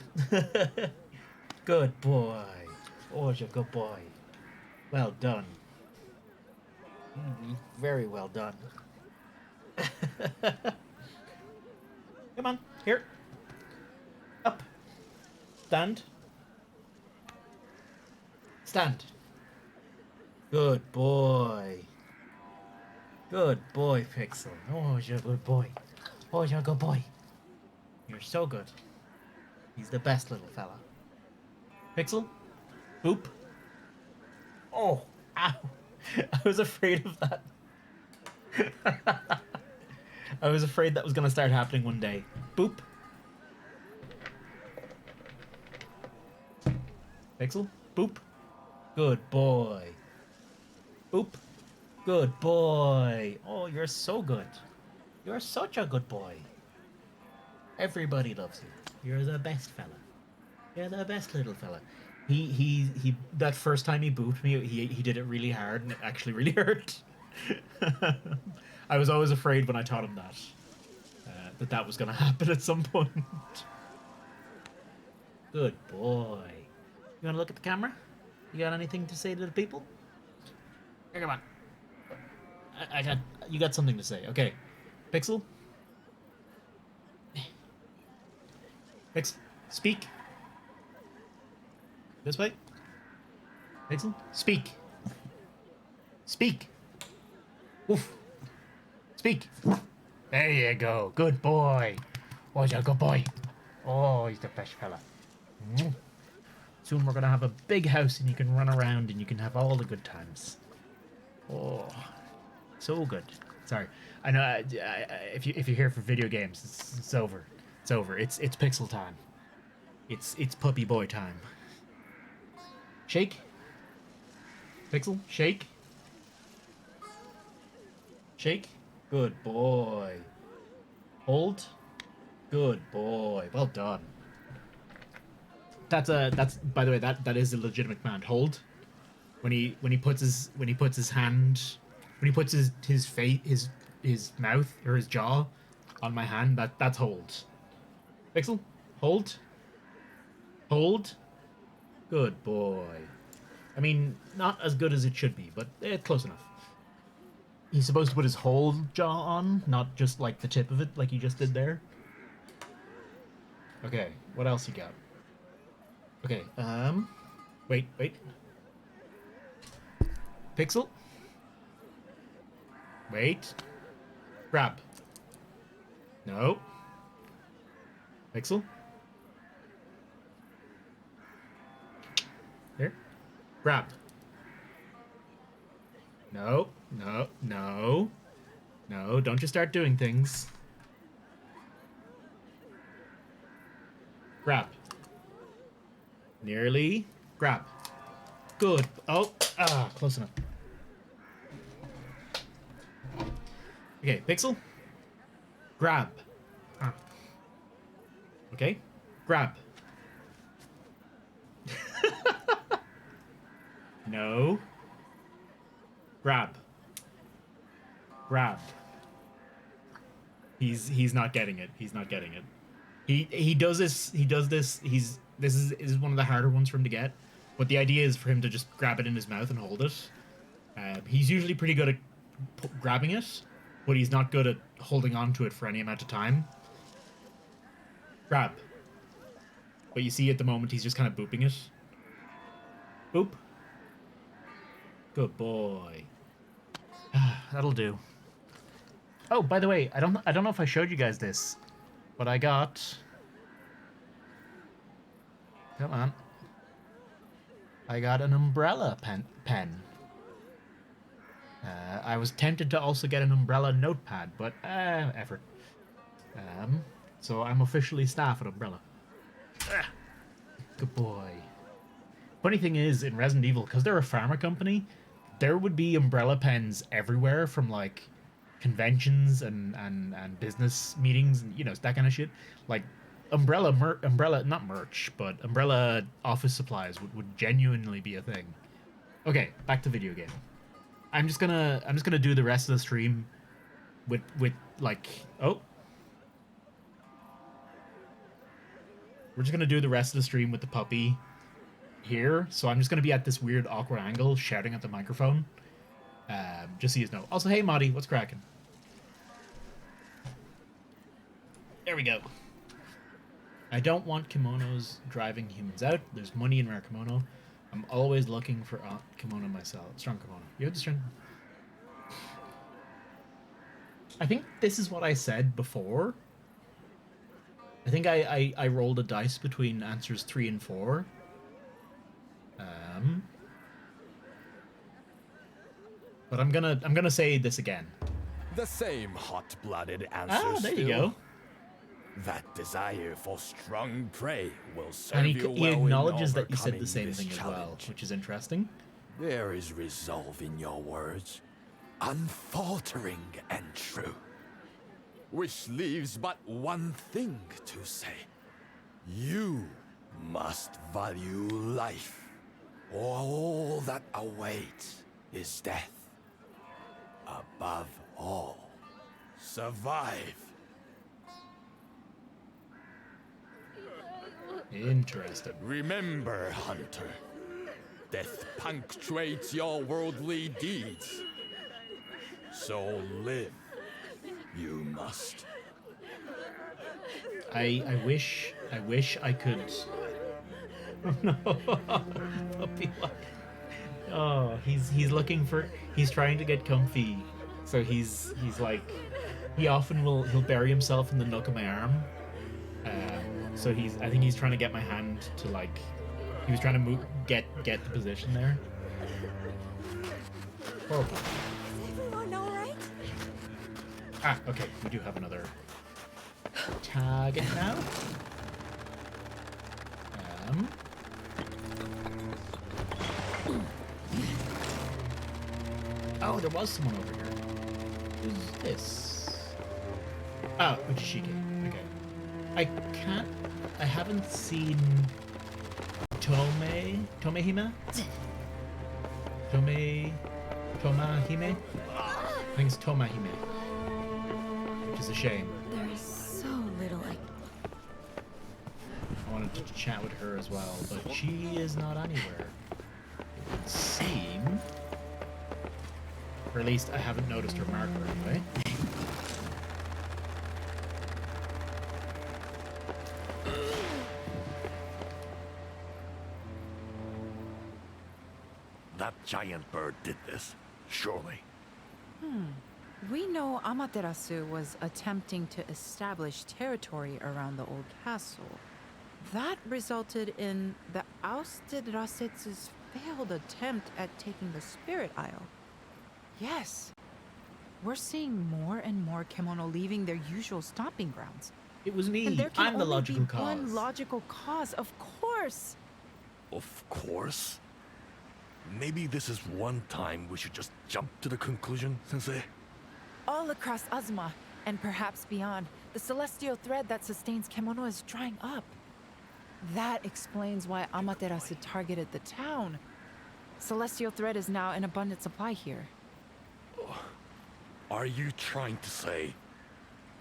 Good boy. Oh, you're a good boy. Well done. Very well done. Come on, here. Up. Stand. Stand. Good boy. Good boy, Pixel. Oh, you're a good boy. Oh, you're a good boy. You're so good. He's the best little fella. Pixel? Boop. Oh, ow. I was afraid of that. I was afraid that was going to start happening one day. Boop. Pixel? Boop. Good boy. Boop. Good boy. Oh, you're so good. You're such a good boy. Everybody loves you. You're the best fella. You're the best little fella. He that first time he booped me, he did it really hard and it actually really hurt. I was always afraid when I taught him that was going to happen at some point. Good boy. You want to look at the camera? You got anything to say to the people? Here, come on. You got something to say. Okay. Pixel? Pixel, speak. This way. Pixel, speak. Speak. Oof. Speak. There you go. Good boy. Oh, you're a good boy. Oh, he's the best fella. Soon we're going to have a big house and you can run around and you can have all the good times. Oh, so good. Sorry. I know if you're here for video games, it's over. It's over. It's Pixel time. It's puppy boy time. Shake. Pixel, shake. Shake. Good boy. Hold. Good boy. Well done. That's by the way, that is a legitimate command. Hold. When he puts his mouth or his jaw on my hand, that's hold. Pixel, hold. Hold. Good boy. I mean, not as good as it should be, but close enough. He's supposed to put his whole jaw on, not just like the tip of it, like you just did there. Okay, what else you got? Okay, wait. Pixel? Wait. Grab. No. Pixel? Here. Grab. No, don't you start doing things. Grab. Nearly. Grab. Good. Oh, close enough. Okay, Pixel. Grab. Ah. Okay. Grab. No. Grab. Grab. He's not getting it. He's not getting it. He does this. This is one of the harder ones for him to get. But the idea is for him to just grab it in his mouth and hold it. He's usually pretty good at grabbing it, but he's not good at holding on to it for any amount of time. Grab. But you see at the moment he's just kind of booping it. Boop. Good boy. That'll do. Oh, by the way, I don't know if I showed you guys this, but I got. Come on. I got an umbrella pen. I was tempted to also get an umbrella notepad, but effort. So I'm officially staff at Umbrella. Good boy. Funny thing is, in Resident Evil, because they're a pharma company, there would be umbrella pens everywhere from like conventions and business meetings and that kind of shit. Like umbrella not merch, but umbrella office supplies would genuinely be a thing. Okay, back to video game. I'm just gonna do the rest of the stream with like we're just gonna do the rest of the stream with the puppy here. So I'm just gonna be at this weird awkward angle shouting at the microphone. Just so you know. Also, hey Marty, what's cracking? There we go. I don't want kimonos driving humans out. There's money in rare kimono. I'm always looking for kimono myself. Strong kimono. You have the strength. I think this is what I said before. I think I rolled a dice between answers 3 and 4. But I'm gonna say this again.
The same hot-blooded answer.
There you go.
That desire for strong prey will serve
And
you
he
well
acknowledges
in
that you said the
overcoming
same
this
thing as well,
challenge.
which is interesting.
There is resolve in your words, unfaltering and true, which leaves but one thing to say. You must value life, or all that awaits is death. Above all, survive.
Interesting.
Remember, Hunter, death punctuates your worldly deeds. So live, you must.
I wish I could. Oh no! Puppy, oh, he's looking for. He's trying to get comfy, so he's like, he often he'll bury himself in the nook of my arm. So I think he's trying to get my hand to like, he was trying to get the position there. Horrible.
Is everyone all right?
Ah, okay, we do have another target now. Oh, there was someone over here. Who's this? Oh, Uchishige. Okay. I haven't seen Tomehime? Tomahime? I think it's Tomahime. Which is a shame.
There's so little
I wanted to chat with her as well, but she is not anywhere. It would seem. Or at least I haven't noticed her marker anyway.
That giant bird did this, surely.
We know Amaterasu was attempting to establish territory around the old castle. That resulted in the ousted Rasetsu's failed attempt at taking the Spirit Isle. Yes. We're seeing more and more kimono leaving their usual stomping grounds.
It was me.
And there can
I'm the
only
logical
be
cause.
one logical cause, of course.
Of course. Maybe this is one time we should just jump to the conclusion, Sensei.
All across Azuma, and perhaps beyond, the celestial thread that sustains Kemono is drying up. That explains why Amaterasu targeted the town. Celestial thread is now in abundant supply here.
Are you trying to say...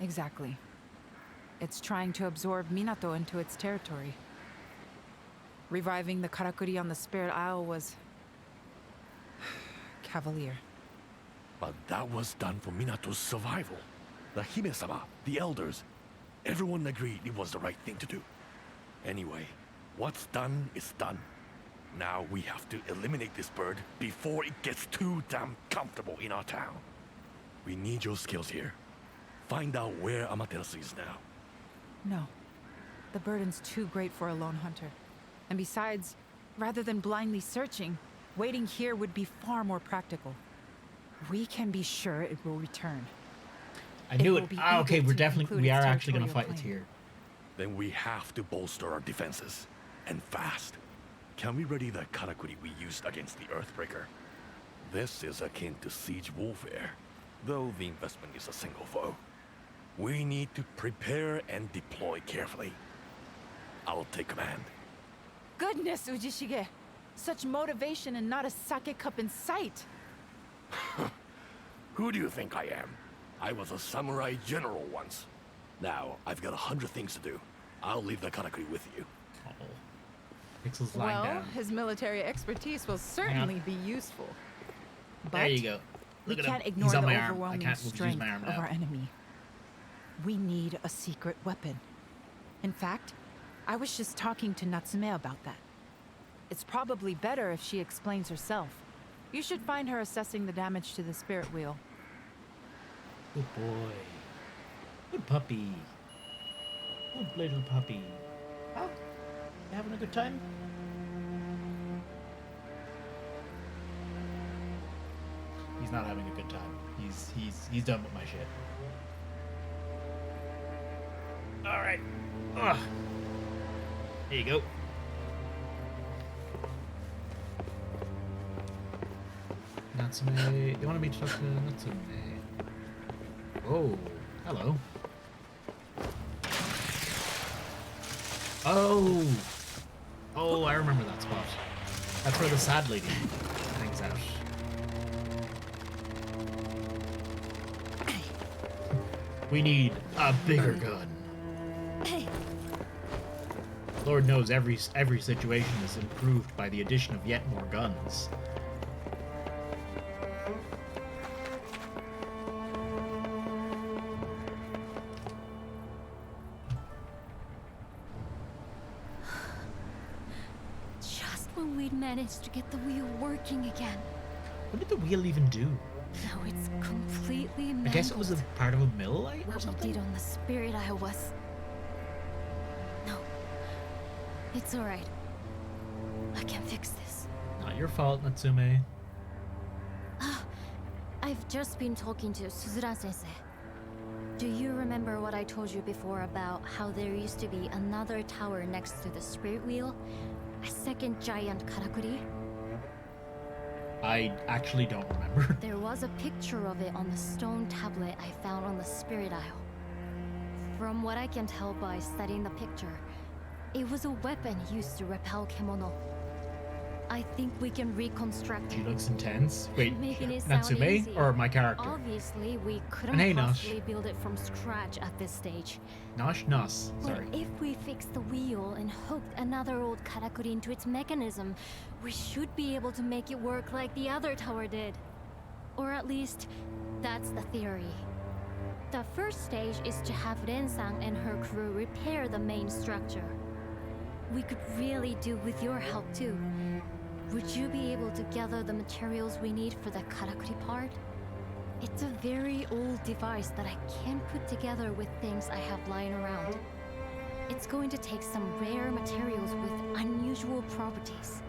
Exactly. It's trying to absorb Minato into its territory. Reviving the Karakuri on the Spirit Isle was... cavalier.
But that was done for Minato's survival. The Hime-sama, the elders, everyone agreed it was the right thing to do. Anyway, what's done is done. Now we have to eliminate this bird before it gets too damn comfortable in our town. We need your skills here. Find out where Amaterasu is now.
No. The burden's too great for a lone hunter. And besides, rather than blindly searching, waiting here would be far more practical. We can be sure it will return.
I knew
will
it.
be
Ah, okay,
able
we're
to
definitely
conclude
we
its
are actually gonna
territorial
fight it
claim.
here.
Then we have to bolster our defenses. And fast. Can we ready the karakuri we used against the Earthbreaker? This is akin to siege warfare, though the investment is a single foe. We need to prepare and deploy carefully. I'll take command.
Goodness, Ujishige! Such motivation and not a sake cup in sight!
Who do you think I am? I was a samurai general once. Now, I've got 100 things to do. I'll leave the karakuri with you.
Oh. Pixel's lying
Well,
down.
his military expertise will certainly be useful. But
There you go.
we
Look at him.
can't ignore
He's on
the
my arm. I
overwhelming
can't use
strength
my arm
of
now.
our enemy. We need a secret weapon. In fact, I was just talking to Natsume about that. It's probably better if she explains herself. You should find her assessing the damage to the spirit wheel.
Good boy. Good puppy. Good little puppy. Huh? You having a good time? He's not having a good time. He's done with my shit. Alright. Ugh. There you go. Natsume. You wanted me to talk to Natsume. Oh, hello. Oh! Oh, I remember that spot. That's where the sad lady hangs out. We need a bigger gun. Lord knows every situation is improved by the addition of yet more guns.
Just when we'd managed to get the wheel working again.
What did the wheel even do?
Now it's completely
I guess it was a part of a mill light or
What we
something?
did on the Spirit Isle was... No. It's alright. I can fix this.
Not your fault, Natsume.
I've just been talking to Suzura-sensei. Do you remember what I told you before about how there used to be another tower next to the Spirit Wheel? A second giant karakuri?
I actually don't remember.
There was a picture of it on the stone tablet I found on the Spirit Isle. From what I can tell by studying the picture, it was a weapon used to repel Kemono. I think we can reconstruct
She
it.
looks intense. Wait,
Making it sound
Natsume
easy.
or my character?
Obviously, we couldn't
And hey, Nosh.
possibly build it from scratch at this stage.
Nos.
But
Sorry.
if we fix the wheel and hooked another old karakuri into its mechanism, we should be able to make it work like the other tower did. Or at least, that's the theory. The first stage is to have Ren-san and her crew repair the main structure. We could really do with your help too. Would you be able to gather the materials we need for the karakuri part? It's a very old device that I can't put together with things I have lying around. It's going to take some rare materials with unusual properties.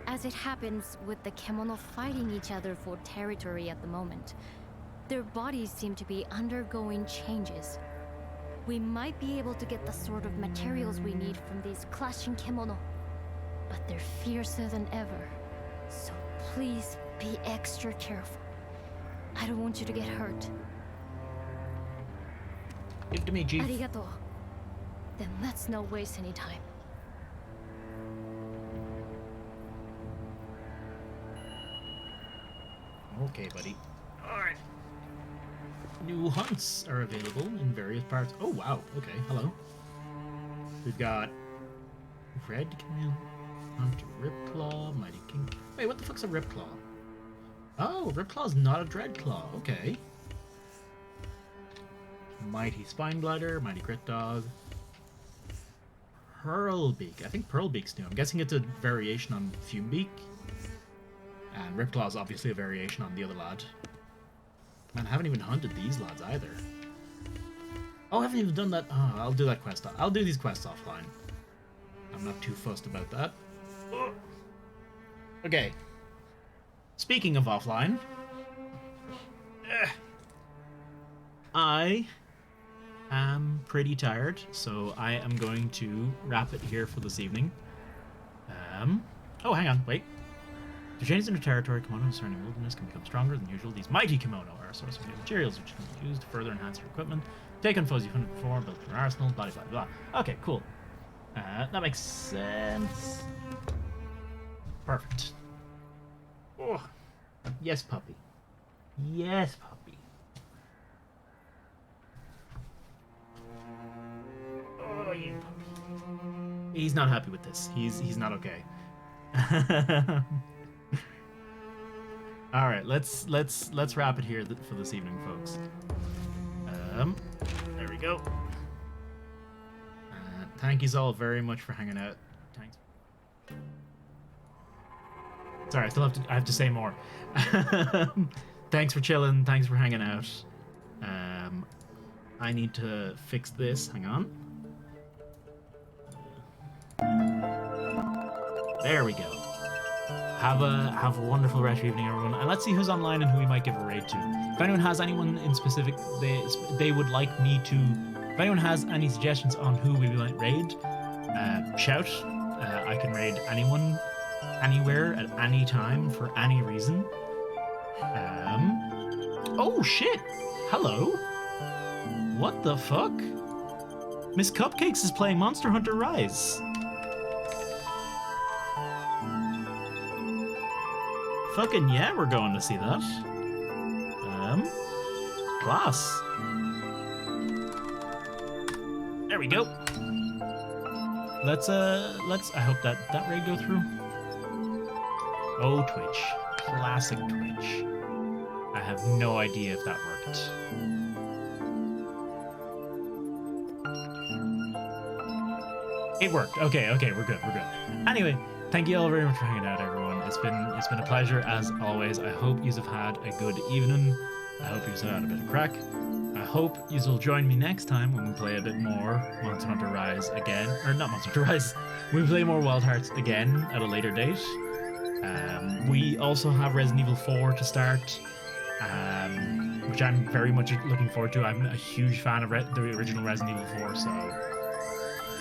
As it happens with the Kemono fighting each other for territory at the moment, their bodies seem to be undergoing changes. We might be able to get the sort of materials we need from these clashing kimono. But they're fiercer than ever. So please be extra careful. I don't want you to get hurt.
Give it to me, Chief.
Arigato. Then let's not waste any time.
Okay, buddy. Alright. New hunts are available in various parts. Oh, wow. Okay, hello. We've got Red Canoe, Hunter Ripclaw, Mighty King. Wait, what the fuck's a Ripclaw? Oh, Ripclaw's not a Dreadclaw. Okay. Mighty Spine Glider, Mighty Crit Dog. Pearlbeak. I think Pearlbeak's new. I'm guessing it's a variation on Fumebeak. And Ripclaw's obviously a variation on the other lad. Man, I haven't even hunted these lads either. Oh, I haven't even done that. Oh, I'll do that quest. I'll do these quests offline. I'm not too fussed about that. Oh. Okay. Speaking of offline, I am pretty tired, so I am going to wrap it here for this evening. Oh, hang on, wait. To change into territory, kimono surrounding wilderness can become stronger than usual. These mighty kimono are a source of new materials which can be used to further enhance your equipment. Take on foes you've hunted before, build your arsenal, blah blah blah. Okay, cool. That makes sense. Perfect. Oh, yes, puppy. Yes, puppy. Oh, yeah, puppy. He's not happy with this. He's not okay. All right, let's wrap it here for this evening, folks. There we go. Thank you all very much for hanging out. Thanks. Sorry, I have to say more. Thanks for chilling. Thanks for hanging out. I need to fix this. Hang on. There we go. Have a wonderful rest of evening, everyone, and let's see who's online and who we might give a raid to. If anyone has anyone in specific they would like me to, if anyone has any suggestions on who we might raid, shout. I can raid anyone, anywhere, at any time, for any reason. Oh shit! Hello. What the fuck? Miss Cupcakes is playing Monster Hunter Rise. Fucking yeah, we're going to see that. Class. There we go. Let's I hope that raid go through. Oh, Twitch. Classic Twitch. I have no idea if that worked. It worked. Okay, we're good. Anyway, thank you all very much for hanging out, everyone. It's been a pleasure as always. I hope you have had a good evening. I hope you have had a bit of crack. I hope you will join me next time when we play a bit more Monster Hunter Rise again. Or not Monster Hunter Rise. We play more Wild Hearts again at a later date. We also have Resident Evil 4 to start, which I'm very much looking forward to. I'm a huge fan of the original Resident Evil 4, so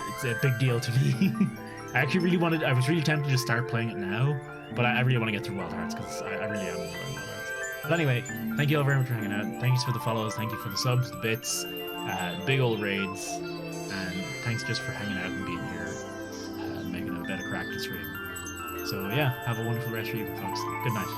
it's a big deal to me. I was really tempted to just start playing it now, but I really want to get through Wild Hearts because I really am enjoying Wild Hearts. But anyway, thank you all very much for hanging out. Thanks for the follows. Thank you for the subs, the bits, big old raids, and thanks just for hanging out and being here and making a bit of crack to stream. So yeah, have a wonderful rest of your evening, folks. Good night.